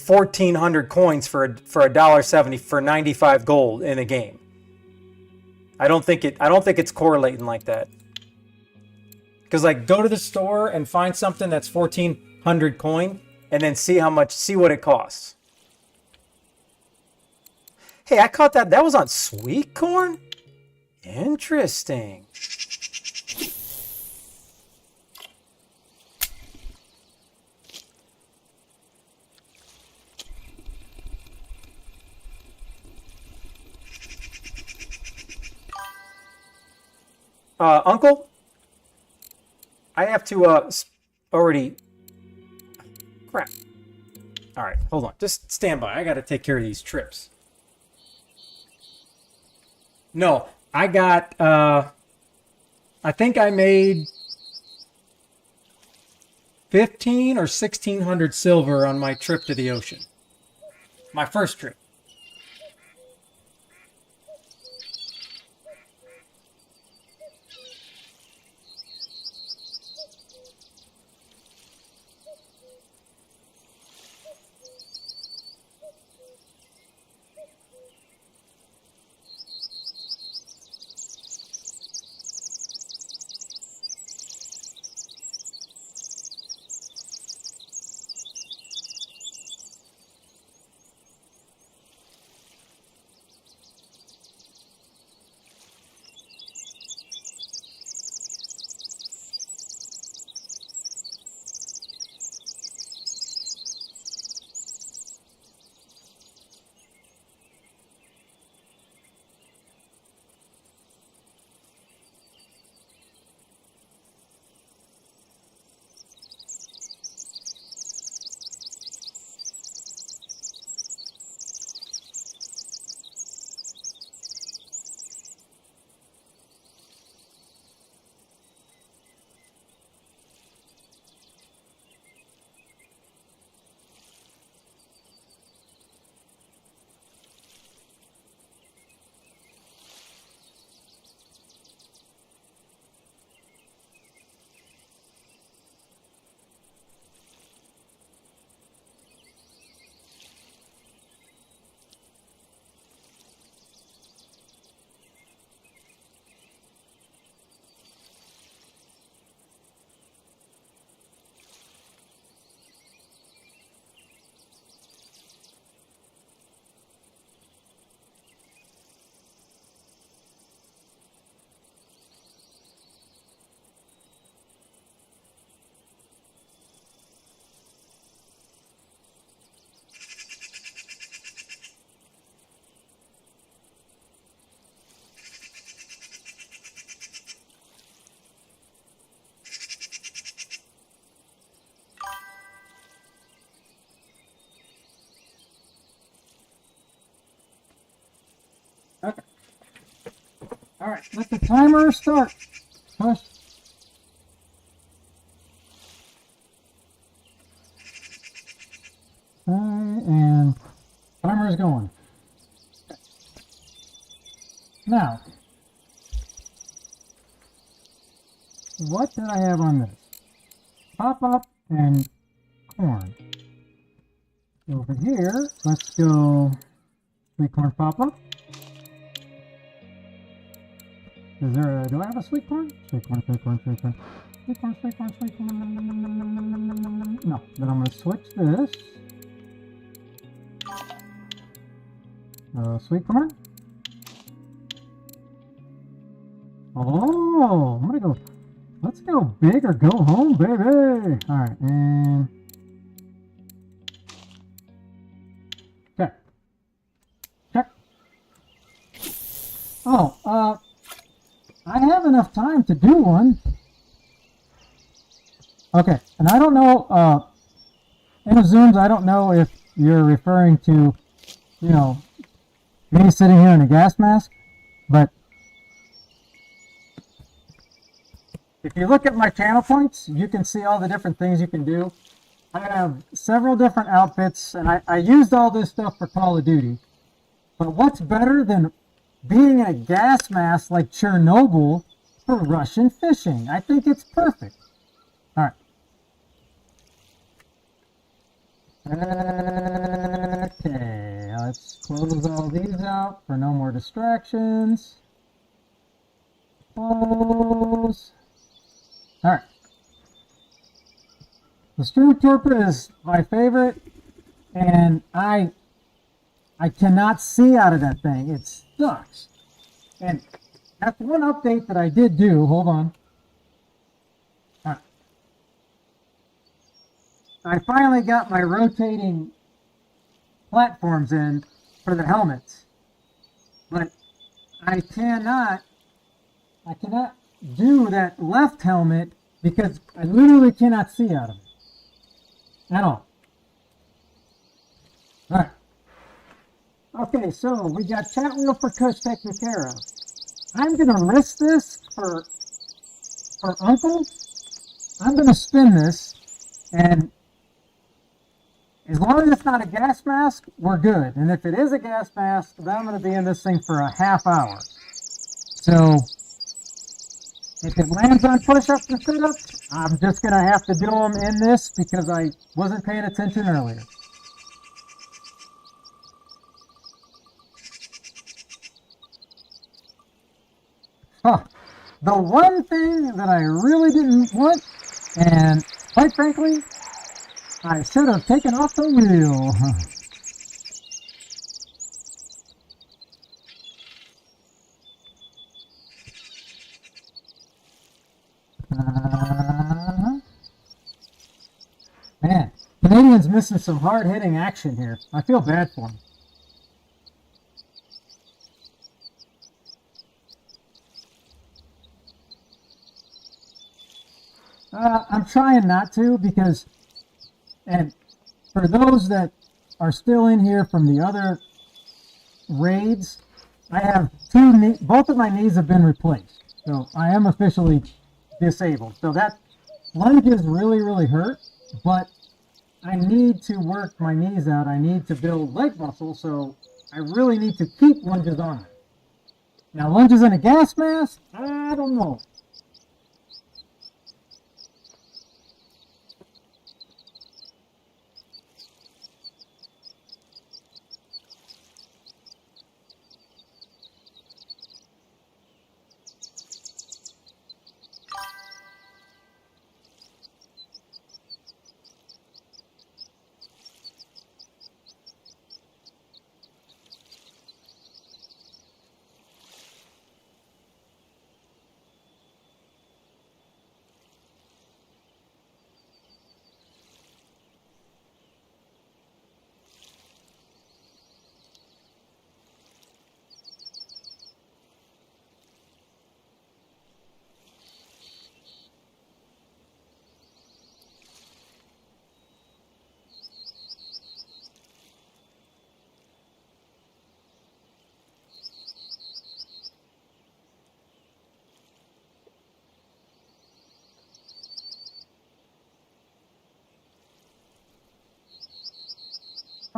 1,400 coins for $1.70 for 95 gold in a game. I don't think it's correlating like that. Because like go to the store and find something that's 1,400 coin and then see what it costs. Hey, I caught that. That was on sweet corn? Interesting. Uncle, I have to already. Crap. All right, hold on. Just stand by. I got to take care of these trips. No, I got. I think I made 1,500 or 1,600 silver on my trip to the ocean. My first trip. All right, let the timer start. Push. And timer is going. Now, what did I have on this? Pop up and corn. Over here, let's go sweet corn pop up. Is there a, do I have a sweet corn? Sweet corn, sweet corn, sweet corn. Sweet corn, sweet corn, sweet corn. No, then I'm going to switch this. Sweet corn. Oh, I'm going to go, let's go big or go home, baby. All right, and check. Check. Oh, I have enough time to do one. Okay, and I don't know, in the Zooms, I don't know if you're referring to, you know, me sitting here in a gas mask, but if you look at my channel points, you can see all the different things you can do. I have several different outfits, and I used all this stuff for Call of Duty. But what's better than being in a gas mask like Chernobyl for Russian fishing? I think it's perfect. All right. Okay, let's close all these out for no more distractions. Close. All right. The Stormtrooper is my favorite, and I cannot see out of that thing. It sucks. And that's one update that I did do. Hold on. All right. I finally got my rotating platforms in for the helmets, but I cannot do that left helmet because I literally cannot see out of it at all. All right. Okay, so we got chat wheel for Kush taken care of. I'm gonna risk this for Uncle. I'm gonna spin this, and as long as it's not a gas mask, we're good. And if it is a gas mask, then I'm gonna be in this thing for a half hour. So if it lands on push-ups and sit-ups, I'm just gonna have to do them in this because I wasn't paying attention earlier. Huh. The one thing that I really didn't want, and quite frankly, I should have taken off the wheel. Man, Canadian's missing some hard-hitting action here. I feel bad for him. I'm trying not to because, and for those that are still in here from the other raids, I have both of my knees have been replaced. So I am officially disabled. So that lunges really, really hurt, but I need to work my knees out. I need to build leg muscle, so I really need to keep lunges on. Now lunges in a gas mask, I don't know.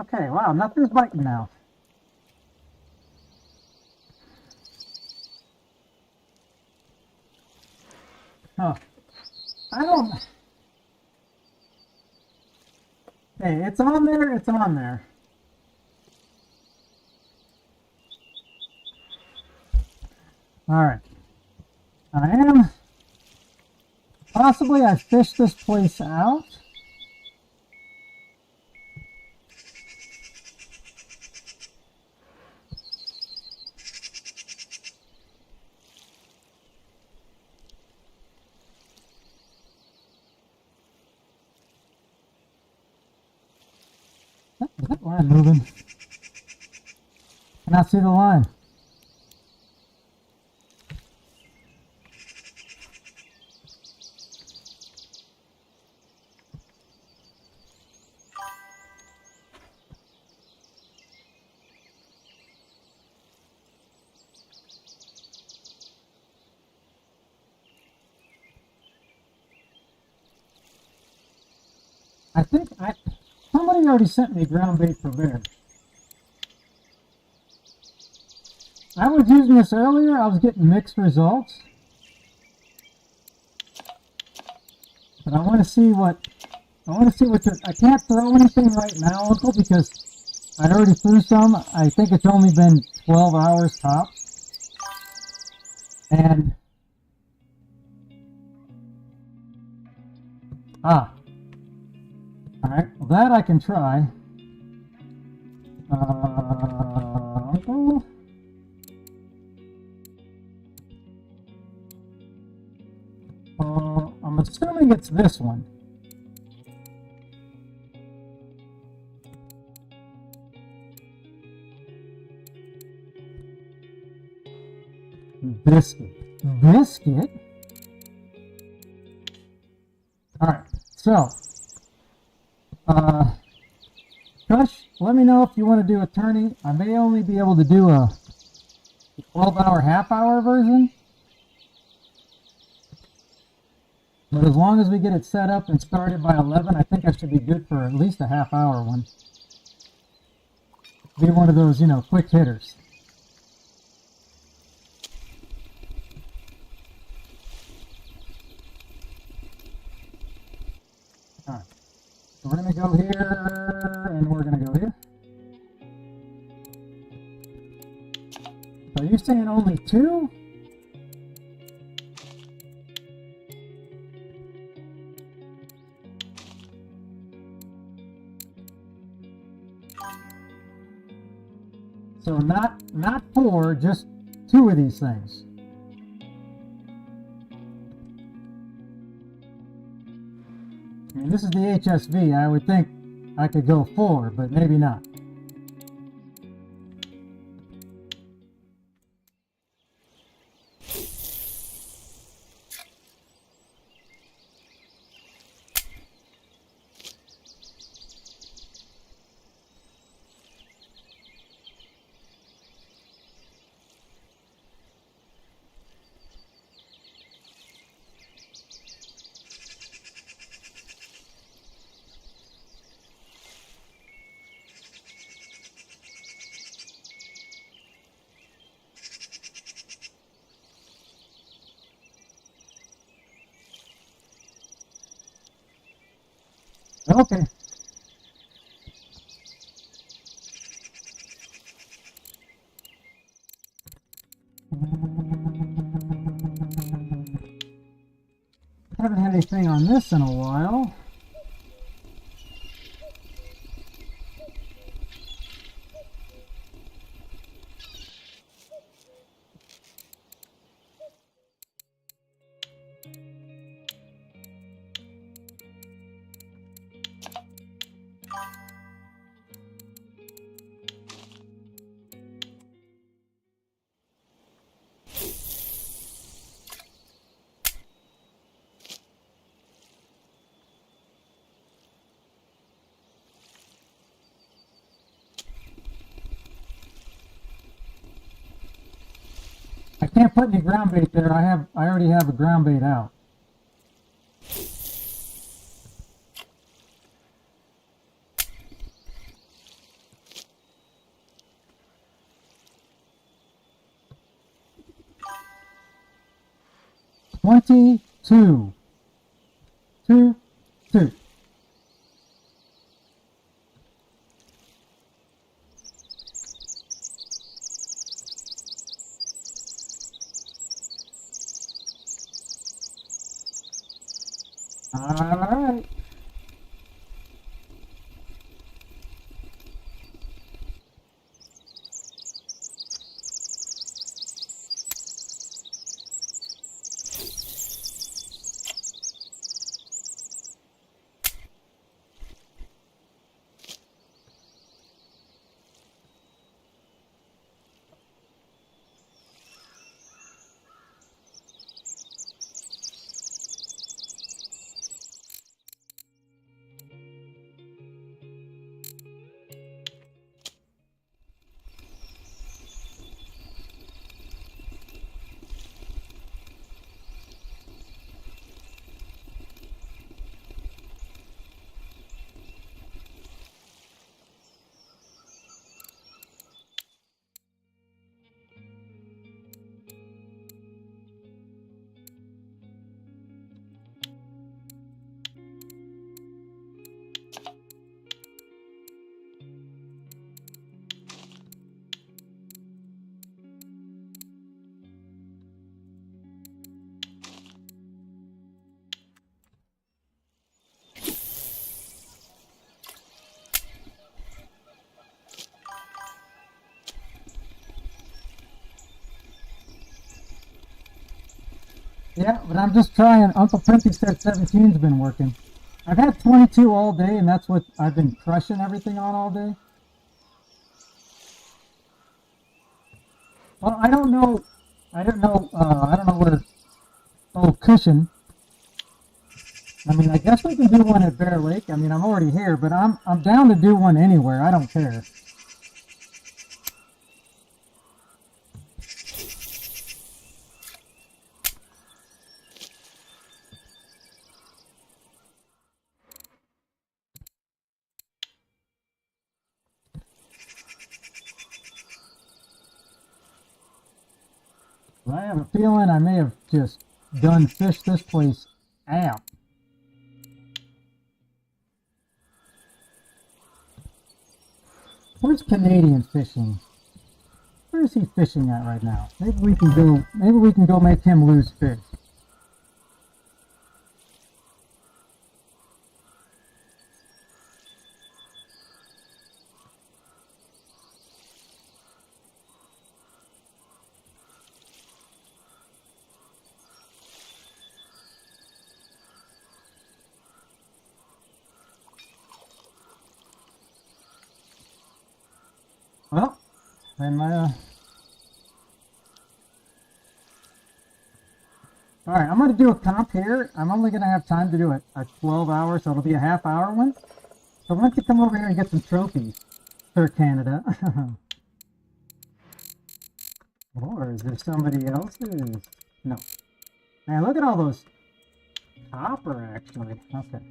Okay, wow, nothing's biting now. Oh, I don't... Hey, it's on there, it's on there. Alright. I am... Possibly I fished this place out. Is that line moving? Cannot see the line. I think somebody already sent me ground bait for bear. I was using this earlier, I was getting mixed results. But I want to see what this, I can't throw anything right now, Uncle, because I already threw some. I think it's only been 12 hours tops. And, alright, well that I can try. Uncle? I'm assuming it's this one. Biscuit. Biscuit? Alright, so Kush, let me know if you want to do a tourney. I may only be able to do a 12-hour, half-hour version. But as long as we get it set up and started by 11, I think I should be good for at least a half-hour one. Be one of those, you know, quick hitters. Alright. So we're going to go here, and we're going to go here. So you're saying only 2? So not 4, just 2 of these things. I mean, this is the HSV. I would think I could go 4, but maybe not. Okay. Haven't had anything on this in a while. I can't put any ground bait there. I already have a ground bait out. 22. 2, 2. All right. Yeah, but I'm just trying. Uncle Primpy said 17's been working. I've had 22 all day, and that's what I've been crushing everything on all day. Well, I don't know. I don't know. I don't know where. Oh, Cushion. I mean, I guess we can do one at Bear Lake. I mean, I'm already here, but I'm down to do one anywhere. I don't care. I have a feeling I may have just done fished this place out. Where's Canadian fishing? Where is he fishing at right now? Maybe we can go. Maybe we can go make him lose fish. Well, then all right, I'm going to do a comp here. I'm only going to have time to do it a 12 hour, so it'll be a half-hour one. So why don't you come over here and get some trophies, Sir Canada? Or is there somebody else's? No. Man, look at all those copper, actually. Okay.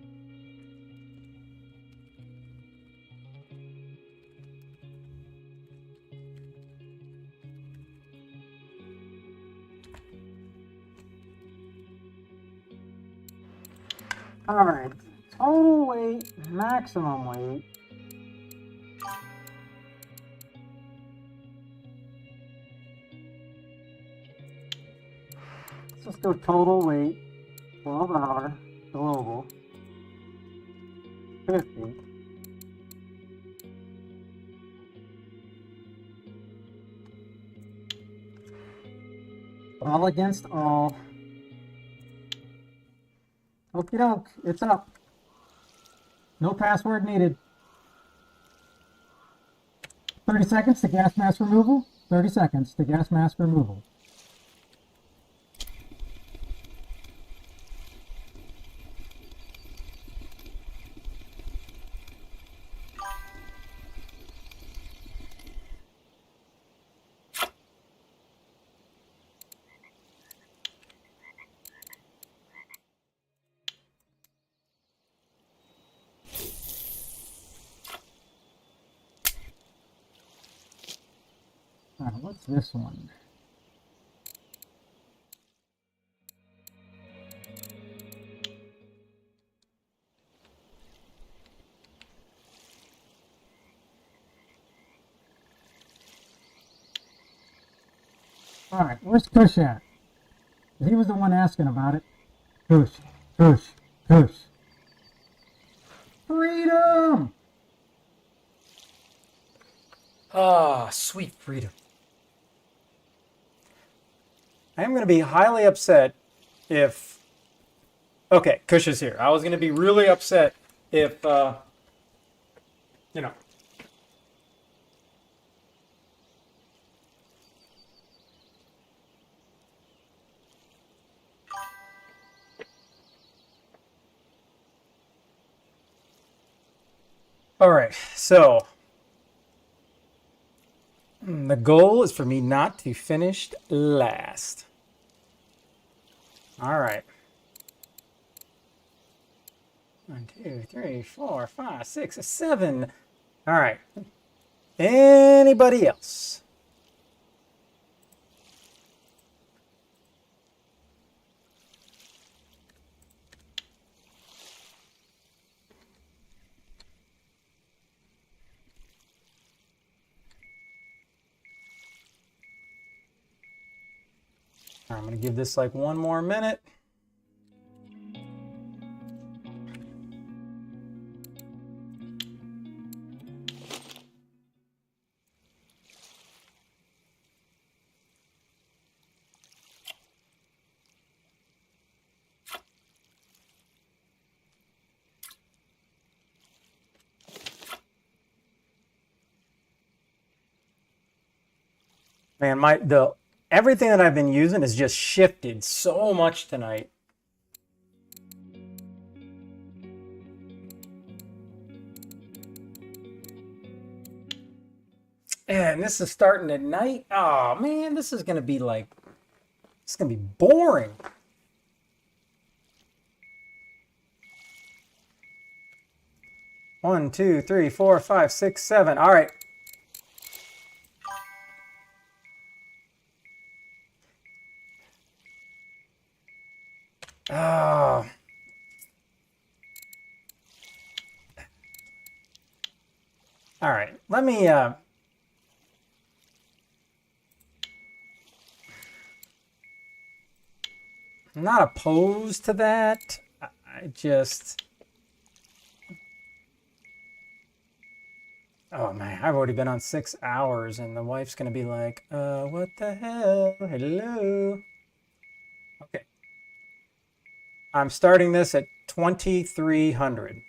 All right, total weight, maximum weight. Let's just go total weight, 12 hour, global, 50. All against all. Okie doke, it's up. No password needed. 30 seconds to gas mask removal. 30 seconds to gas mask removal. What's this one? All right, where's Kush at? He was the one asking about it. Kush, Kush, Kush. Freedom! Ah, sweet freedom. I am going to be highly upset if... Okay, Kush is here. I was going to be really upset if, you know... All right, so the goal is for me not to finish last. All right. 1, 2, 3, 4, 5, 6, 7. All right. Anybody else? I'm going to give this like one more minute. Man, everything that I've been using has just shifted so much tonight. And this is starting at night. Oh man, this is gonna be like, it's gonna be boring. One, 2, 3, 4, 5, 6, 7. All right. Oh. All right. Let me I'm not opposed to that. I just... Oh man, I've already been on 6 hours and the wife's gonna be like, what the hell? Hello. Okay. I'm starting this at 2,300.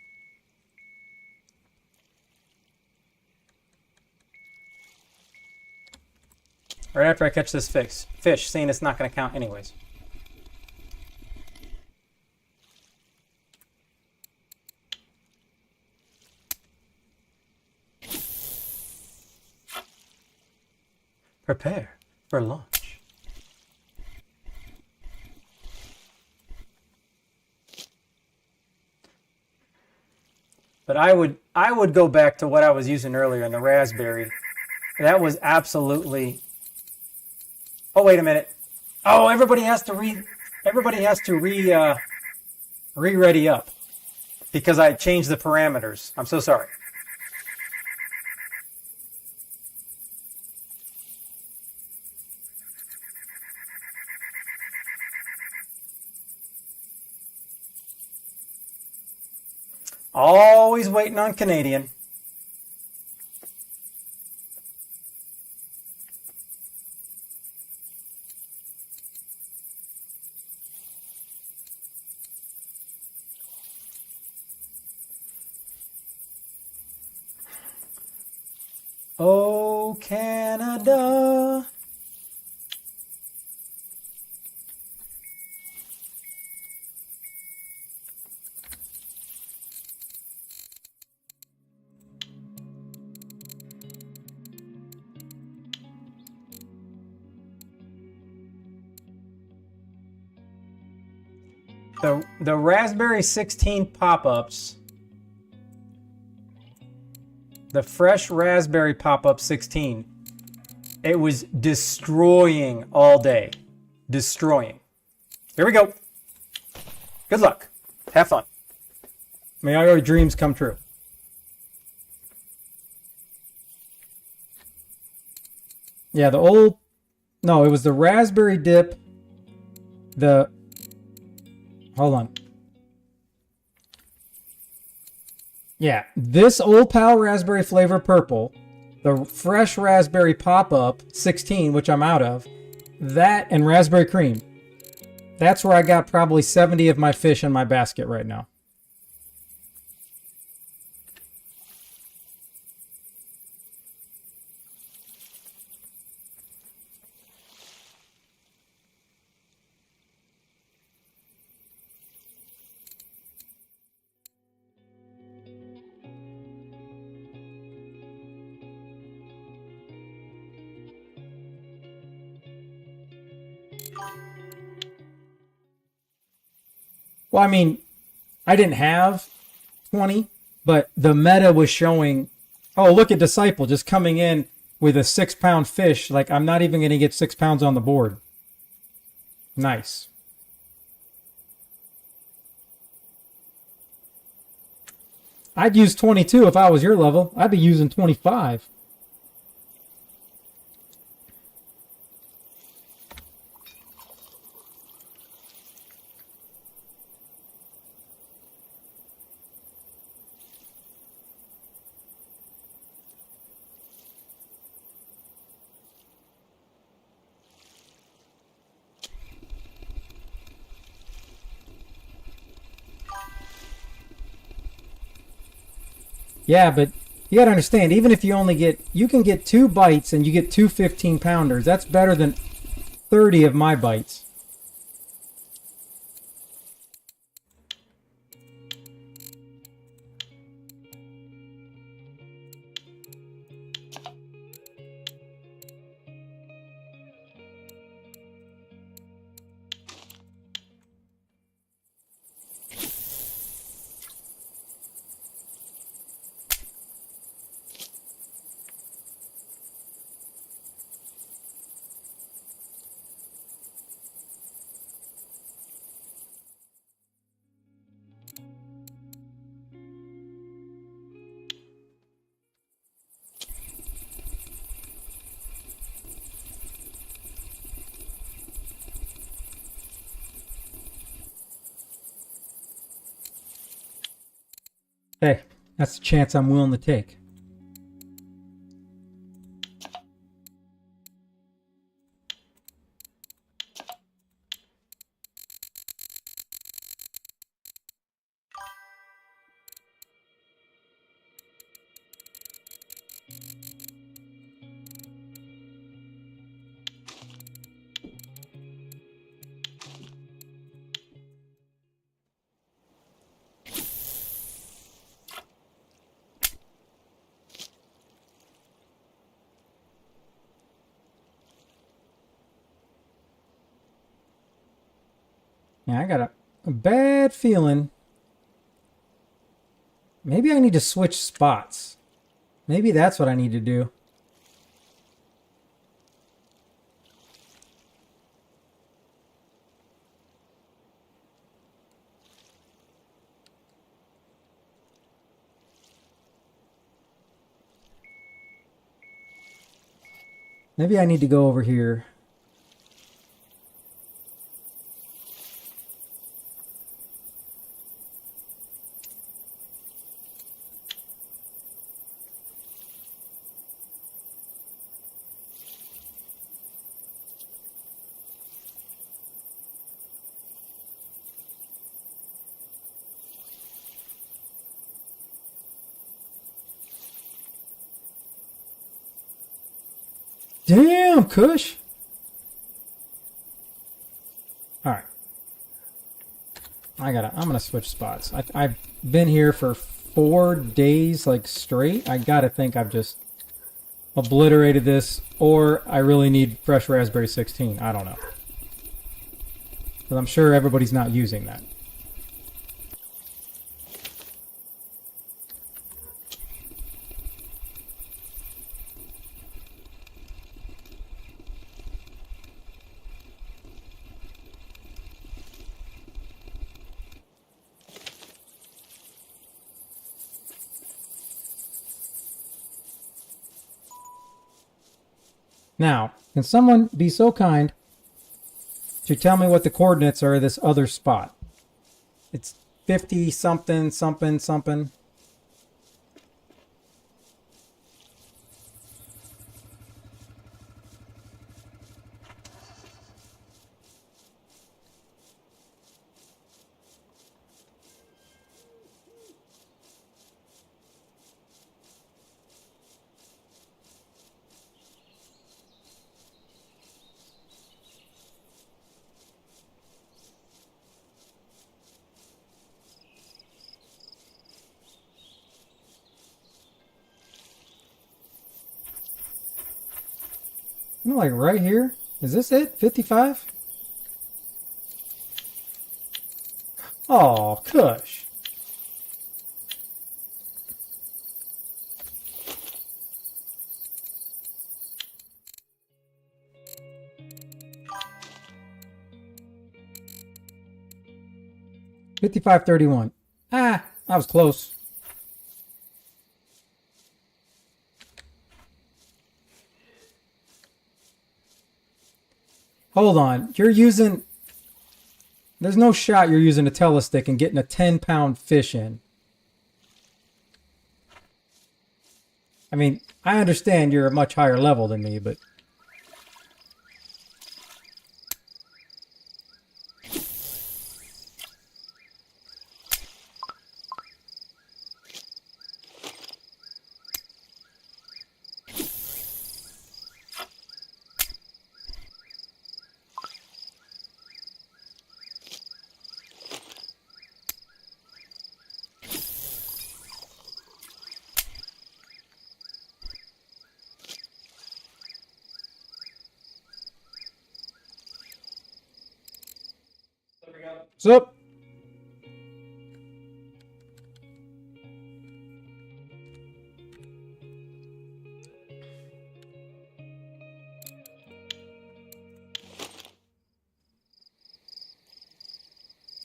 Right after I catch this fish, seeing it's not gonna count anyways. Prepare for launch. But I would go back to what I was using earlier in the raspberry. That was absolutely... Oh, wait a minute. Oh, everybody has to re-ready up because I changed the parameters. I'm so sorry. Always waiting on Canadian. Oh, Canada. The Raspberry 16 pop-ups, the fresh Raspberry pop-up 16, it was destroying all day. Destroying. Here we go. Good luck. Have fun. May all your dreams come true. Yeah, the old No, it was the raspberry dip. Hold on. Yeah, this Old Pal raspberry flavor purple, the fresh raspberry pop-up 16, which I'm out of, that and raspberry cream. That's where I got probably 70 of my fish in my basket right now. Well, I mean, I didn't have 20, but the meta was showing, oh, look at Disciple just coming in with a 6-pound fish. Like, I'm not even going to get 6 pounds on the board. Nice. I'd use 22 if I was your level. I'd be using 25. Yeah, but you got to understand, even if you only get, you can get 2 bites and you get 2 15-pounders. That's better than 30 of my bites. Hey, that's a chance I'm willing to take. Yeah, I got a bad feeling. Maybe I need to switch spots. Maybe that's what I need to do. Maybe I need to go over here. Damn, Kush. All right. I'm gonna switch spots. I've been here for 4 days, like straight. I gotta think I've just obliterated this, or I really need fresh raspberry 16. I don't know. But I'm sure everybody's not using that. Now, Can someone be so kind to tell me what the coordinates are of this other spot? It's 50 something, something, something. You know, like right here? Is this it? 55? Oh, Kush. $55.31. Ah, that was close. Hold on. You're using... There's no shot you're using a telestick and getting a 10-pound fish in. I mean, I understand you're a much higher level than me, but... What's up?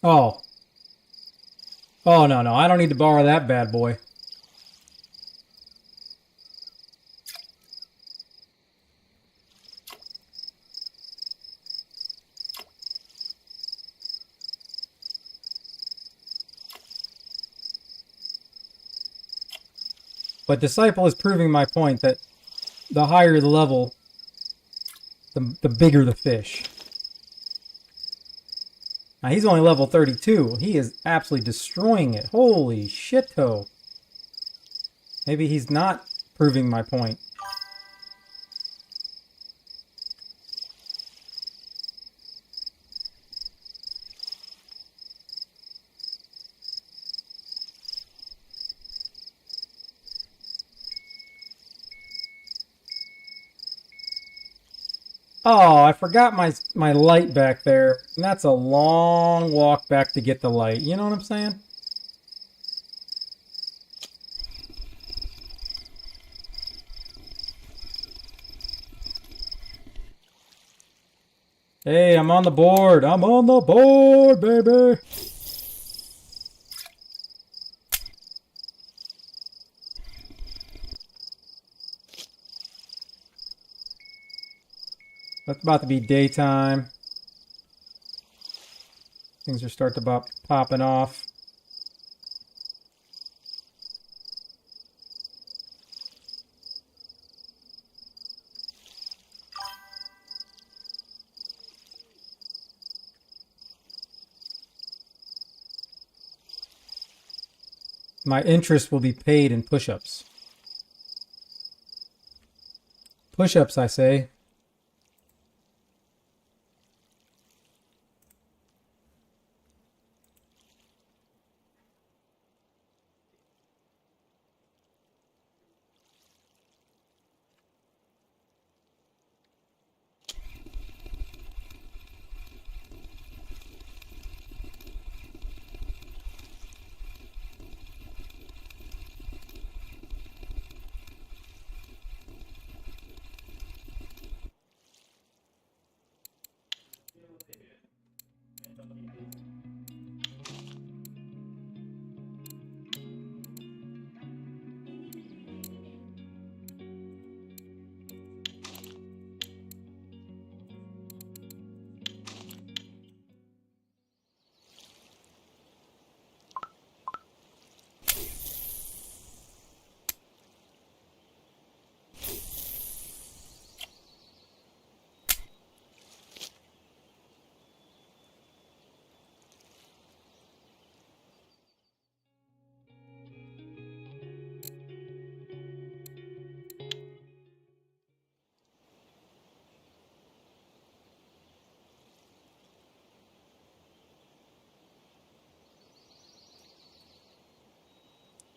Oh. Oh, no, no. I don't need to borrow that bad boy. But Disciple is proving my point that the higher the level, the bigger the fish. Now, he's only level 32. He is absolutely destroying it. Holy shit-o. Maybe he's not proving my point. Oh, I forgot my light back there. And that's a long walk back to get the light. You know what I'm saying? Hey, I'm on the board. I'm on the board, baby. It's about to be daytime. Things are starting to popping off. My interest will be paid in push-ups. Push-ups, I say.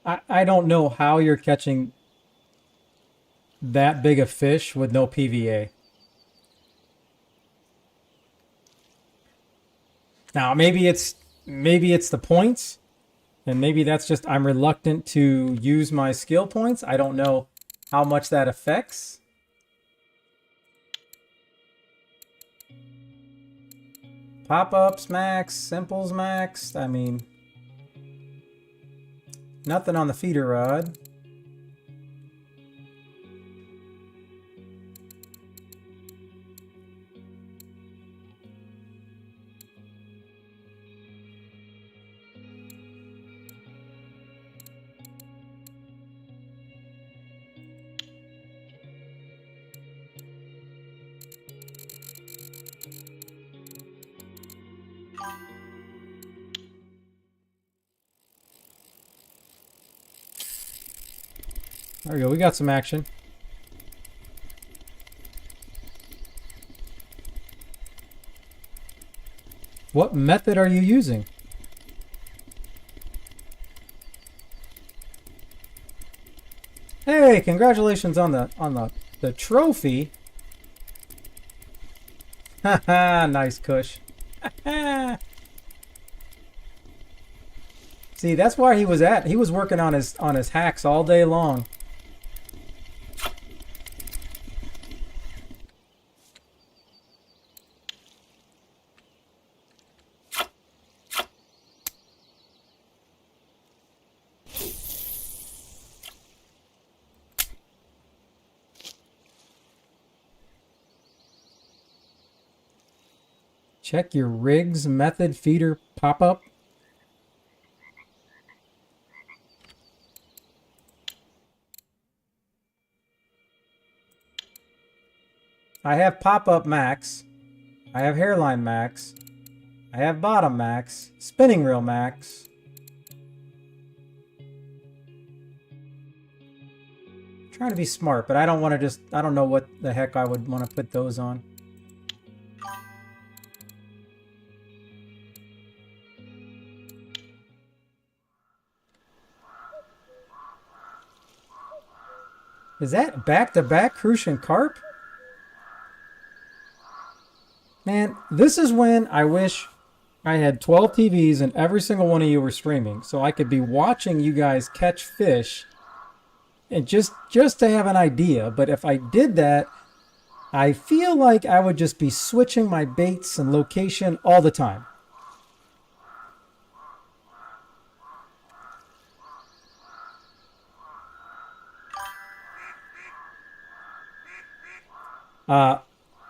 I don't know how you're catching that big a fish with no PVA. Now maybe it's the points, and maybe that's just I'm reluctant to use my skill points. I don't know how much that affects. Pop-ups max, simples max. I mean, nothing on the feeder rod. There we go. We got some action. What method are you using? Hey, congratulations on the trophy. Haha, nice Kush. See, that's where he was at. He was working on his hacks all day long. Check your rigs method feeder pop-up. I have pop-up max. I have hairline max. I have bottom max. Spinning reel max. I'm trying to be smart, but I don't want to I don't know what the heck I would want to put those on. Is that back-to-back Crucian Carp? Man, this is when I wish I had 12 TVs and every single one of you were streaming, so I could be watching you guys catch fish and just to have an idea. But if I did that, I feel like I would just be switching my baits and location all the time.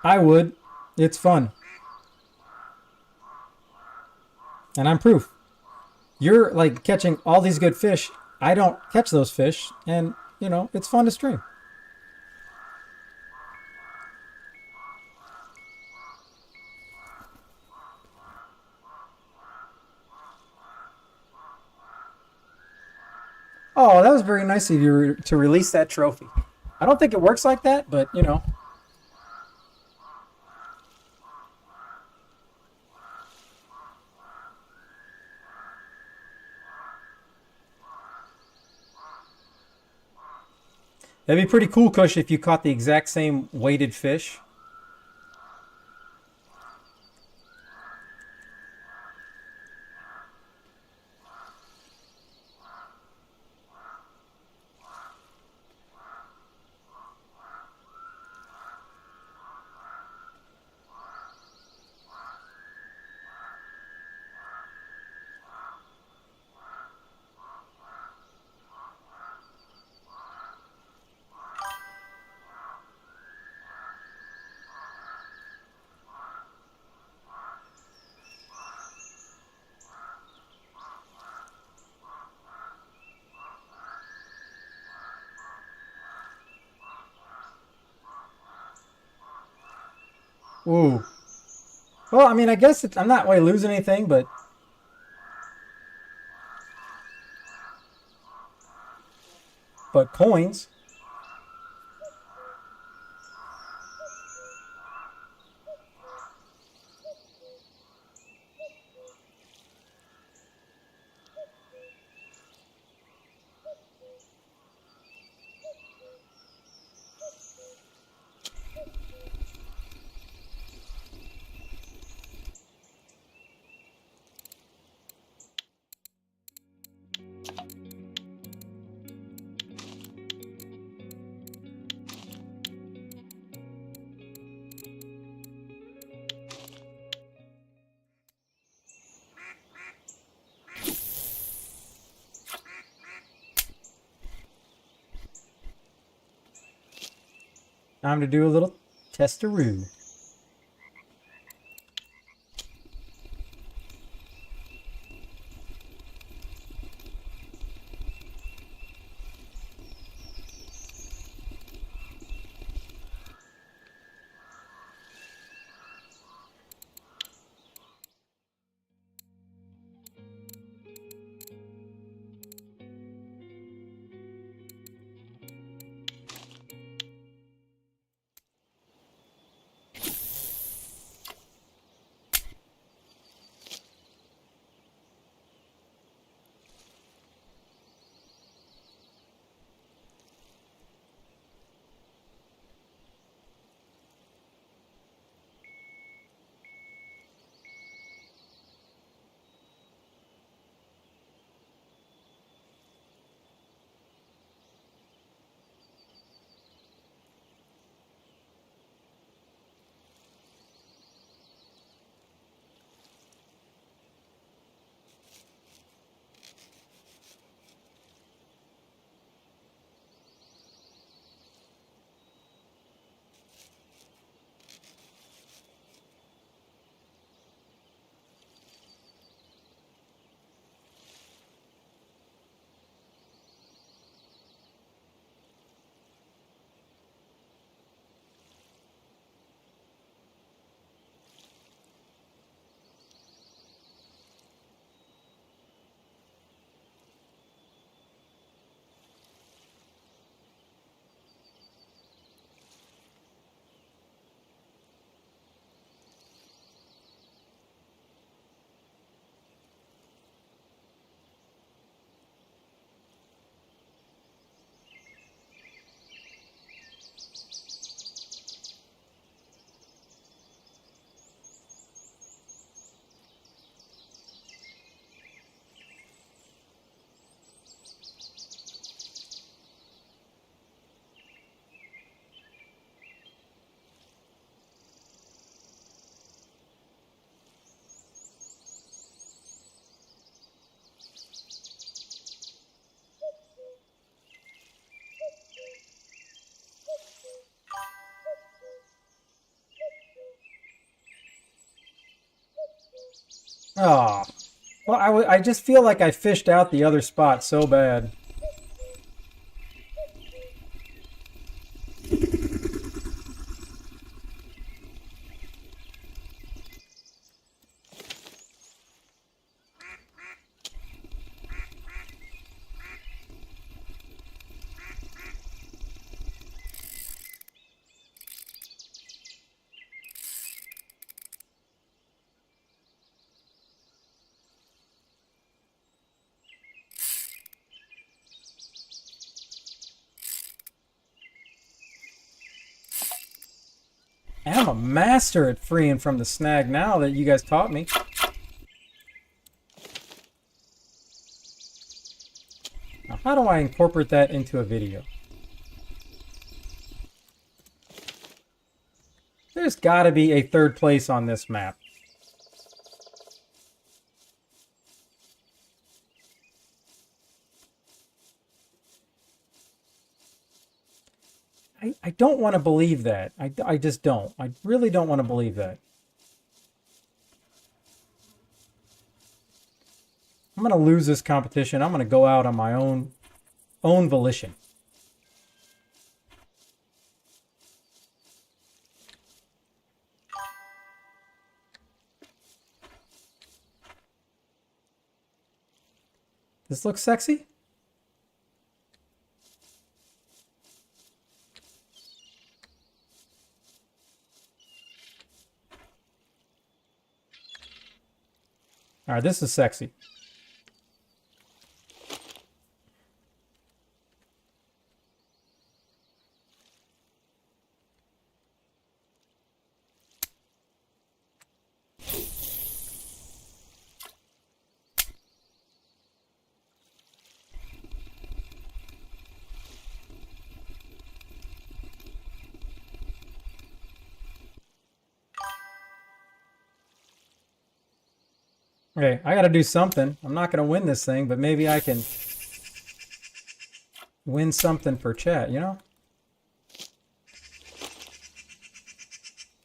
I would. It's fun. And I'm proof. You're like catching all these good fish. I don't catch those fish. And, you know, it's fun to stream. Oh, that was very nice of you to release that trophy. I don't think it works like that, but, you know. That'd be pretty cool, Kush, if you caught the exact same weighted fish. Ooh. Well, I mean, I guess I'm not really losing anything, but coins. Time to do a little testaroo. Oh, well, I just feel like I fished out the other spot so bad. And I'm a master at freeing from the snag now that you guys taught me. Now, how do I incorporate that into a video? There's got to be a third place on this map. I don't want to believe that. I just don't. I really don't want to believe that. I'm going to lose this competition. I'm going to go out on my own volition. This looks sexy. All right, this is sexy. Okay, I got to do something. I'm not going to win this thing, but maybe I can win something for chat, you know?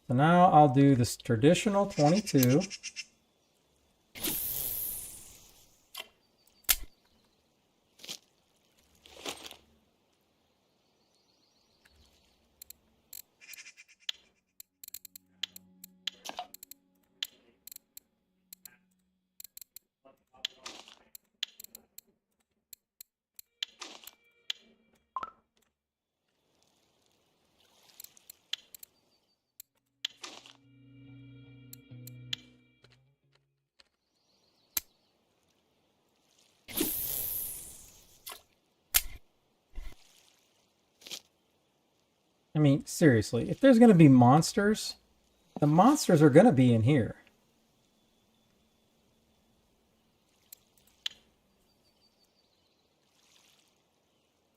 So now I'll do this traditional 22. I mean, seriously, if there's going to be monsters, the monsters are going to be in here.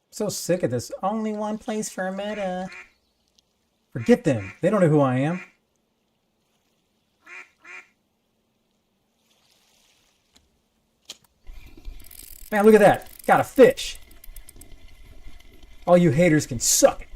I'm so sick of this. Only one place for a meta. Forget them. They don't know who I am. Man, look at that. Got a fish. All you haters can suck it.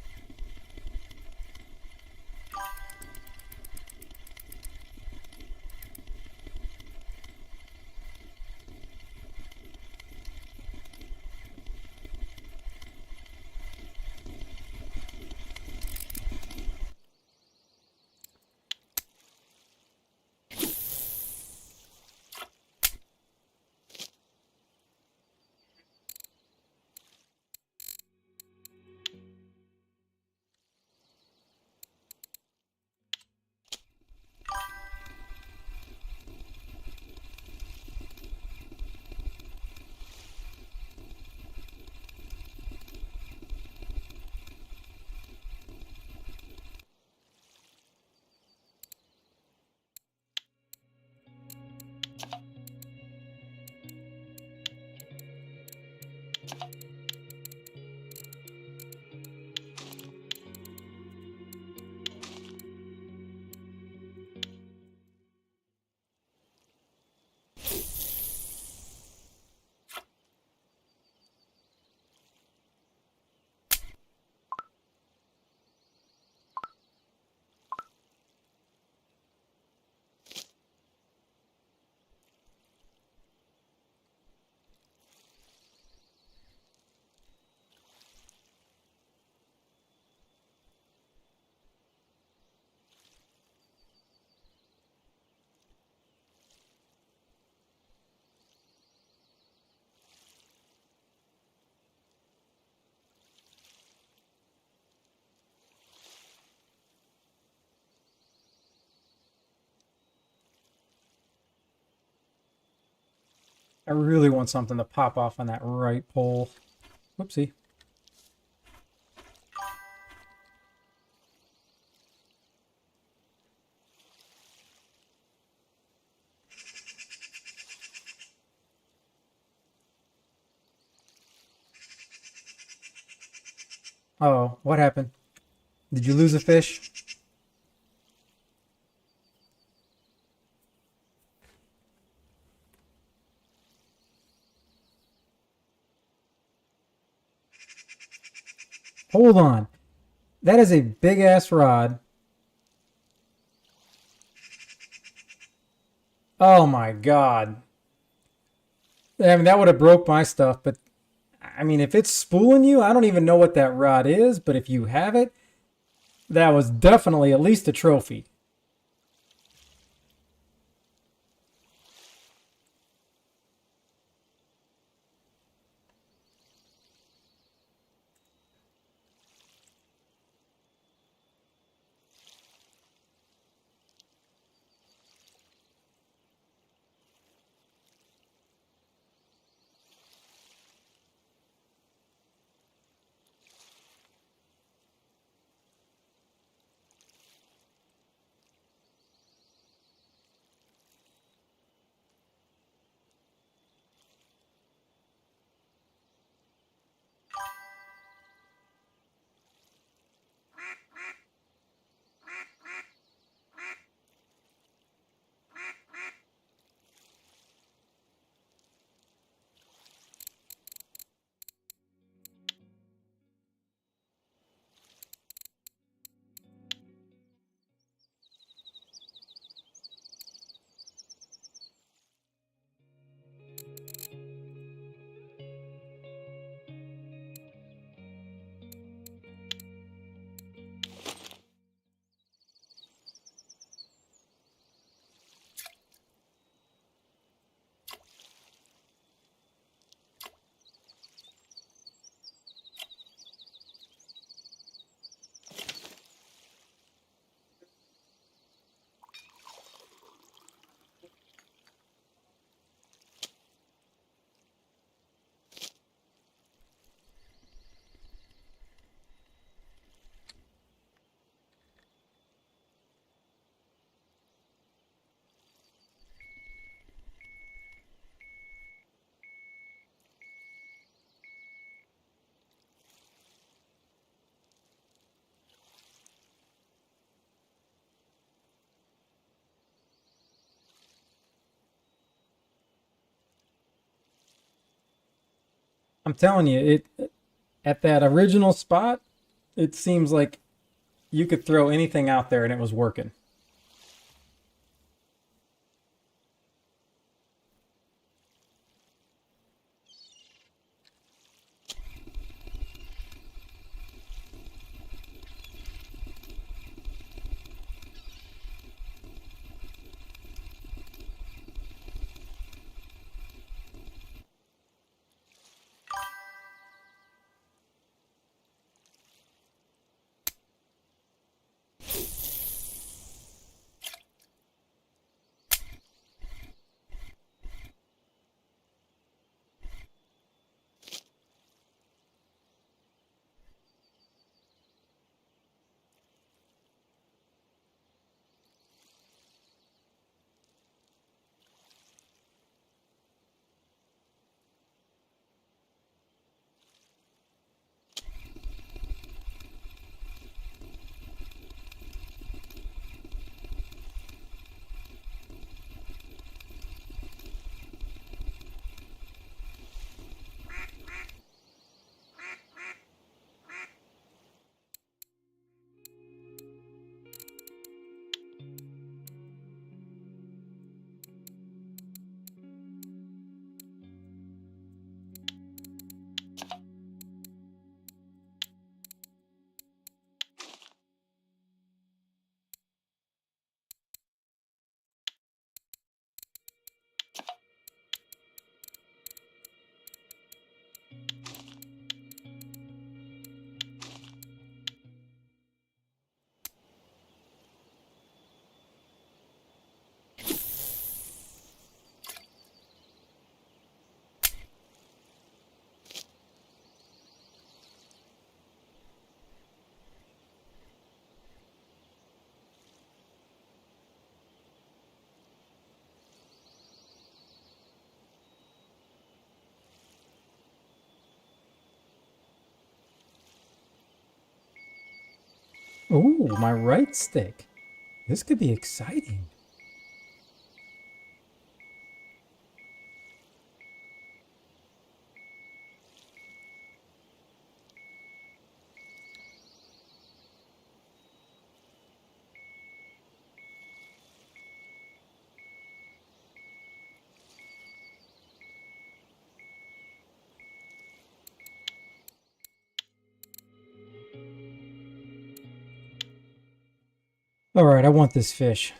I really want something to pop off on that right pole. Whoopsie. Oh, what happened? Did you lose a fish? Hold on. That is a big ass rod. Oh my god. I mean, that would have broke my stuff, but I mean, if it's spooling you, I don't even know what that rod is, but if you have it, that was definitely at least a trophy. I'm telling you, it at that original spot, it seems like you could throw anything out there and it was working. Ooh, my right stick. This could be exciting. All right, I want this fish.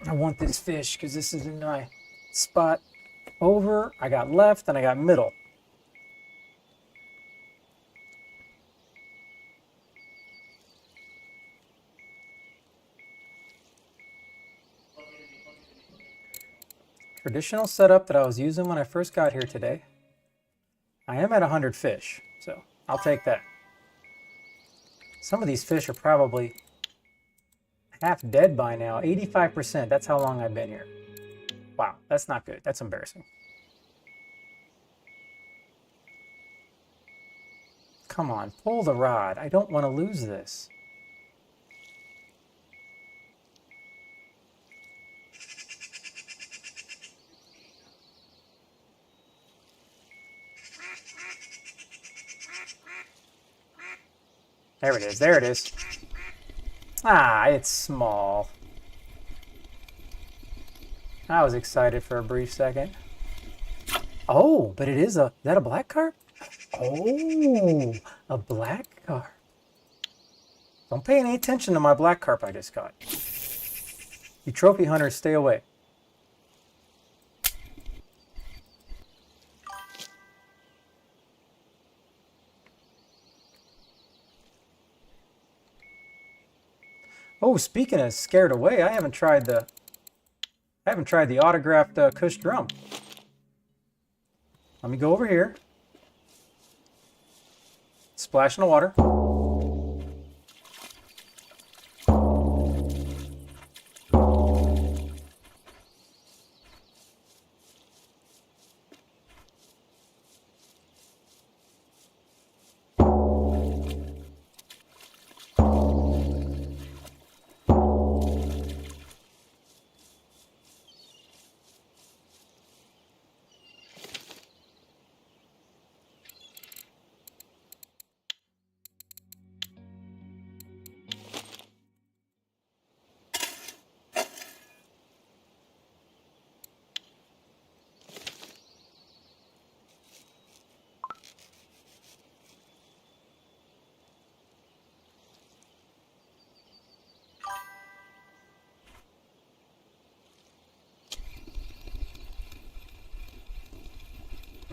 I want this fish because this is in my spot over. I got left and I got middle. Traditional setup that I was using when I first got here today. I am at 100 fish, so I'll take that. Some of these fish are probably half dead by now. 85%, that's how long I've been here. Wow, that's not good. That's embarrassing. Come on, pull the rod. I don't want to lose this. There it is, there it is. Ah, it's small. I was excited for a brief second. Oh, but it is a, is that a black carp? Oh, a black carp. Don't pay any attention to my black carp I just caught. You trophy hunters, stay away. Oh, speaking of scared away, I haven't tried the autographed Kush drum. Let me go over here. Splash in the water.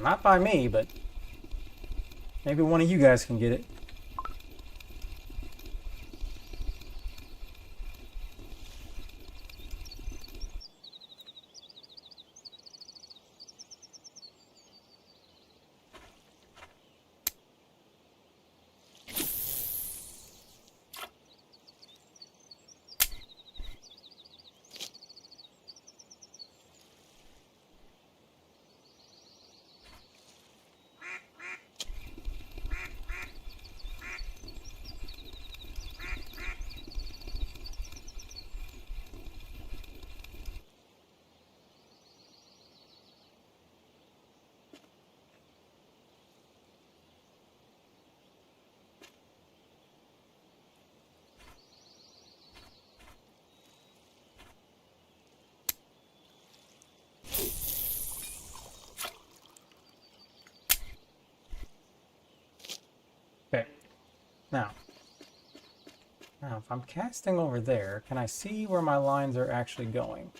Not by me, but maybe one of you guys can get it. Okay. Now, if I'm casting over there, can I see where my lines are actually going?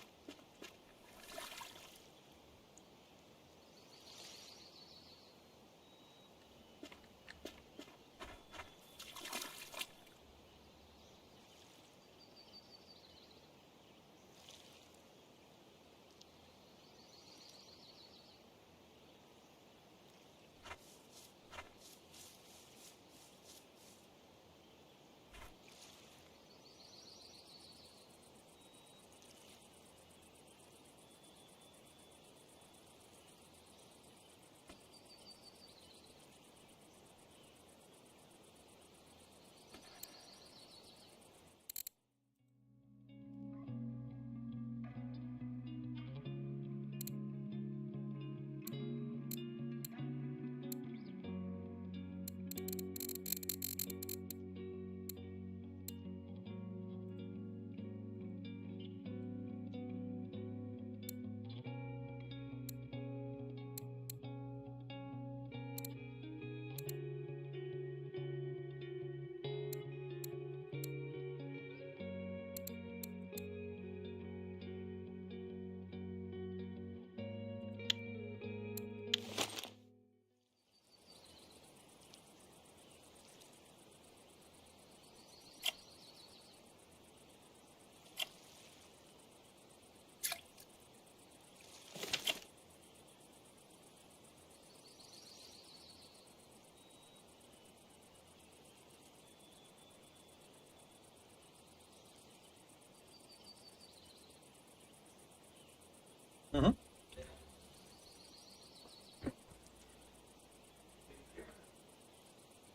Mm-hmm.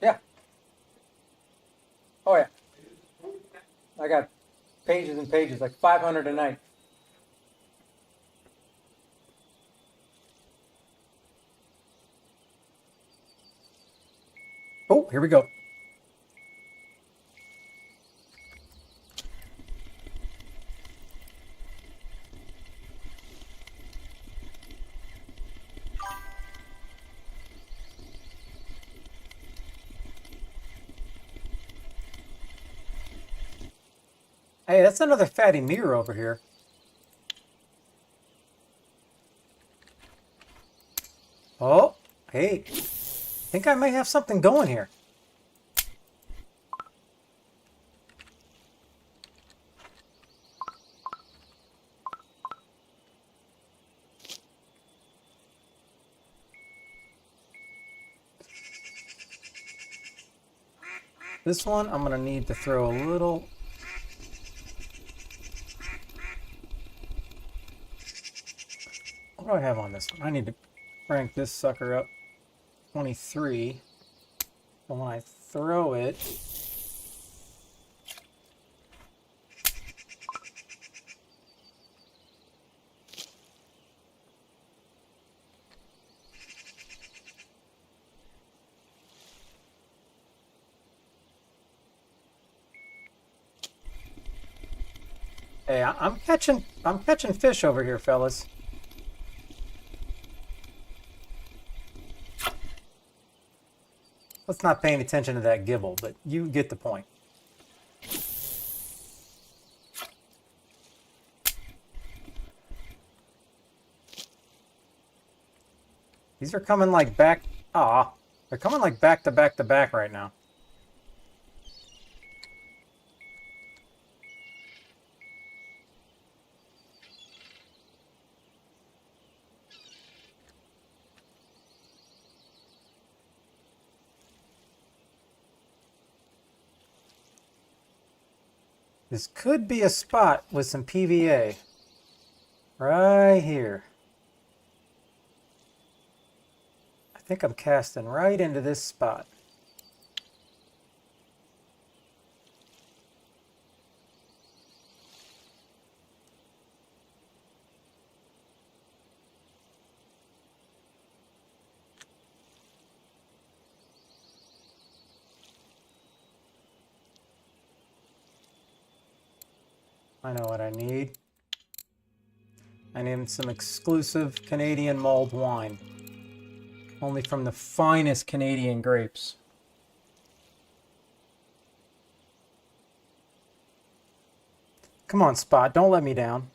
Yeah. Oh, yeah. I got pages and pages, like 500 a night. Oh, here we go. Hey, that's another fatty mirror over here. Oh, hey. I think I may have something going here. This one, I'm going to need to throw a little... What do I have on this one? I need to crank this sucker up. 23. But when I throw it... Hey, I'm catching fish over here, fellas. Let's not paying attention to that gibble, but you get the point. These are coming like back. Ah, they're coming like back to back to back right now. This could be a spot with some PVA. Right here. I think I'm casting right into this spot. I know what I need. I need some exclusive Canadian mulled wine. Only from the finest Canadian grapes. Come on, Spot, don't let me down.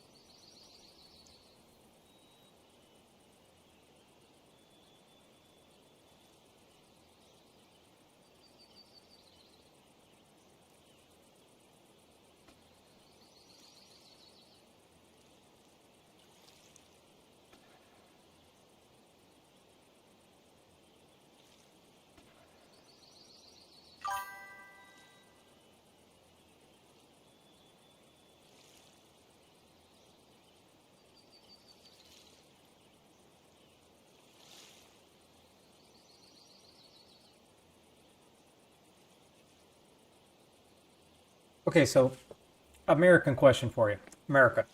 Okay, so American question for you. America.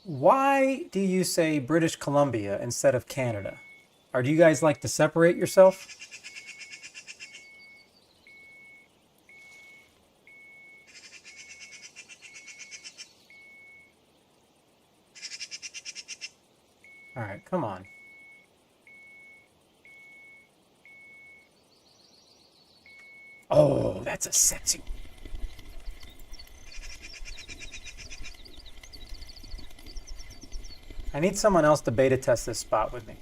Why do you say British Columbia instead of Canada? Or do you guys like to separate yourself? All right, come on. Oh, that's a sexy. I need someone else to beta test this spot with me.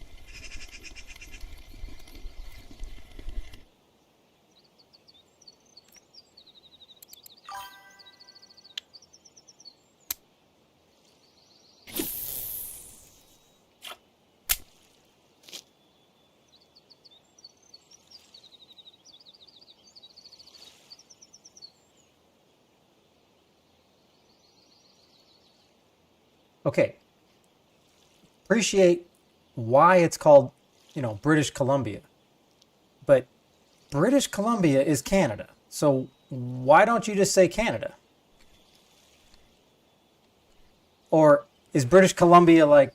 Okay. Appreciate why it's called, British Columbia. But British Columbia is Canada. So why don't you just say Canada? Or is British Columbia like,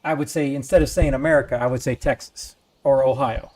I would say, instead of saying America, I would say Texas or Ohio.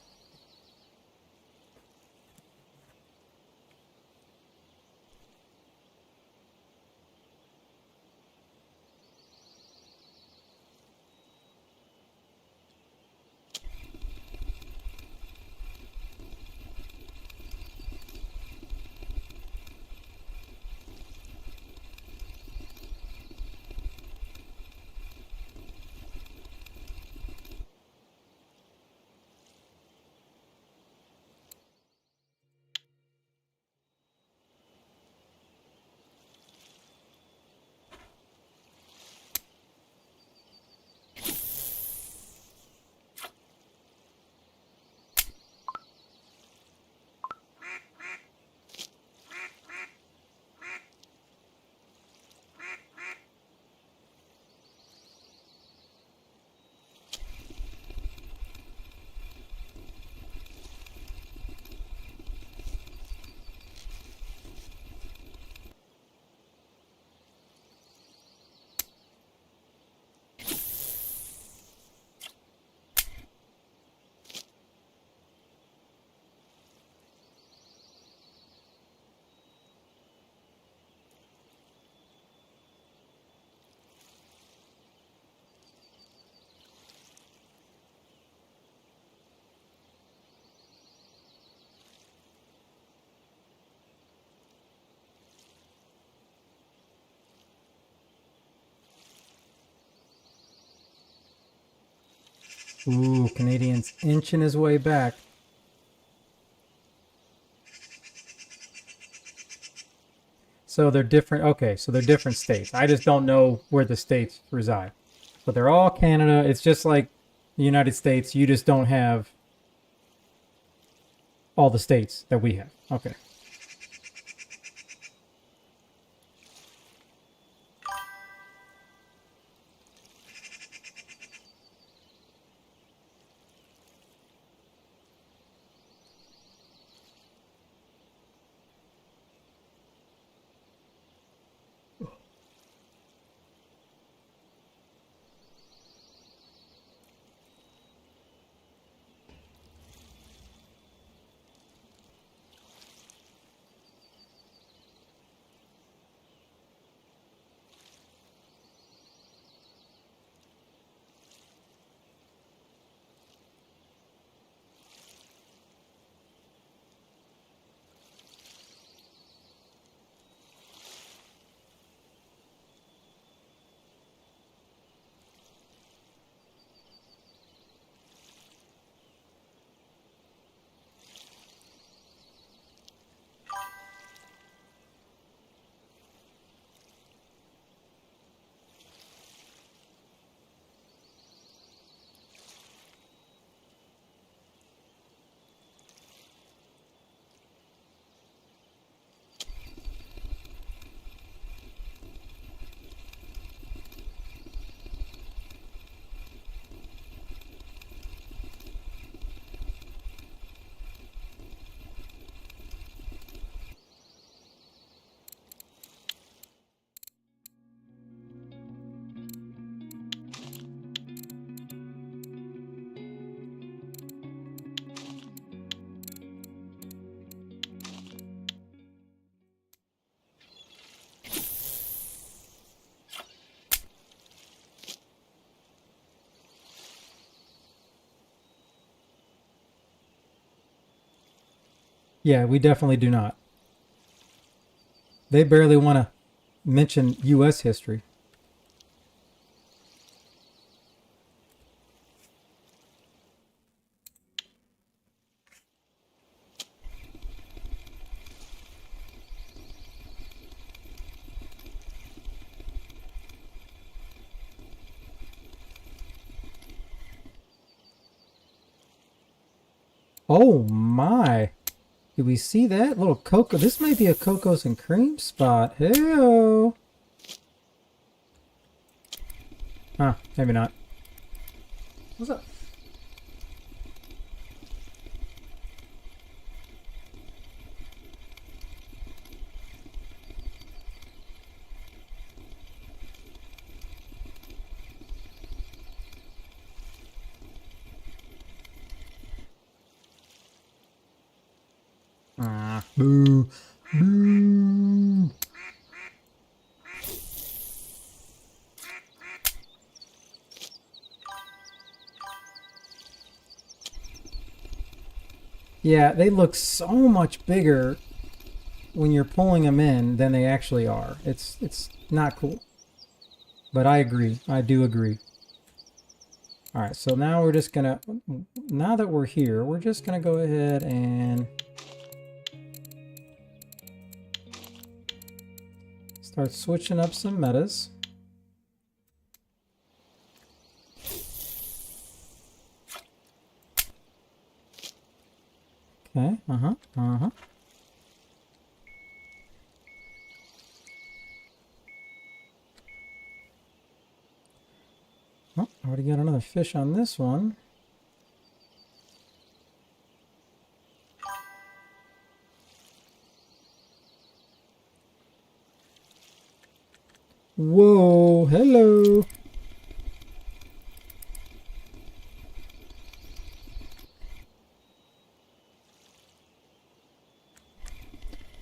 Ooh, Canadian's inching his way back. So they're different. Okay, so they're different states. I just don't know where the states reside. But they're all Canada. It's just like the United States. You just don't have all the states that we have. Okay. Yeah, we definitely do not. They barely want to mention U.S. history. Oh my. Did we see that? Little cocoa. This might be a cocos and cream spot. Hey-o. Huh, maybe not. What's up? Ah, boo. Boo. Yeah, they look so much bigger when you're pulling them in than they actually are. It's not cool. But I agree. I do agree. All right, so now we're just gonna, now that we're here, we're just gonna go ahead and start switching up some metas. Okay, uh-huh. Oh, already got another fish on this one. Whoa, hello.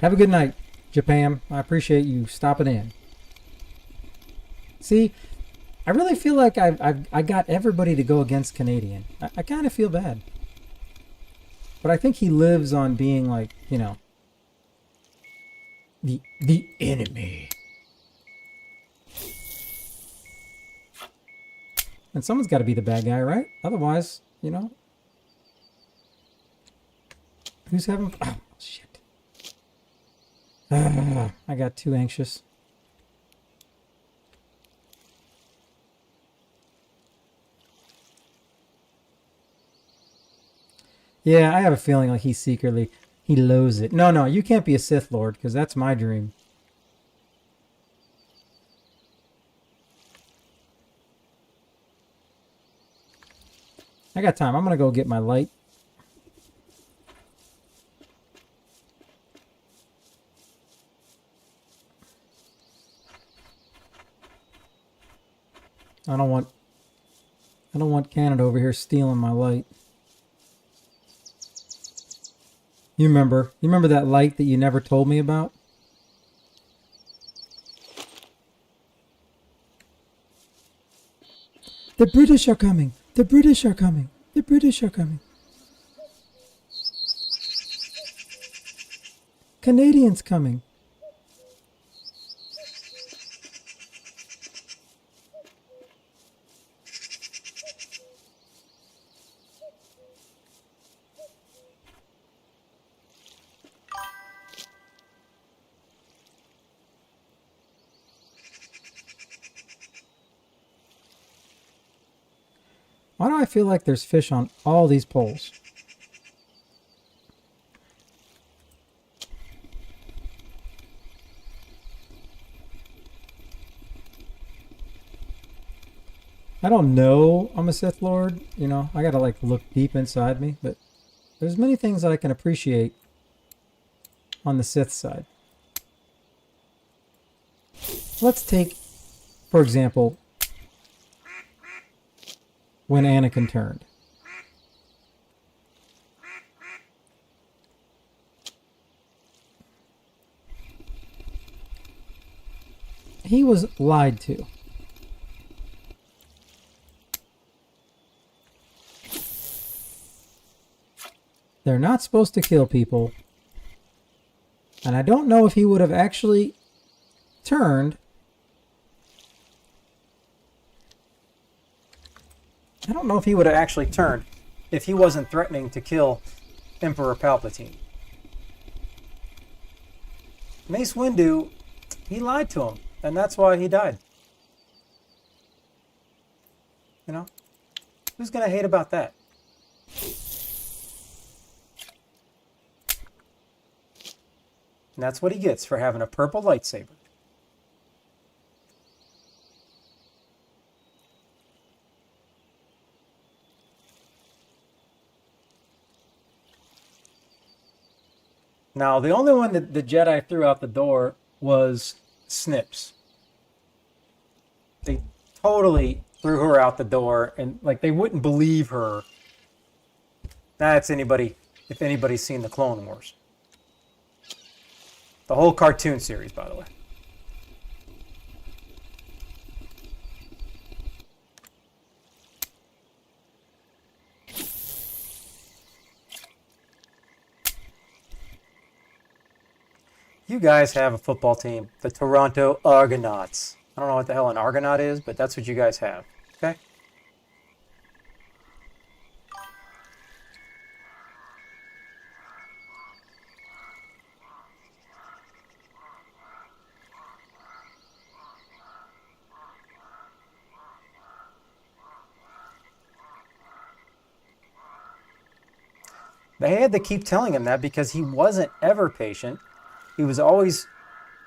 Have a good night, Japan. I appreciate you stopping in. See, I really feel like I got everybody to go against Canadian. I kind of feel bad. But I think he lives on being like, you know, the enemy. And someone's got to be the bad guy, right? Otherwise, you know. Who's having... Oh, shit. I got too anxious. Yeah, I have a feeling like he loathes it. No, you can't be a Sith Lord, because that's my dream. I got time. I'm going to go get my light. I don't want Canada over here stealing my light. You remember that light that you never told me about? The British are coming. The British are coming. The British are coming. Canadians coming. Why do I feel like there's fish on all these poles? I don't know I'm a Sith Lord. You know, I gotta like look deep inside me, but there's many things that I can appreciate on the Sith side. Let's take, for example, when Anakin turned. He was lied to. They're not supposed to kill people. And I don't know if he would have actually turned. I don't know if he would have actually turned if he wasn't threatening to kill Emperor Palpatine. Mace Windu, he lied to him, and that's why he died. You know? Who's going to hate about that? And that's what he gets for having a purple lightsaber. Now, the only one that the Jedi threw out the door was Snips. They totally threw her out the door, and like they wouldn't believe her. That's anybody, if anybody's seen the Clone Wars. The whole cartoon series, by the way. You guys have a football team, the Toronto Argonauts. I don't know what the hell an Argonaut is, but that's what you guys have. Okay? They had to keep telling him that because he wasn't ever patient. He was always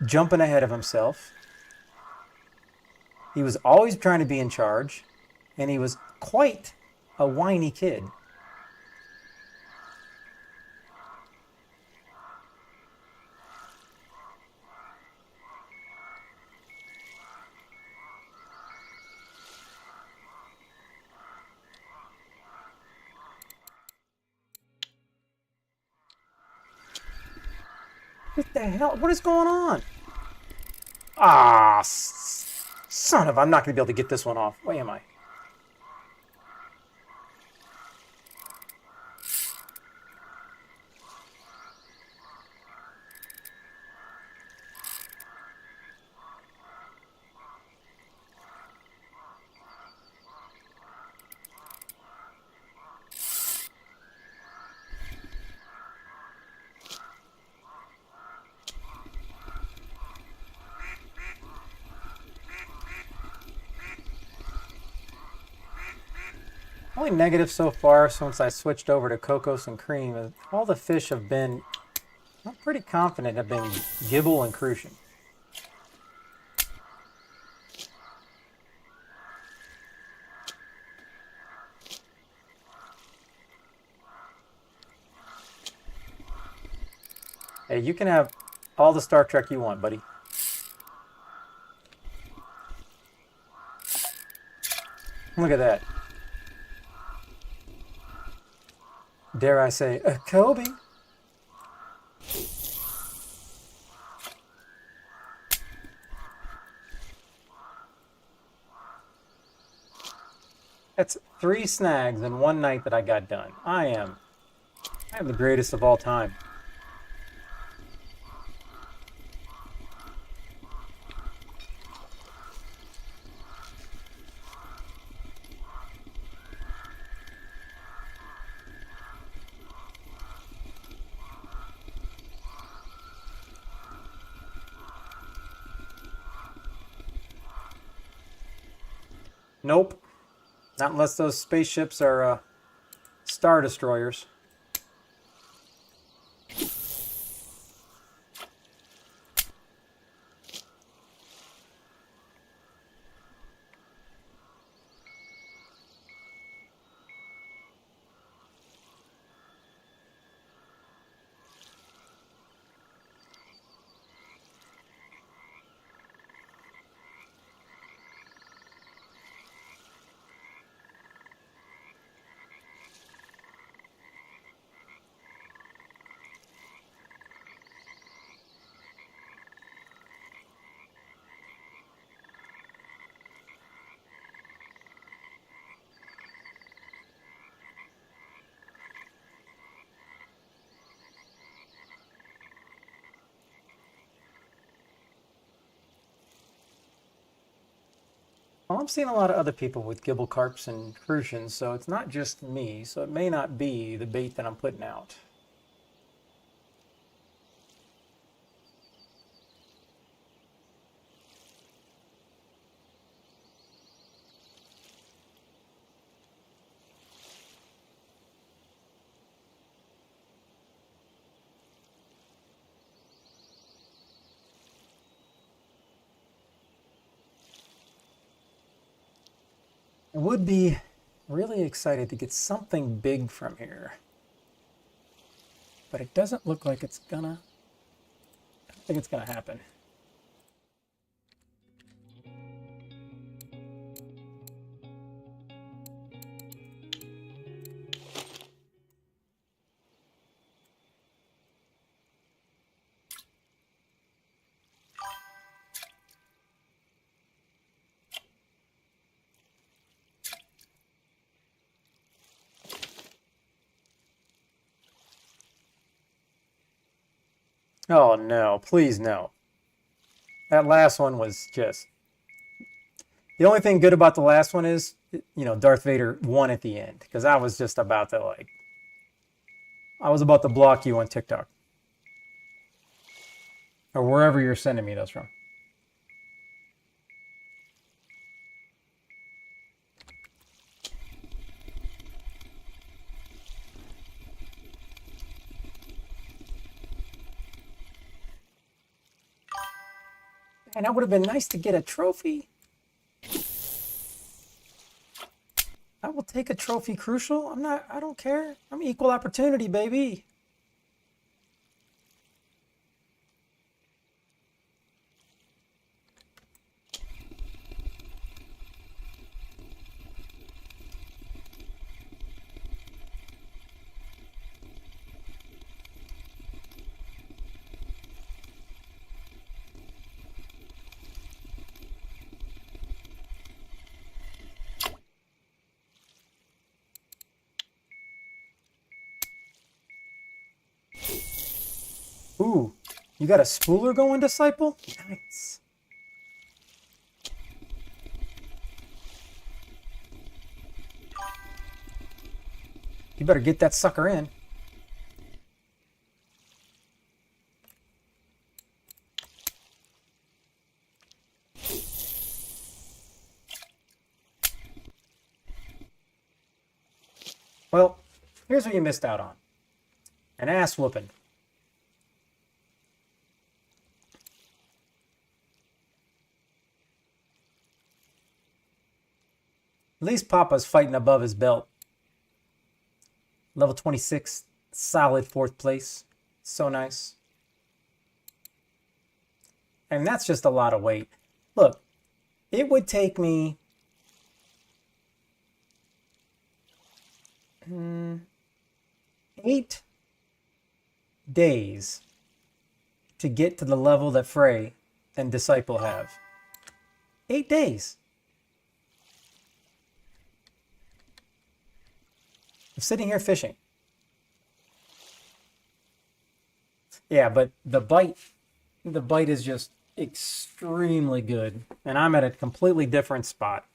jumping ahead of himself. He was always trying to be in charge. And he was quite a whiny kid. What the hell? What is going on? Ah, son of... I'm not going to be able to get this one off. Where am I? Only negative so far since I switched over to Cocos and Cream is all the fish have been, I'm pretty confident, have been gibble and crucian. Hey, you can have all the Star Trek you want, buddy. Look at that. Dare I say, Kobe? That's 3 snags in one night that I got done. I am the greatest of all time. Nope. Not unless those spaceships are Star Destroyers. Well, I'm seeing a lot of other people with gibble carps and crucians, so it's not just me, so it may not be the bait that I'm putting out. I would be really excited to get something big from here. But it doesn't look like it's gonna... I don't think it's gonna happen. Oh no, please no. That last one was just... The only thing good about the last one is, you know, Darth Vader won at the end. Because I was just about to, like... I was about to block you on TikTok. Or wherever you're sending me those from. And that would have been nice to get a trophy. I will take a trophy crucial. I don't care. I'm equal opportunity, baby. Ooh, you got a spooler going, Disciple? Nice. You better get that sucker in. Well, here's what you missed out on. An ass whooping. At least Papa's fighting above his belt. Level 26, solid 4th place. So nice. And that's just a lot of weight. Look, it would take me 8 days to get to the level that Frey and Disciple have. 8 days. I'm sitting here fishing. Yeah, but the bite is just extremely good. And I'm at a completely different spot.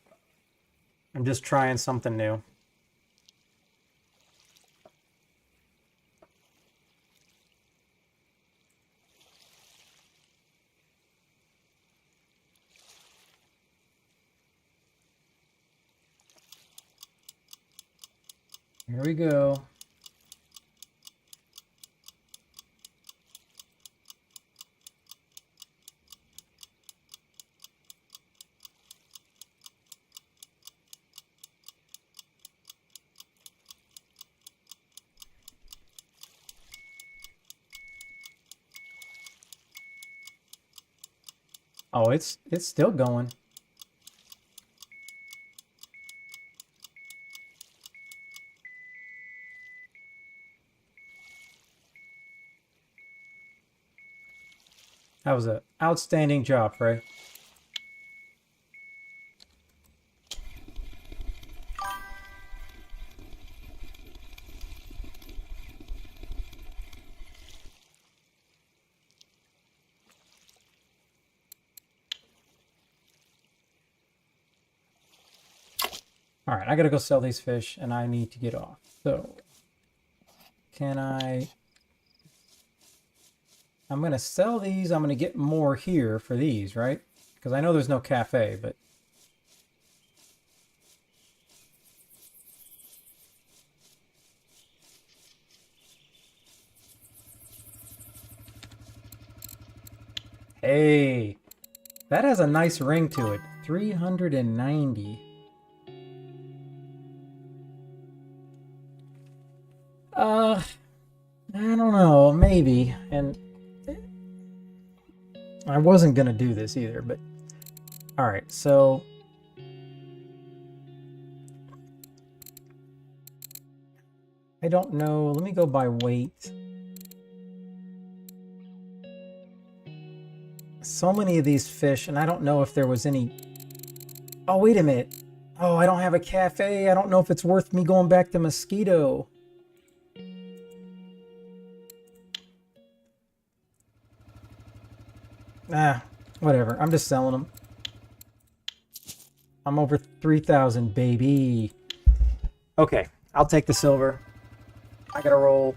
I'm just trying something new. Here we go. Oh, it's still going. That was an outstanding job, Frey. All right, I gotta go sell these fish, and I need to get off. So, can I? I'm gonna sell these. I'm gonna get more here for these, right? Because I know there's no cafe, but hey, that has a nice ring to it. 390. I don't know, maybe. And I wasn't gonna do this either, but all right, so I don't know. Let me go by weight. So many of these fish, and I don't know if there was any. Oh, wait a minute. Oh, I don't have a cafe. I don't know if it's worth me going back to Mosquito. Ah, whatever. I'm just selling them. I'm over 3,000, baby. Okay, I'll take the silver. I gotta roll.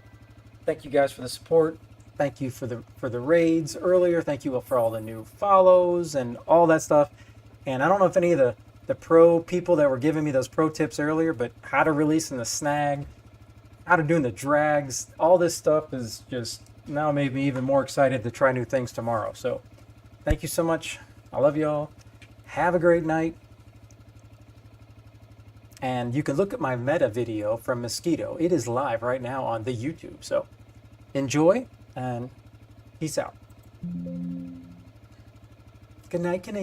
Thank you guys for the support. Thank you for the raids earlier. Thank you for all the new follows and all that stuff. And I don't know if any of the pro people that were giving me those pro tips earlier, but how to release in the snag, how to do in the drags, all this stuff is just now made me even more excited to try new things tomorrow. So thank you so much. I love y'all. Have a great night. And you can look at my meta video from Mosquito. It is live right now on the YouTube. So enjoy and peace out. Good night, Canadian.